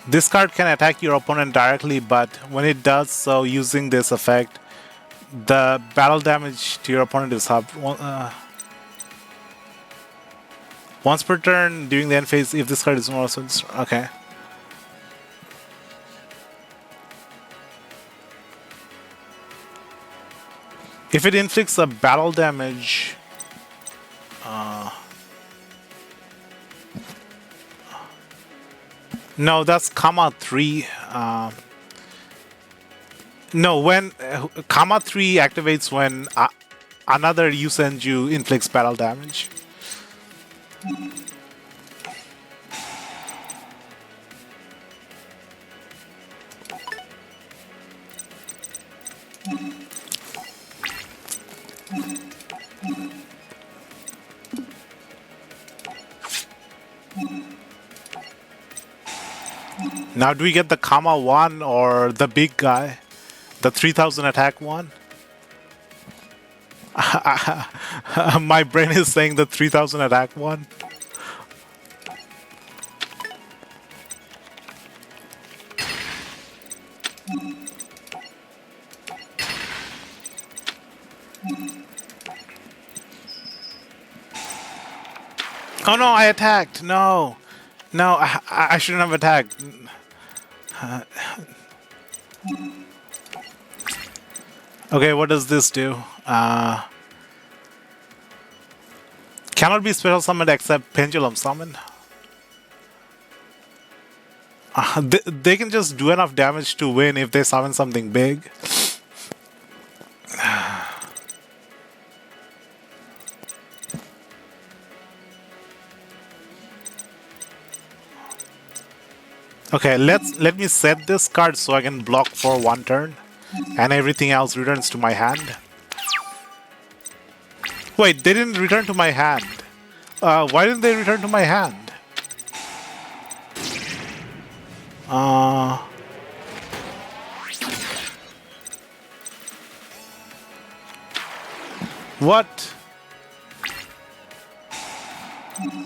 S1: This card can attack your opponent directly, but when it does so using this effect, the battle damage to your opponent is up. Once per turn during the end phase, if this card is more so okay. If it inflicts a battle damage, no, that's Kama 3. No, when Kama 3 activates when another Yusenju inflicts battle damage. Now, do we get the Kama 1 or the big guy? The 3000 attack one? My brain is saying the 3000 attack one. Oh no, I attacked! No! No, I shouldn't have attacked. Okay, what does this do? Cannot be special summoned except pendulum summon. They can just do enough damage to win if they summon something big. Okay, let me set this card so I can block for one turn, and everything else returns to my hand. Wait, they didn't return to my hand. Why didn't they return to my hand? What?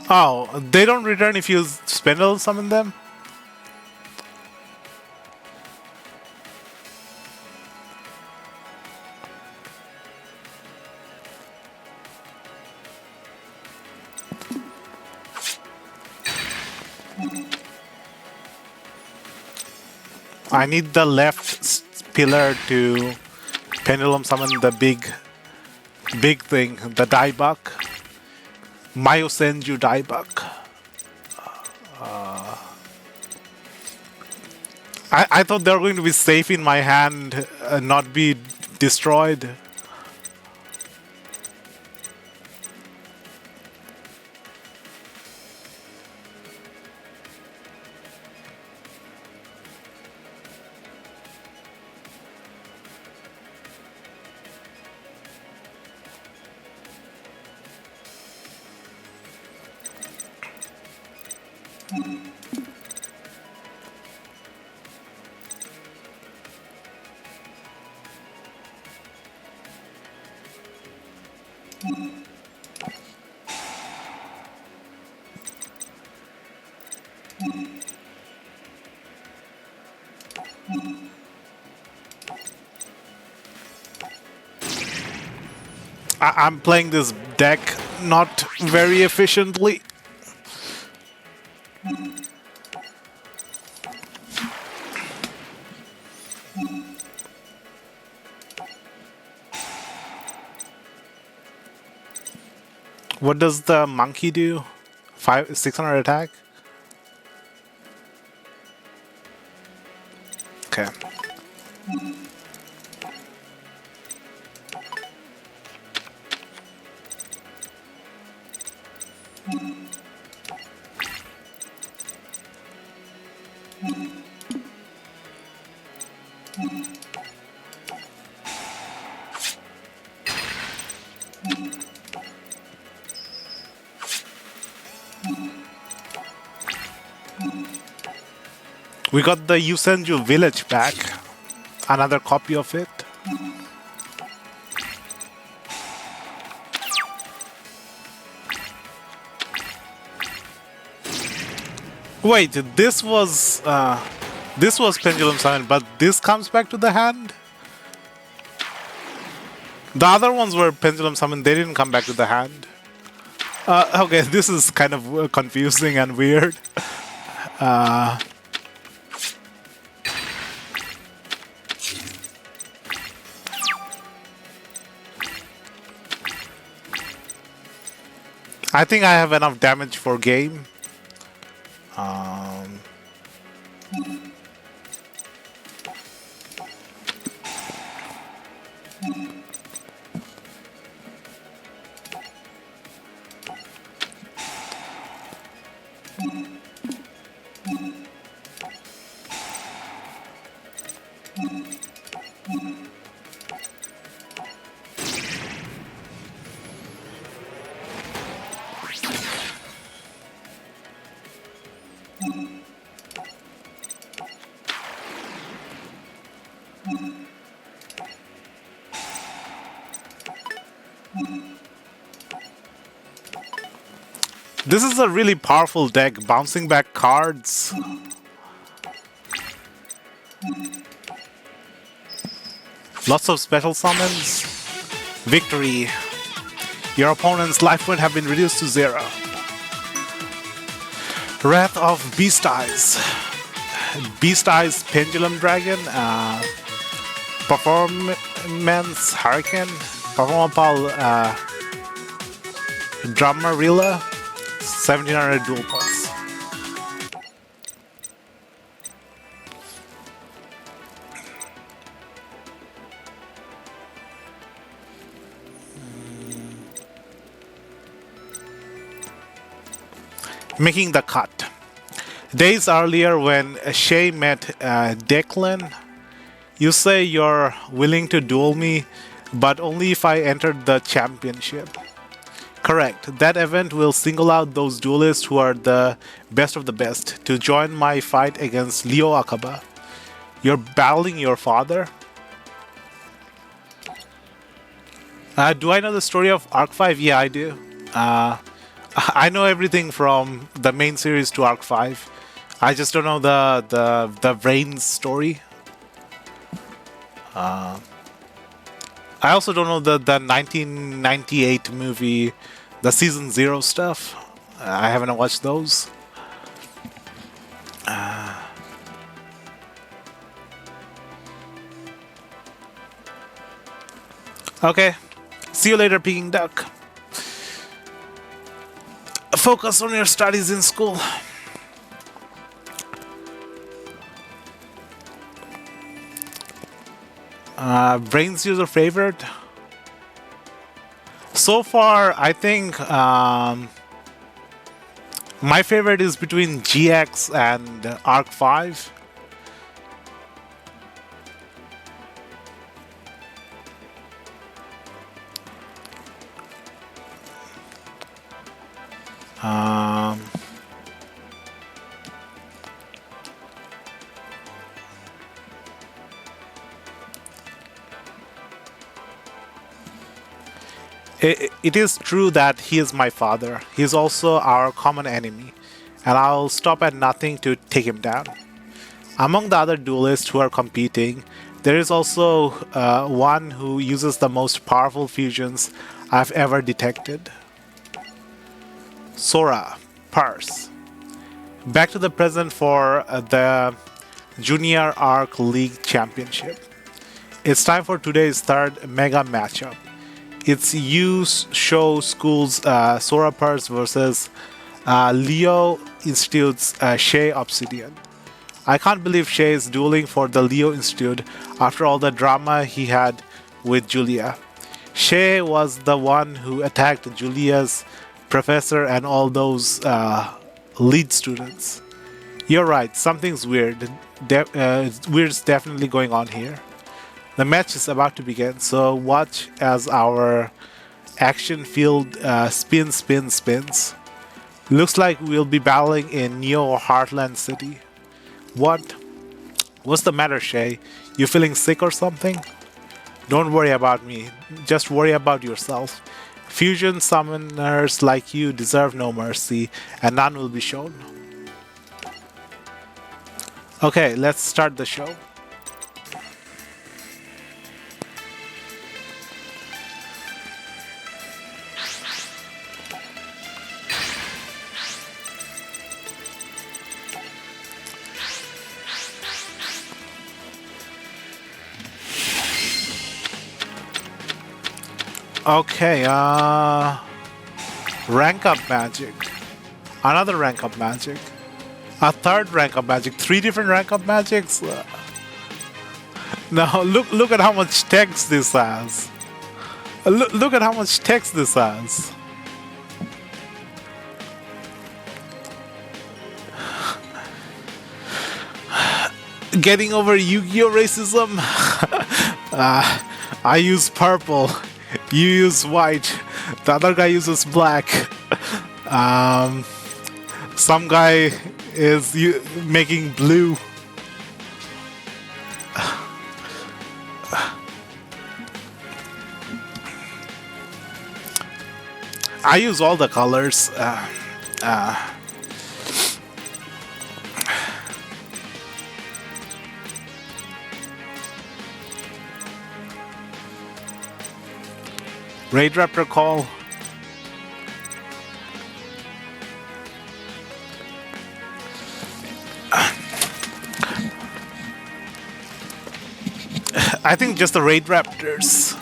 S1: Oh, they don't return if you spindle summon them? I need the left pillar to pendulum summon the big thing, the diebuck. Myosenju diebuck. I thought they were going to be safe in my hand and not be destroyed. I'm playing this deck not very efficiently. What does the monkey do? 600 attack? Okay. We got the Yusenju village back. Another copy of it. Wait, this was Pendulum Summon, but this comes back to the hand? The other ones were Pendulum Summon, they didn't come back to the hand. Okay, this is kind of confusing and weird. I think I have enough damage for game. This is a really powerful deck, bouncing back cards. Lots of special summons. Victory. Your opponent's life point have been reduced to 0. Wrath of Beast Eyes. Beast Eyes Pendulum Dragon. Performance Hurricane. Performapal Drummerilla. 1700 dual points. Making the cut. Days earlier when Shay met Declan, you say you're willing to duel me, but only if I entered the championship. Correct. That event will single out those duelists who are the best of the best to join my fight against Leo Akaba. You're battling your father? Do I know the story of Arc 5? Yeah, I do. I know everything from the main series to Arc 5. I just don't know the Reigns story. I also don't know the 1998 movie, the Season 0 stuff. I haven't watched those. Okay. See you later, Peking Duck. Focus on your studies in school. Brains user favorite. So far, I think my favorite is between GX and Arc 5. It is true that he is my father. He is also our common enemy, and I'll stop at nothing to take him down. Among the other duelists who are competing, there is also one who uses the most powerful fusions I've ever detected. Sora, Purse. Back to the present for the Junior Arc League Championship. It's time for today's third mega matchup. It's Show School's Sora Purse versus Leo Institute's Shay Obsidian. I can't believe Shay is dueling for the Leo Institute after all the drama he had with Julia. Shay was the one who attacked Julia's professor, and all those lead students. You're right, something's weird. Weird's definitely going on here. The match is about to begin, so watch as our action field spins. Looks like we'll be battling in Neo Heartland City. What? What's the matter, Shay? You feeling sick or something? Don't worry about me. Just worry about yourself. Fusion summoners like you deserve no mercy, and none will be shown. Okay, let's start the show. Okay, rank up magic. Another rank up magic. A third rank up magic. 3 different rank up magics. Now look at how much text this has. Look at how much text this has. Getting over Yu-Gi-Oh racism. I use purple. You use white. The other guy uses black. Some guy is making blue. I use all the colors. Raid Raptor call. I think just the Raid Raptors.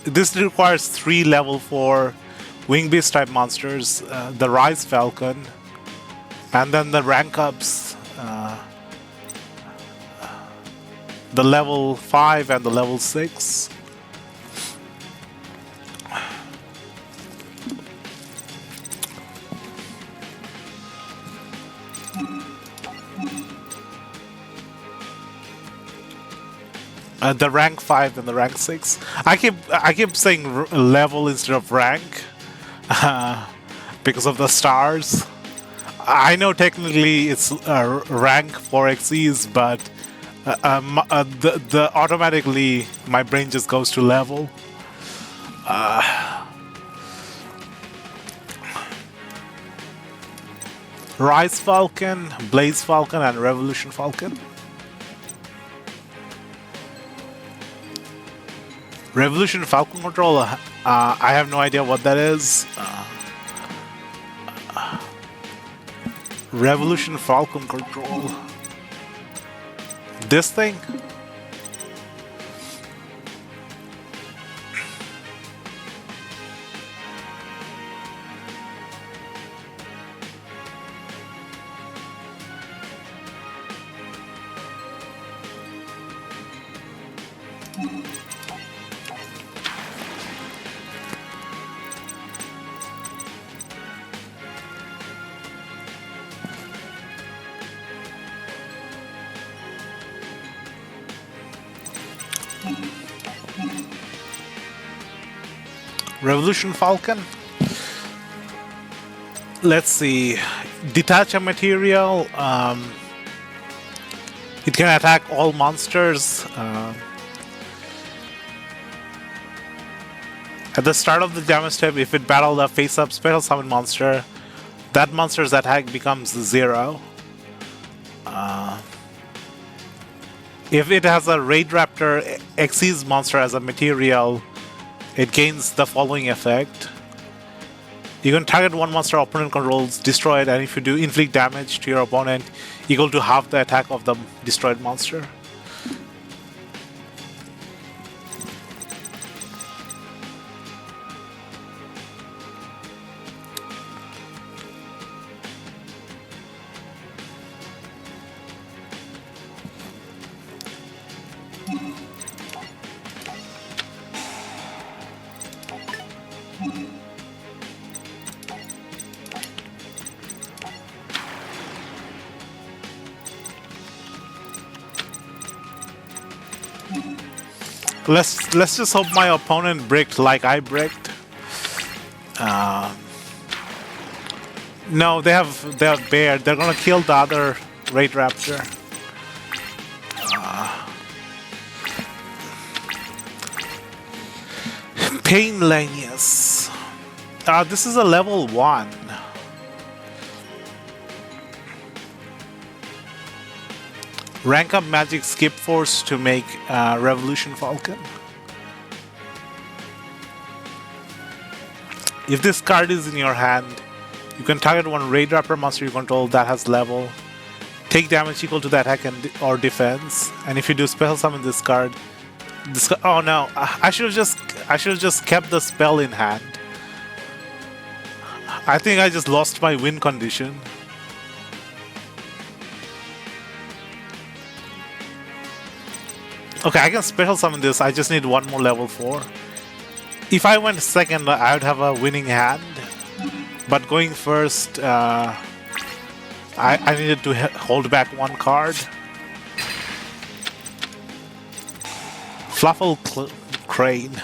S1: This requires 3 level 4 Wing Beast type monsters, the Rise Falcon, and then the rank ups, the level 5 and the level 6. The rank 5 and the rank 6. I keep saying level instead of rank because of the stars. I know technically it's rank for XEs, but the automatically my brain just goes to level. Rise Falcon, Blaze Falcon, and Revolution Falcon. Revolution Falcon controller. I have no idea what that is. Revolution Falcon control. This thing? Revolution Falcon. Let's see. Detach a material. It can attack all monsters. At the start of the damage step, if it battles a face-up special summon monster, that monster's attack becomes 0. If it has a Raid Raptor Xyz monster as a material, it gains the following effect. You can target one monster opponent controls, destroy it, and if you do inflict damage to your opponent equal to half the attack of the destroyed monster. Let's just hope my opponent bricked like I bricked. No, they have bear. They're gonna kill the other raid raptor. Painlanius. This is a level 1. Rank up magic skip force to make Revolution Falcon. If this card is in your hand, you can target one raid raptor monster you control that has level. Take damage equal to the attack or defense. And if you do special summon this card, oh no! I should have just kept the spell in hand. I think I just lost my win condition. Okay, I can special summon this. I just need one more level 4. If I went second, I would have a winning hand. But going first, I needed to hold back one card. Fluffle Crane.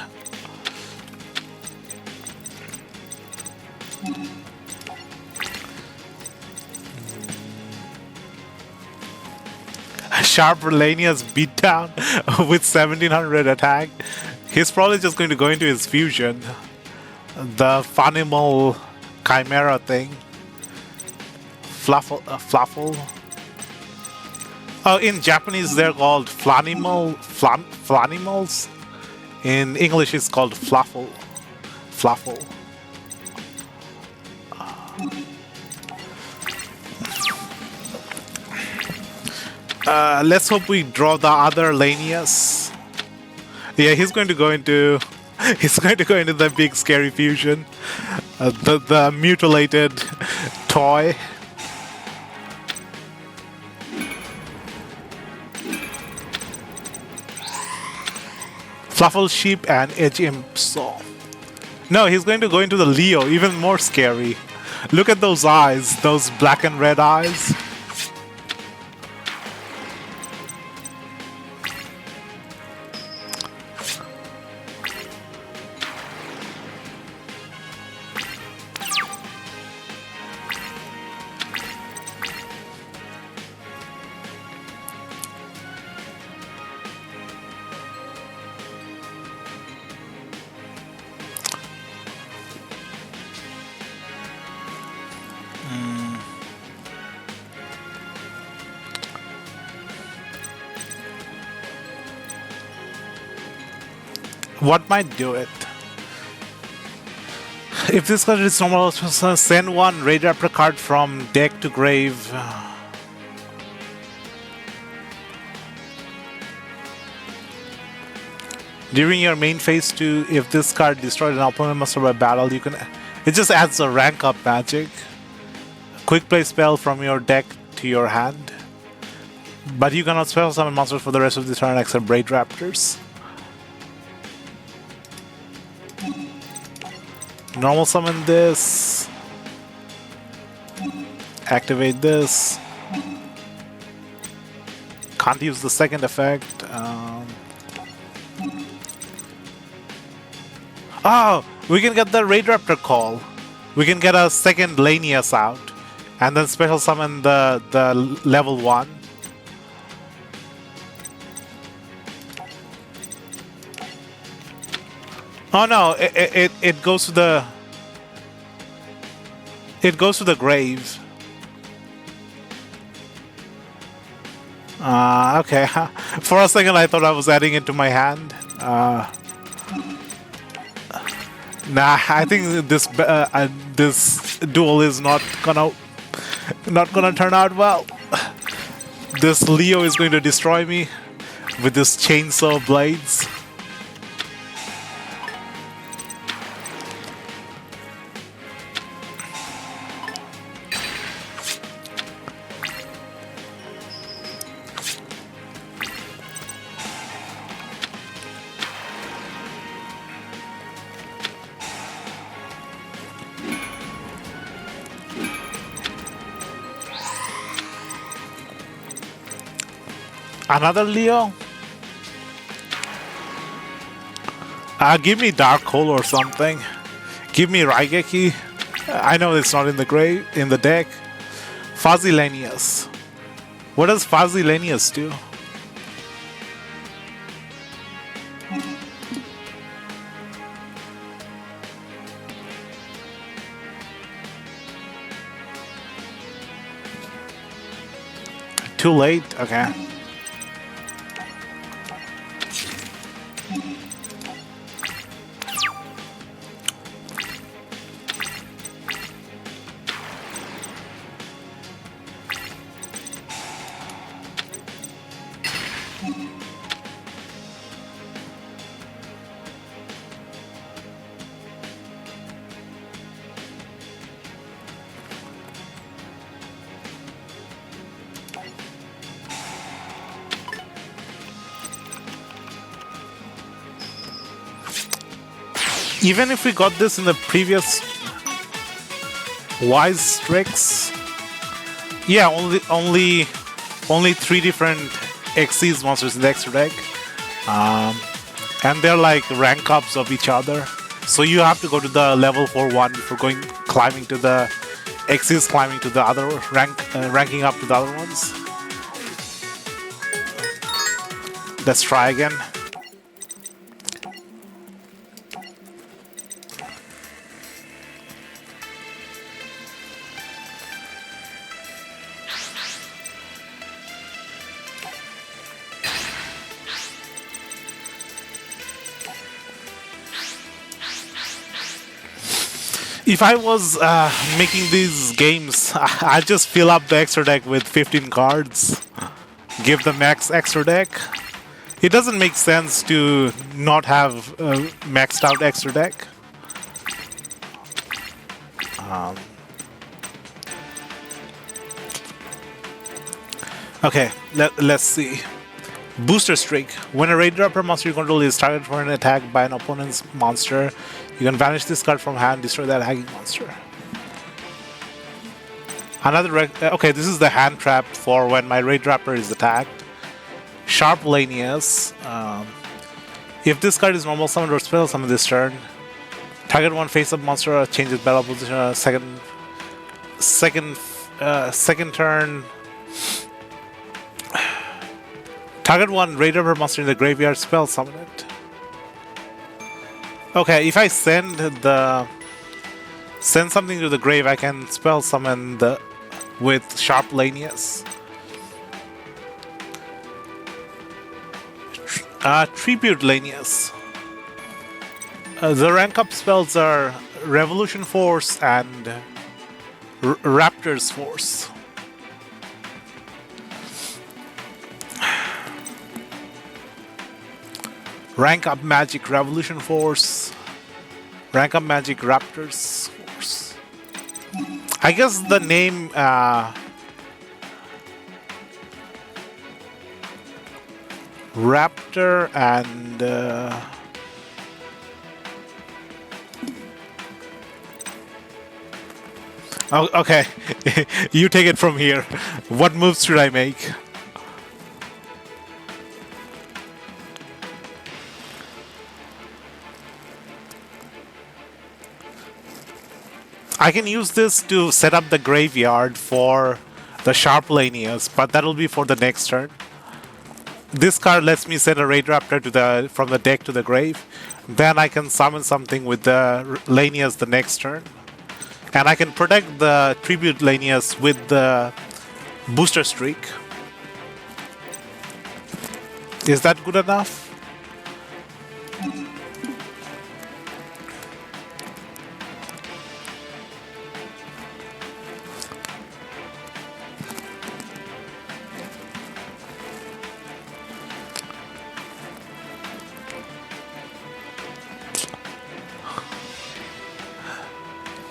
S1: Sharp Relania's beatdown with 1700 attack. He's probably just going to go into his fusion. The Funimal Chimera thing. Fluffle. Oh, in Japanese they're called Flanimals. In English it's called Fluffle. Let's hope we draw the other Lanius. Yeah, he's going to go into the big scary fusion. The mutilated toy. Fluffle Sheep and Edge Imp Saw. No, he's going to go into the Leo, even more scary. Look at those eyes, those black and red eyes. What might do it? If this card is normal, send one Raid Raptor card from deck to grave. During your main phase 2, if this card destroyed an opponent monster by battle, you can. It just adds a rank up magic. Quick play spell from your deck to your hand. But you cannot special summon monsters for the rest of the turn except Raid Raptors. Normal summon this. Activate this. Can't use the second effect. Oh! We can get the Raid Raptor call. We can get a second Lanius out. And then special summon the level 1. Oh no, it goes to the... It goes to the grave. Okay. For a second I thought I was adding it to my hand. Nah, I think this this duel is not gonna turn out well. This Leo is going to destroy me with this chainsaw blades. Another Leo? Give me Dark Hole or something. Give me Raigeki. I know it's not in the deck. Fuzzy-Lanius. What does Fuzzy-Lanius do? Too late? Okay. Even if we got this in the previous Wise Strix, yeah, only 3 different Xyz monsters in the extra deck, and they're like rank ups of each other. So you have to go to the level 4-1 before climbing to the Xyz, climbing to the other ranking up to the other ones. Let's try again. If I was making these games, I'd just fill up the extra deck with 15 cards. Give the max extra deck. It doesn't make sense to not have a maxed out extra deck. Okay, let's see. Booster Streak. When a raid dropper monster you control is targeted for an attack by an opponent's monster, you can banish this card from hand, destroy that attacking monster. Okay, this is the hand trap for when my raid dropper is attacked. Sharp-Lanius. If this card is normal summoned or spell summoned this turn, target one face-up monster changes battle position second turn. Target one raid dropper monster in the graveyard, spell summon it. Okay, if I send something to the grave, I can spell summon with Sharp-Lanius. Tribute-Lanius. The rank up spells are Revolution Force and Raptor's Force. Rank up Magic Revolution Force. Rank up Magic Raptor's Force. I guess the name Raptor and oh, okay. You take it from here. What moves should I make? I can use this to set up the graveyard for the Sharp-Lanius, but that'll be for the next turn. This card lets me send a Raid Raptor from the deck to the grave. Then I can summon something with the Lanius the next turn. And I can protect the Tribute Lanius with the Booster Streak. Is that good enough?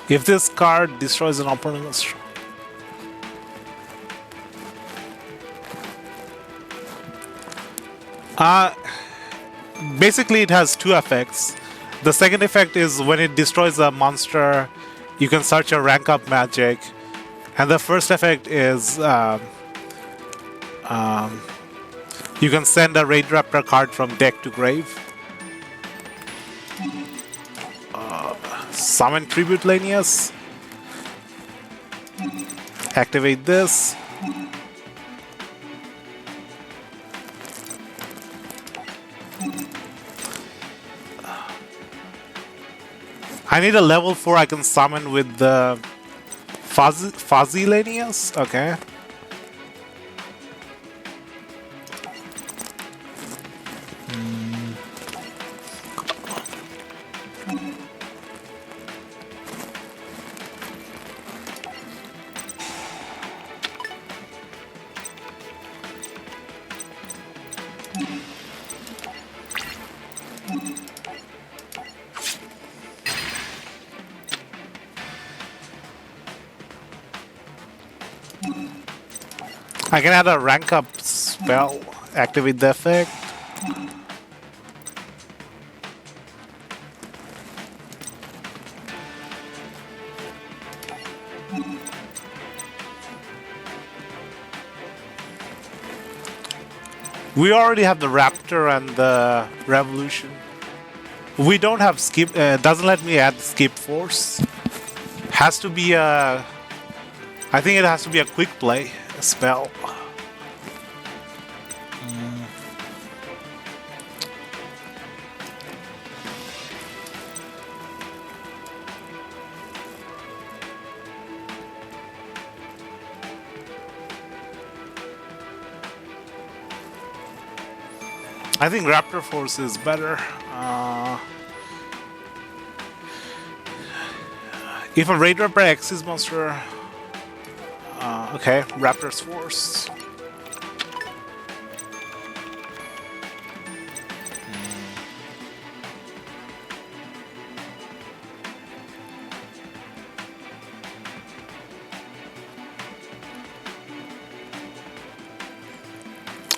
S1: If this card destroys an opponent's... basically it has two effects. The second effect is when it destroys a monster, you can search your rank up magic. And the first effect is You can send a Raid Raptor card from deck to grave. Summon Tribute Lanius. Activate this. I need a level 4 I can summon with the Fuzzy Lanius. Okay. I can add a rank up spell, activate the effect. We already have the Raptor and the Revolution. We don't have skip, doesn't let me add skip force. Has to be a, I think it has to be a quick play spell. I think Raptor Force is better. If a Raid Raptor X's monster, okay, Raptor's Force.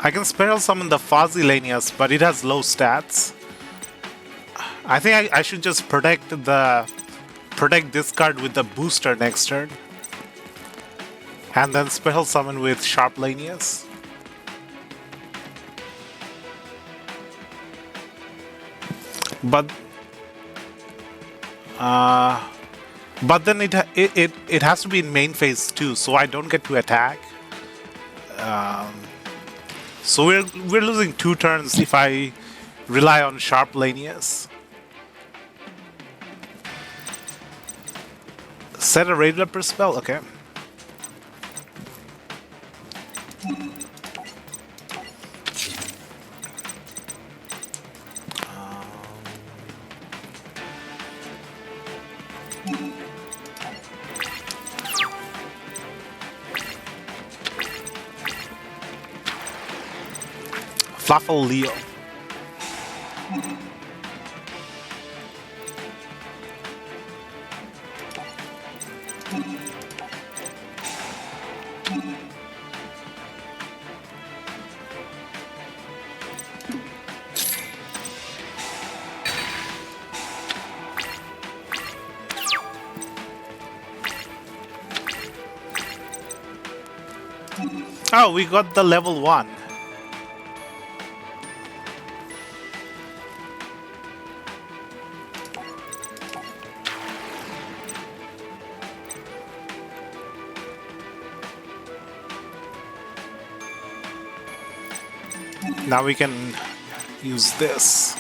S1: I can Spiral Summon the Fuzzy Lanius, but it has low stats. I think I should just protect this card with the booster next turn. And then Spiral Summon with Sharp Lanius. But then it has to be in main phase too, so I don't get to attack. So we're losing 2 turns if I rely on Sharp Lanius. Set a Raid Raptor spell, okay. Fluffle Leo. Oh, we got the level 1. Now we can use this.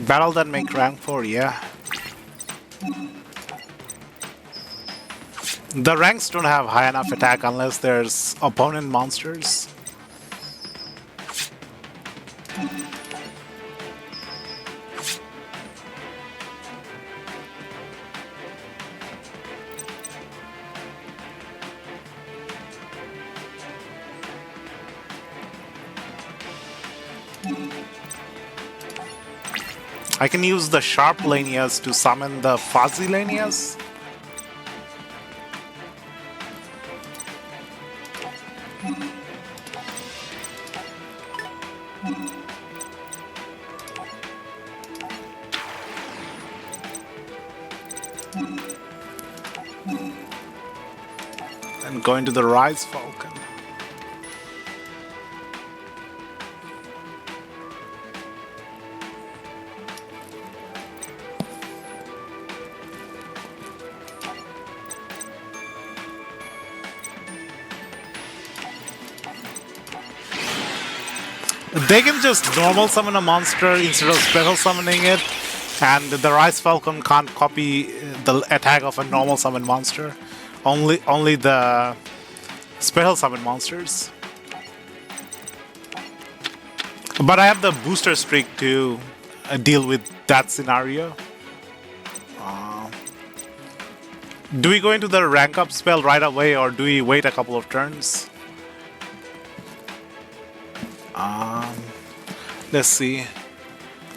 S1: Battle that make rank 4, yeah. The ranks don't have high enough attack unless there's opponent monsters. I can use the sharp lanias to summon the fuzzy lanias. And going to the Rise Falcon. They can just normal summon a monster instead of special summoning it, and the Rise Falcon can't copy the attack of a normal summon monster. Only the special summon monsters. But I have the booster streak to deal with that scenario. Do we go into the rank up spell right away, or do we wait a couple of turns? Let's see.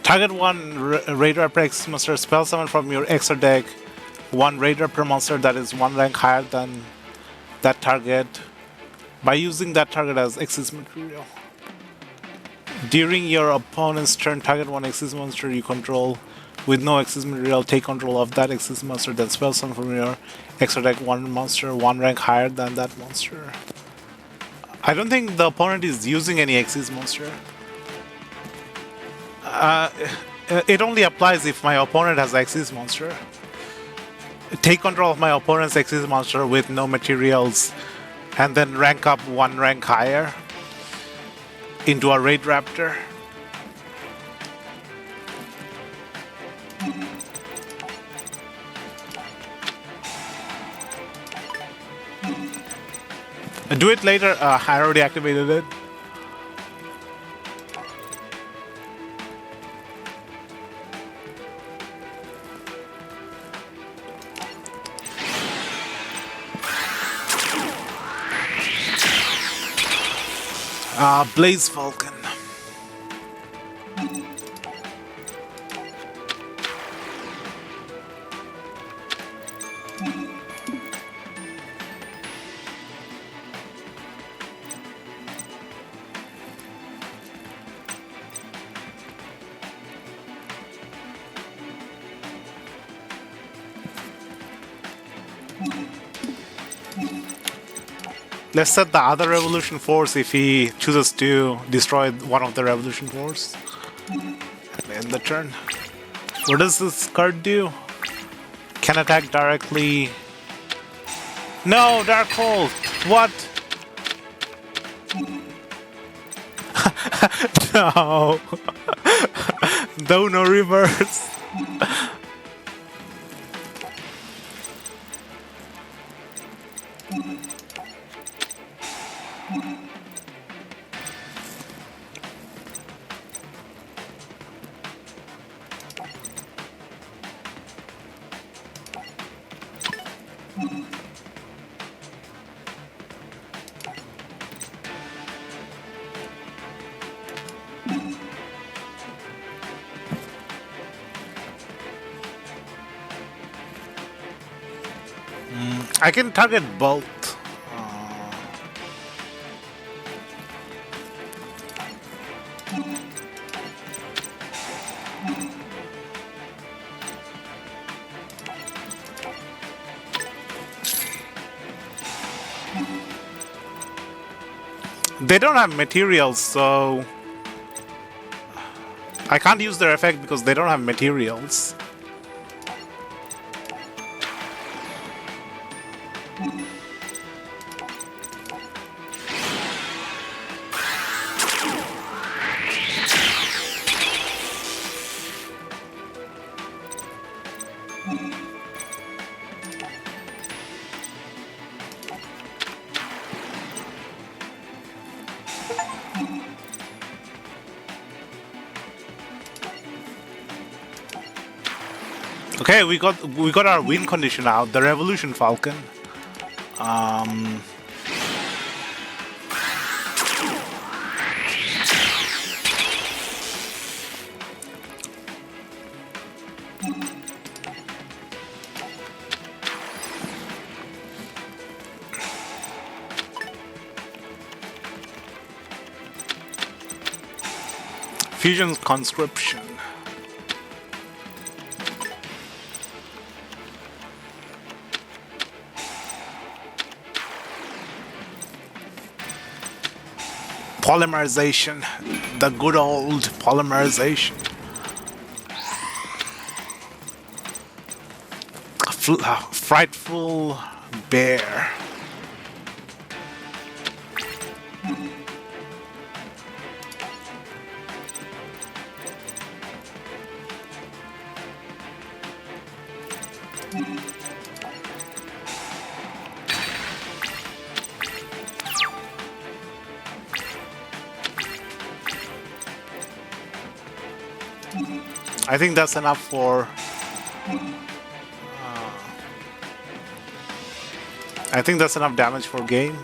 S1: Target one Raider per X monster, spell summon from your extra deck. One Raider per monster that is one rank higher than that target by using that target as Xyz material. During your opponent's turn, target one Xyz monster you control with no Xyz material, take control of that Xyz monster, then spell summon from your extra deck one monster one rank higher than that monster. I don't think the opponent is using any Xyz monster. It only applies if my opponent has Xyz monster. Take control of my opponent's Xyz monster with no materials, and then rank up one rank higher into a Raid Raptor. Do it later. I already activated it. Blaze Falcon. Let's set the other Revolution Force if he chooses to destroy one of the Revolution Force. End the turn. What does this card do? Can attack directly. No, Dark Hole! What? No! No reverse! I can target both. They don't have materials, so I can't use their effect because they don't have materials. Okay, we got our win condition out. The Revolution Falcon. Fusion conscription. Polymerization. The good old polymerization. Frightful bear. I think that's enough for... I think that's enough damage for game.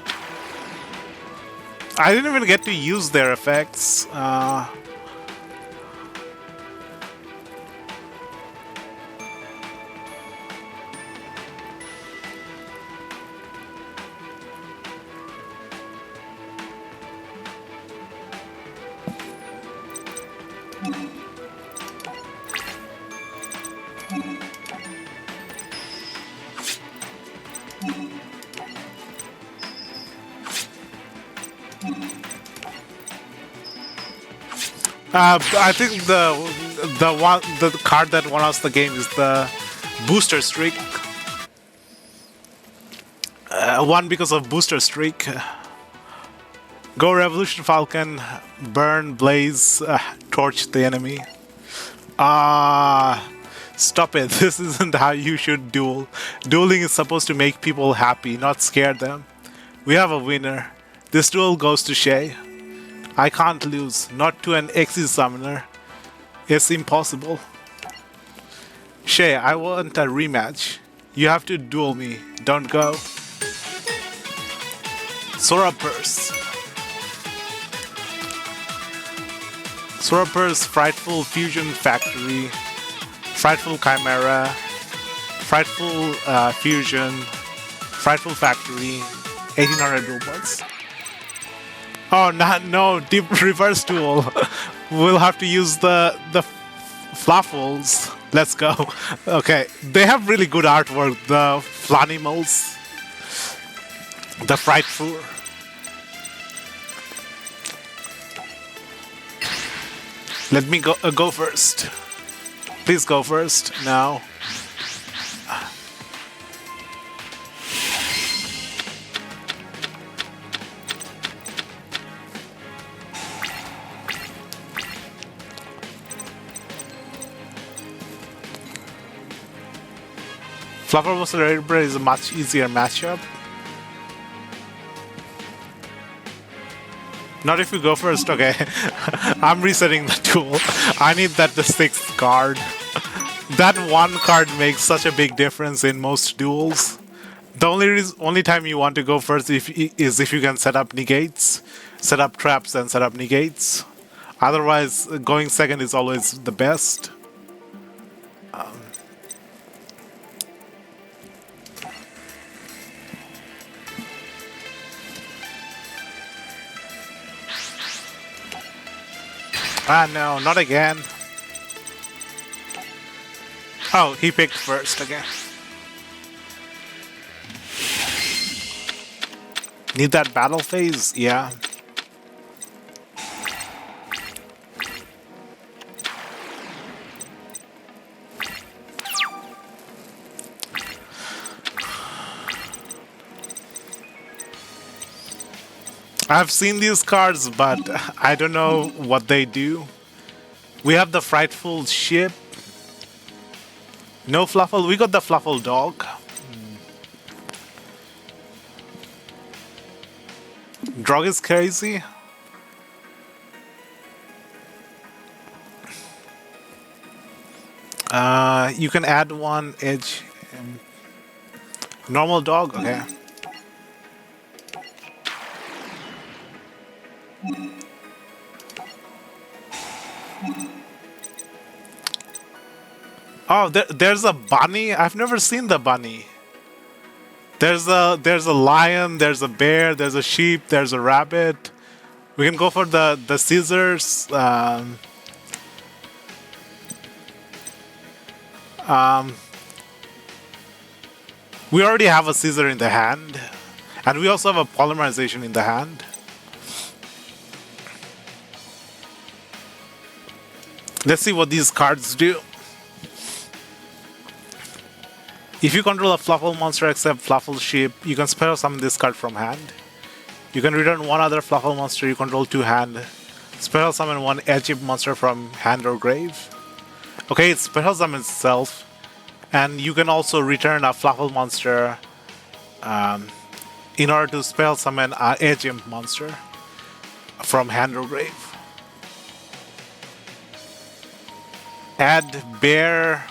S1: I didn't even get to use their effects. I think the card that won us the game is the booster streak. Won because of booster streak. Go Revolution Falcon, burn, blaze, torch the enemy. Stop it. This isn't how you should duel. Dueling is supposed to make people happy, not scare them. We have a winner. This duel goes to Shay. I can't lose, not to an Xyz summoner. It's impossible. Shay, I want a rematch. You have to duel me. Don't go. Sora Purse. Sora Purse, Frightful Fusion Factory, Frightful Chimera, Frightful Fusion, Frightful Factory, 1800 duel points. Oh, no, deep reverse duel. We'll have to use the Fluffles. Let's go. Okay, they have really good artwork. The Flanimals, the Frightful. Let me go first. Please go first now. Fluffer vs. Rarebird is a much easier matchup. Not if you go first, okay. I'm resetting the duel. I need the 6th card. That one card makes such a big difference in most duels. The only time you want to go first is if you can set up negates, set up traps and set up negates. Otherwise, going second is always the best. No, not again. Oh, he picked first again. Need that battle phase? Yeah. I've seen these cards, but I don't know what they do. We have the Frightful Ship. No Fluffle. We got the Fluffle Dog. Drog is crazy. You can add one edge. Normal dog, okay. Oh, there's a bunny. I've never seen the bunny. There's a lion. There's a bear. There's a sheep. There's a rabbit. We can go for the scissors. Um, we already have a scissor in the hand, and we also have a polymerization in the hand. Let's see what these cards do. If you control a Fluffle monster except Fluffle Sheep, you can special summon this card from hand. You can return one other Fluffle monster you control to hand. Special summon one Edge monster from hand or grave. Okay, it special summons itself. And you can also return a Fluffle monster in order to spell summon an Edge monster from hand or grave. Add bear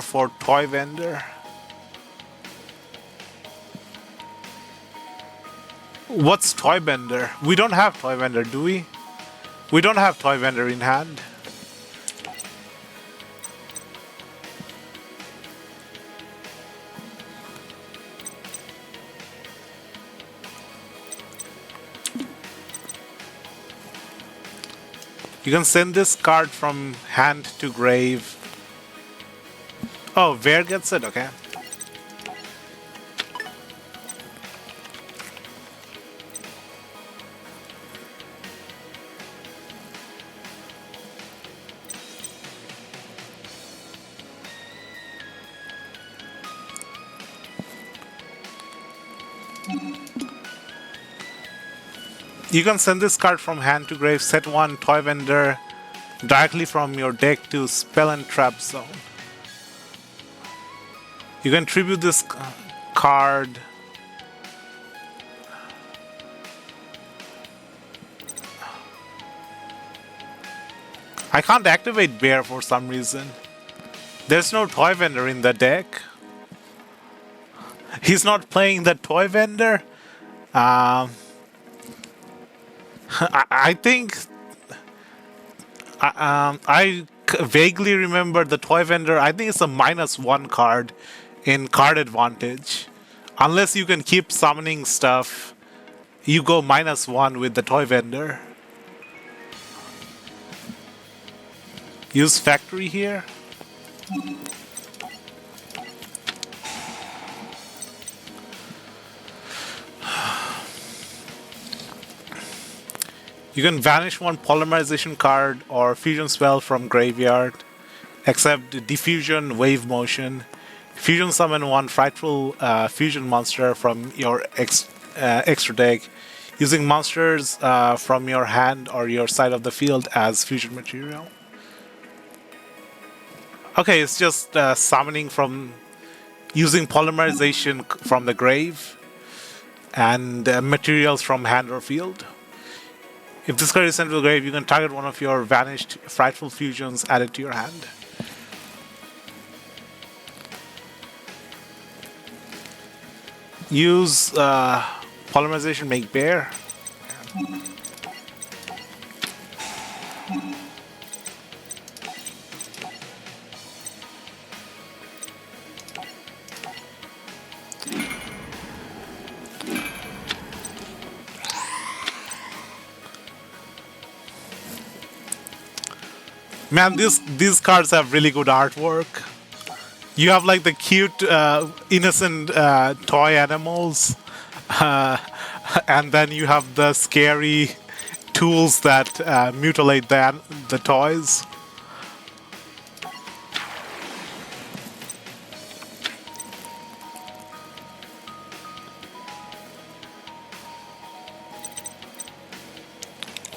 S1: for toy vendor. What's toy vendor? We don't have toy vendor, do we? We don't have toy vendor in hand. You can send this card from hand to grave. Oh, Bear gets it? Okay. You can send this card from hand to grave, set one toy vendor directly from your deck to spell and trap zone. You can tribute this card. I can't activate Bear for some reason. There's no toy vendor in the deck. He's not playing the toy vendor. I think I vaguely remember the toy vendor. I think it's a -1 card in card advantage. Unless you can keep summoning stuff, you go -1 with the toy vendor. Use factory here. You can vanish one polymerization card or fusion spell from graveyard, except diffusion, wave motion. Fusion summon one frightful fusion monster from your extra deck, using monsters from your hand or your side of the field as fusion material. Okay, it's just summoning from using polymerization from the grave and materials from hand or field. If this card is sent to the grave, you can target one of your vanished frightful fusions added to your hand. Use polymerization, make bear. Man, these cards have really good artwork. You have like the cute, innocent toy animals, and then you have the scary tools that mutilate the toys.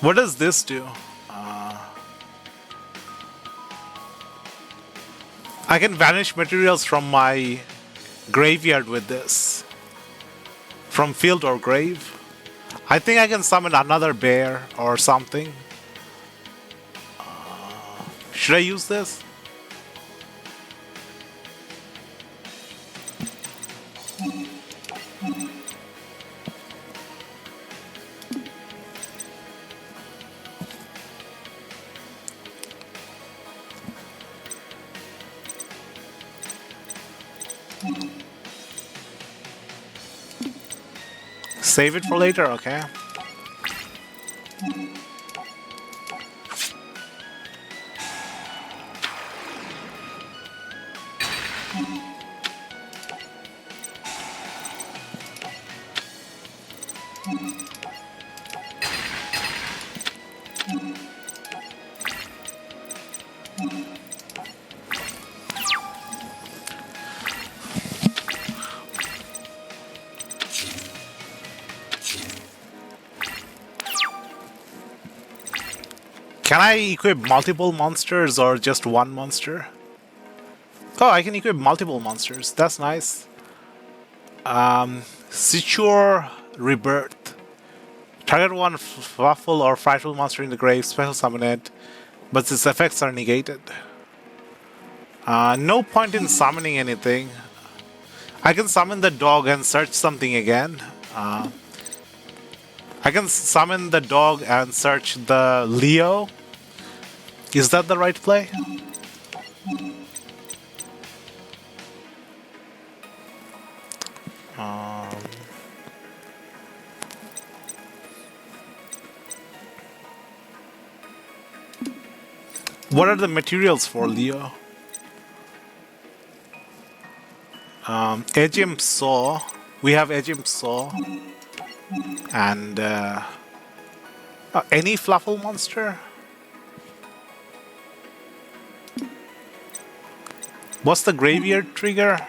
S1: What does this do? I can vanish materials from my graveyard with this. From field or grave. I think I can summon another bear or something. Should I use this? Save it for later, okay? Can I equip multiple monsters or just one monster? Oh, I can equip multiple monsters. That's nice. Secure Rebirth. Target one flufful or frightful monster in the grave, special summon it, but its effects are negated. No point in summoning anything. I can summon the dog and search something again. I can summon the dog and search the Leo. Is that the right play? What are the materials for Leo? Edgem Saw. We have Edgem Saw. And any Fluffle monster? What's the graveyard trigger?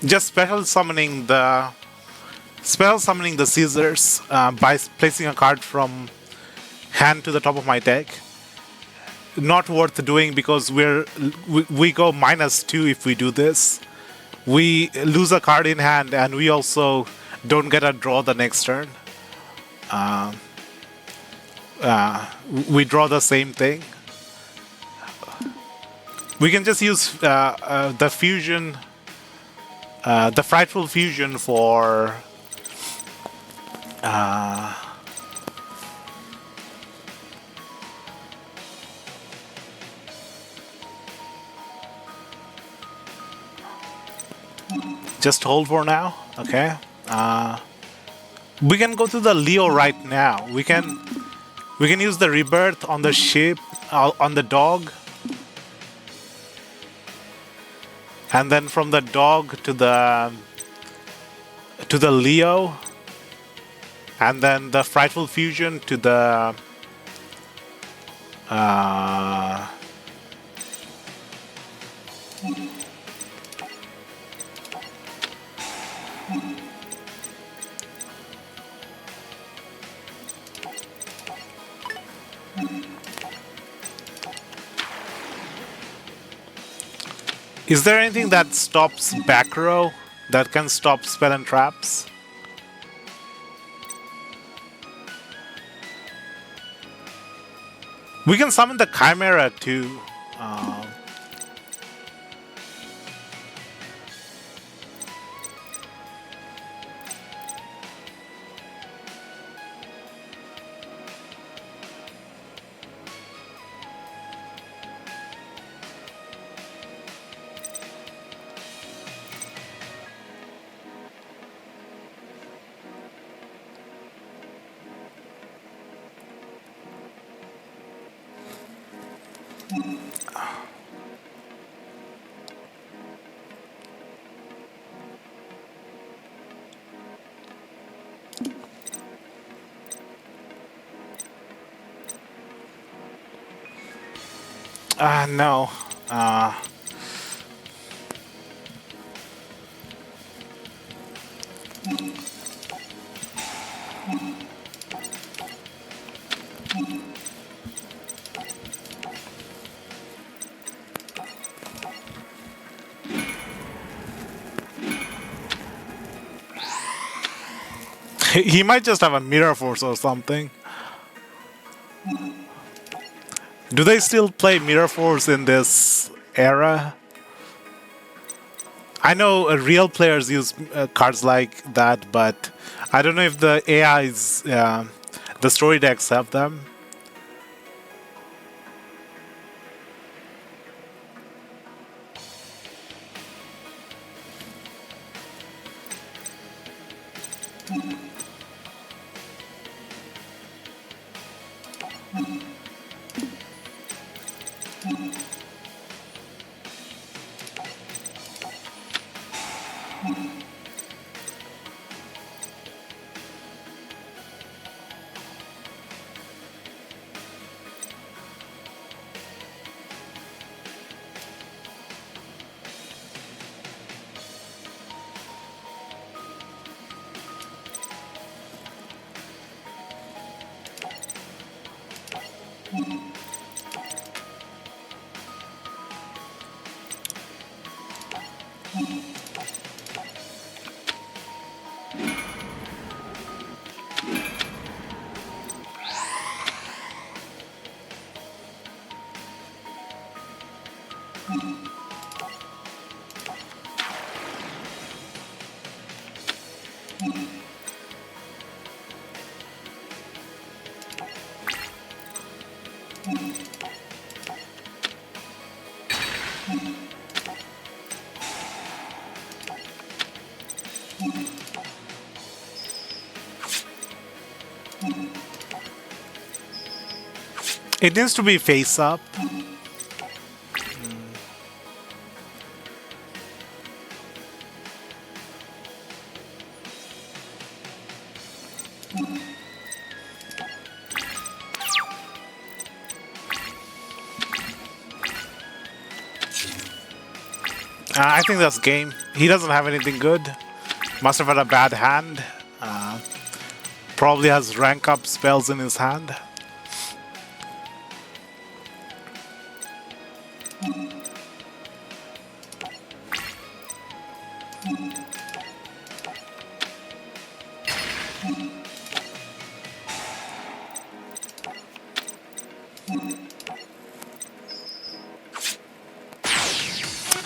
S1: Just special summoning the scissors by placing a card from hand to the top of my deck. Not worth doing because we go -2 if we do this. We lose a card in hand and we also don't get a draw the next turn. We draw the same thing. We can just use the fusion. The Frightful Fusion for just hold for now, okay? We can go to the Leo right now. We can use the Rebirth on the ship, on the dog. And then from the dog to the Leo, and then the Frightful Fusion to the Is there anything that stops back row that can stop spell and traps? We can summon the Chimera too. No. He might just have a Mirror Force or something. Do they still play Mirror Force in this era? I know real players use cards like that, but I don't know if the AIs The story to accept them. It needs to be face up. I think that's game. He doesn't have anything good. Must have had a bad hand. Probably has rank up spells in his hand.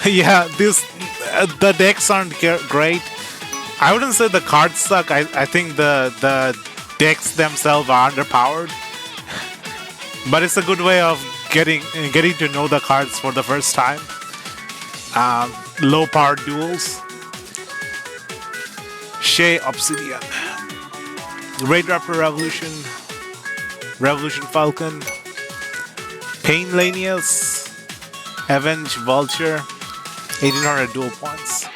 S1: Yeah, the decks aren't great. I wouldn't say the cards suck. I think the decks themselves are underpowered. But it's a good way of getting to know the cards for the first time. Low powered duels. Shay Obsidian. Raid Raptor Revolution. Revolution Falcon. Pain Lanius. Avenge Vulture. 1800 dual points.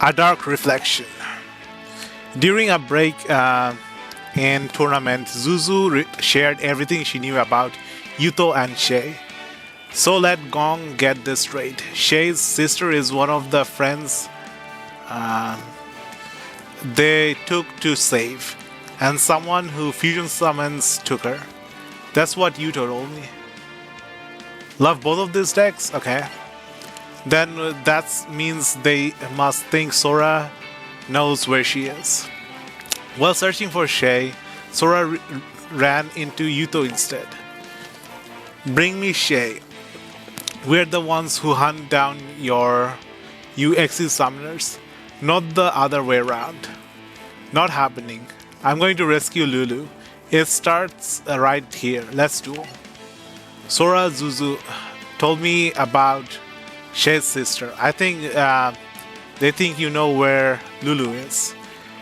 S1: A Dark Reflection. During a break in tournament, Zuzu shared everything she knew about Yuto and Shay. So let Gong get this straight. Shay's sister is one of the friends they took to save, and someone who fusion summons took her. That's what Yuto told me. Love both of these decks? Okay. Then that means they must think Sora knows where she is. While searching for Shay, Sora ran into Yuto instead. Bring me Shay. We're the ones who hunt down your UXE summoners, not the other way around. Not happening. I'm going to rescue Lulu. It starts right here. Let's duel. Sora Zuzu told me about Shay's sister. I think they think you know where Lulu is.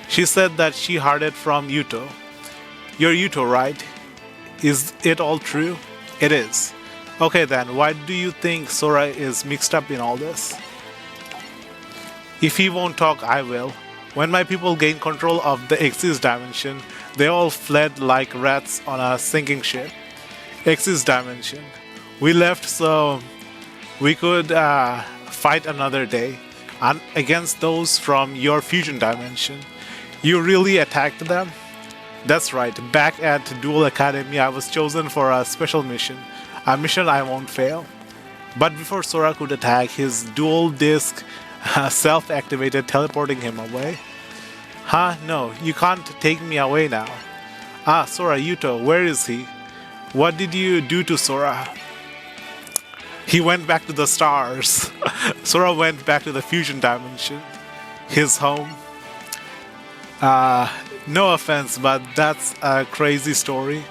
S1: She said that she heard it from Yuto. You're Yuto, right? Is it all true? It is. Okay then, why do you think Sora is mixed up in all this? If he won't talk, I will. When my people gained control of the Xyz dimension, they all fled like rats on a sinking ship. Xyz dimension. We left so we could fight another day against those from your fusion dimension. You really attacked them? That's right, back at Duel Academy I was chosen for a special mission. A mission I won't fail. But before Sora could attack, his dual disc self-activated, teleporting him away. Huh? No, you can't take me away now. Ah, Sora, Yuto, where is he? What did you do to Sora? He went back to the stars. Sora went back to the fusion dimension, his home. No offense, but that's a crazy story.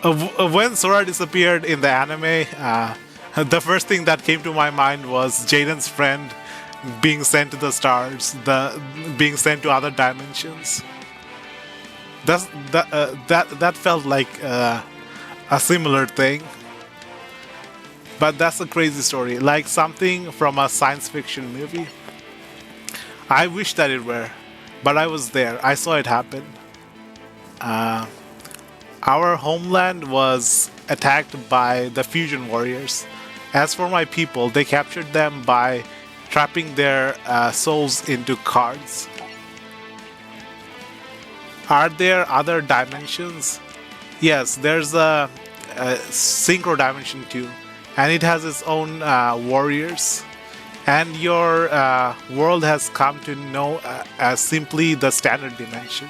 S1: When Sora disappeared in the anime, the first thing that came to my mind was Jaden's friend being sent to the stars, the being sent to other dimensions. That felt like a similar thing. But that's a crazy story, like something from a science fiction movie. I wish that it were, but I was there. I saw it happen. Our homeland was attacked by the fusion warriors. As for my people, they captured them by trapping their souls into cards. Are there other dimensions? Yes, there's a synchro dimension too, and it has its own warriors. And your world has come to know as simply the standard dimension.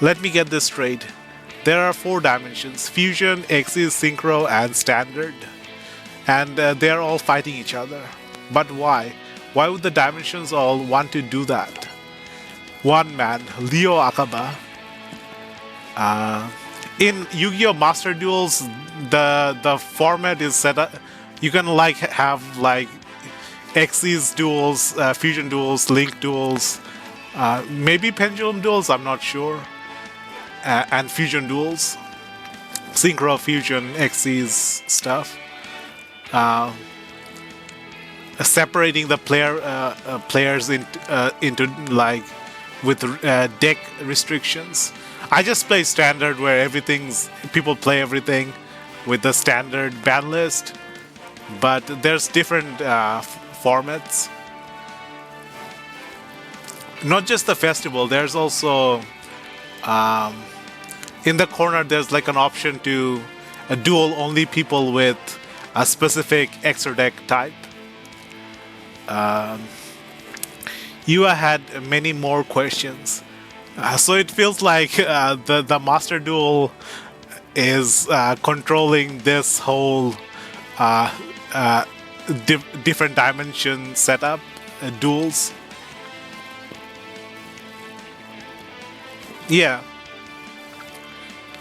S1: Let me get this straight. There are 4 dimensions: fusion, Xyz, synchro, and standard. And they're all fighting each other. But why? Why would the dimensions all want to do that? One man, Leo Akaba. In Yu-Gi-Oh! Master Duels, the format is set up. You can like have like Xyz duels, fusion duels, link duels, maybe pendulum duels. I'm not sure. And fusion duels, synchro, fusion, Xyz stuff. Separating the players into like with deck restrictions. I just play standard where people play everything with the standard ban list, but there's different formats. Not just the festival. There's also in the corner there's like an option to duel only people with a specific extra deck type. Yua had many more questions. So it feels like the Master Duel is controlling this whole different dimension setup, duels. Yeah.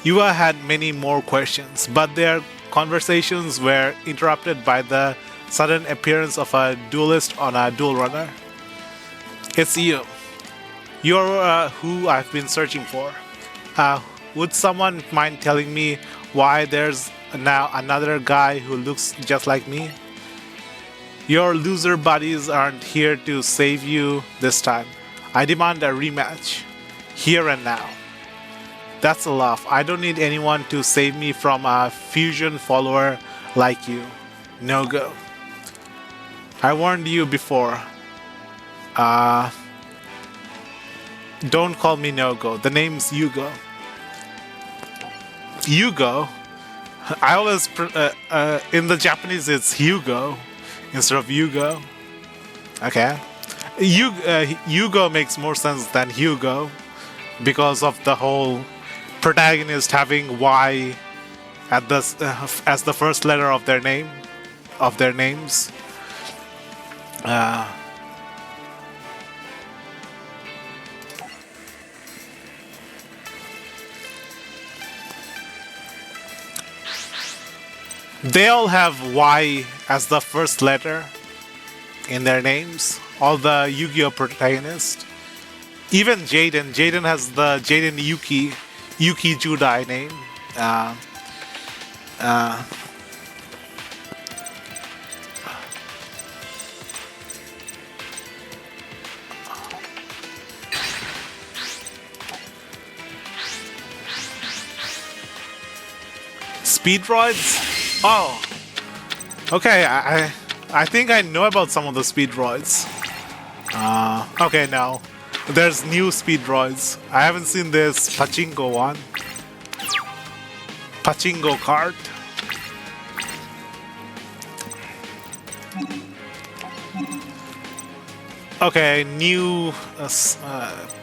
S1: Yua had many more questions, but their conversations were interrupted by the sudden appearance of a duelist on a duel runner. It's you. You're who I've been searching for. Would someone mind telling me why there's now another guy who looks just like me? Your loser buddies aren't here to save you this time. I demand a rematch. Here and now. That's a laugh. I don't need anyone to save me from a fusion follower like you. No go. I warned you before. Don't call me No Go. The name's Yugo. Yugo? I always in the Japanese it's Hugo instead of Yugo. Okay. Yugo makes more sense than Hugo because of the whole protagonist having Y at the as the first letter of their name, of their names. They all have Y as the first letter in their names. All the Yu-Gi-Oh protagonists. Even Jaden. Jaden has the Jaden Yuki Judai name. Speedroids? Oh, okay. I think I know about some of the speedroids. Okay, now there's new speedroids. I haven't seen this pachinko one. Pachinko cart. Okay, new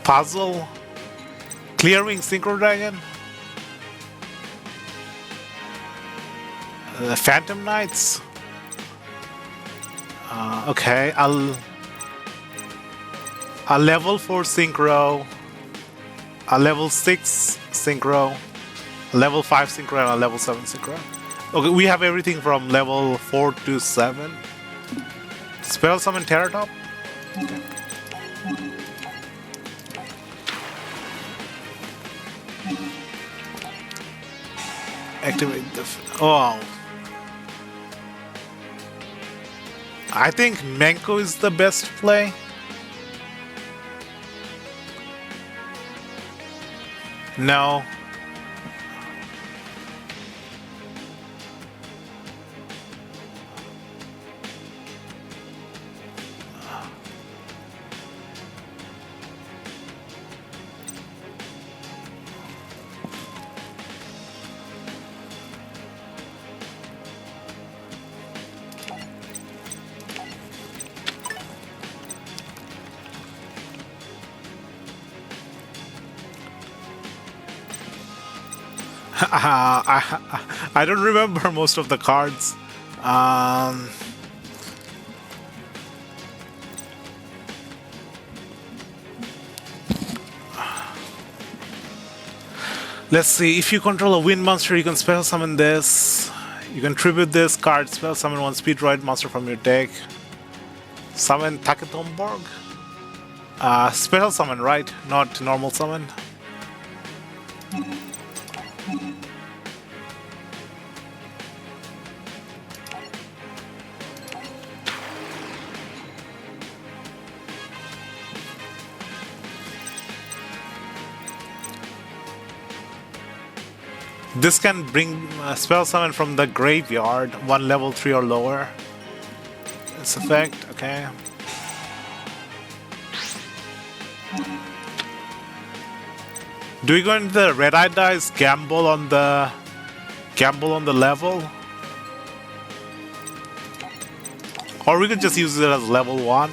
S1: puzzle. Clearing Synchro Dragon. Phantom Knights. Okay, a level 4 synchro, a level 6 synchro, a level 5 synchro, and a level 7 synchro. Okay, we have everything from level 4 to 7. Spell summon Terratop. Okay. Activate the. Oh. I think Menko is the best play. No. I don't remember most of the cards. Um, let's see. If you control a wind monster, you can special summon this. You can tribute this card, spell summon one Speedroid monster from your deck. Summon Taketomborg. Special summon, right? Not normal summon. This can bring spell summon from the graveyard, 1 level 3 or lower. Its effect, okay. Do we go into the red eye dice gamble on the level? Or we could just use it as level 1.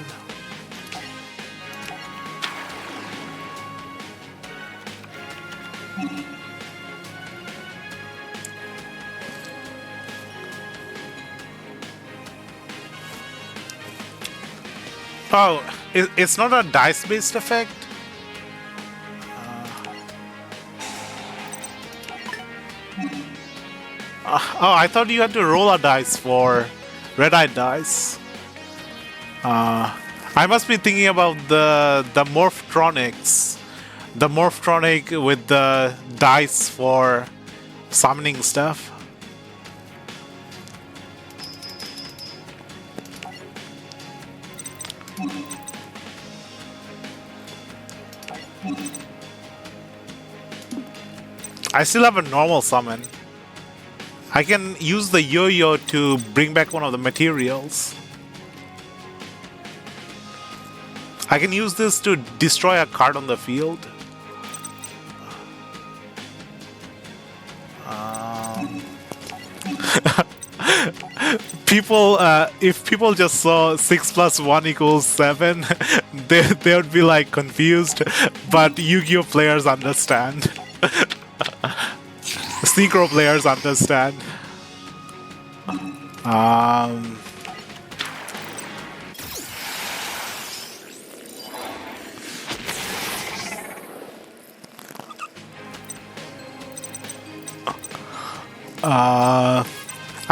S1: Oh, it's not a dice-based effect? Oh, I thought you had to roll a dice for red-eye dice. I must be thinking about the Morphtronics. The Morphtronic with the dice for summoning stuff. I still have a normal summon. I can use the yo-yo to bring back one of the materials. I can use this to destroy a card on the field. People, if people just saw 6 plus 1 equals 7, they would be like confused. But Yu-Gi-Oh players understand. Synchro players understand.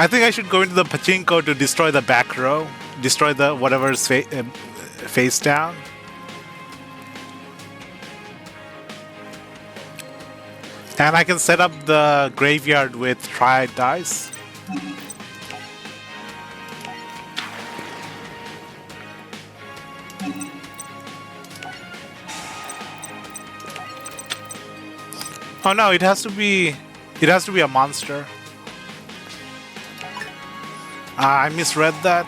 S1: I think I should go into the pachinko to destroy the back row, destroy the whatever's face down. And I can set up the graveyard with triad dice. Oh no, it has to be a monster. I misread that.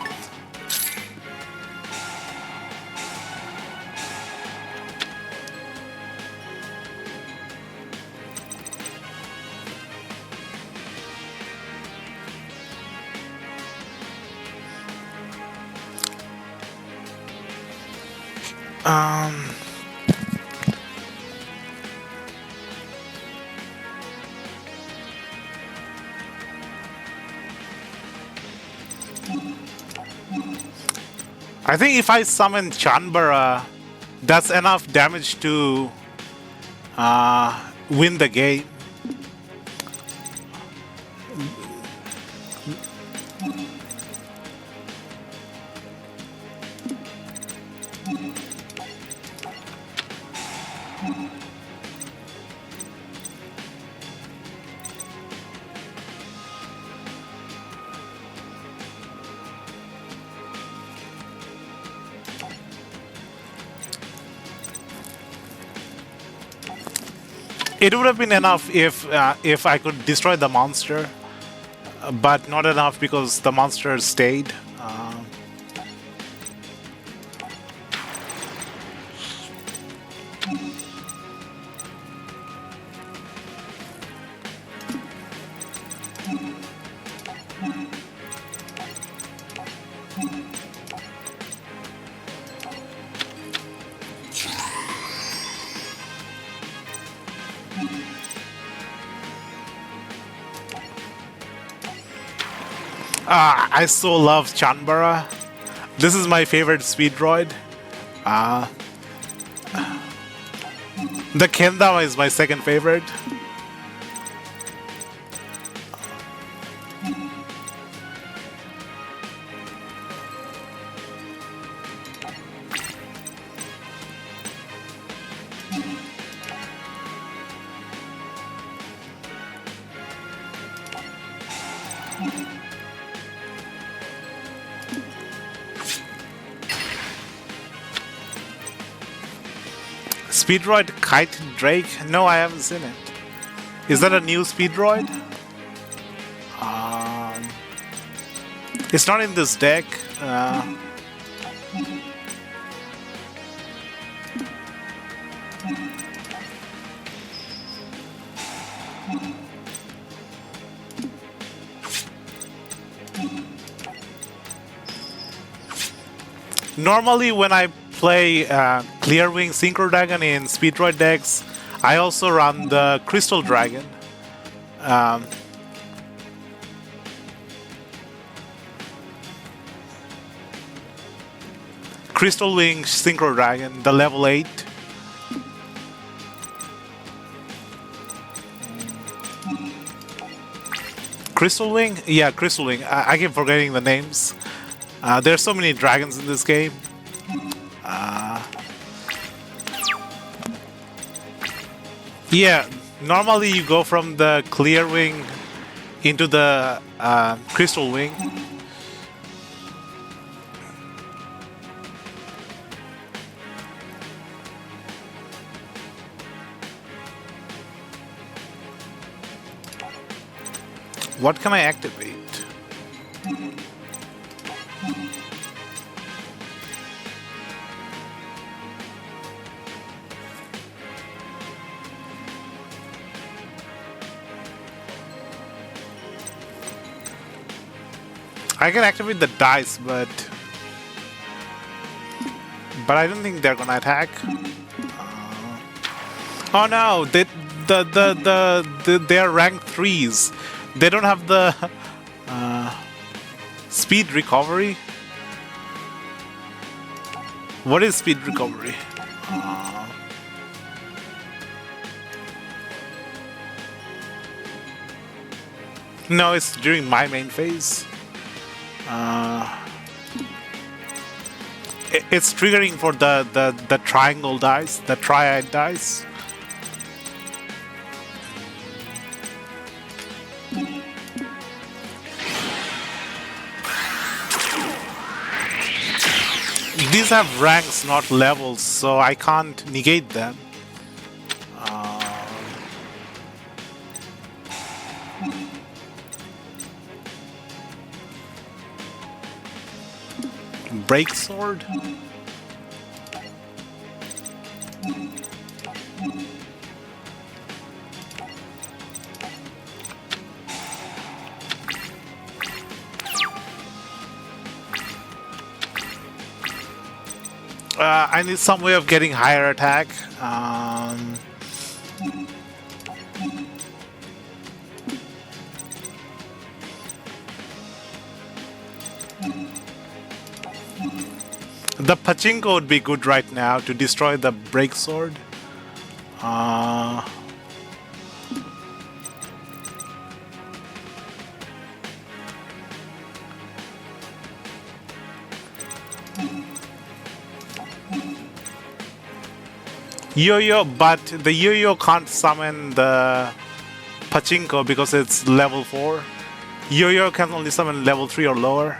S1: I think if I summon Chanbara, that's enough damage to win the game. It would have been enough if I could destroy the monster, but not enough because the monster stayed. I so love Chanbara. This is my favorite speed droid. The Kendama is my second favorite. Speed droid Kite Drake? No, I haven't seen it. Is that a new speed droid? It's not in this deck. Normally, when I play Clearwing Synchro Dragon in Speed Droid decks, I also run the Crystal Dragon. Crystal Wing Synchro Dragon, the level 8. Crystal Wing? Yeah, Crystal Wing. I keep forgetting the names. There's so many dragons in this game. Yeah, normally you go from the Clear Wing into the Crystal Wing. What can I activate? I can activate the dice, but I don't think they're gonna attack. Oh no, they are rank 3s. They don't have the speed recovery. What is speed recovery? No, it's during my main phase. It's triggering for the triangle dice, the triad dice. These have ranks, not levels, so I can't negate them. Break sword? I need some way of getting higher attack. The pachinko would be good right now to destroy the break sword. Uh, Yo-yo, but the yo-yo can't summon the pachinko because it's level 4. Yo-yo can only summon level 3 or lower.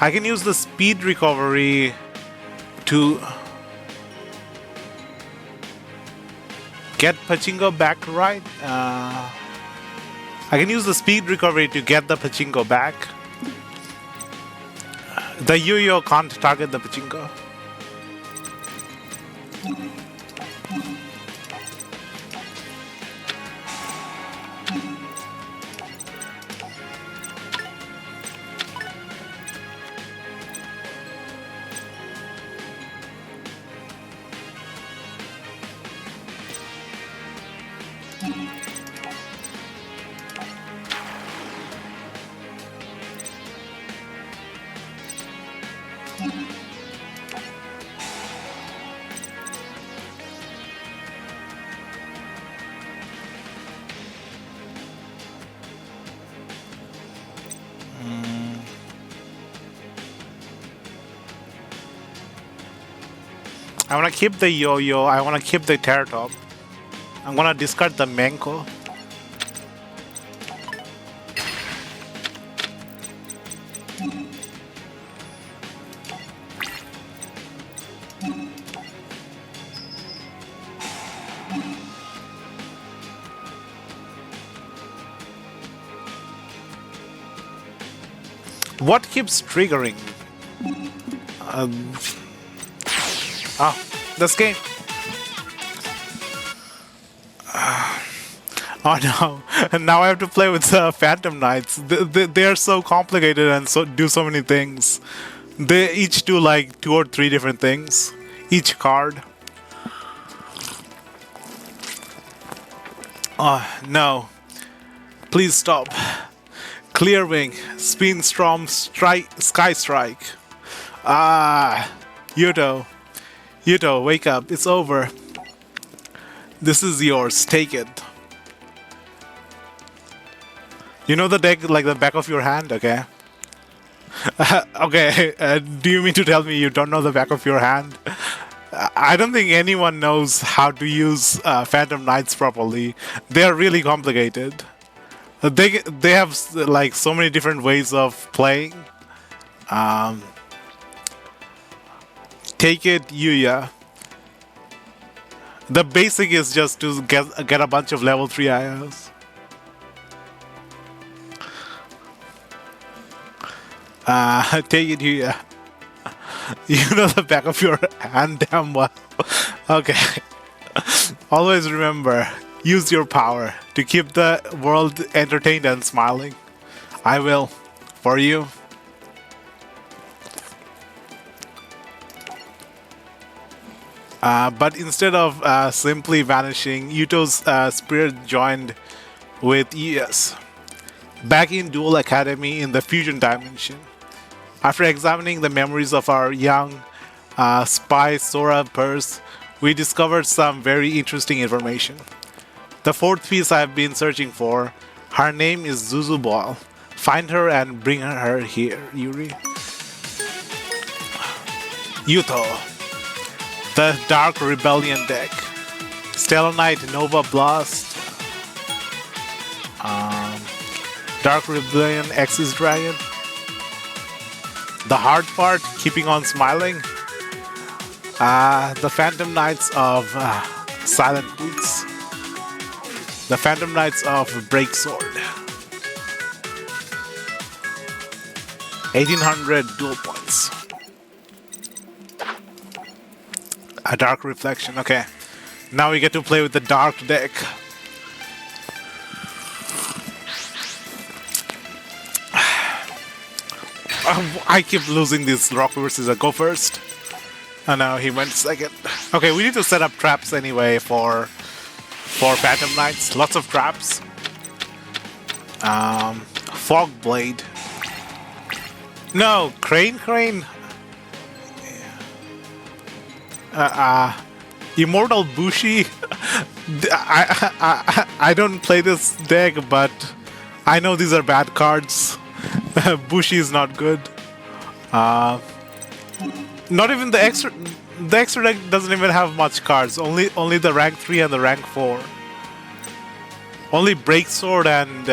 S1: I can use the speed recovery to get pachinko back, right? I can use the speed recovery to get the pachinko back. The yo-yo can't target the pachinko. I want to keep the yo-yo. I want to keep the Terratop. I'm gonna discard the Menko. What keeps triggering? This game. Oh no! Now I have to play with Phantom Knights. They are so complicated and do so many things. They each do like 2 or 3 different things. Each card. Oh no! Please stop. Clear Wing, Spin Storm, Sky Strike. Yuto, wake up! It's over. This is yours. Take it. You know the deck like the back of your hand, okay? Okay, do you mean to tell me you don't know the back of your hand? I don't think anyone knows how to use Phantom Knights properly. They are really complicated. They have like so many different ways of playing. Take it, Yuya. The basic is just to get a bunch of level 3 IOs. Take it, Yuya. You know the back of your hand damn well. Okay. Always remember, use your power to keep the world entertained and smiling. I will. For you. But instead of simply vanishing, Yuto's spirit joined with ES. Back in Duel Academy in the Fusion Dimension. After examining the memories of our young spy Sora Purse, we discovered some very interesting information. The 4th piece I've been searching for, her name is Zuzu Ball. Find her and bring her here, Yuri. Yuto. The Dark Rebellion deck. Stellar Knight Nova Blast. Dark Rebellion Axis Dragon. The hard part, keeping on smiling. The Phantom Knights of Silent Boots. The Phantom Knights of Breaksword. 1800 dual points. A Dark Reflection, okay. Now we get to play with the Dark deck. I keep losing these rock paper scissors. Go first. Oh no, he went second. Okay, we need to set up traps anyway for Phantom Knights. Lots of traps. Fog Blade. No, Crane. Immortal Bushi. I don't play this deck, but I know these are bad cards. Bushi is not good. Not even the extra. The extra deck doesn't even have much cards. Only the rank 3 and the rank 4. Only Breaksword and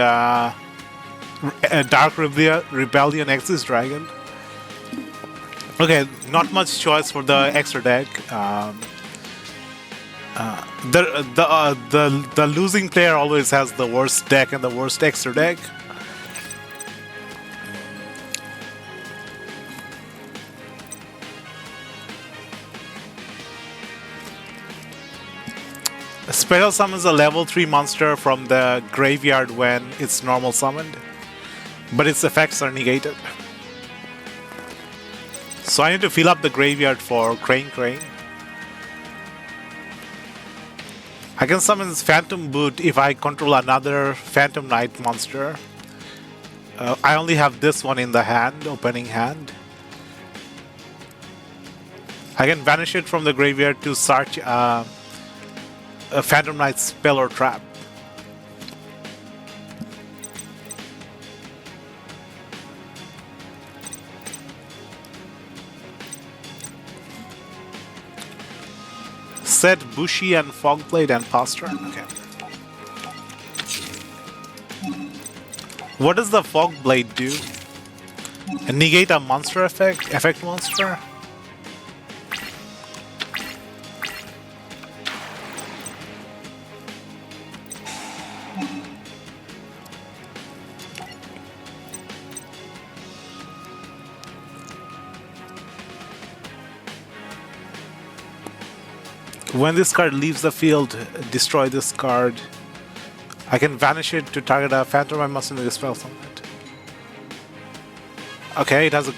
S1: Dark Rebellion Exis Dragon. Okay, not much choice for the extra deck. The losing player always has the worst deck and the worst extra deck. Special summons a level 3 monster from the graveyard when it's normal summoned, but its effects are negated. So I need to fill up the graveyard for Crane. I can summon this Phantom Boot if I control another Phantom Knight monster. I only have this one in the hand, opening hand. I can banish it from the graveyard to search a Phantom Knight spell or trap. Set Bushi and Fogblade and pass turn. Okay. What does the Fogblade do? Negate a monster effect monster? When this card leaves the field, destroy this card. I can vanish it to target a Phantom. I must make a spell from it. Okay, it has a...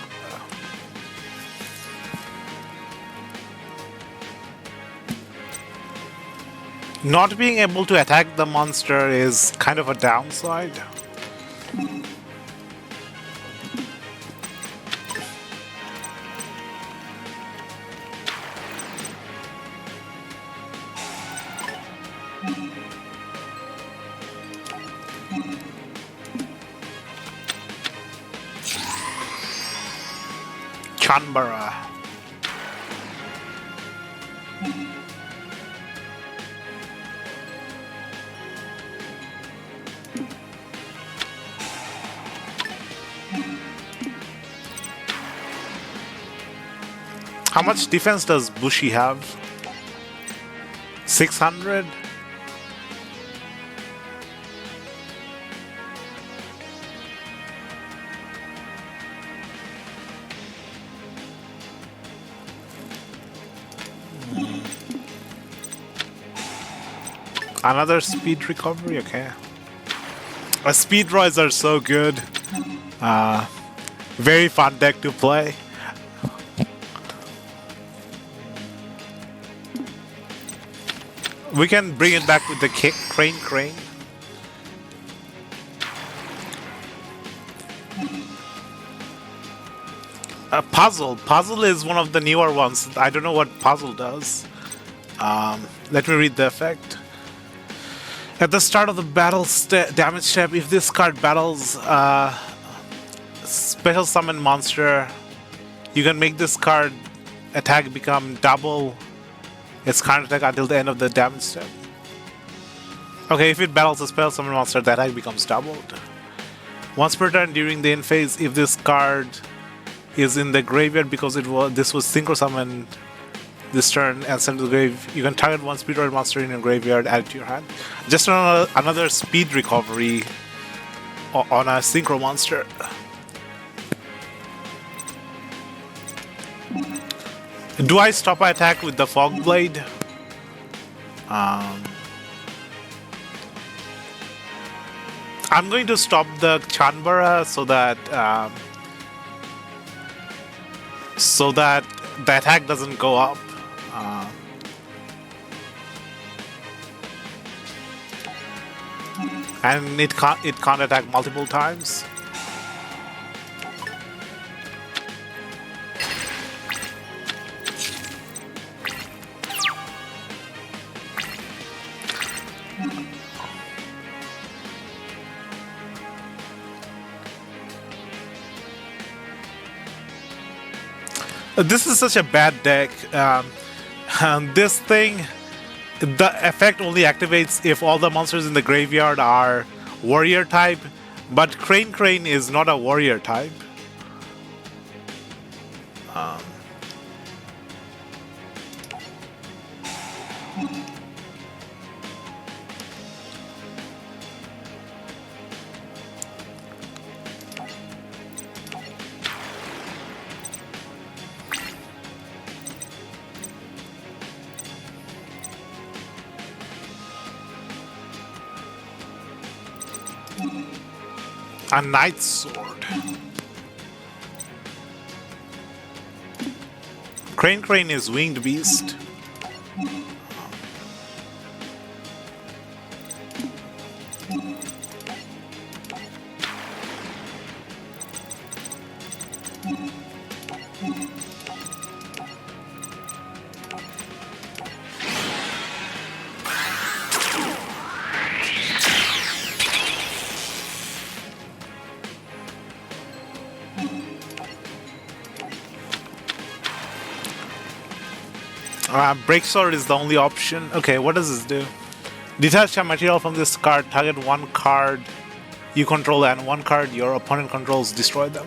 S1: Not being able to attack the monster is kind of a downside. Chanbara. How much defense does Bushi have? 600? Another speed recovery, okay. Speed Roys are so good. Very fun deck to play. We can bring it back with the Crane. Puzzle. Puzzle is one of the newer ones. I don't know what Puzzle does. Let me read the effect. At the start of the battle damage step, if this card battles special summon monster, you can make this card attack become double its current attack until the end of the damage step. Okay, if it battles a special summon monster, the attack becomes doubled. Once per turn during the end phase, if this card is in the graveyard because this was synchro summoned this turn and sent to the grave, you can target one speed monster in your graveyard, add it to your hand. Just another speed recovery on a synchro monster. Do I stop my attack with the Fogblade? I'm going to stop the Chanbara so that the attack doesn't go up. And it can't attack multiple times. This is such a bad deck. This thing, the effect only activates if all the monsters in the graveyard are warrior type, but Crane is not a warrior type. A knight's sword. Crane is winged beast. Breaksword is the only option. Okay, what does this do? Detach a material from this card, target one card you control and one card your opponent controls, destroy them.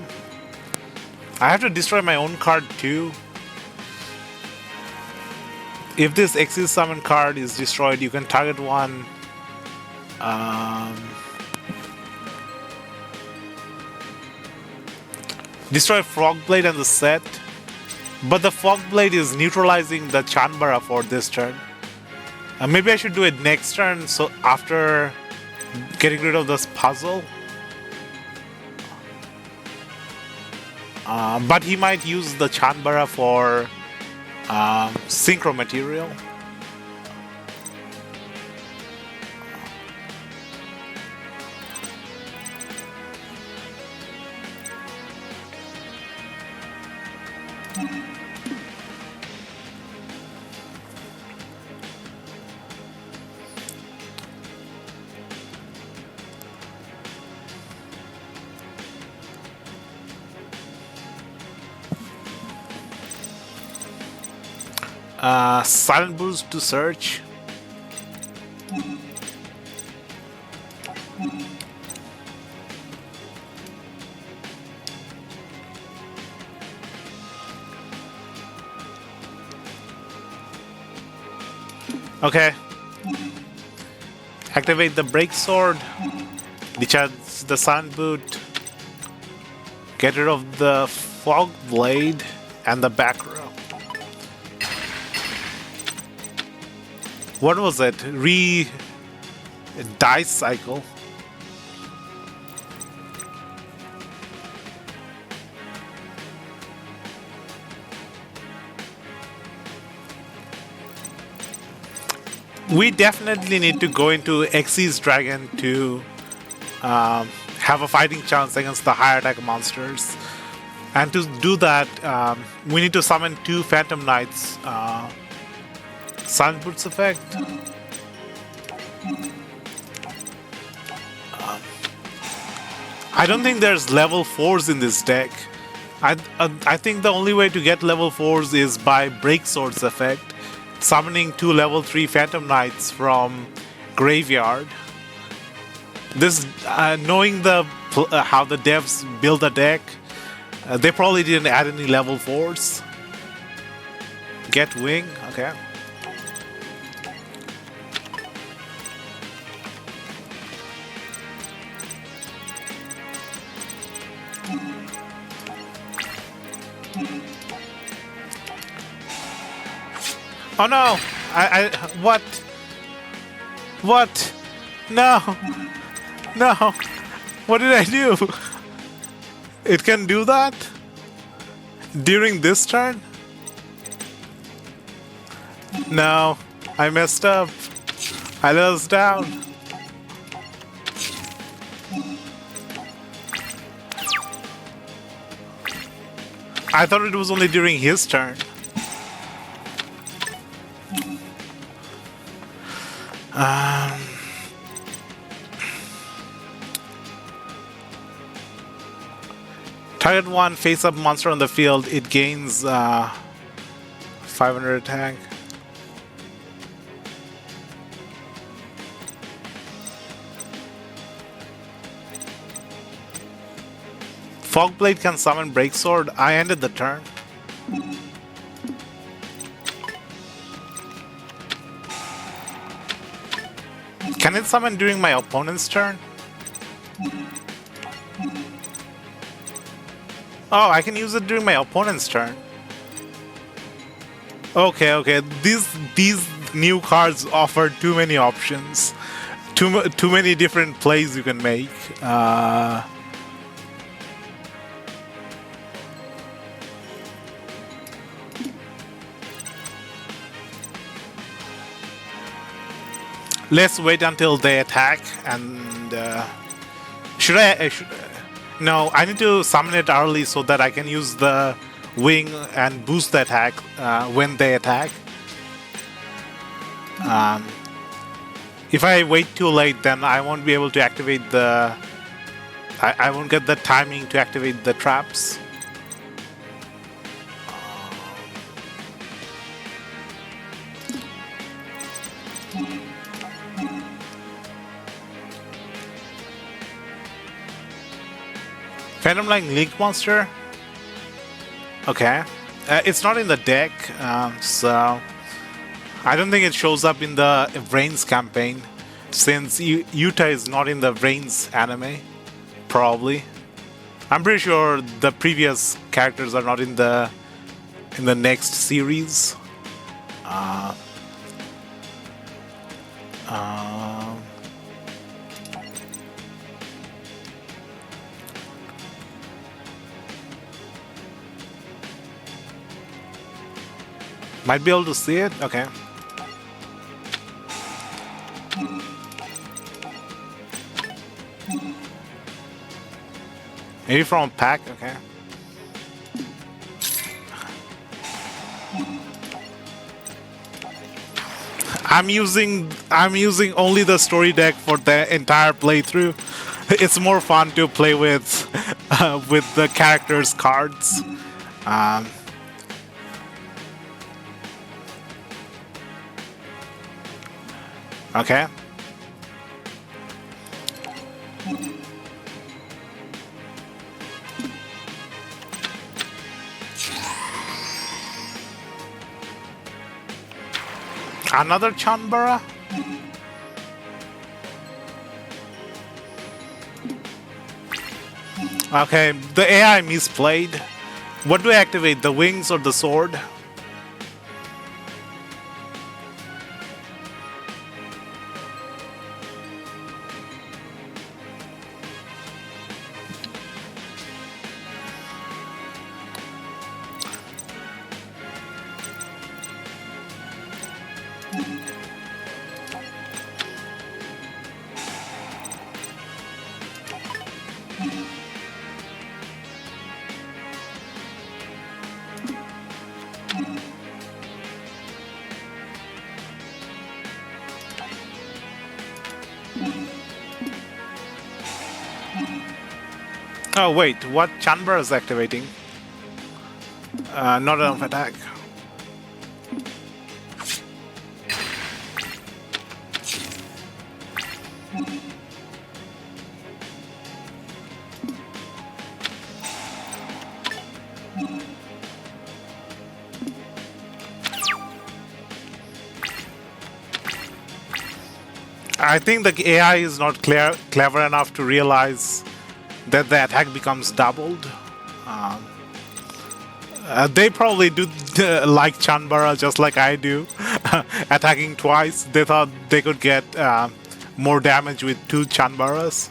S1: I have to destroy my own card too. If this Exist Summon card is destroyed, you can target one. Destroy Frogblade and the set. But the Fogblade is neutralizing the Chanbara for this turn. Maybe I should do it next turn, so after getting rid of this puzzle. But he might use the Chanbara for synchro material. Silent boost to search. Okay. Activate the break sword. Discharge the silent boot. Get rid of the fog blade and the back row. What was it? Dice cycle. We definitely need to go into Xyz Dragon to have a fighting chance against the higher attack monsters. And to do that, we need to summon 2 Phantom Knights. Silent Boots effect. I don't think there's level 4s in this deck. I think the only way to get level 4s is by Break Swords effect, summoning 2 level 3 Phantom Knights from graveyard. This, knowing the how the devs build the deck, they probably didn't add any level 4s. Get wing, okay. Oh no! What? What? No! No! What did I do? It can do that? During this turn? No, I messed up. I let us down. I thought it was only during his turn. Target 1 face-up monster on the field. It gains 500 attack. Fogblade can summon Breaksword. I ended the turn. Can it summon during my opponent's turn? Oh, I can use it during my opponent's turn. Okay, okay. These new cards offer too many options. Too many different plays you can make. Let's wait until they attack and should I should no, I need to summon it early so that I can use the wing and boost the attack when they attack. If I wait too late, then I won't be able to activate the I won't get the timing to activate the traps. Phantom Line Link monster? Okay. It's not in the deck, so I don't think it shows up in the Vrains campaign, since Utah is not in the Vrains anime, probably. I'm pretty sure the previous characters are not in the next series. Might be able to see it? Okay. Maybe from a pack? Okay. I'm using only the story deck for the entire playthrough. It's more fun to play with the characters' cards. Okay. Another Chanbara? Okay, the AI misplayed. What do I activate, the wings or the sword? Oh wait, what Chanbara is activating? Not enough attack. I think the AI is not clever enough to realize that the attack becomes doubled. They probably do like Chanbara just like I do, attacking twice. They thought they could get more damage with 2 Chanbaras.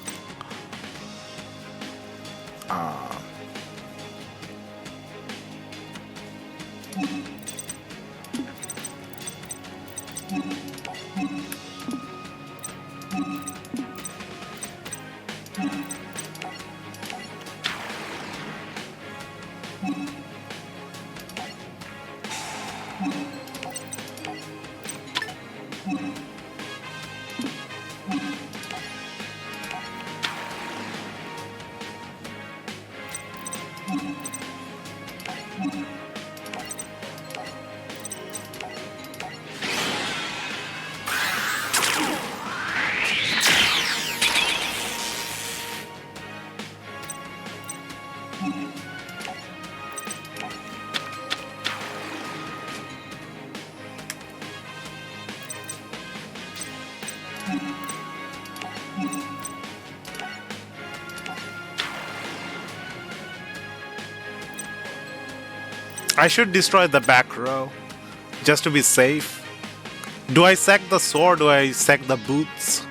S1: I should destroy the back row just to be safe. Do I sack the sword or do I sack the boots?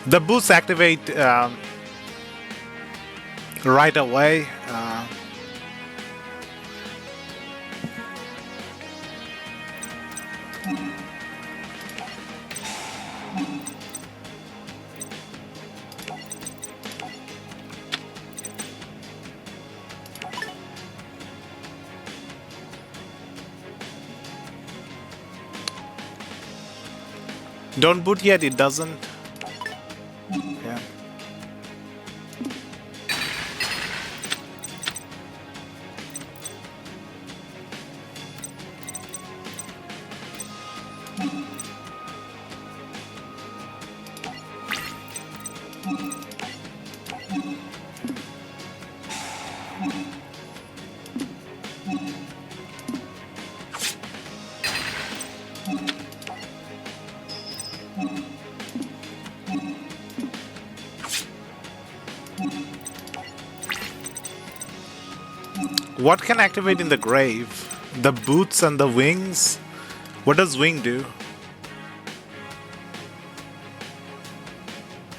S1: The boots activate right away. Don't boot yet, it doesn't. Yeah. What can activate in the grave? The boots and the wings? What does wing do?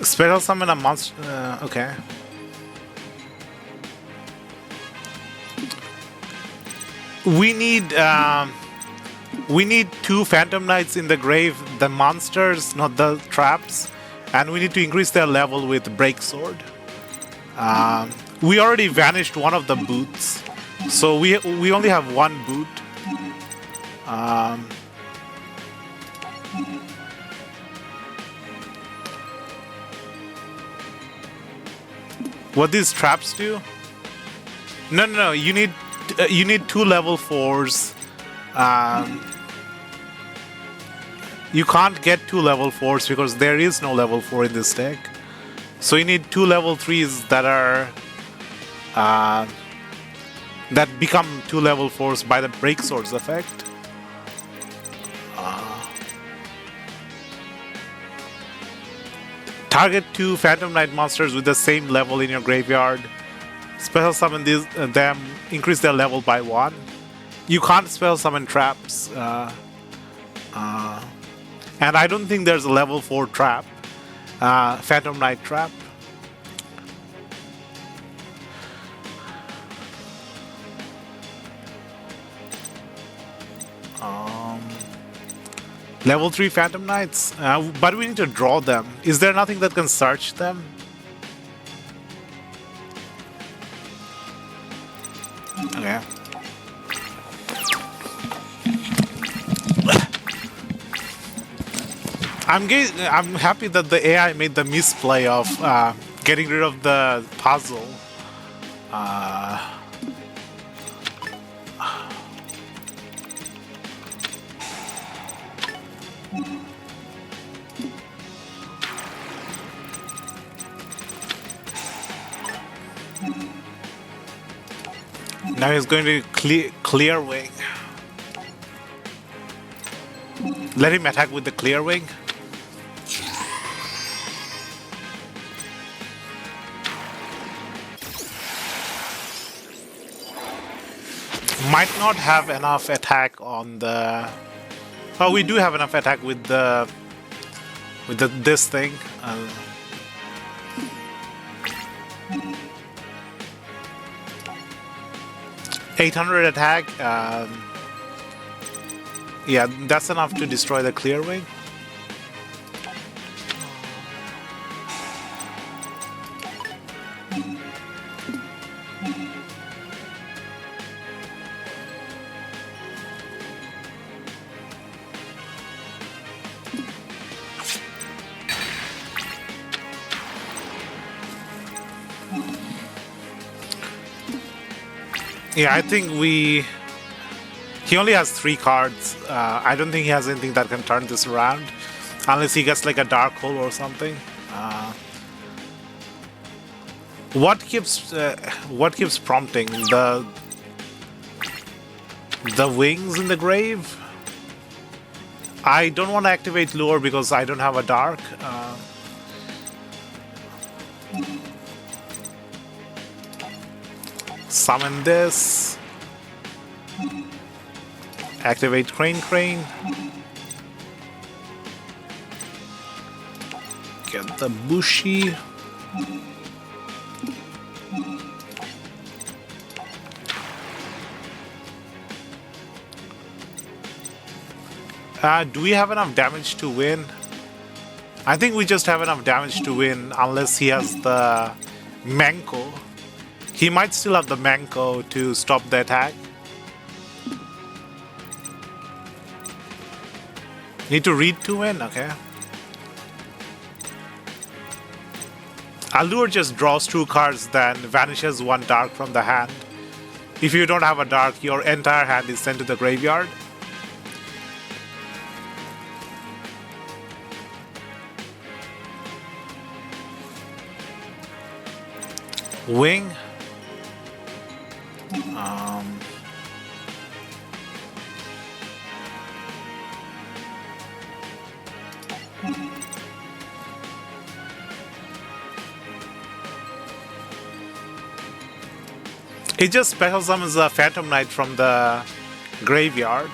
S1: Special summon a monster. Okay. We need 2 Phantom Knights in the grave, the monsters, not the traps, and we need to increase their level with Break Sword. We already vanished one of the boots, so we only have 1 boot. What these traps do? No. You need 2 level 4s. You can't get 2 level 4s because there is no level 4 in this deck. So you need 2 level 3s that are that become 2 level 4s by the Break Swords effect. Target 2 Phantom Knight monsters with the same level in your graveyard. Special summon them, increase their level by 1. You can't spell summon traps. And I don't think there's a level 4 trap. Phantom Knight trap. Level 3 Phantom Knights, but we need to draw them. Is there nothing that can search them? Okay. I'm happy that the AI made the misplay of getting rid of the puzzle. Now he's going to clear wing. Let him attack with the clear wing. Might not have enough attack on the. Oh, we do have enough attack with this thing. 800 attack. Yeah, that's enough to destroy the clear wing. Yeah, I think he only has 3 cards. I don't think he has anything that can turn this around, unless he gets like a dark hole or something. What keeps prompting the wings in the grave? I don't want to activate lure because I don't have a dark. Summon this. Activate Crane. Get the Bushi. Do we have enough damage to win? I think we just have enough damage to win unless he has the Manko. He might still have the Manko to stop the attack. Need to read to win? Okay. Allure just draws 2 cards, then vanishes 1 dark from the hand. If you don't have a dark, your entire hand is sent to the graveyard. Wing. It just special summons a Phantom Knight from the graveyard.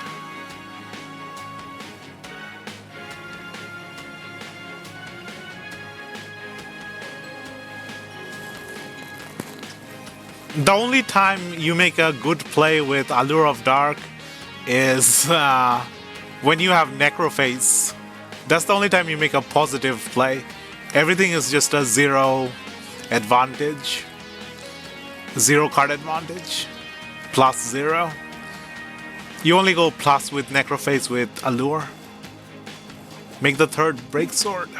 S1: The only time you make a good play with Allure of Dark is when you have Necroface. That's the only time you make a positive play. Everything is just a 0 advantage. 0 card advantage. +0. You only go plus with Necroface with Allure. Make the 3rd Break Sword.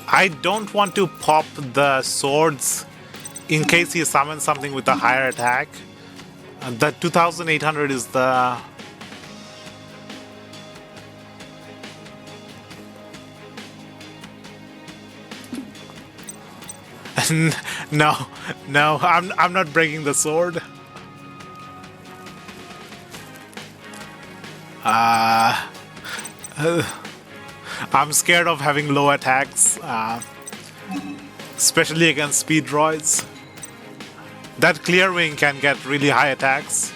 S1: I don't want to pop the swords in case he summons something with a higher attack. The 2800 is the... No, I'm not breaking the sword. I'm scared of having low attacks, especially against speed droids. That clear wing can get really high attacks.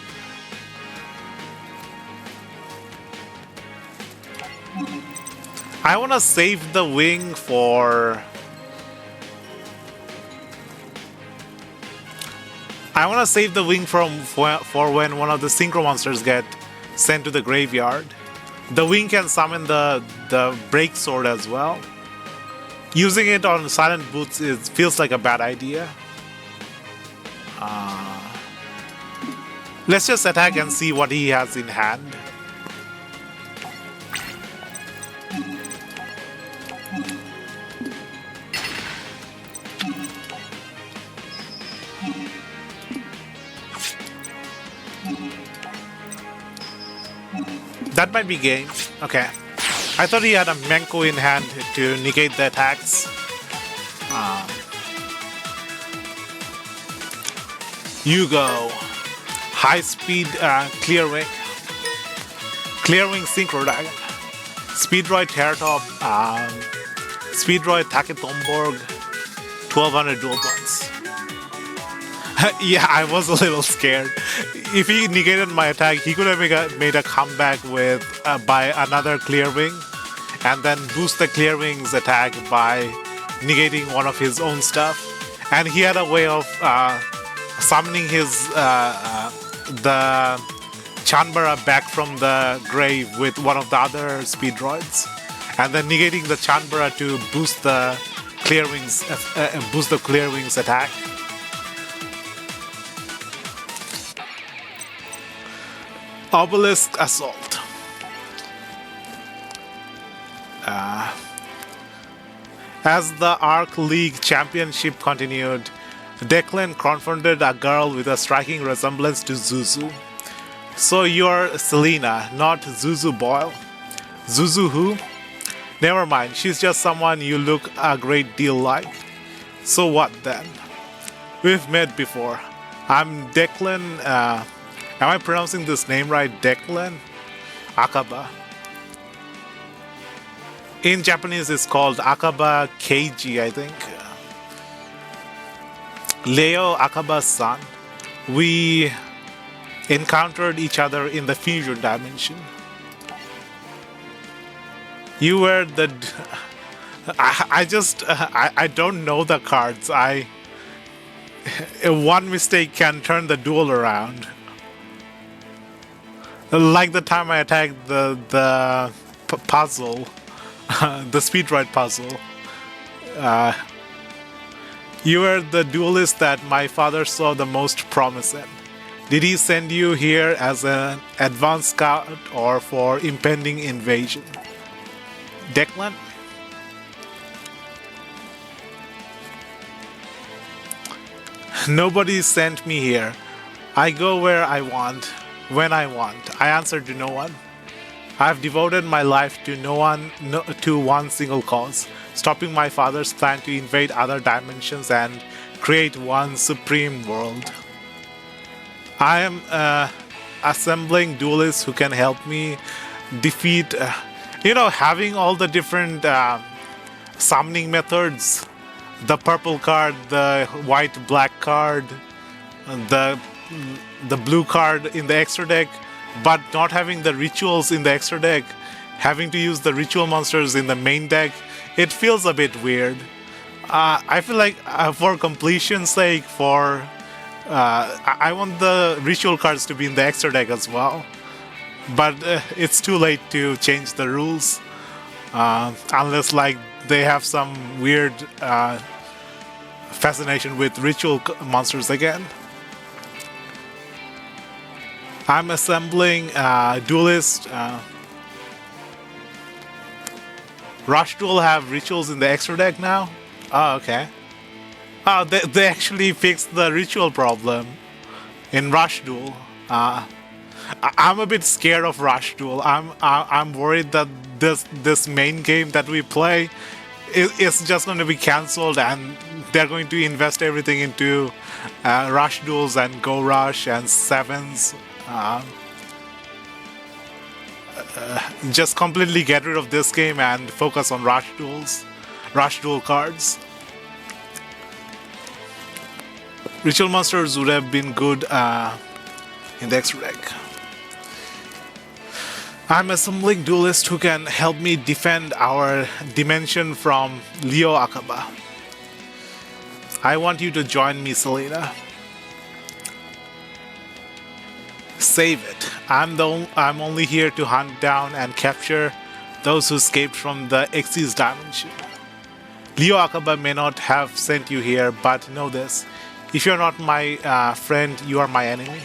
S1: I want to save the wing for... for when one of the synchro monsters get sent to the graveyard. The wing can summon the break sword as well. Using it on silent boots feels like a bad idea. Let's just attack and see what he has in hand. That might be game. Okay. I thought he had a Manko in hand to negate the attacks. You go. High speed clear wing. Clear wing Synchro Dragon. Speed Droid Terratop. Speed Droid Taketomborg. 1200 dual points. Yeah, I was a little scared. If he negated my attack, he could have made a comeback with by another clear wing, and then boost the clear wing's attack by negating one of his own stuff. And he had a way of summoning his the Chanbara back from the grave with one of the other speed droids, and then negating the Chanbara to boost the clear wing's attack. Obelisk Assault. As the Arc League Championship continued, Declan confronted a girl with a striking resemblance to Zuzu. So you're Selena, not Zuzu Boyle. Zuzu who? Never mind, she's just someone you look a great deal like. So what then? We've met before. I'm Declan. Am I pronouncing this name right? Declan Akaba. In Japanese, it's called Akaba Keiji, I think. Leo Akaba's son. We encountered each other in the fusion dimension. You were the. I don't know the cards. One mistake can turn the duel around. Like the time I attacked the puzzle, the speed ride puzzle. You were the duelist that my father saw the most promise in. Did he send you here as an advanced scout or for impending invasion? Declan? Nobody sent me here. I go where I want, when I want. I answer to no one. I've devoted my life to to one single cause, stopping my father's plan to invade other dimensions and create one supreme world. I am assembling duelists who can help me defeat, having all the different summoning methods, the purple card, the white black card, the blue card in the extra deck, but not having the rituals in the extra deck, having to use the ritual monsters in the main deck, it feels a bit weird. I feel like for completion's sake, I want the ritual cards to be in the extra deck as well. But it's too late to change the rules, unless like they have some weird fascination with ritual monsters again. I'm assembling Duelist. Rush Duel have rituals in the extra deck now? Oh, okay. Oh, they actually fixed the ritual problem in Rush Duel. I'm a bit scared of Rush Duel. I'm worried that this main game that we play is just going to be cancelled, and they're going to invest everything into Rush Duels and Go Rush and Sevens. Just completely get rid of this game and focus on Rush Duel cards. Ritual monsters would have been good in the extra deck. I'm assembling duelists who can help me defend our dimension from Leo Akaba. I want you to join me, Selena. Save it. I'm only here to hunt down and capture those who escaped from the Xyz dimension. Leo Akaba may not have sent you here, but know this. If you're not my friend, you are my enemy.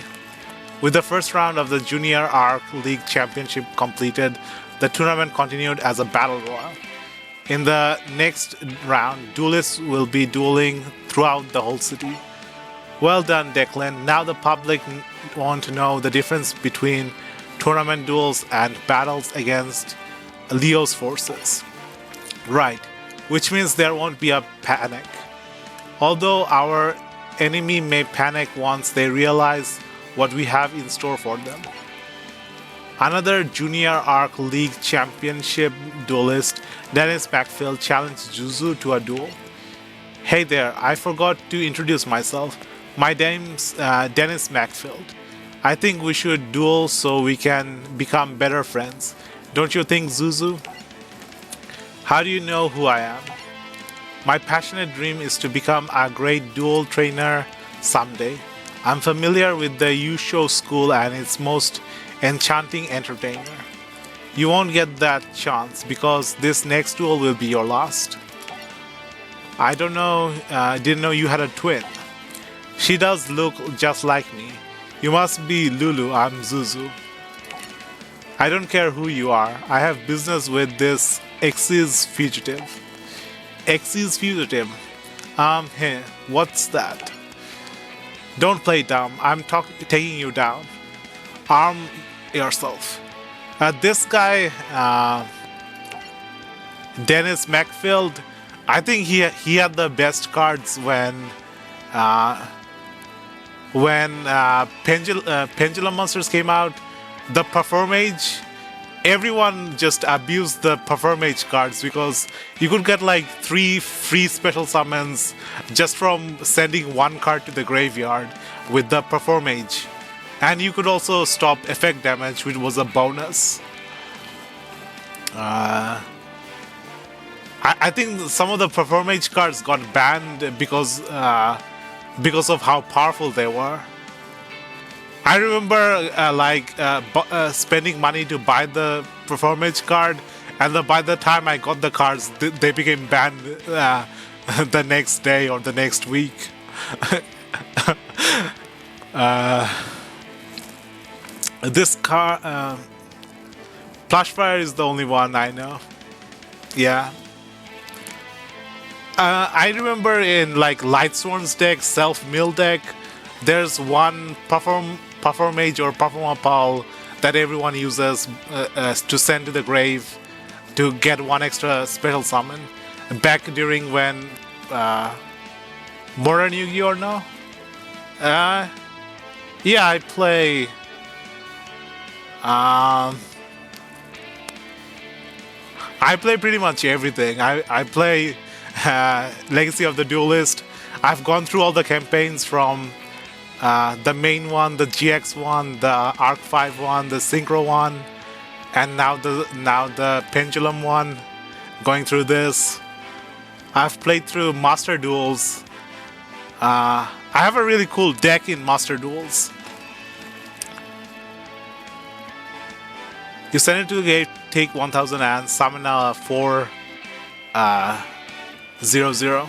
S1: With the first round of the Junior Arc League Championship completed, the tournament continued as a battle royal. In the next round, duelists will be dueling throughout the whole city. Well done, Declan. Now the public want to know the difference between tournament duels and battles against Leo's forces. Right, which means there won't be a panic. Although our enemy may panic once they realize what we have in store for them. Another Junior Arc League Championship duelist, Dennis Macfield, challenged Zuzu to a duel. Hey there, I forgot to introduce myself. My name's Dennis Macfield. I think we should duel so we can become better friends. Don't you think, Zuzu? How do you know who I am? My passionate dream is to become a great duel trainer someday. I'm familiar with the Yusho school and its most enchanting entertainer. You won't get that chance because this next duel will be your last. I didn't know you had a twin. She does look just like me. You must be Lulu, I'm Zuzu. I don't care who you are. I have business with this Xyz fugitive. Xyz Fugitive. Hey, what's that? Don't play dumb. I'm taking you down. Arm yourself. This guy, Dennis Macfield, I think he had the best cards uh, when Pendulum Monsters came out. The Performage, everyone just abused the Performage cards because you could get like 3 free special summons just from sending one card to the graveyard with the Performage. And you could also stop effect damage, which was a bonus. I think some of the Performage cards got banned because of how powerful they were. I remember spending money to buy the Performance card, and by the time I got the cards, they became banned the next day or the next week. This car, Plushfire is the only one I know. Yeah. I remember in like Lightsworn's deck, Self-Mill deck, there's one Performage or Performapal that everyone uses to send to the grave to get one extra special summon. Back during when Modern Yu-Gi-Oh! No? Yeah, I play. I play pretty much everything. I play Legacy of the Duelist. I've gone through all the campaigns from the main one, the GX one, the Arc 5 one, the Synchro one, and now the Pendulum one. Going through this, I've played through Master Duels. I have a really cool deck in Master Duels. You send it to the gate, take 1000 and summon a 4 0/0.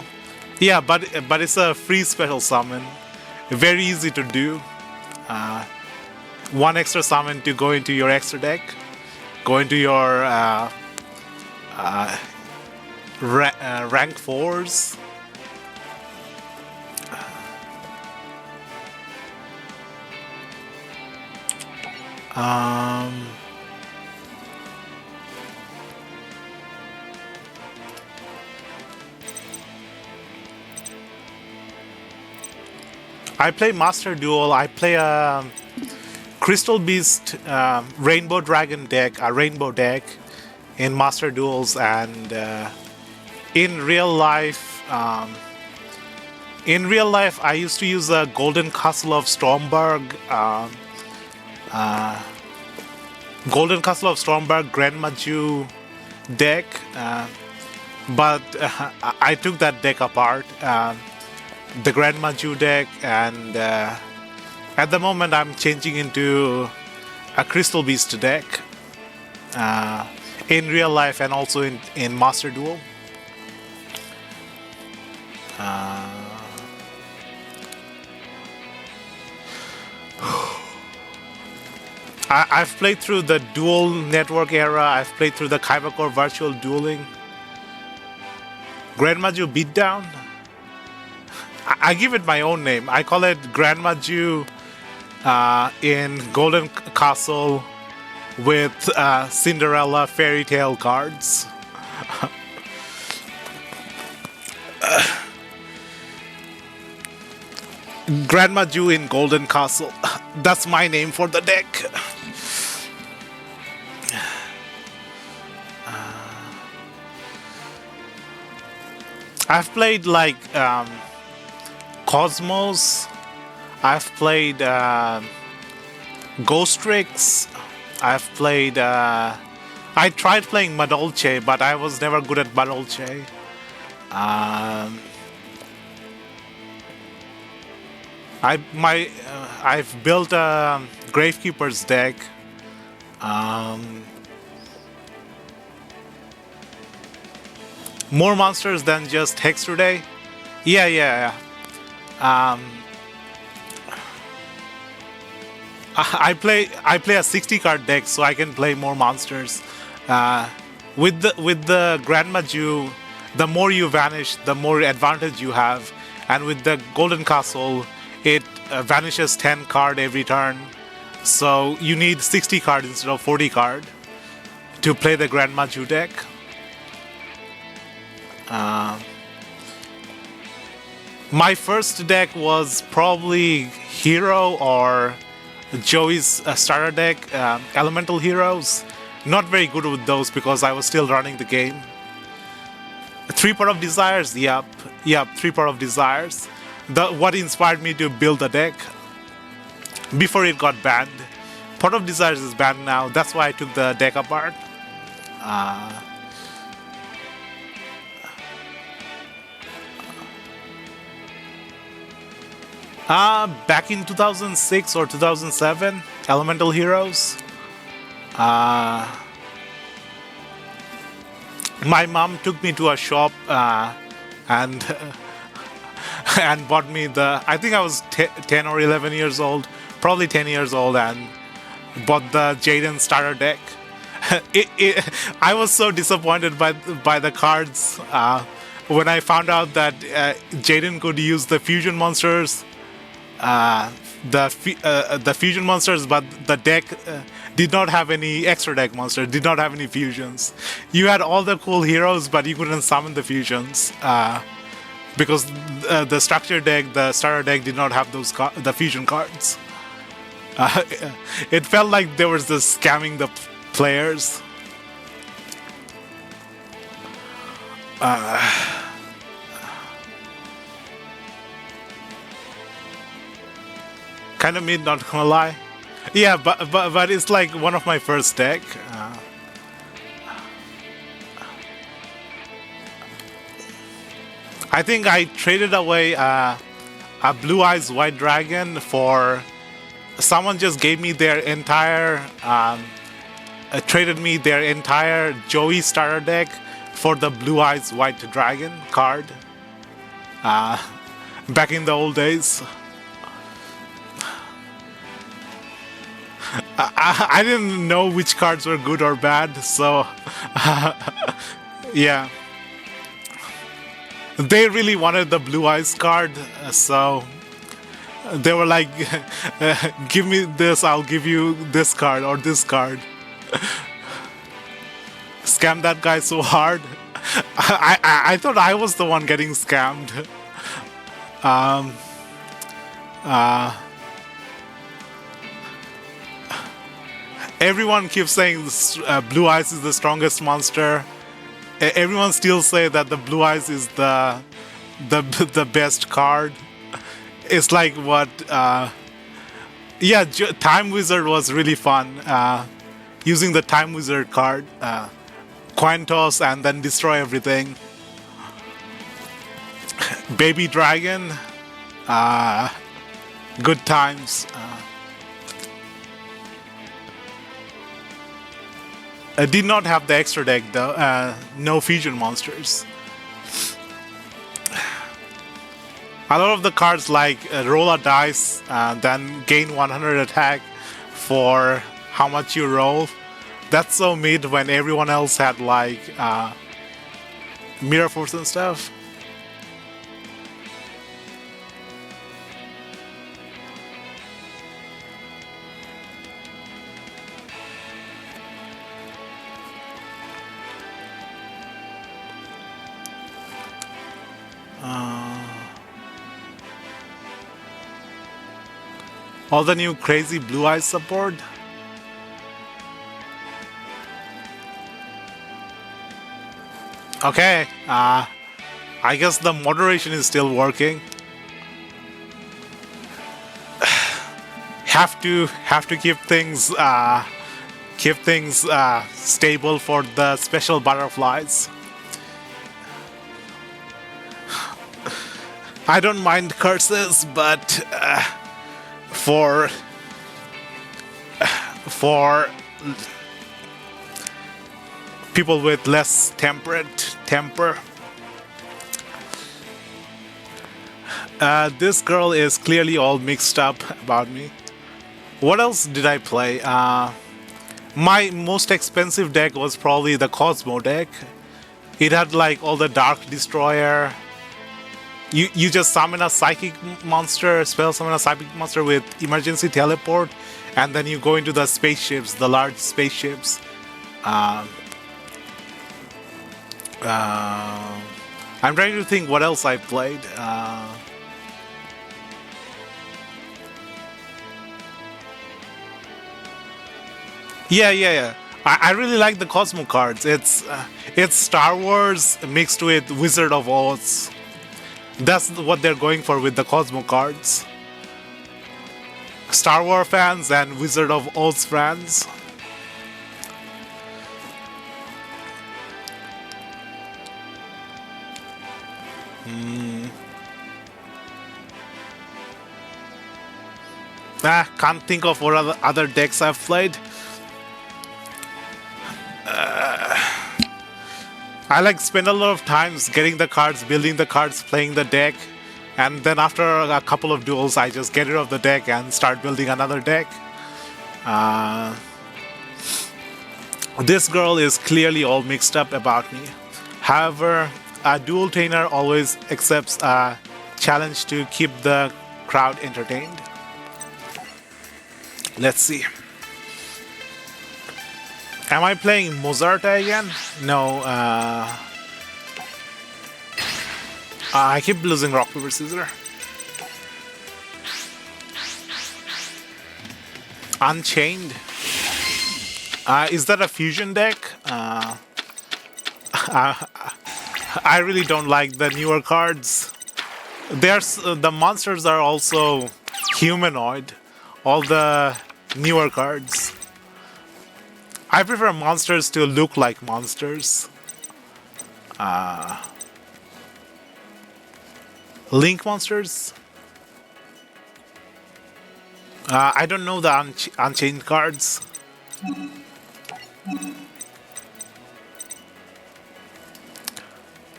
S1: Yeah, but it's a free special summon. Very easy to do. One extra summon to go into your extra deck. Go into your rank 4s. I play Master Duel. I play a Crystal Beast Rainbow Dragon deck, a Rainbow deck in Master Duels, and in real life, I used to use a Golden Castle of Stormberg, Grand Maju deck, but I took that deck apart. The Grand Maju deck, and at the moment I'm changing into a Crystal Beast deck in real life and also in Master Duel. I've played through the Duel Network era. I've played through the Kaiba Virtual Dueling. Grand Maju Beatdown? I give it my own name. I call it Grand Maju in Golden Castle with Cinderella fairy tale cards. Grand Maju in Golden Castle. That's my name for the deck. I've played like Cosmos. I've played Ghost Tricks. I've played. I tried playing Madolche, but I was never good at Madolche. I've built a Gravekeeper's deck. More monsters than just Hexruday. Yeah. I play a 60 card deck, so I can play more monsters. With the Grand Maju, the more you vanish, the more advantage you have. And with the Golden Castle, it vanishes 10 card every turn. So you need 60 card instead of 40 card to play the Grand Maju deck. My first deck was probably Hero or Joey's starter deck, Elemental Heroes. Not very good with those because I was still running the game. 3 Pot of Desires, yep, 3 Pot of Desires. What inspired me to build the deck before it got banned. Pot of Desires is banned now, that's why I took the deck apart. Back in 2006 or 2007, Elemental Heroes. My mom took me to a shop and and bought me the. I think I was 10 or 11 years old, probably 10 years old, and bought the Jaden starter deck. I was so disappointed by the cards when I found out that Jaden could use the fusion monsters. The fusion monsters, but the deck did not have any extra deck monsters, did not have any fusions. You had all the cool heroes, but you couldn't summon the fusions because the structure deck, the starter deck, did not have those the fusion cards. It felt like there was this scamming the players. Kind of mid, not gonna lie. Yeah, but it's like one of my first deck. I think I traded away a Blue Eyes White Dragon for someone just gave me their entire traded me their entire Joey starter deck for the Blue Eyes White Dragon card. Back in the old days. I didn't know which cards were good or bad, so yeah. They really wanted the Blue Eyes card, so they were like, give me this, I'll give you this card or this card. Scam that guy so hard. I thought I was the one getting scammed. Everyone keeps saying Blue Eyes is the strongest monster. Everyone still say that the Blue Eyes is the best card. It's like what? Yeah, Time Wizard was really fun. Using the Time Wizard card, coin toss, and then destroy everything. Baby Dragon, good times. I did not have the extra deck though, no fusion monsters. A lot of the cards like roll a dice, then gain 100 attack for how much you roll. That's so mid when everyone else had like Mirror Force and stuff. All the new crazy Blue Eyes support. Okay, I guess the moderation is still working. Have to keep things stable for the special butterflies. I don't mind curses, but for people with less temper, this girl is clearly all mixed up about me. What else did I play? My most expensive deck was probably the Cosmo deck. It had like all the Dark Destroyer. You just summon a psychic monster, spell summon a psychic monster with emergency teleport, and then you go into the spaceships, the large spaceships. Um, uh, I'm trying to think what else I played. Yeah. I really like the Cosmo cards. It's Star Wars mixed with Wizard of Oz. That's what they're going for with the Cosmo cards. Star Wars fans and Wizard of Oz fans. Can't think of what other decks I've played. I like spend a lot of times getting the cards, building the cards, playing the deck, and then after a couple of duels, I just get rid of the deck and start building another deck. Uh, this girl is clearly all mixed up about me. However, a duel trainer always accepts a challenge to keep the crowd entertained. Let's see. Am I playing Mozarta again? No. I keep losing rock, paper, scissors. Unchained. Is that a fusion deck? I really don't like the newer cards. There's the monsters are also humanoid. All the newer cards. I prefer monsters to look like monsters. Link monsters? I don't know the Unchained cards.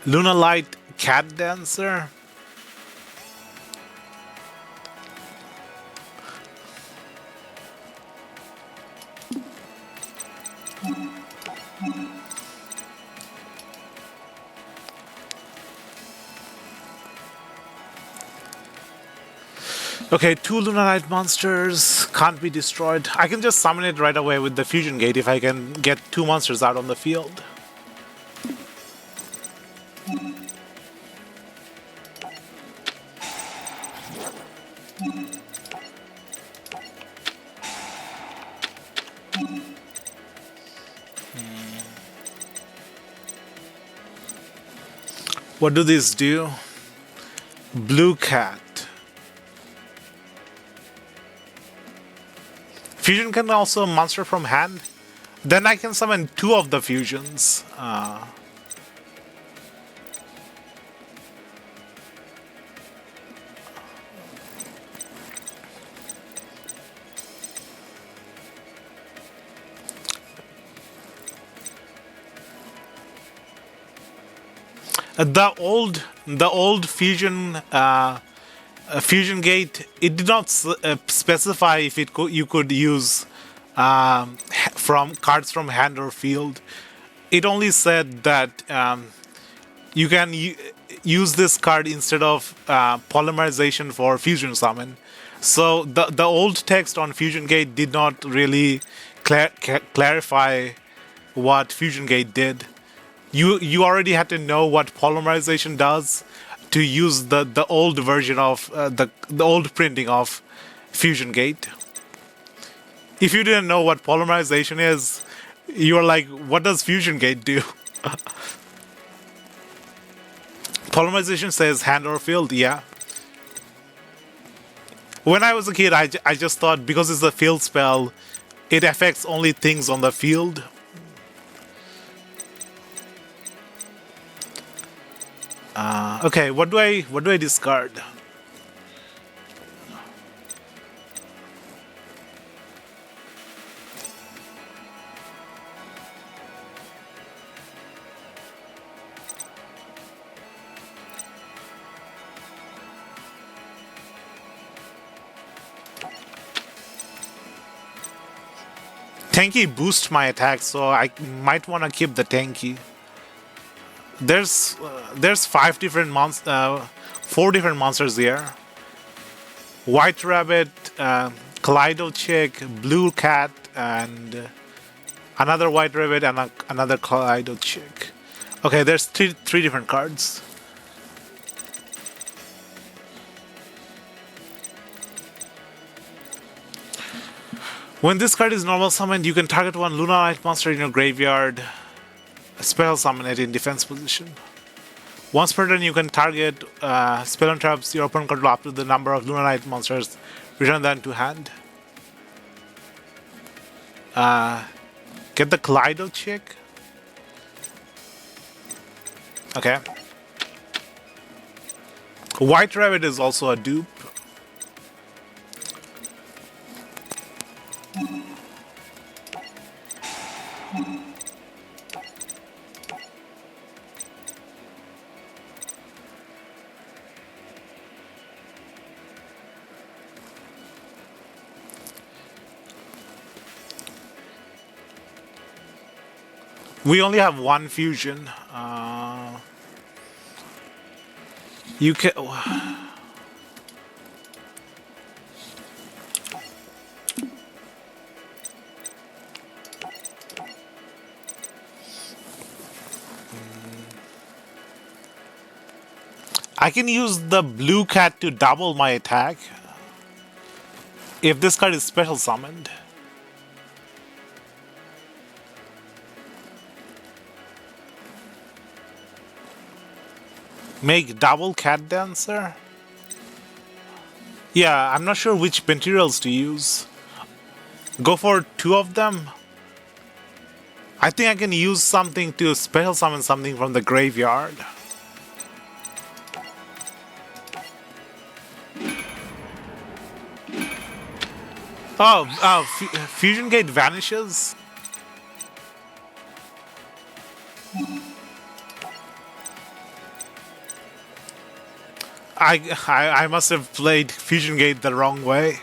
S1: Luna Light Cat Dancer? Okay, two Lunarite monsters can't be destroyed. I can just summon it right away with the Fusion Gate if I can get two monsters out on the field. What do these do? Blue Cat. Fusion can also monster from hand. Then I can summon two of the fusions. The old fusion fusion gate, it did not specify if you could use from cards from hand or field. It only said that you can use this card instead of polymerization for fusion summon. So the old text on fusion gate did not really clarify what fusion gate did. You already had to know what polymerization does to use the old version of the old printing of Fusion Gate. If you didn't know what polymerization is, you're like, what does Fusion Gate do? Polymerization says hand or field, yeah. When I was a kid, I just thought because it's a field spell, it affects only things on the field. Okay, what do I discard? Tanky boost my attack, so I might want to keep the tanky. There's four different monsters here. White rabbit, Kaleido chick, blue cat, and another white rabbit and another Kaleido chick. Okay, there's three different cards. When this card is normal summoned, you can target one Lunarite monster in your graveyard, spell summon it in defense position. Once per turn, you can target spell and traps your opponent control up to the number of Lunarite monsters, return them to hand. Get the Kaleido chick. Okay. White rabbit is also a dupe. We only have one fusion. You can. I can use the blue cat to double my attack if this card is special summoned. Make double cat dancer? Yeah, I'm not sure which materials to use. Go for two of them? I think I can use something to special summon something from the graveyard. Oh, Fusion Gate vanishes? I must have played Fusion Gate the wrong way.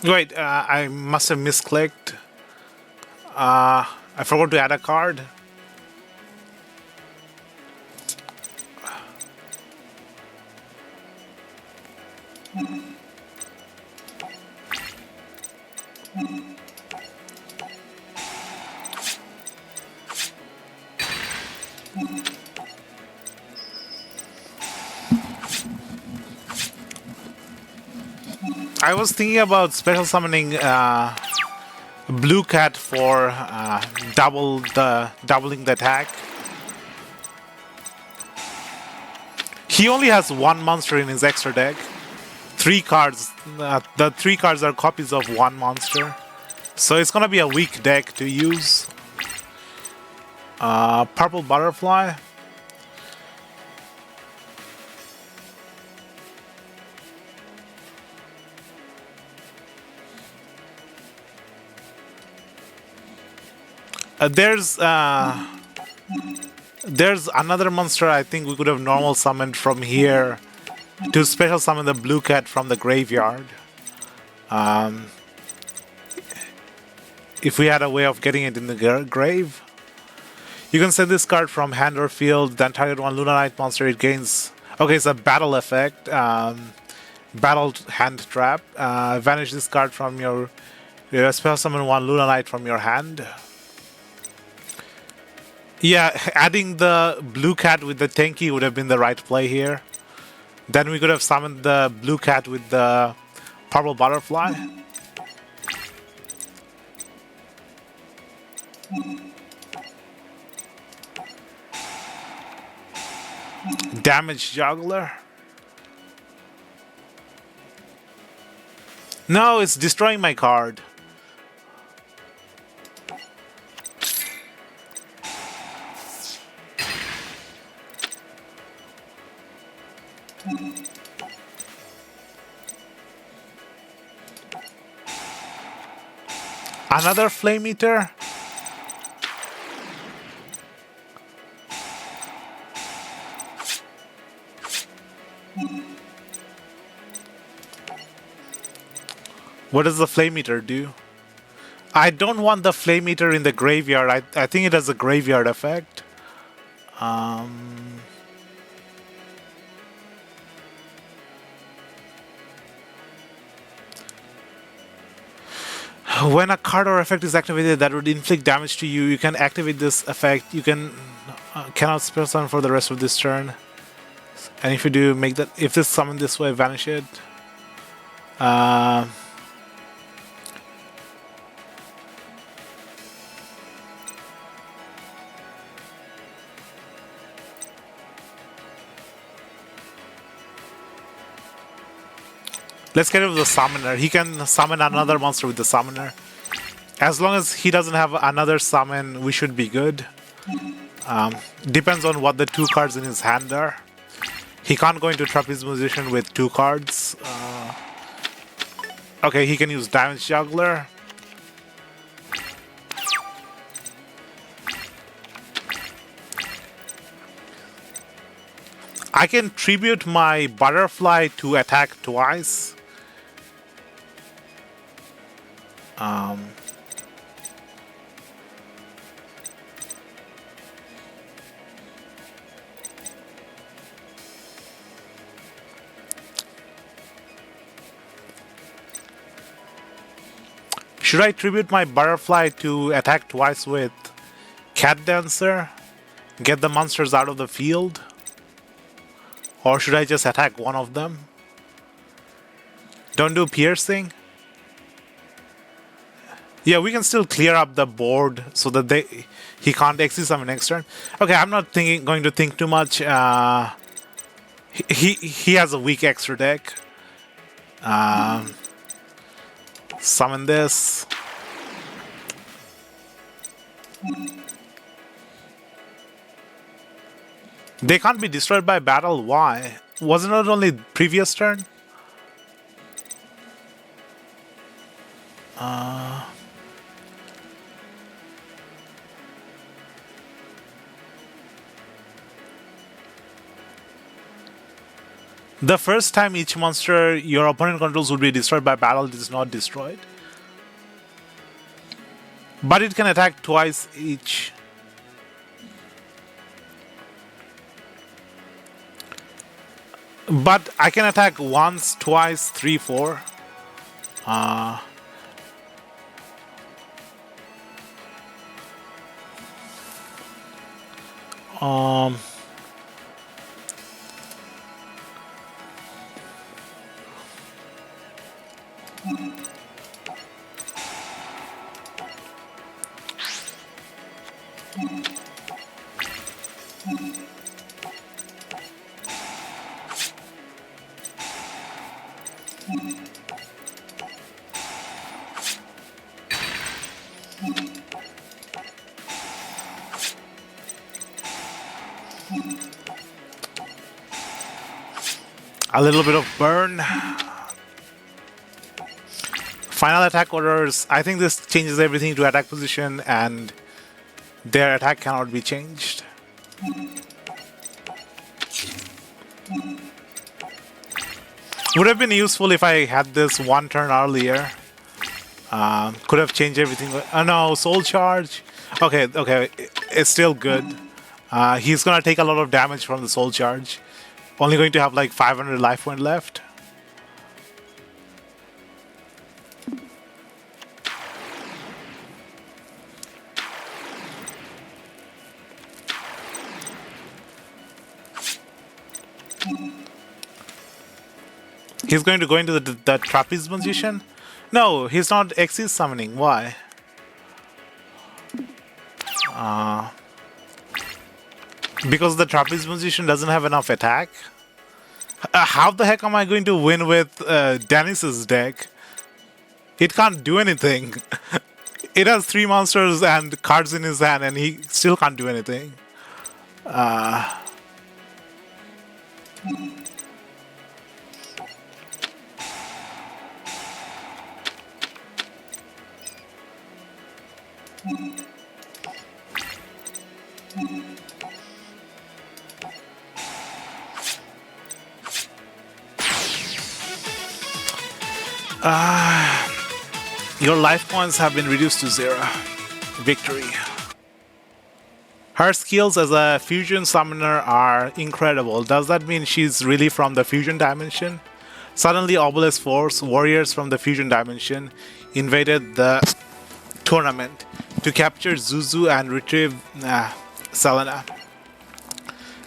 S1: Wait, I must have misclicked. I forgot to add a card. I was thinking about special summoning Blue Cat for doubling the attack. He only has one monster in his extra deck. 3 cards. The 3 cards are copies of one monster. So it's gonna be a weak deck to use. Purple Butterfly. There's another monster I think we could have normal summoned from here to special summon the blue cat from the graveyard. If we had a way of getting it in the grave. You can send this card from hand or field, then target one Luna Knight monster, it gains... Okay, it's a battle effect. Battle hand trap. Vanish this card from your... Special summon one Luna Knight from your hand. Yeah, adding the blue cat with the Tenki would have been the right play here. Then we could have summoned the blue cat with the purple butterfly. Damage juggler. No, it's destroying my card. Another flame eater? What does the flame eater do? I don't want the flame eater in the graveyard. I think it has a graveyard effect. When a card or effect is activated that would inflict damage to you, you can activate this effect. You can cannot spell summon for the rest of this turn. And if you do, make that if this summon this way, vanish it. Let's get rid of the summoner. He can summon another monster with the summoner. As long as he doesn't have another summon, we should be good. Depends on what the two cards in his hand are. He can't go into Trapeze Musician with two cards. Okay, he can use Damage Juggler. I can tribute my butterfly to attack twice. Should I tribute my butterfly to attack twice with Cat Dancer? Get the monsters out of the field? Or should I just attack one of them? Don't do piercing? Yeah, we can still clear up the board so that he can't exit summon next turn. Okay, I'm not going to think too much. He has a weak extra deck. Summon this. They can't be destroyed by battle. Why? Wasn't it only previous turn? The first time each monster your opponent controls would be destroyed by battle, it is not destroyed. But it can attack twice each. But I can attack once, twice, 3, 4. A little bit of burn. Final attack orders. I think this changes everything to attack position and their attack cannot be changed. Would have been useful if I had this one turn earlier. Could have changed everything. Oh no, soul charge. Okay, okay, it's still good. He's gonna take a lot of damage from the soul charge. Only going to have like 500 life point left. He's going to go into the trapeze position? No, he's not Xyz summoning. Why? Because the trapeze position doesn't have enough attack? How the heck am I going to win with Dennis's deck? It can't do anything. It has 3 monsters and cards in his hand and he still can't do anything. Your life points have been reduced to 0. Victory. Her skills as a fusion summoner are incredible. Does that mean she's really from the fusion dimension? Suddenly, Obelisk Force, warriors from the fusion dimension, invaded the tournament to capture Zuzu and retrieve Selena.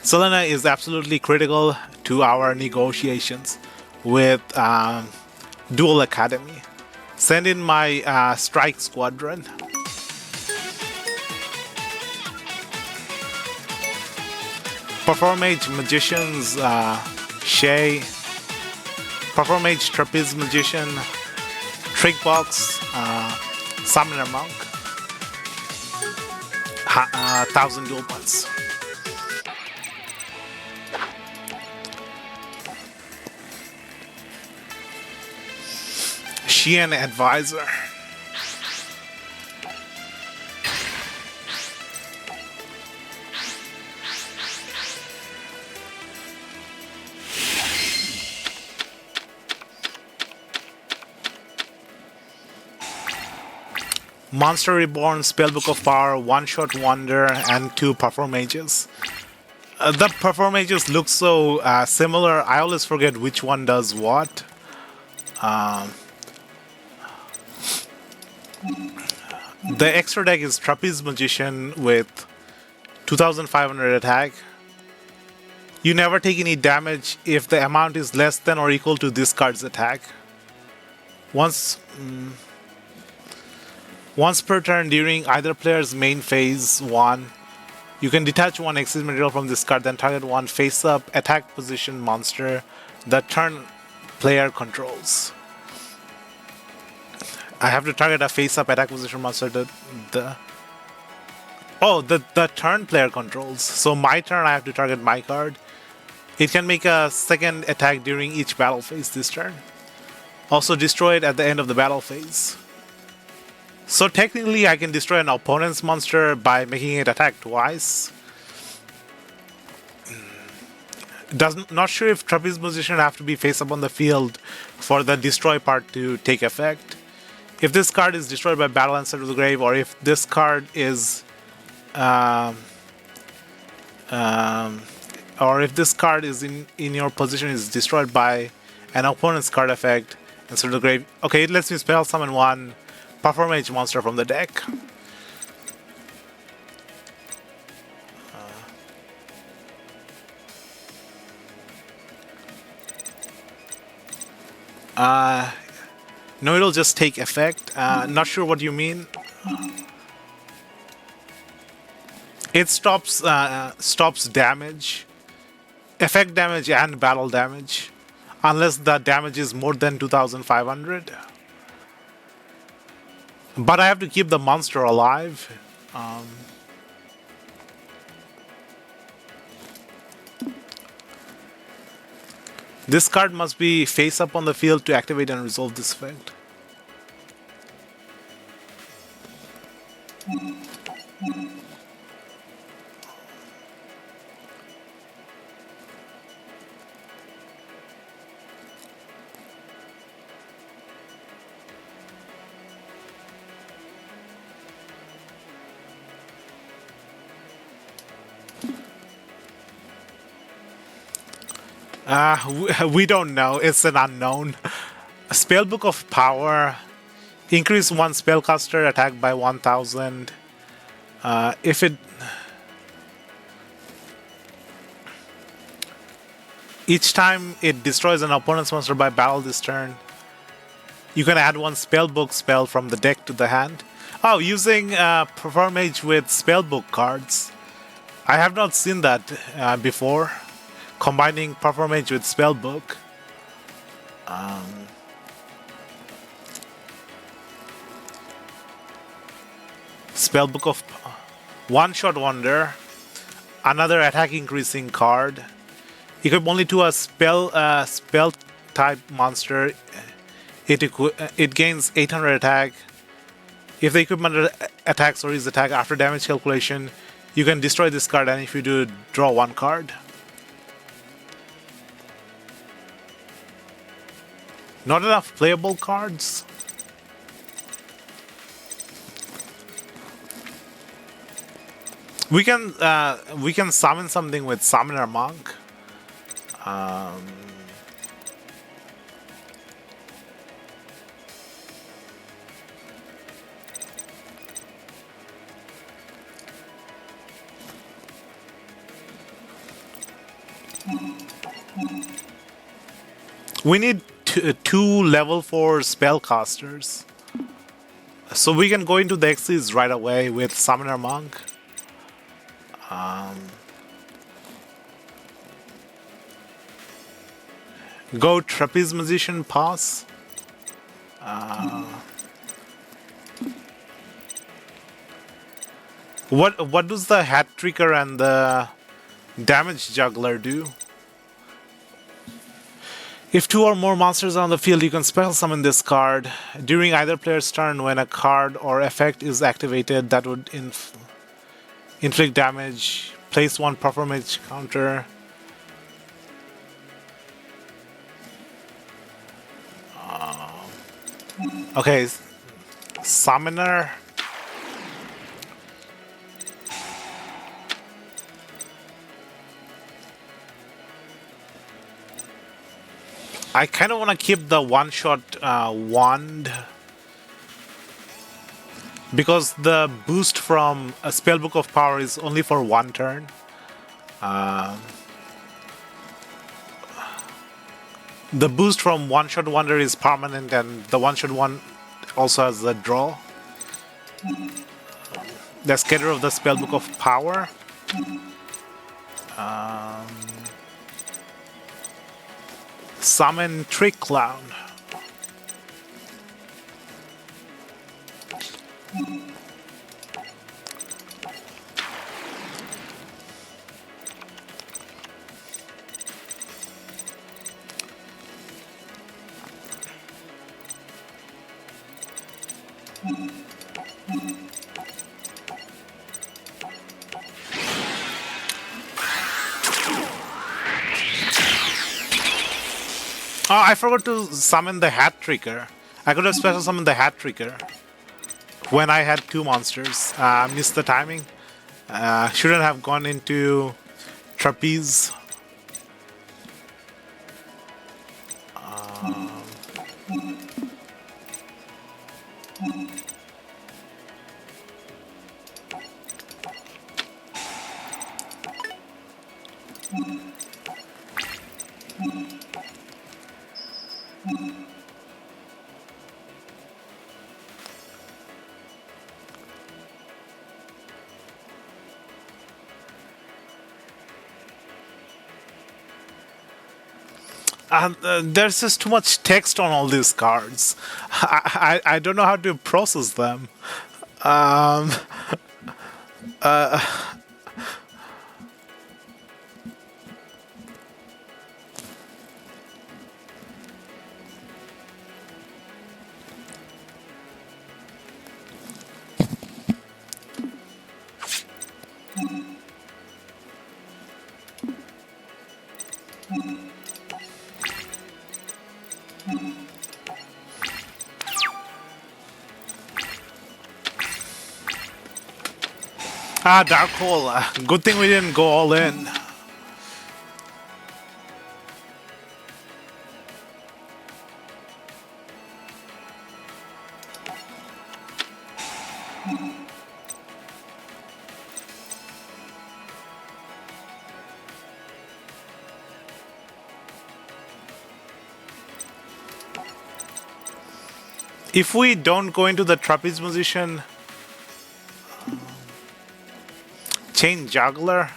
S1: Selena is absolutely critical to our negotiations with Duel Academy. Send in my strike squadron. Performage Magicians, Shay. Performage Trapeze Magician. Trickbox, Summoner Monk. 1,000 duel points. Sheehan Advisor. Monster Reborn, Spellbook of Power, One-Shot Wonder, and 2 Performages. The Performages look so similar, I always forget which one does what. The extra deck is Trapeze Magician with 2,500 attack. You never take any damage if the amount is less than or equal to this card's attack. Once per turn during either player's main phase 1, you can detach 1 Xyz material from this card, then target 1 face-up attack position monster that turn player controls. I have to target a face-up attack position monster that the turn player controls. So my turn, I have to target my card. It can make a second attack during each battle phase this turn. Also destroy it at the end of the battle phase. So technically I can destroy an opponent's monster by making it attack twice. Not sure if Trapeze Position have to be face up on the field for the destroy part to take effect. If this card is destroyed by battle and sent to the grave, or if this card is or if this card is in your position is destroyed by an opponent's card effect and sent to the grave. Okay, it lets me spell summon 1 Performage monster from the deck. No, it'll just take effect. Not sure what you mean. It stops damage, effect damage and battle damage, unless the damage is more than 2,500. But I have to keep the monster alive. This card must be face up on the field to activate and resolve this effect. We don't know. It's an unknown. Spellbook of Power. Increase one spellcaster attack by 1000. If it... Each time it destroys an opponent's monster by battle this turn, you can add one spellbook spell from the deck to the hand. Oh, using Perform Mage with spellbook cards. I have not seen that before. Combining Perform Mage with spellbook. Spellbook of One-Shot Wonder. Another attack increasing card. Equip only to a spell type monster. It gains 800 attack. If the equipment attacks or is attack after damage calculation, you can destroy this card, and if you do, draw one card. Not enough playable cards. We can summon something with Summoner Monk. We need two level 4 spellcasters. So we can go into the Xyz right away with Summoner Monk. Go Trapeze Magician, pass. What does the Hat Tricker and the Damage Juggler do? If two or more monsters are on the field, you can special summon this card. During either player's turn, when a card or effect is activated that would inflict damage, place one performance counter. Okay, Summoner. I kind of want to keep the one-shot wand because the boost from a Spellbook of Power is only for one turn. The boost from one-shot wonder is permanent, and the one-shot one also has the draw. The scatter of the Spellbook of Power. Summon Trick Clown. Oh, I forgot to summon the Hat Tricker. I could have special summoned the Hat Tricker when I had two monsters. Missed the timing. Shouldn't have gone into Trapeze. There's just too much text on all these cards. I don't know how to process them. Dark Hole. Good thing we didn't go all in. If we don't go into the trapeze position, chain juggler.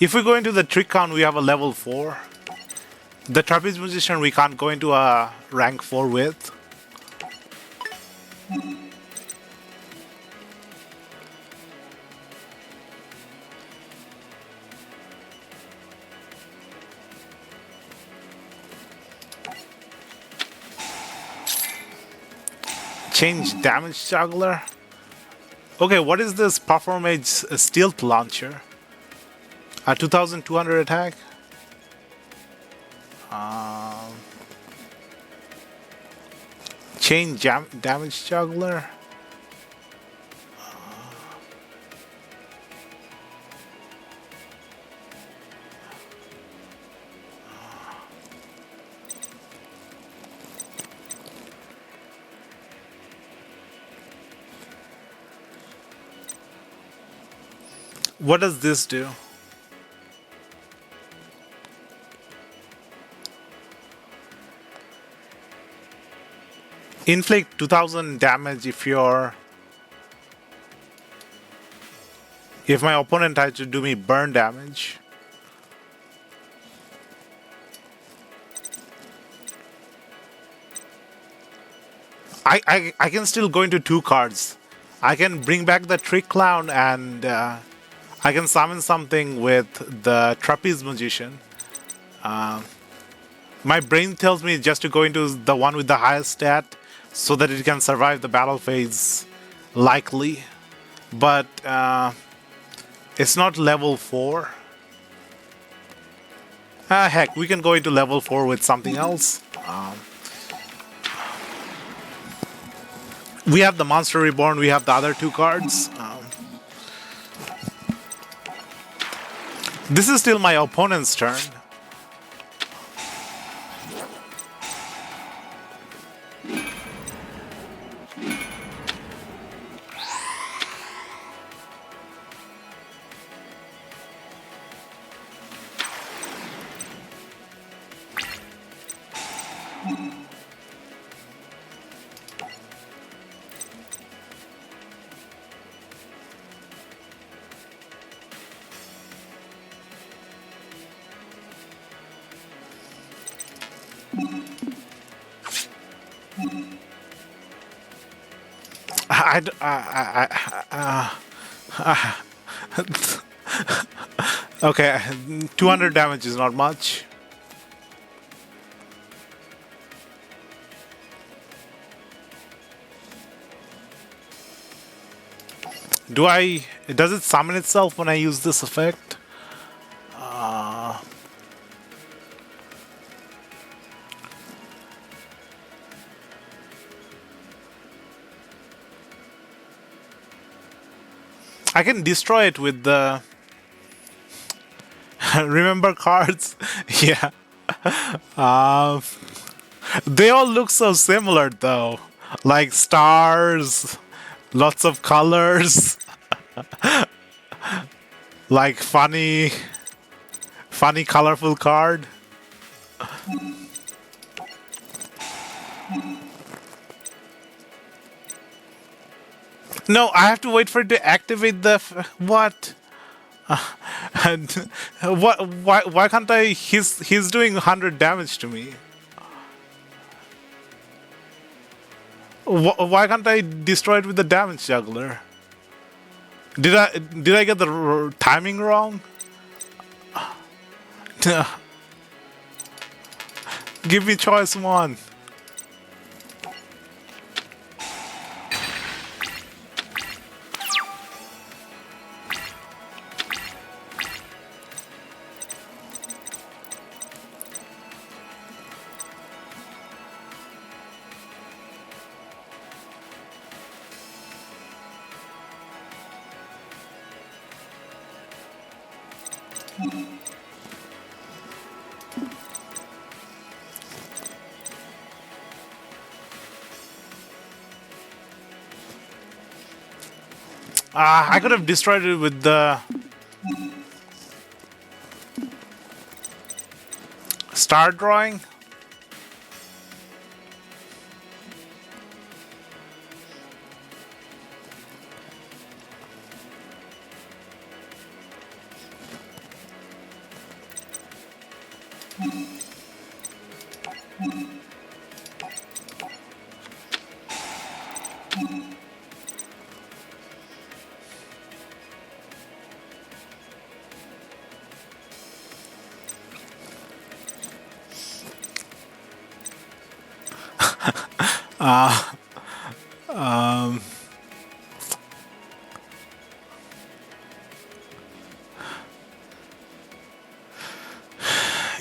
S1: If we go into the trick count, we have a level 4. The trapeze position we can't go into a rank 4 with. Change damage juggler. Okay, what is this performance stealth launcher? A 2200 attack. Change damage juggler. What does this do? Inflict 2000 damage if my opponent tries to do me burn damage. I can still go into 2 cards. I can bring back the Trick Clown and I can summon something with the Trapeze Magician. My brain tells me just to go into the one with the highest stat so that it can survive the battle phase likely. But it's not level 4. Heck, we can go into level 4 with something else. We have the Monster Reborn, we have the other 2 cards. This is still my opponent's turn. Okay, 200 damage is not much. Does it summon itself when I use this effect? I can destroy it with the remember cards. Yeah. They all look so similar though. Like stars, lots of colors. Like funny colorful card. No, I have to wait for it to activate the what? And what? Why can't I? He's doing 100 damage to me. Why can't I destroy it with the damage juggler? Did I get the timing wrong? Give me choice 1. I could have destroyed it with the star drawing.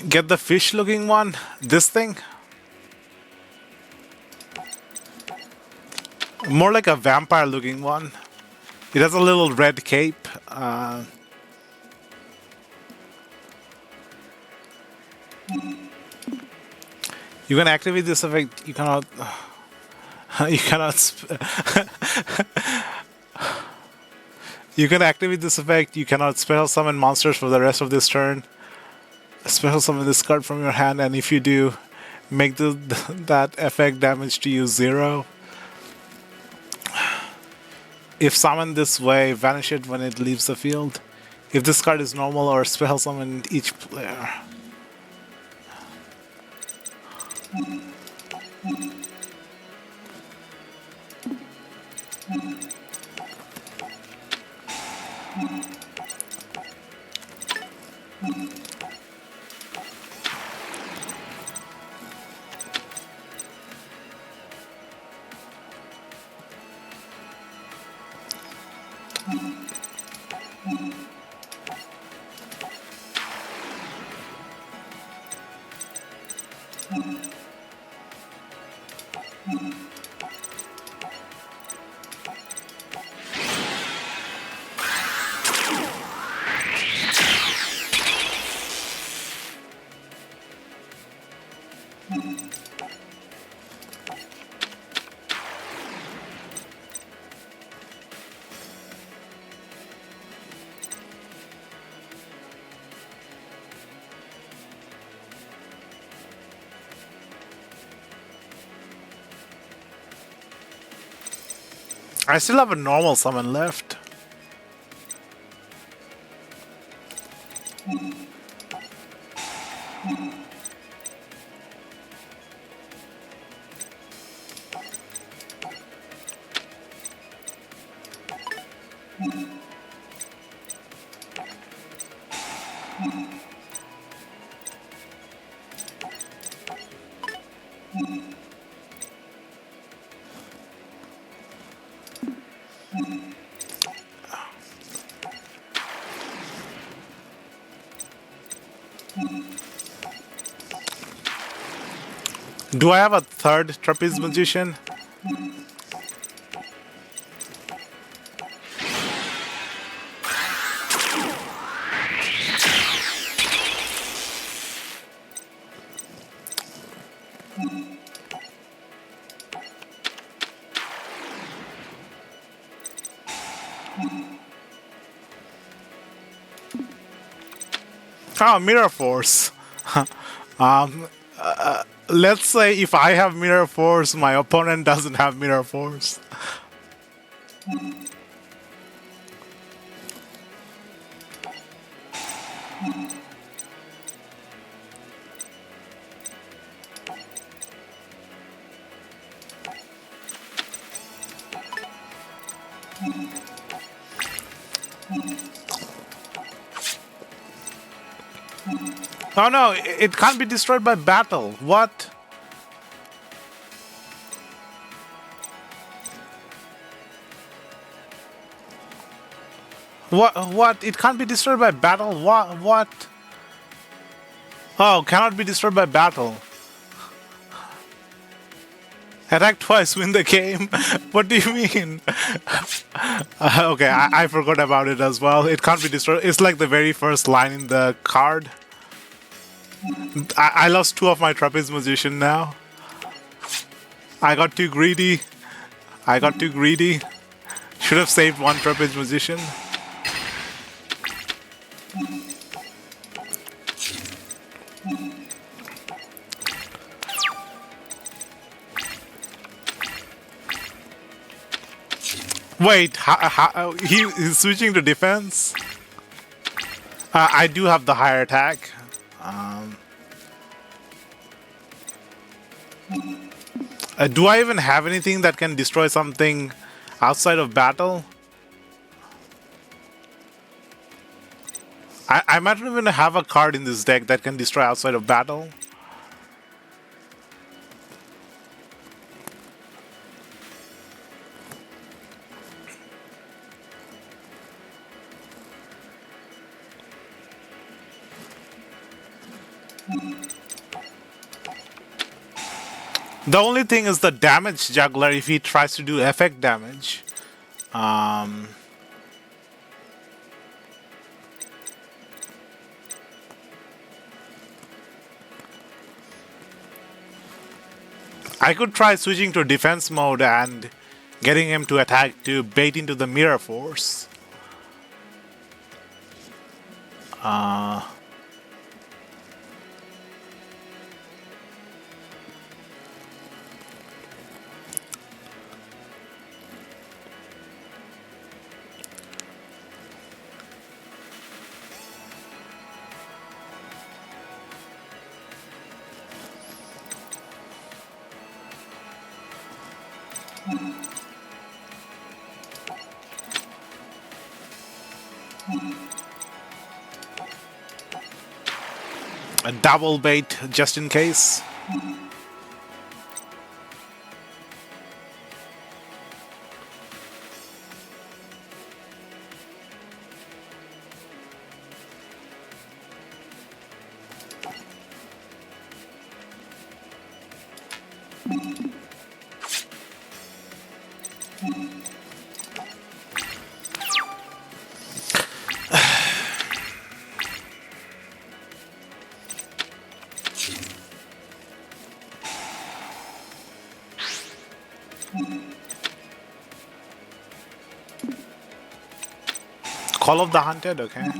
S1: Get the fish looking one. This thing. More like a vampire looking one. It has a little red cape. You can activate this effect. You cannot. You cannot. You can activate this effect. You cannot special summon monsters for the rest of this turn. Special summon this card from your hand, and if you do, make that effect damage to you 0. If summoned this way, vanish it when it leaves the field. If this card is normal or special summoned each player. I still have a normal summon left. Do I have a third trapeze magician? Oh, Mirror Force. Let's say if I have Mirror Force, my opponent doesn't have Mirror Force. Oh no, it can't be destroyed by battle. What? What? It can't be destroyed by battle? What? Oh, cannot be destroyed by battle. Attack twice, win the game? What do you mean? Okay, I forgot about it as well. It can't be destroyed. It's like the very first line in the card. I lost 2 of my trapeze magician now. I got too greedy. Should have saved one trapeze magician. Wait, he's switching to defense? I do have the higher attack. Do I even have anything that can destroy something outside of battle? I might not even have a card in this deck that can destroy outside of battle. The only thing is the damage juggler if he tries to do effect damage. I could try switching to defense mode and getting him to attack to bait into the mirror force. A double bait just in case. Call of the Hunted, okay.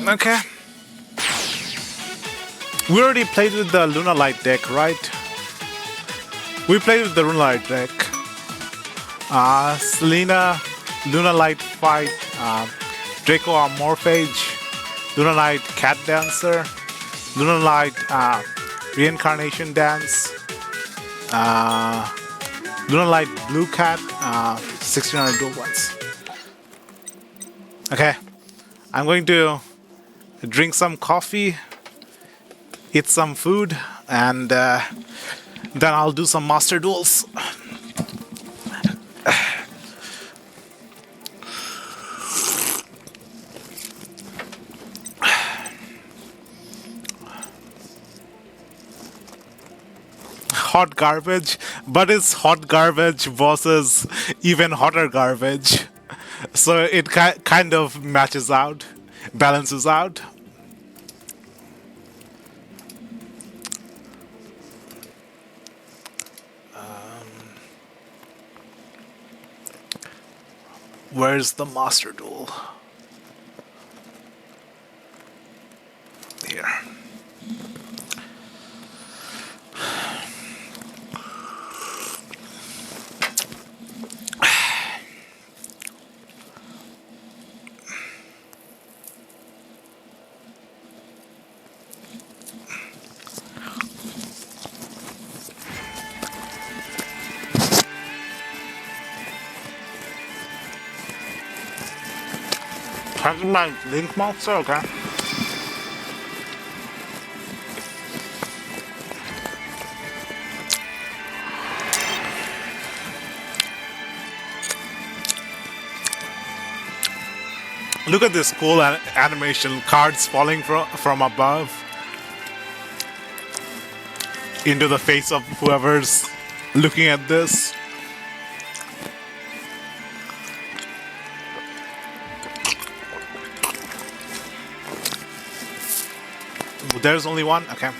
S1: Okay. We already played with the Luna Light deck, right? We played with the Luna Light deck. Selena, Luna Light Fight, Draco Amorphage, Luna Light Cat Dancer, Luna Light Reincarnation Dance, Luna Light Blue Cat, 1600 dual ones. Okay, I'm going to drink some coffee, eat some food, and then I'll do some master duels. Hot garbage, but it's hot garbage versus even hotter garbage. So it kind of matches out, balances out. Where's the master duel? Here. Catch my link monster, okay. Look at this cool animation, cards falling from above into the face of whoever's looking at this. There's only one? Okay.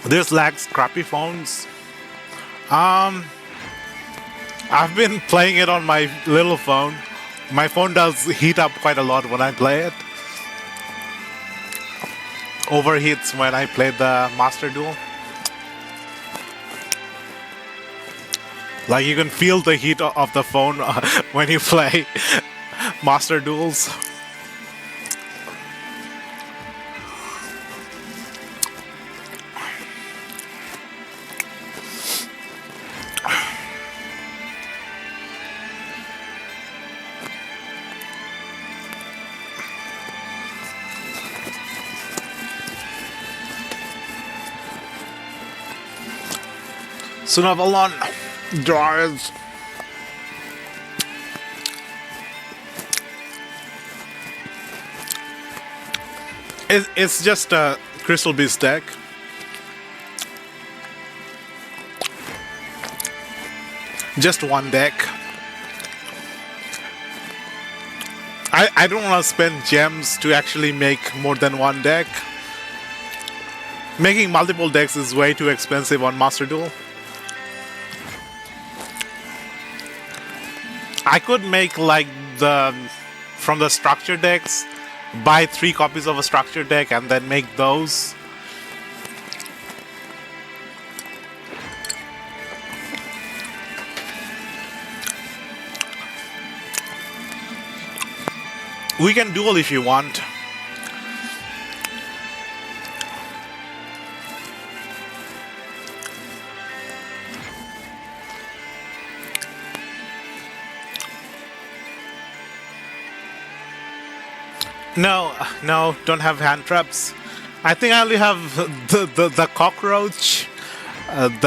S1: This lacks crappy phones. I've been playing it on my little phone. My phone does heat up quite a lot when I play it. Overheats when I play the Master Duel. Like you can feel the heat of the phone when you play Master Duels. Sunavalon drawers. It's just a Crystal Beast deck. Just one deck. I don't want to spend gems to actually make more than one deck. Making multiple decks is way too expensive on Master Duel. I could make like from the structure decks, buy 3 copies of a structure deck and then make those. We can duel if you want. No, don't have hand traps. I think I only have the cockroach, not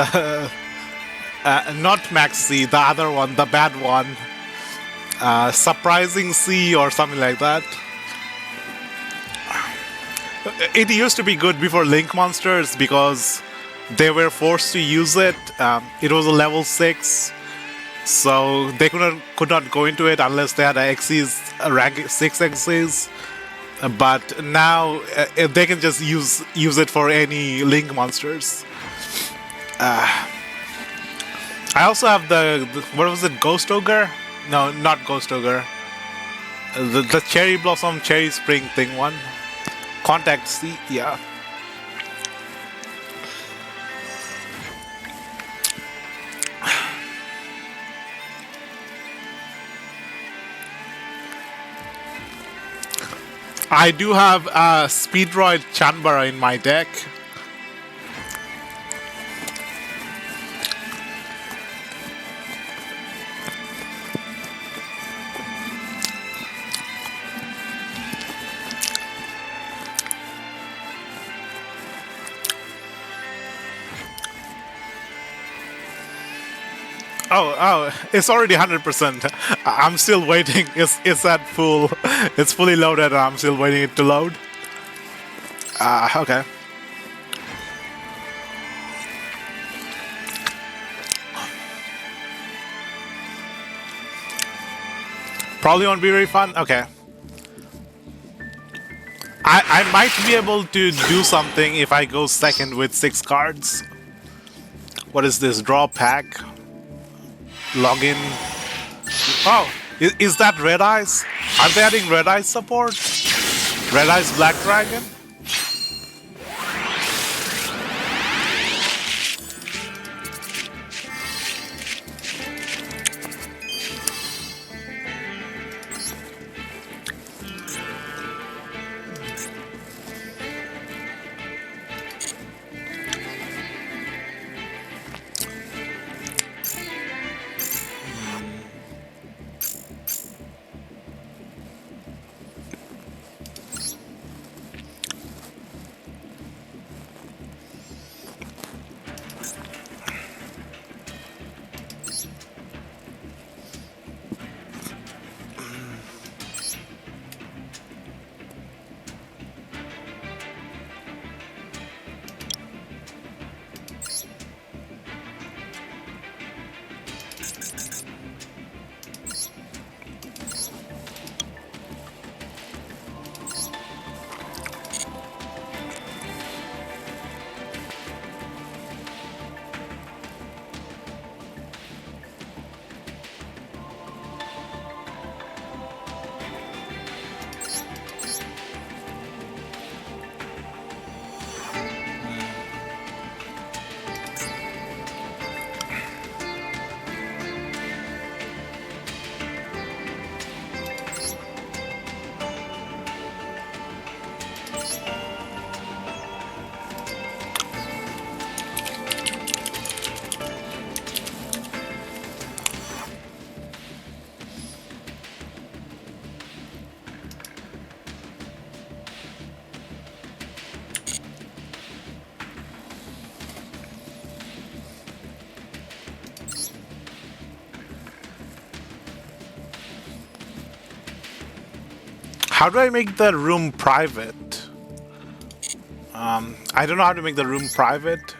S1: Maxi, the other one, the bad one, surprising C or something like that. It used to be good before Link Monsters because they were forced to use it. It was a level 6. So they could not go into it unless they had a Xyz, a rank 6 Xyz. But now they can just use it for any Link monsters. I also have the what was it, Ghost Ogre? No, not Ghost Ogre. The Cherry Blossom, Cherry Spring thing one. Contact C, yeah. I do have Speedroid Chanbara in my deck. Oh, it's already 100%. I'm still waiting. It's at full. It's fully loaded and I'm still waiting it to load. Okay. Probably won't be very fun. Okay. I might be able to do something if I go second with 6 cards. What is this? Draw pack. Login. Oh, is that Red Eyes? Are they adding Red Eyes support? Red Eyes Black Dragon? How do I make the room private? I don't know how to make the room private.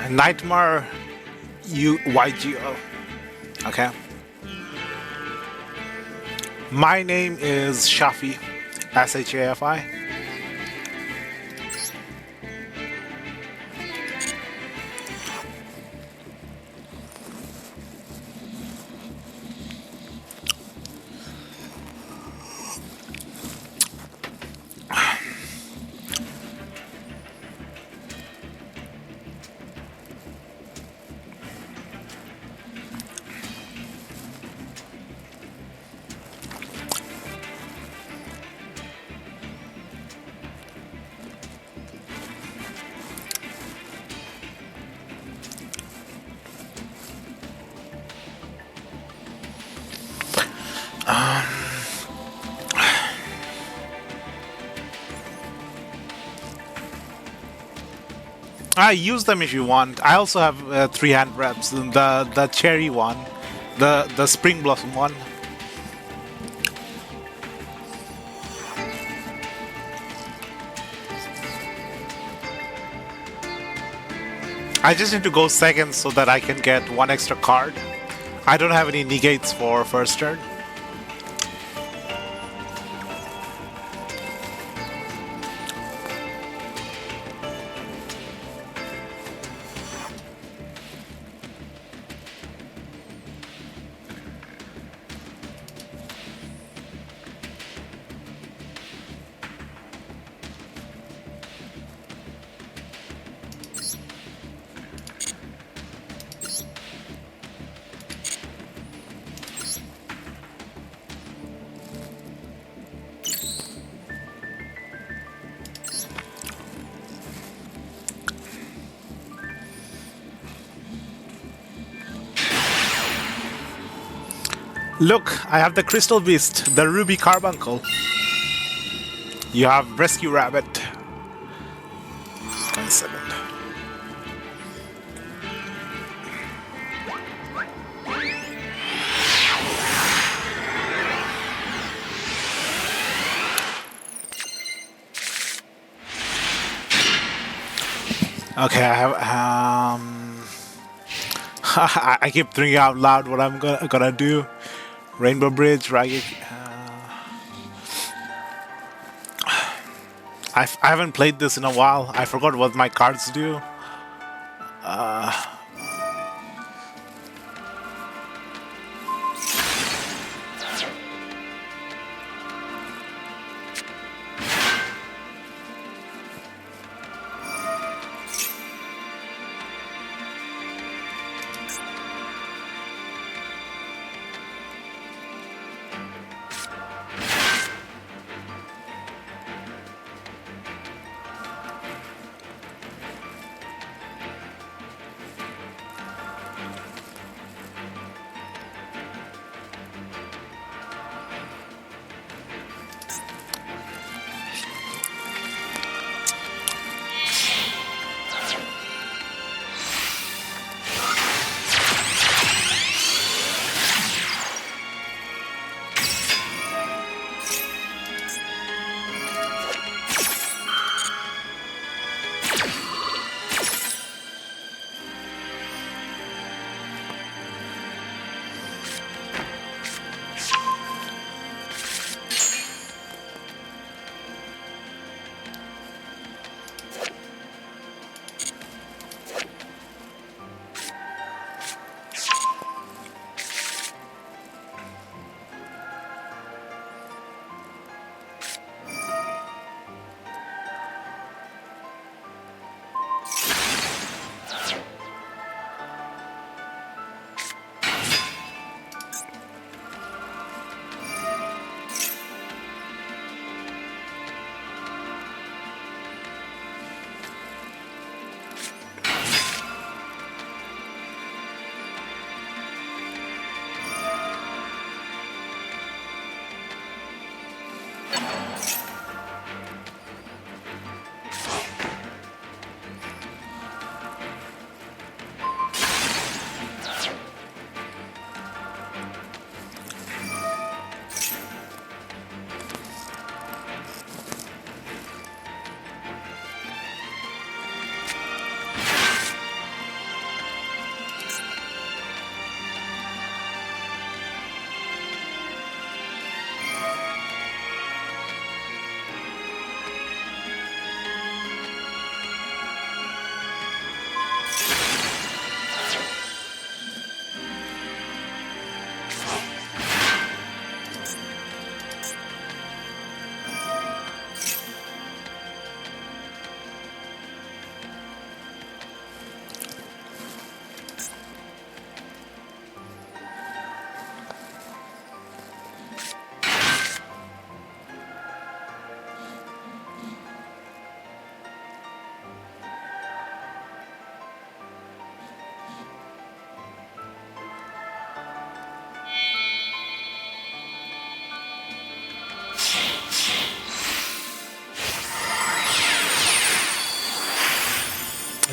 S1: Nightmare YGO. Okay. My name is Shafi. SHAFI. Use them if you want. I also have 3 hand reps. The cherry one, the spring blossom one. I just need to go second so that I can get 1 extra card. I don't have any negates for first turn. Look, I have the Crystal Beast, the Ruby Carbuncle. You have Rescue Rabbit. 1 second. Okay, I have I keep thinking out loud what I'm gonna do. Rainbow Bridge, Ragged. I haven't played this in a while. I forgot what my cards do.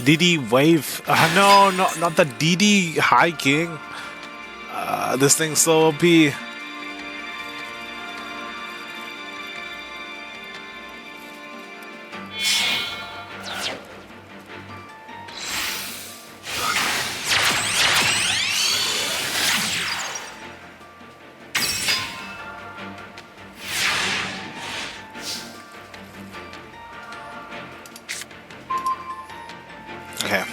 S1: DD Wave. No, not the DD High King. This thing's so OP. Okay.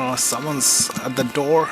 S1: Oh, someone's at the door.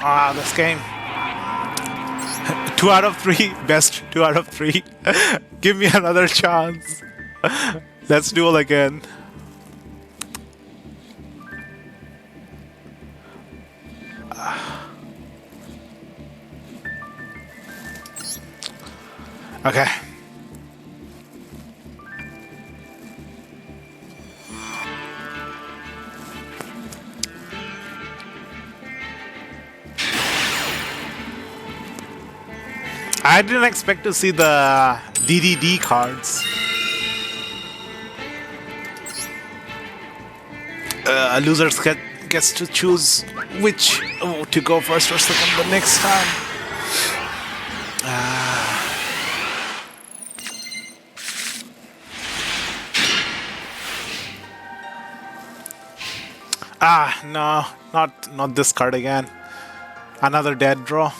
S1: Ah, this game. 2 out of 3. Best 2 out of 3. Give me another chance. Let's duel again. Okay. I didn't expect to see the DDD cards. Losers gets to choose which to go first or second the next time. No, not this card again. Another dead draw.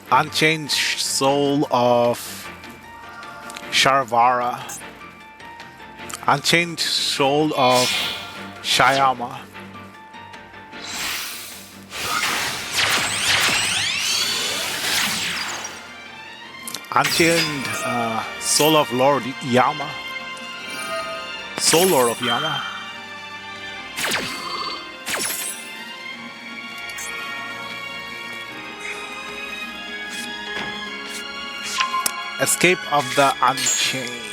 S1: Unchanged Soul of Sharvara. Unchanged Soul of Shyama. Unchained Soul of Lord Yama. Soul Lord of Yama. Escape of the Unchained.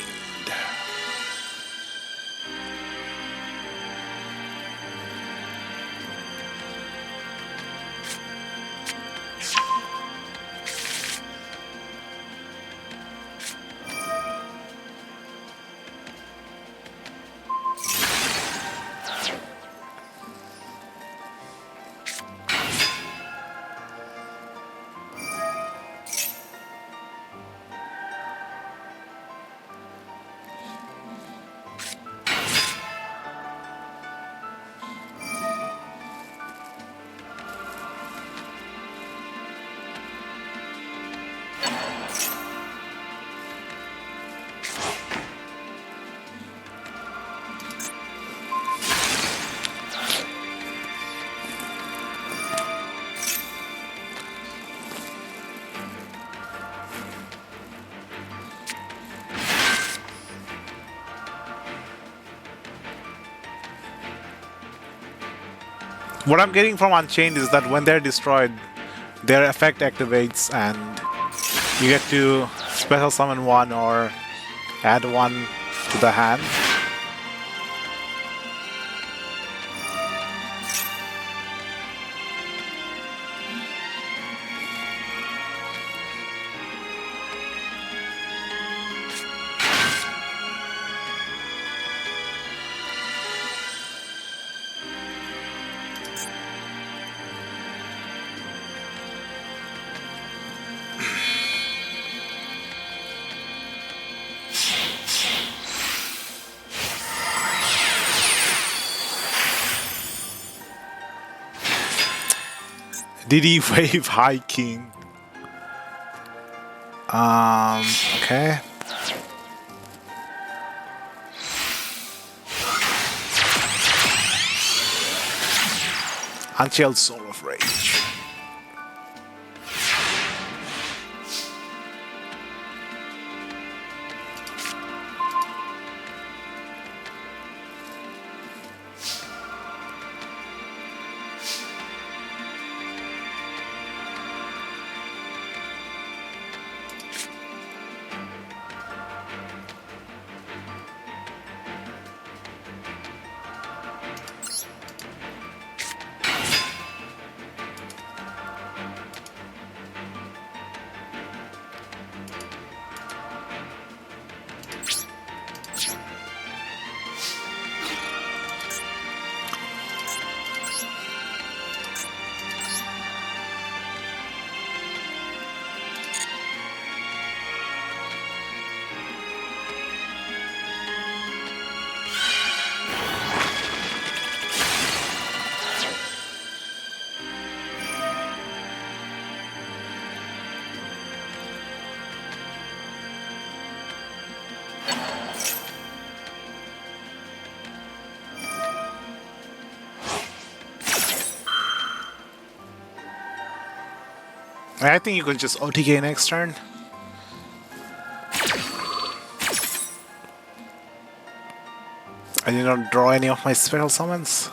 S1: What I'm getting from Unchained is that when they're destroyed, their effect activates and you get to special summon one or add one to the hand. Did he wave High King? Okay. Unchilled Soul of Rage. I think you can just OTK next turn. I did not draw any of my special summons.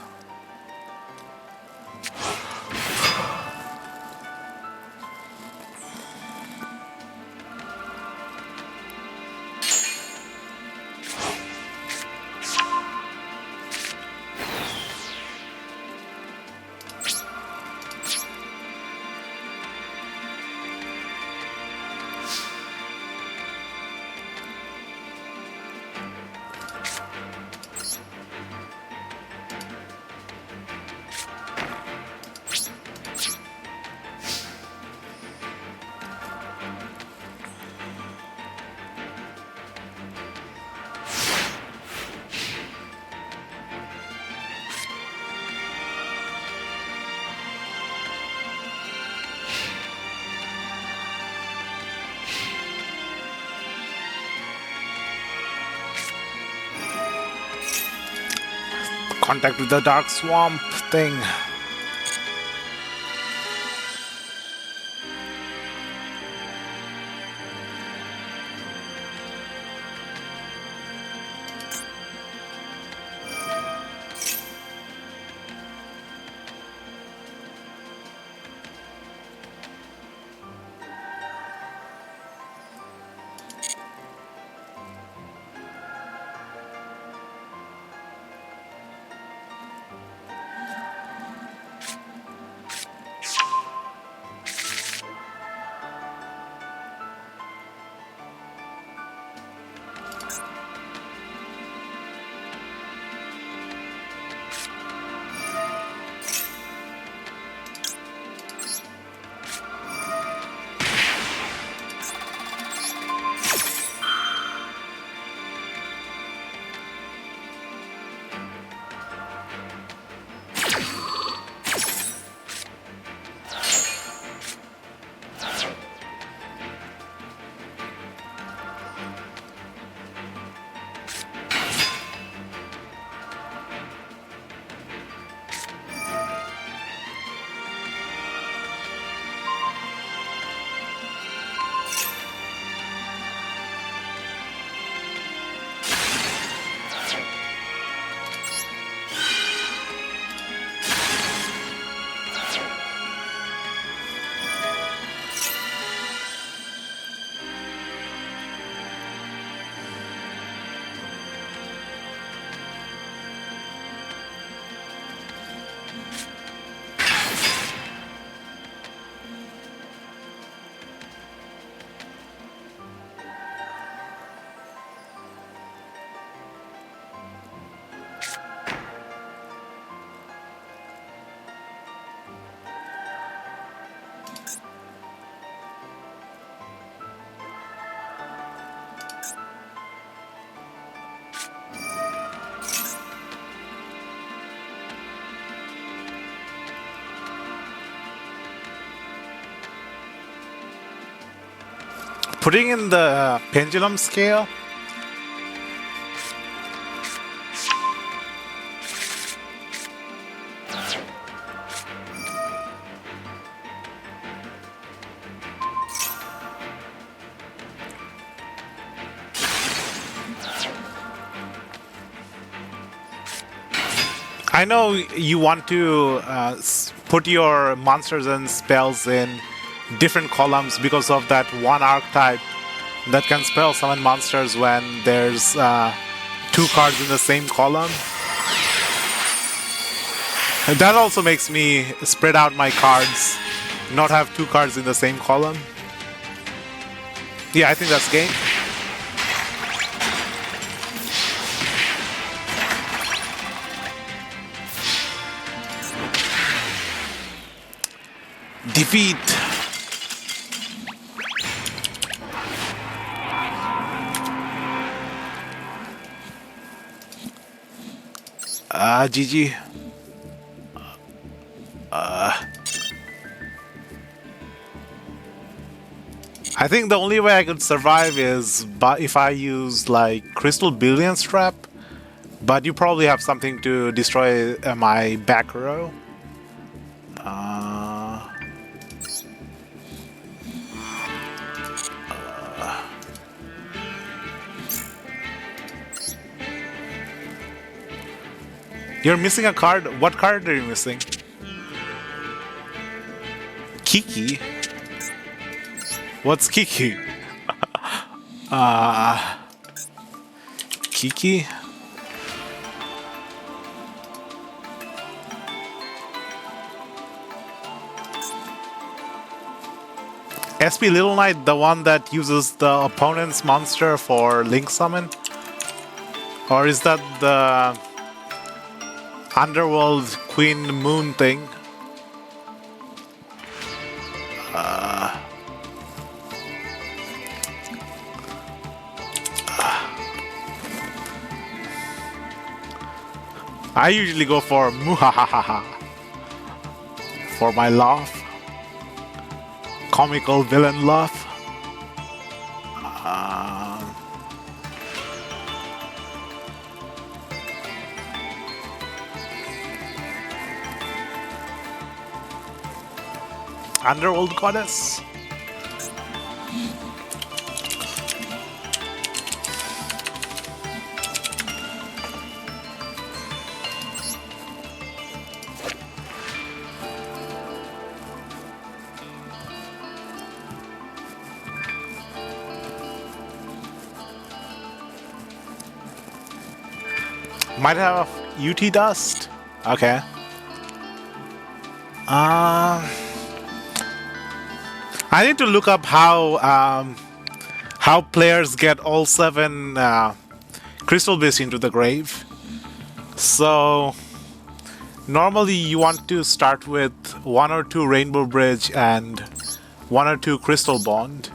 S1: Contact with the dark swamp thing. Putting in the pendulum scale. I know you want to put your monsters and spells in different columns because of that one archetype that can spell summon monsters when there's two cards in the same column. And that also makes me spread out my cards, not have two cards in the same column. Yeah, I think that's game. Defeat. GG. I think the only way I could survive is if I use like Crystal Billions Trap, but you probably have something to destroy my back row. You're missing a card? What card are you missing? Kiki? What's Kiki? Kiki? SP Little Knight, the one that uses the opponent's monster for Link Summon? Or is that the Underworld Queen Moon thing? I usually go for muhahaha for my laugh. Comical villain laugh. Underworld Goddess? Might have UT Dust. Okay. Uh, I need to look up how players get all 7 crystal beasts into the grave. So normally you want to start with 1 or 2 Rainbow Bridge and 1 or 2 Crystal Bond.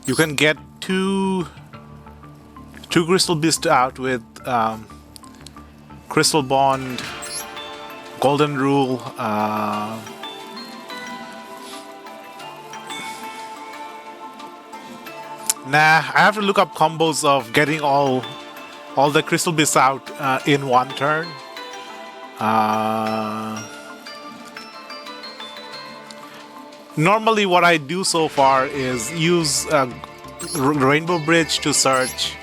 S1: You can get two crystal beasts out with Crystal Bond, Golden Rule. Nah, I have to look up combos of getting all the crystal beasts out in one turn. Normally, what I do so far is use Rainbow Bridge to search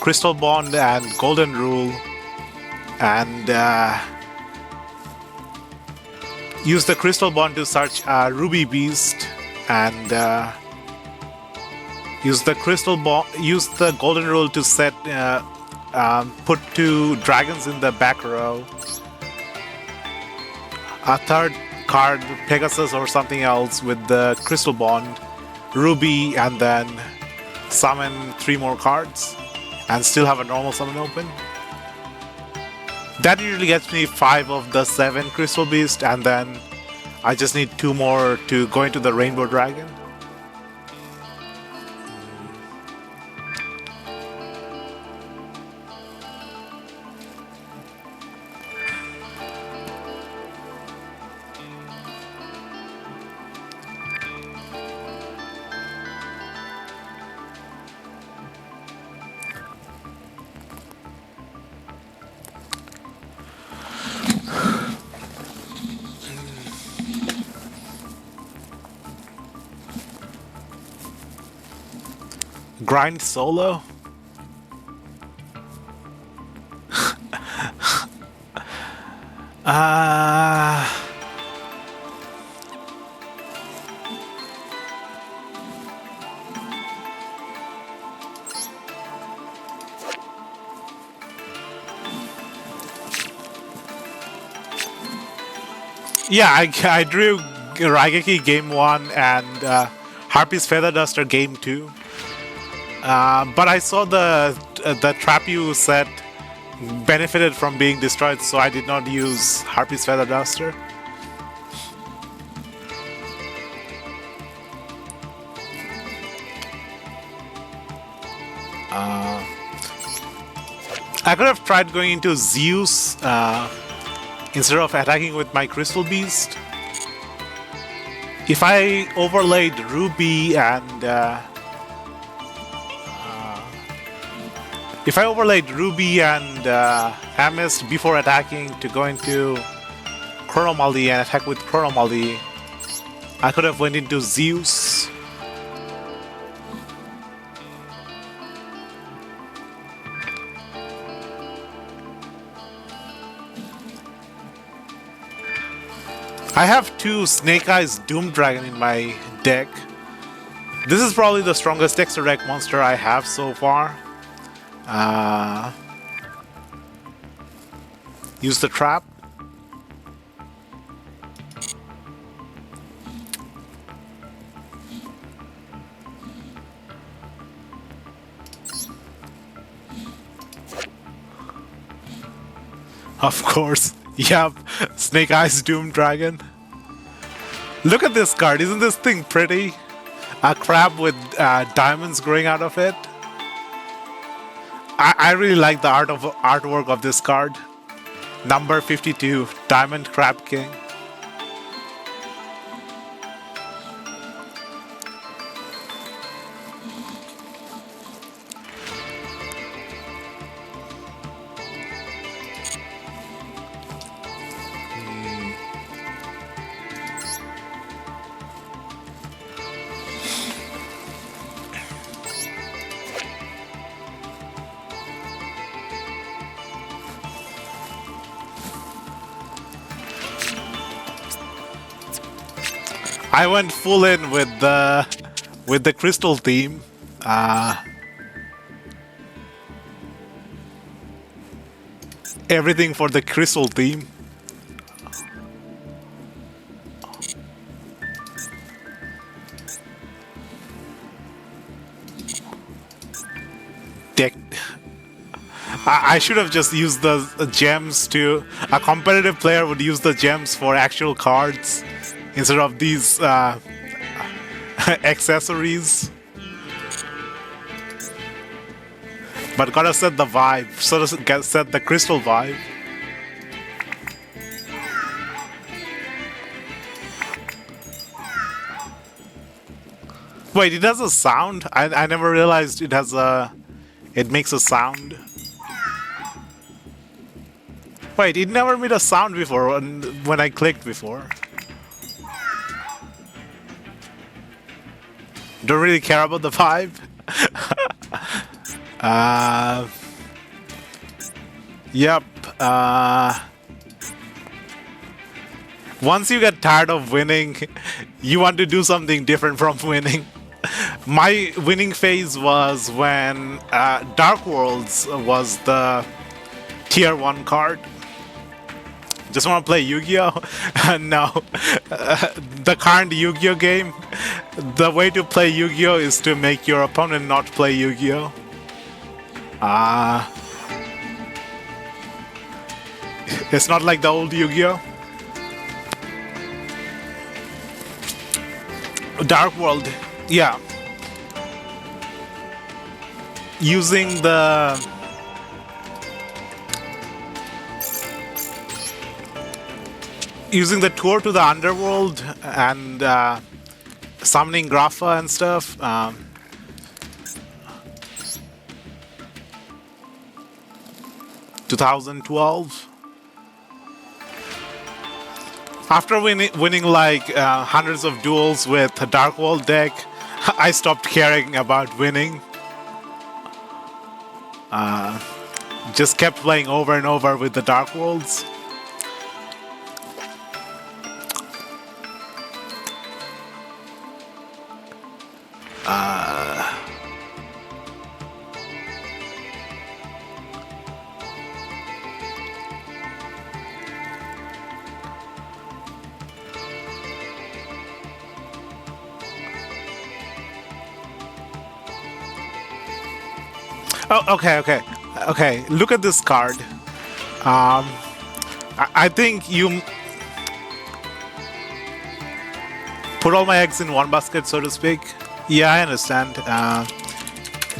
S1: Crystal Bond and Golden Rule, and use the Crystal Bond to search Ruby Beast, and use the Golden Rule to set put 2 dragons in the back row. A third card, Pegasus or something else, with the Crystal Bond, Ruby, and then summon 3 more cards, and still have a normal summon open. That usually gets me 5 of the 7 Crystal Beast, and then I just need 2 more to go into the Rainbow Dragon. Grind solo? Yeah, I drew Raigeki Game 1 and Harpy's Feather Duster Game 2. But I saw the trap you set benefited from being destroyed, so I did not use Harpy's Feather Duster. I could have tried going into Zeus instead of attacking with my Crystal Beast. If I overlaid Ruby and Hamist before attacking to go into Chronomaldi and attack with Chronomaldi, I could have went into Zeus. I have 2 Snake Eyes Doom Dragon in my deck. This is probably the strongest extra deck monster I have so far. Use the trap. Of course. Yep. Snake Eyes Doom Dragon. Look at this card. Isn't this thing pretty? A crab with diamonds growing out of it. I really like the artwork of this card. Number 52, Diamond Crab King. I went full in with the crystal theme. Uh, Everything for the crystal theme. Deck. I should have just used the gems to. A competitive player would use the gems for actual cards instead of these accessories. But gotta set the vibe. Sort of set the crystal vibe. Wait, it has a sound? I never realized it has a. It makes a sound. Wait, it never made a sound before when I clicked before. Don't really care about the vibe. uh, yep. Once you get tired of winning, you want to do something different from winning. My winning phase was when Dark Worlds was the tier 1 card. Just want to play Yu-Gi-Oh? No. The current Yu-Gi-Oh game, the way to play Yu-Gi-Oh is to make your opponent not play Yu-Gi-Oh. It's not like the old Yu-Gi-Oh. Dark World, yeah. Using the tour to the underworld and summoning Grapha and stuff. 2012. After winning like hundreds of duels with a Dark World deck, I stopped caring about winning. Just kept playing over and over with the Dark Worlds. Oh, okay. Look at this card. I think you put all my eggs in one basket, so to speak. Yeah, I understand.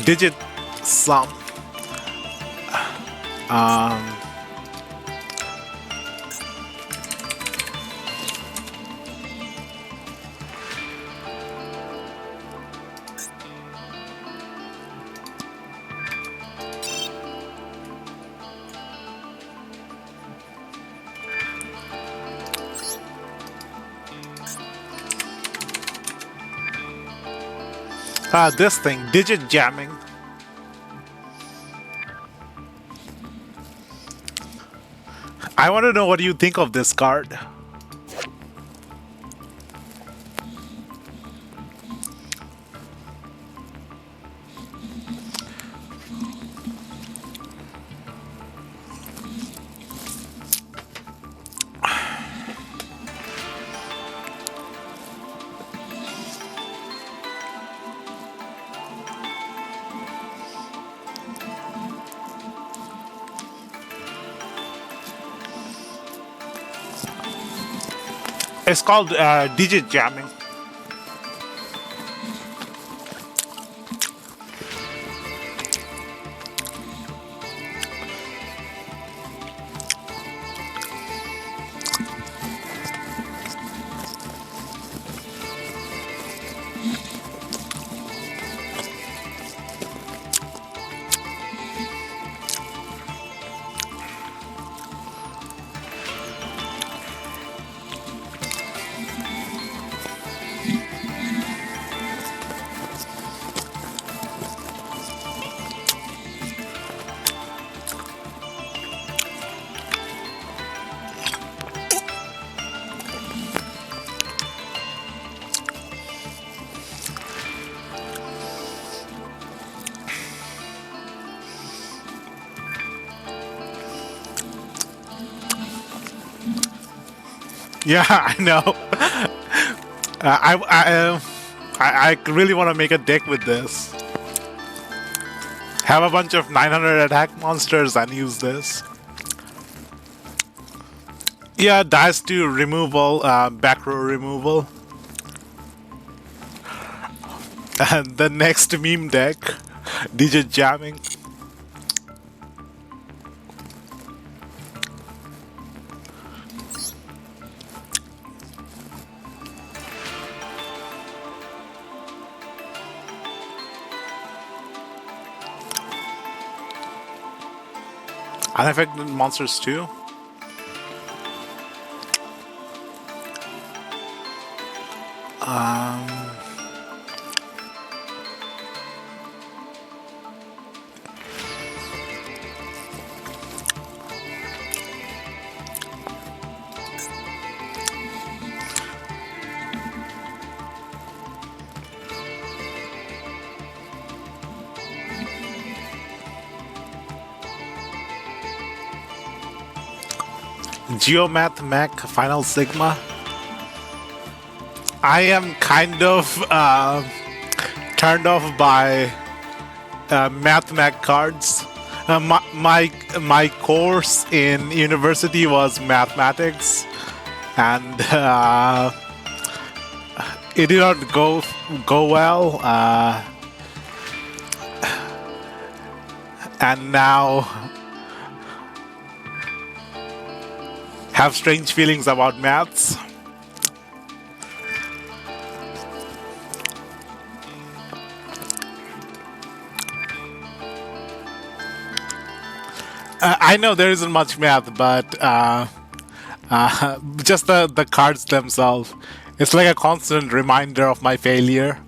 S1: Digit sum. This thing, digit jamming. I want to know what you think of this card. It's called digit jamming. Yeah, I know. I really want to make a deck with this. Have a bunch of 900 attack monsters and use this. Yeah, dice to removal, back row removal. And the next meme deck, DJ jamming. Unaffected monsters too. Geomath Mech Final Sigma. I am kind of turned off by math mech cards. My course in university was mathematics, and it did not go well. And now have strange feelings about maths. I know there isn't much math, but just the cards themselves. It's like a constant reminder of my failure.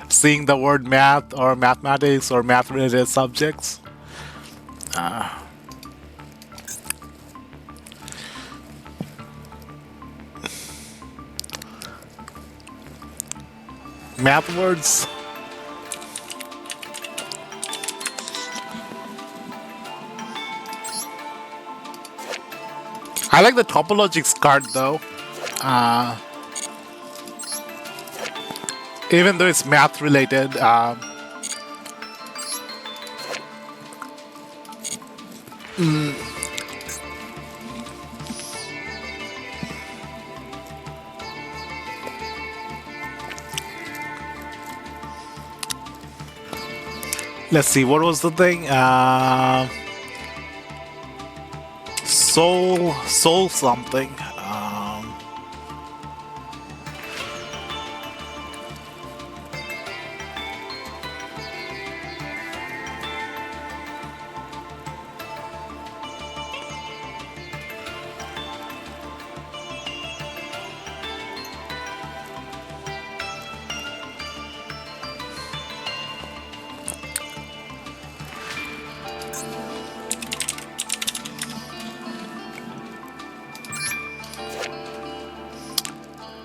S1: Seeing the word math or mathematics or math related subjects. Math words. I like the Topologics card though. Even though it's math related. Let's see, what was the thing? Soul something.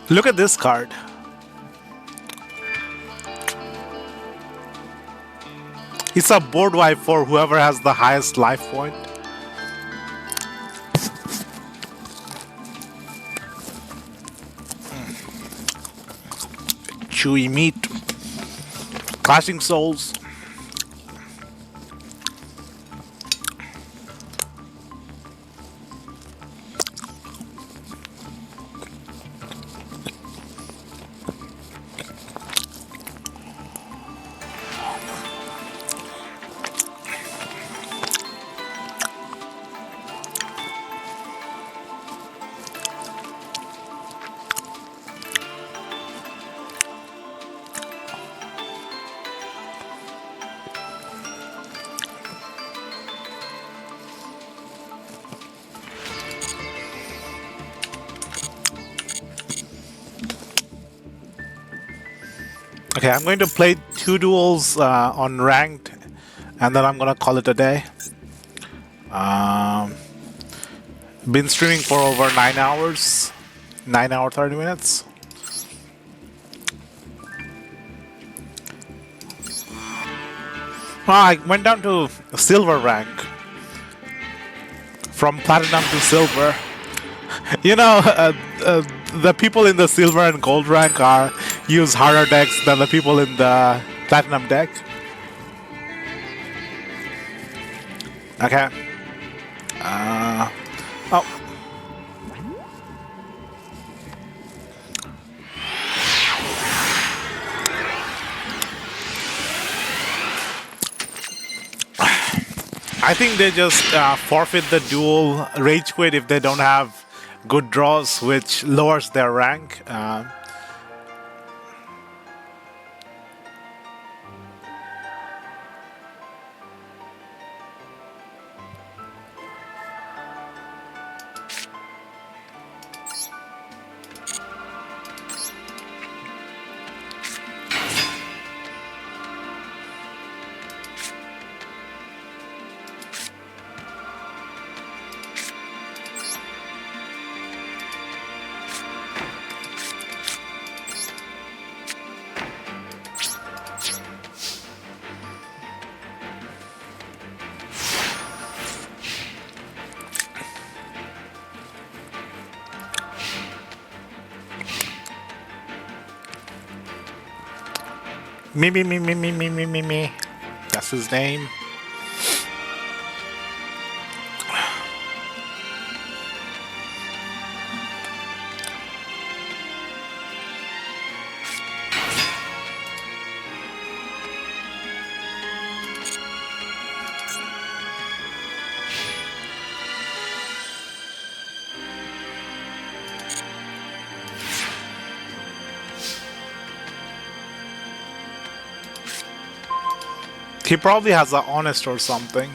S1: Look at this card. It's a board wipe for whoever has the highest life point. Chewy meat. Clashing souls. Okay, I'm going to play 2 duels on ranked, and then I'm gonna call it a day. Been streaming for over 9 hours, 9 hour 30 minutes. I went down to silver rank, from platinum to silver. You know, the people in the silver and gold rank are use harder decks than the people in the platinum deck. Okay. Oh, I think they just forfeit the duel rage quit if they don't have good draws, which lowers their rank. Me. That's his name. He probably has a honest or something.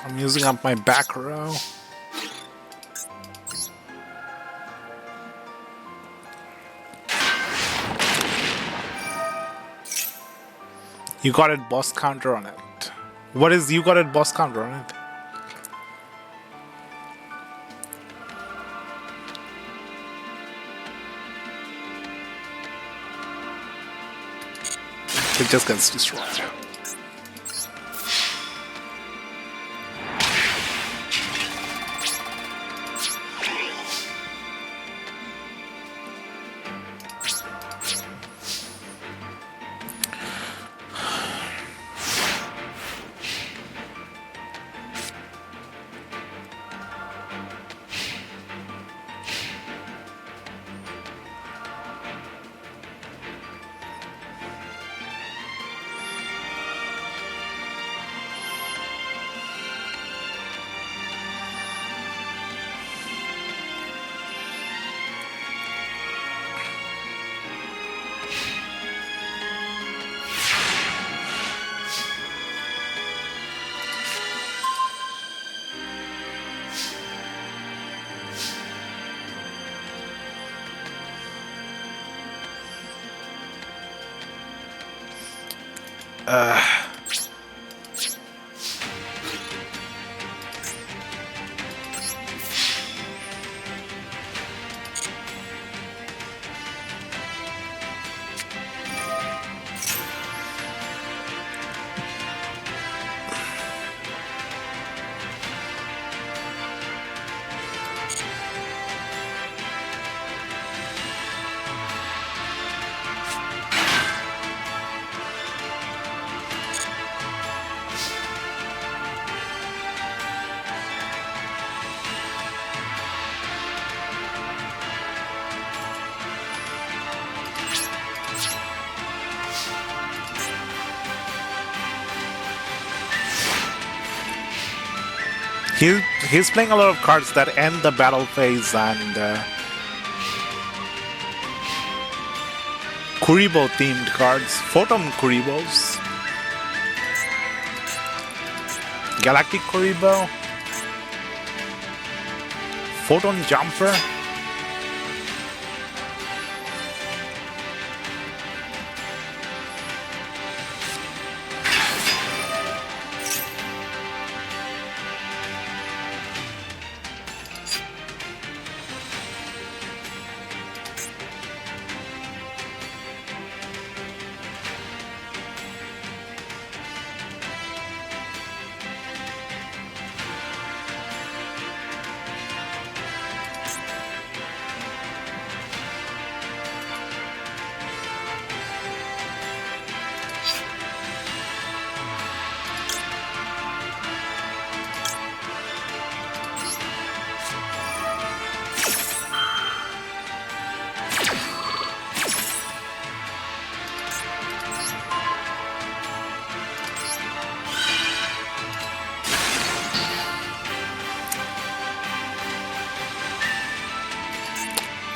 S1: I'm using up my back row. You got it boss counter on it. What is you got it boss counter on it? It just gets destroyed. He, he's playing a lot of cards that end the battle phase and Kuribo themed cards. Photon Kuribos. Galactic Kuribo. Photon Jumper.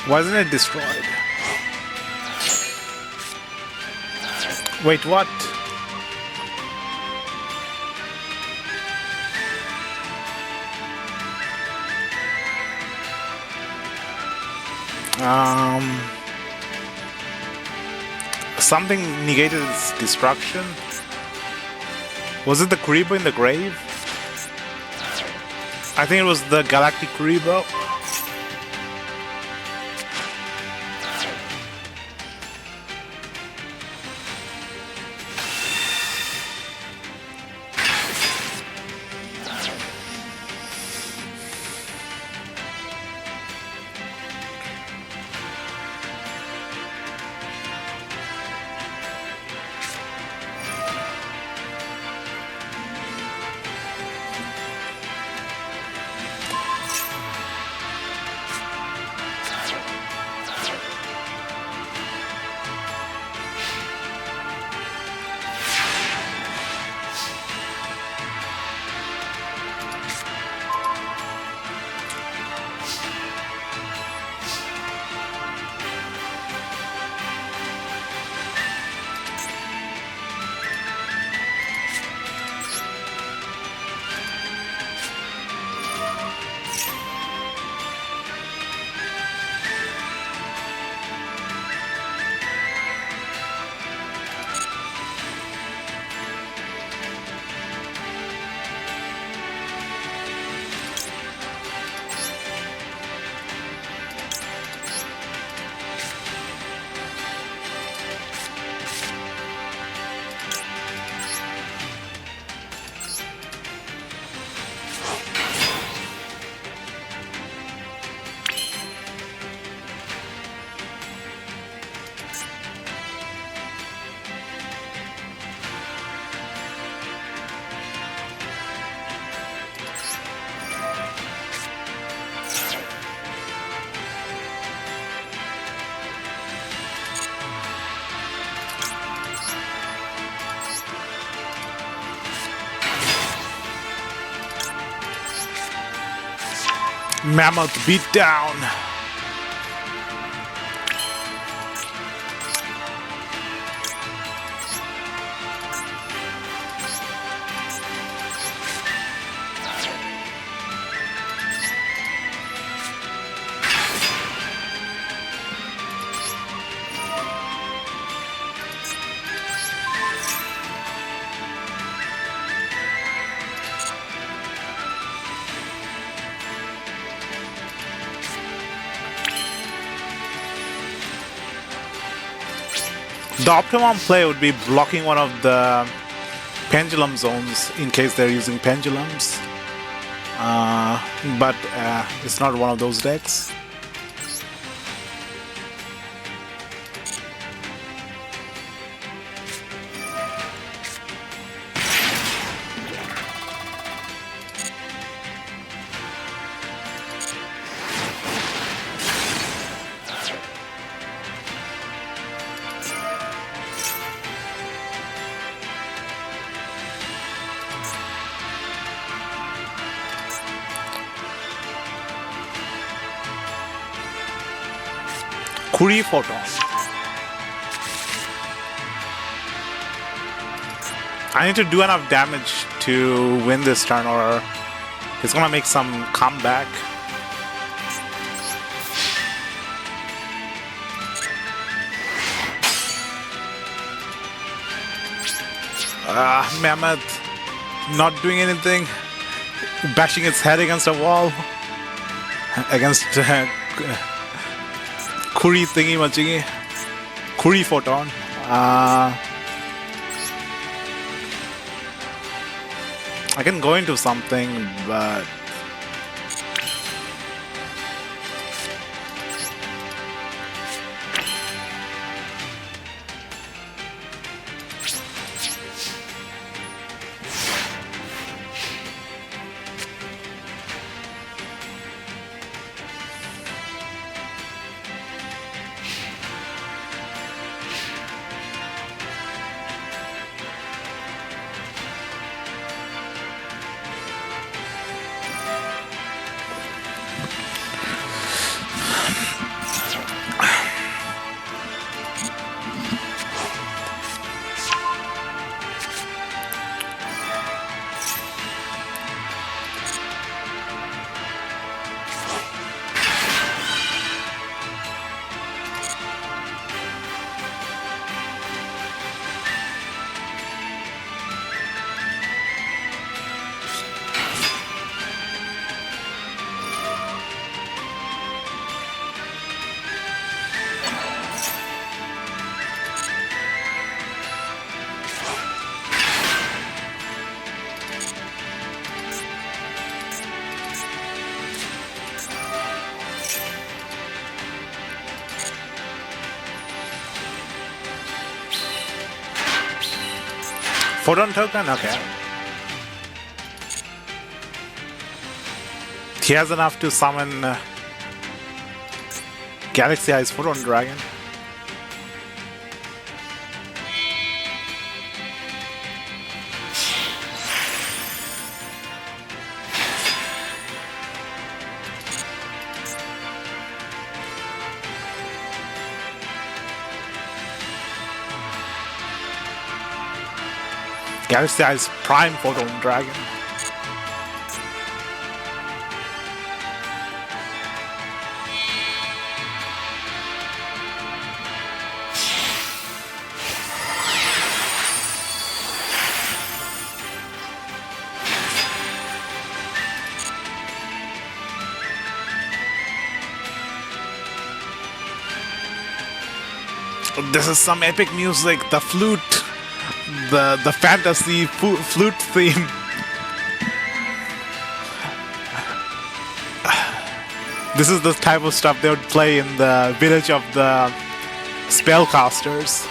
S1: Wasn't it destroyed? Wait, what? Something negated its destruction? Was it the Kuribo in the grave? I think it was the Galactic Kuribo. Mammoth beatdown. The optimum play would be blocking one of the pendulum zones in case they're using pendulums. But it's not one of those decks. Kuri Photon. I need to do enough damage to win this turn, or he's gonna make some comeback. Mehmet not doing anything, bashing its head against a wall, against Kuri thingy majingy, Kuri Photon. I can go into something, but Photon token? Okay. He has enough to summon Galaxy Eyes Photon Dragon. Galaxy Eyes Prime Photon Dragon. This is some epic music, the flute, the fantasy flute theme. This is the type of stuff they would play in the village of the spellcasters.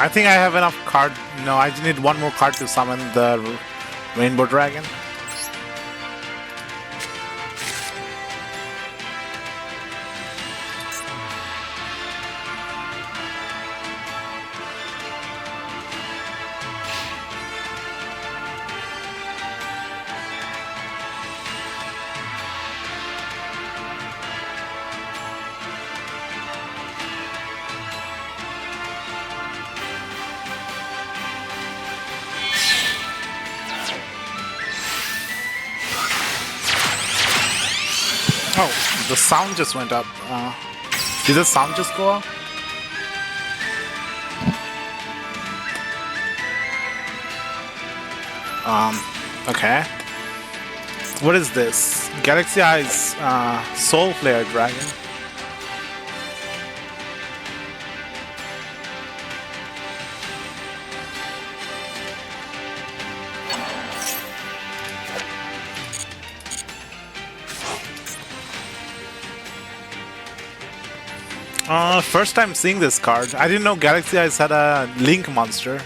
S1: I think I have enough card. No, I just need one more card to summon the Rainbow Dragon. Oh, the sound just went up. Did the sound just go up? Okay. What is this? Galaxy Eyes Soul Flare Dragon. First time seeing this card. I didn't know Galaxy Eyes had a Link monster.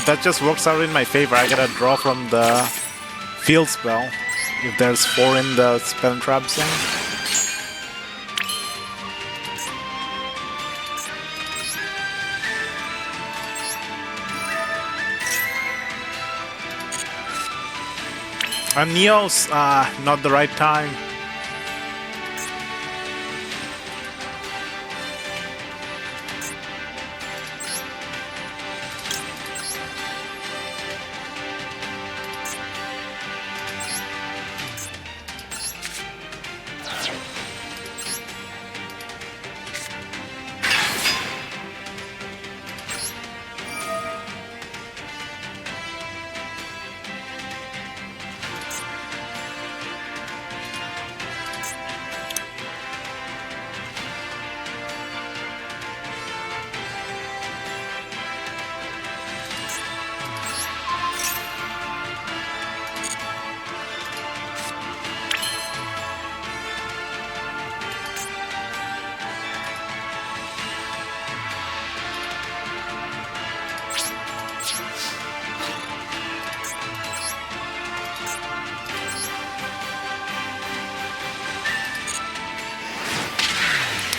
S1: That just works out in my favor. I get a draw from the field spell if there's 4 in the spell and trap zone. And Neo's not the right time.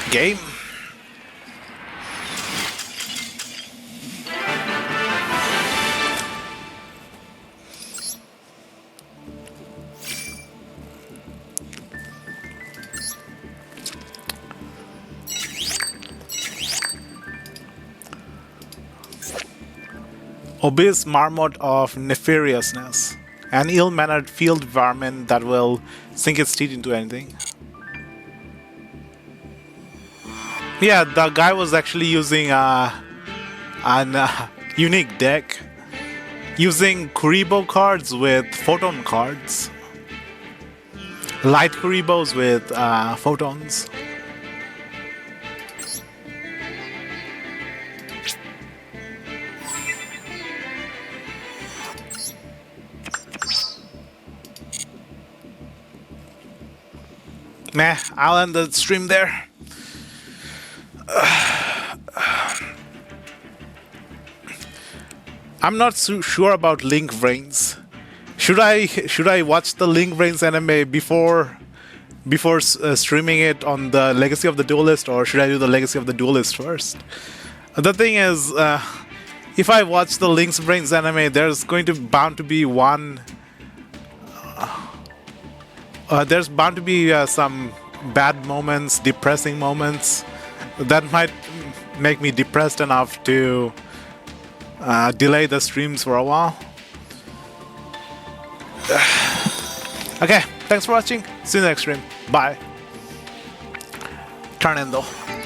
S1: Game. Obese marmot of nefariousness, an ill-mannered field varmin that will sink its teeth into anything. Yeah, the guy was actually using an unique deck, using Kuribo cards with photon cards, light Kuribos with photons. Meh, I'll end the stream there. I'm not so sure about Link Brains. Should I watch the Link Brains anime before streaming it on the Legacy of the Duelist, or should I do the Legacy of the Duelist first? The thing is, if I watch the Link's Brains anime, there's bound to be one. There's bound to be some bad moments, depressing moments that might make me depressed enough to delay the streams for a while. Okay, thanks for watching. See you next stream. Bye. turn in though.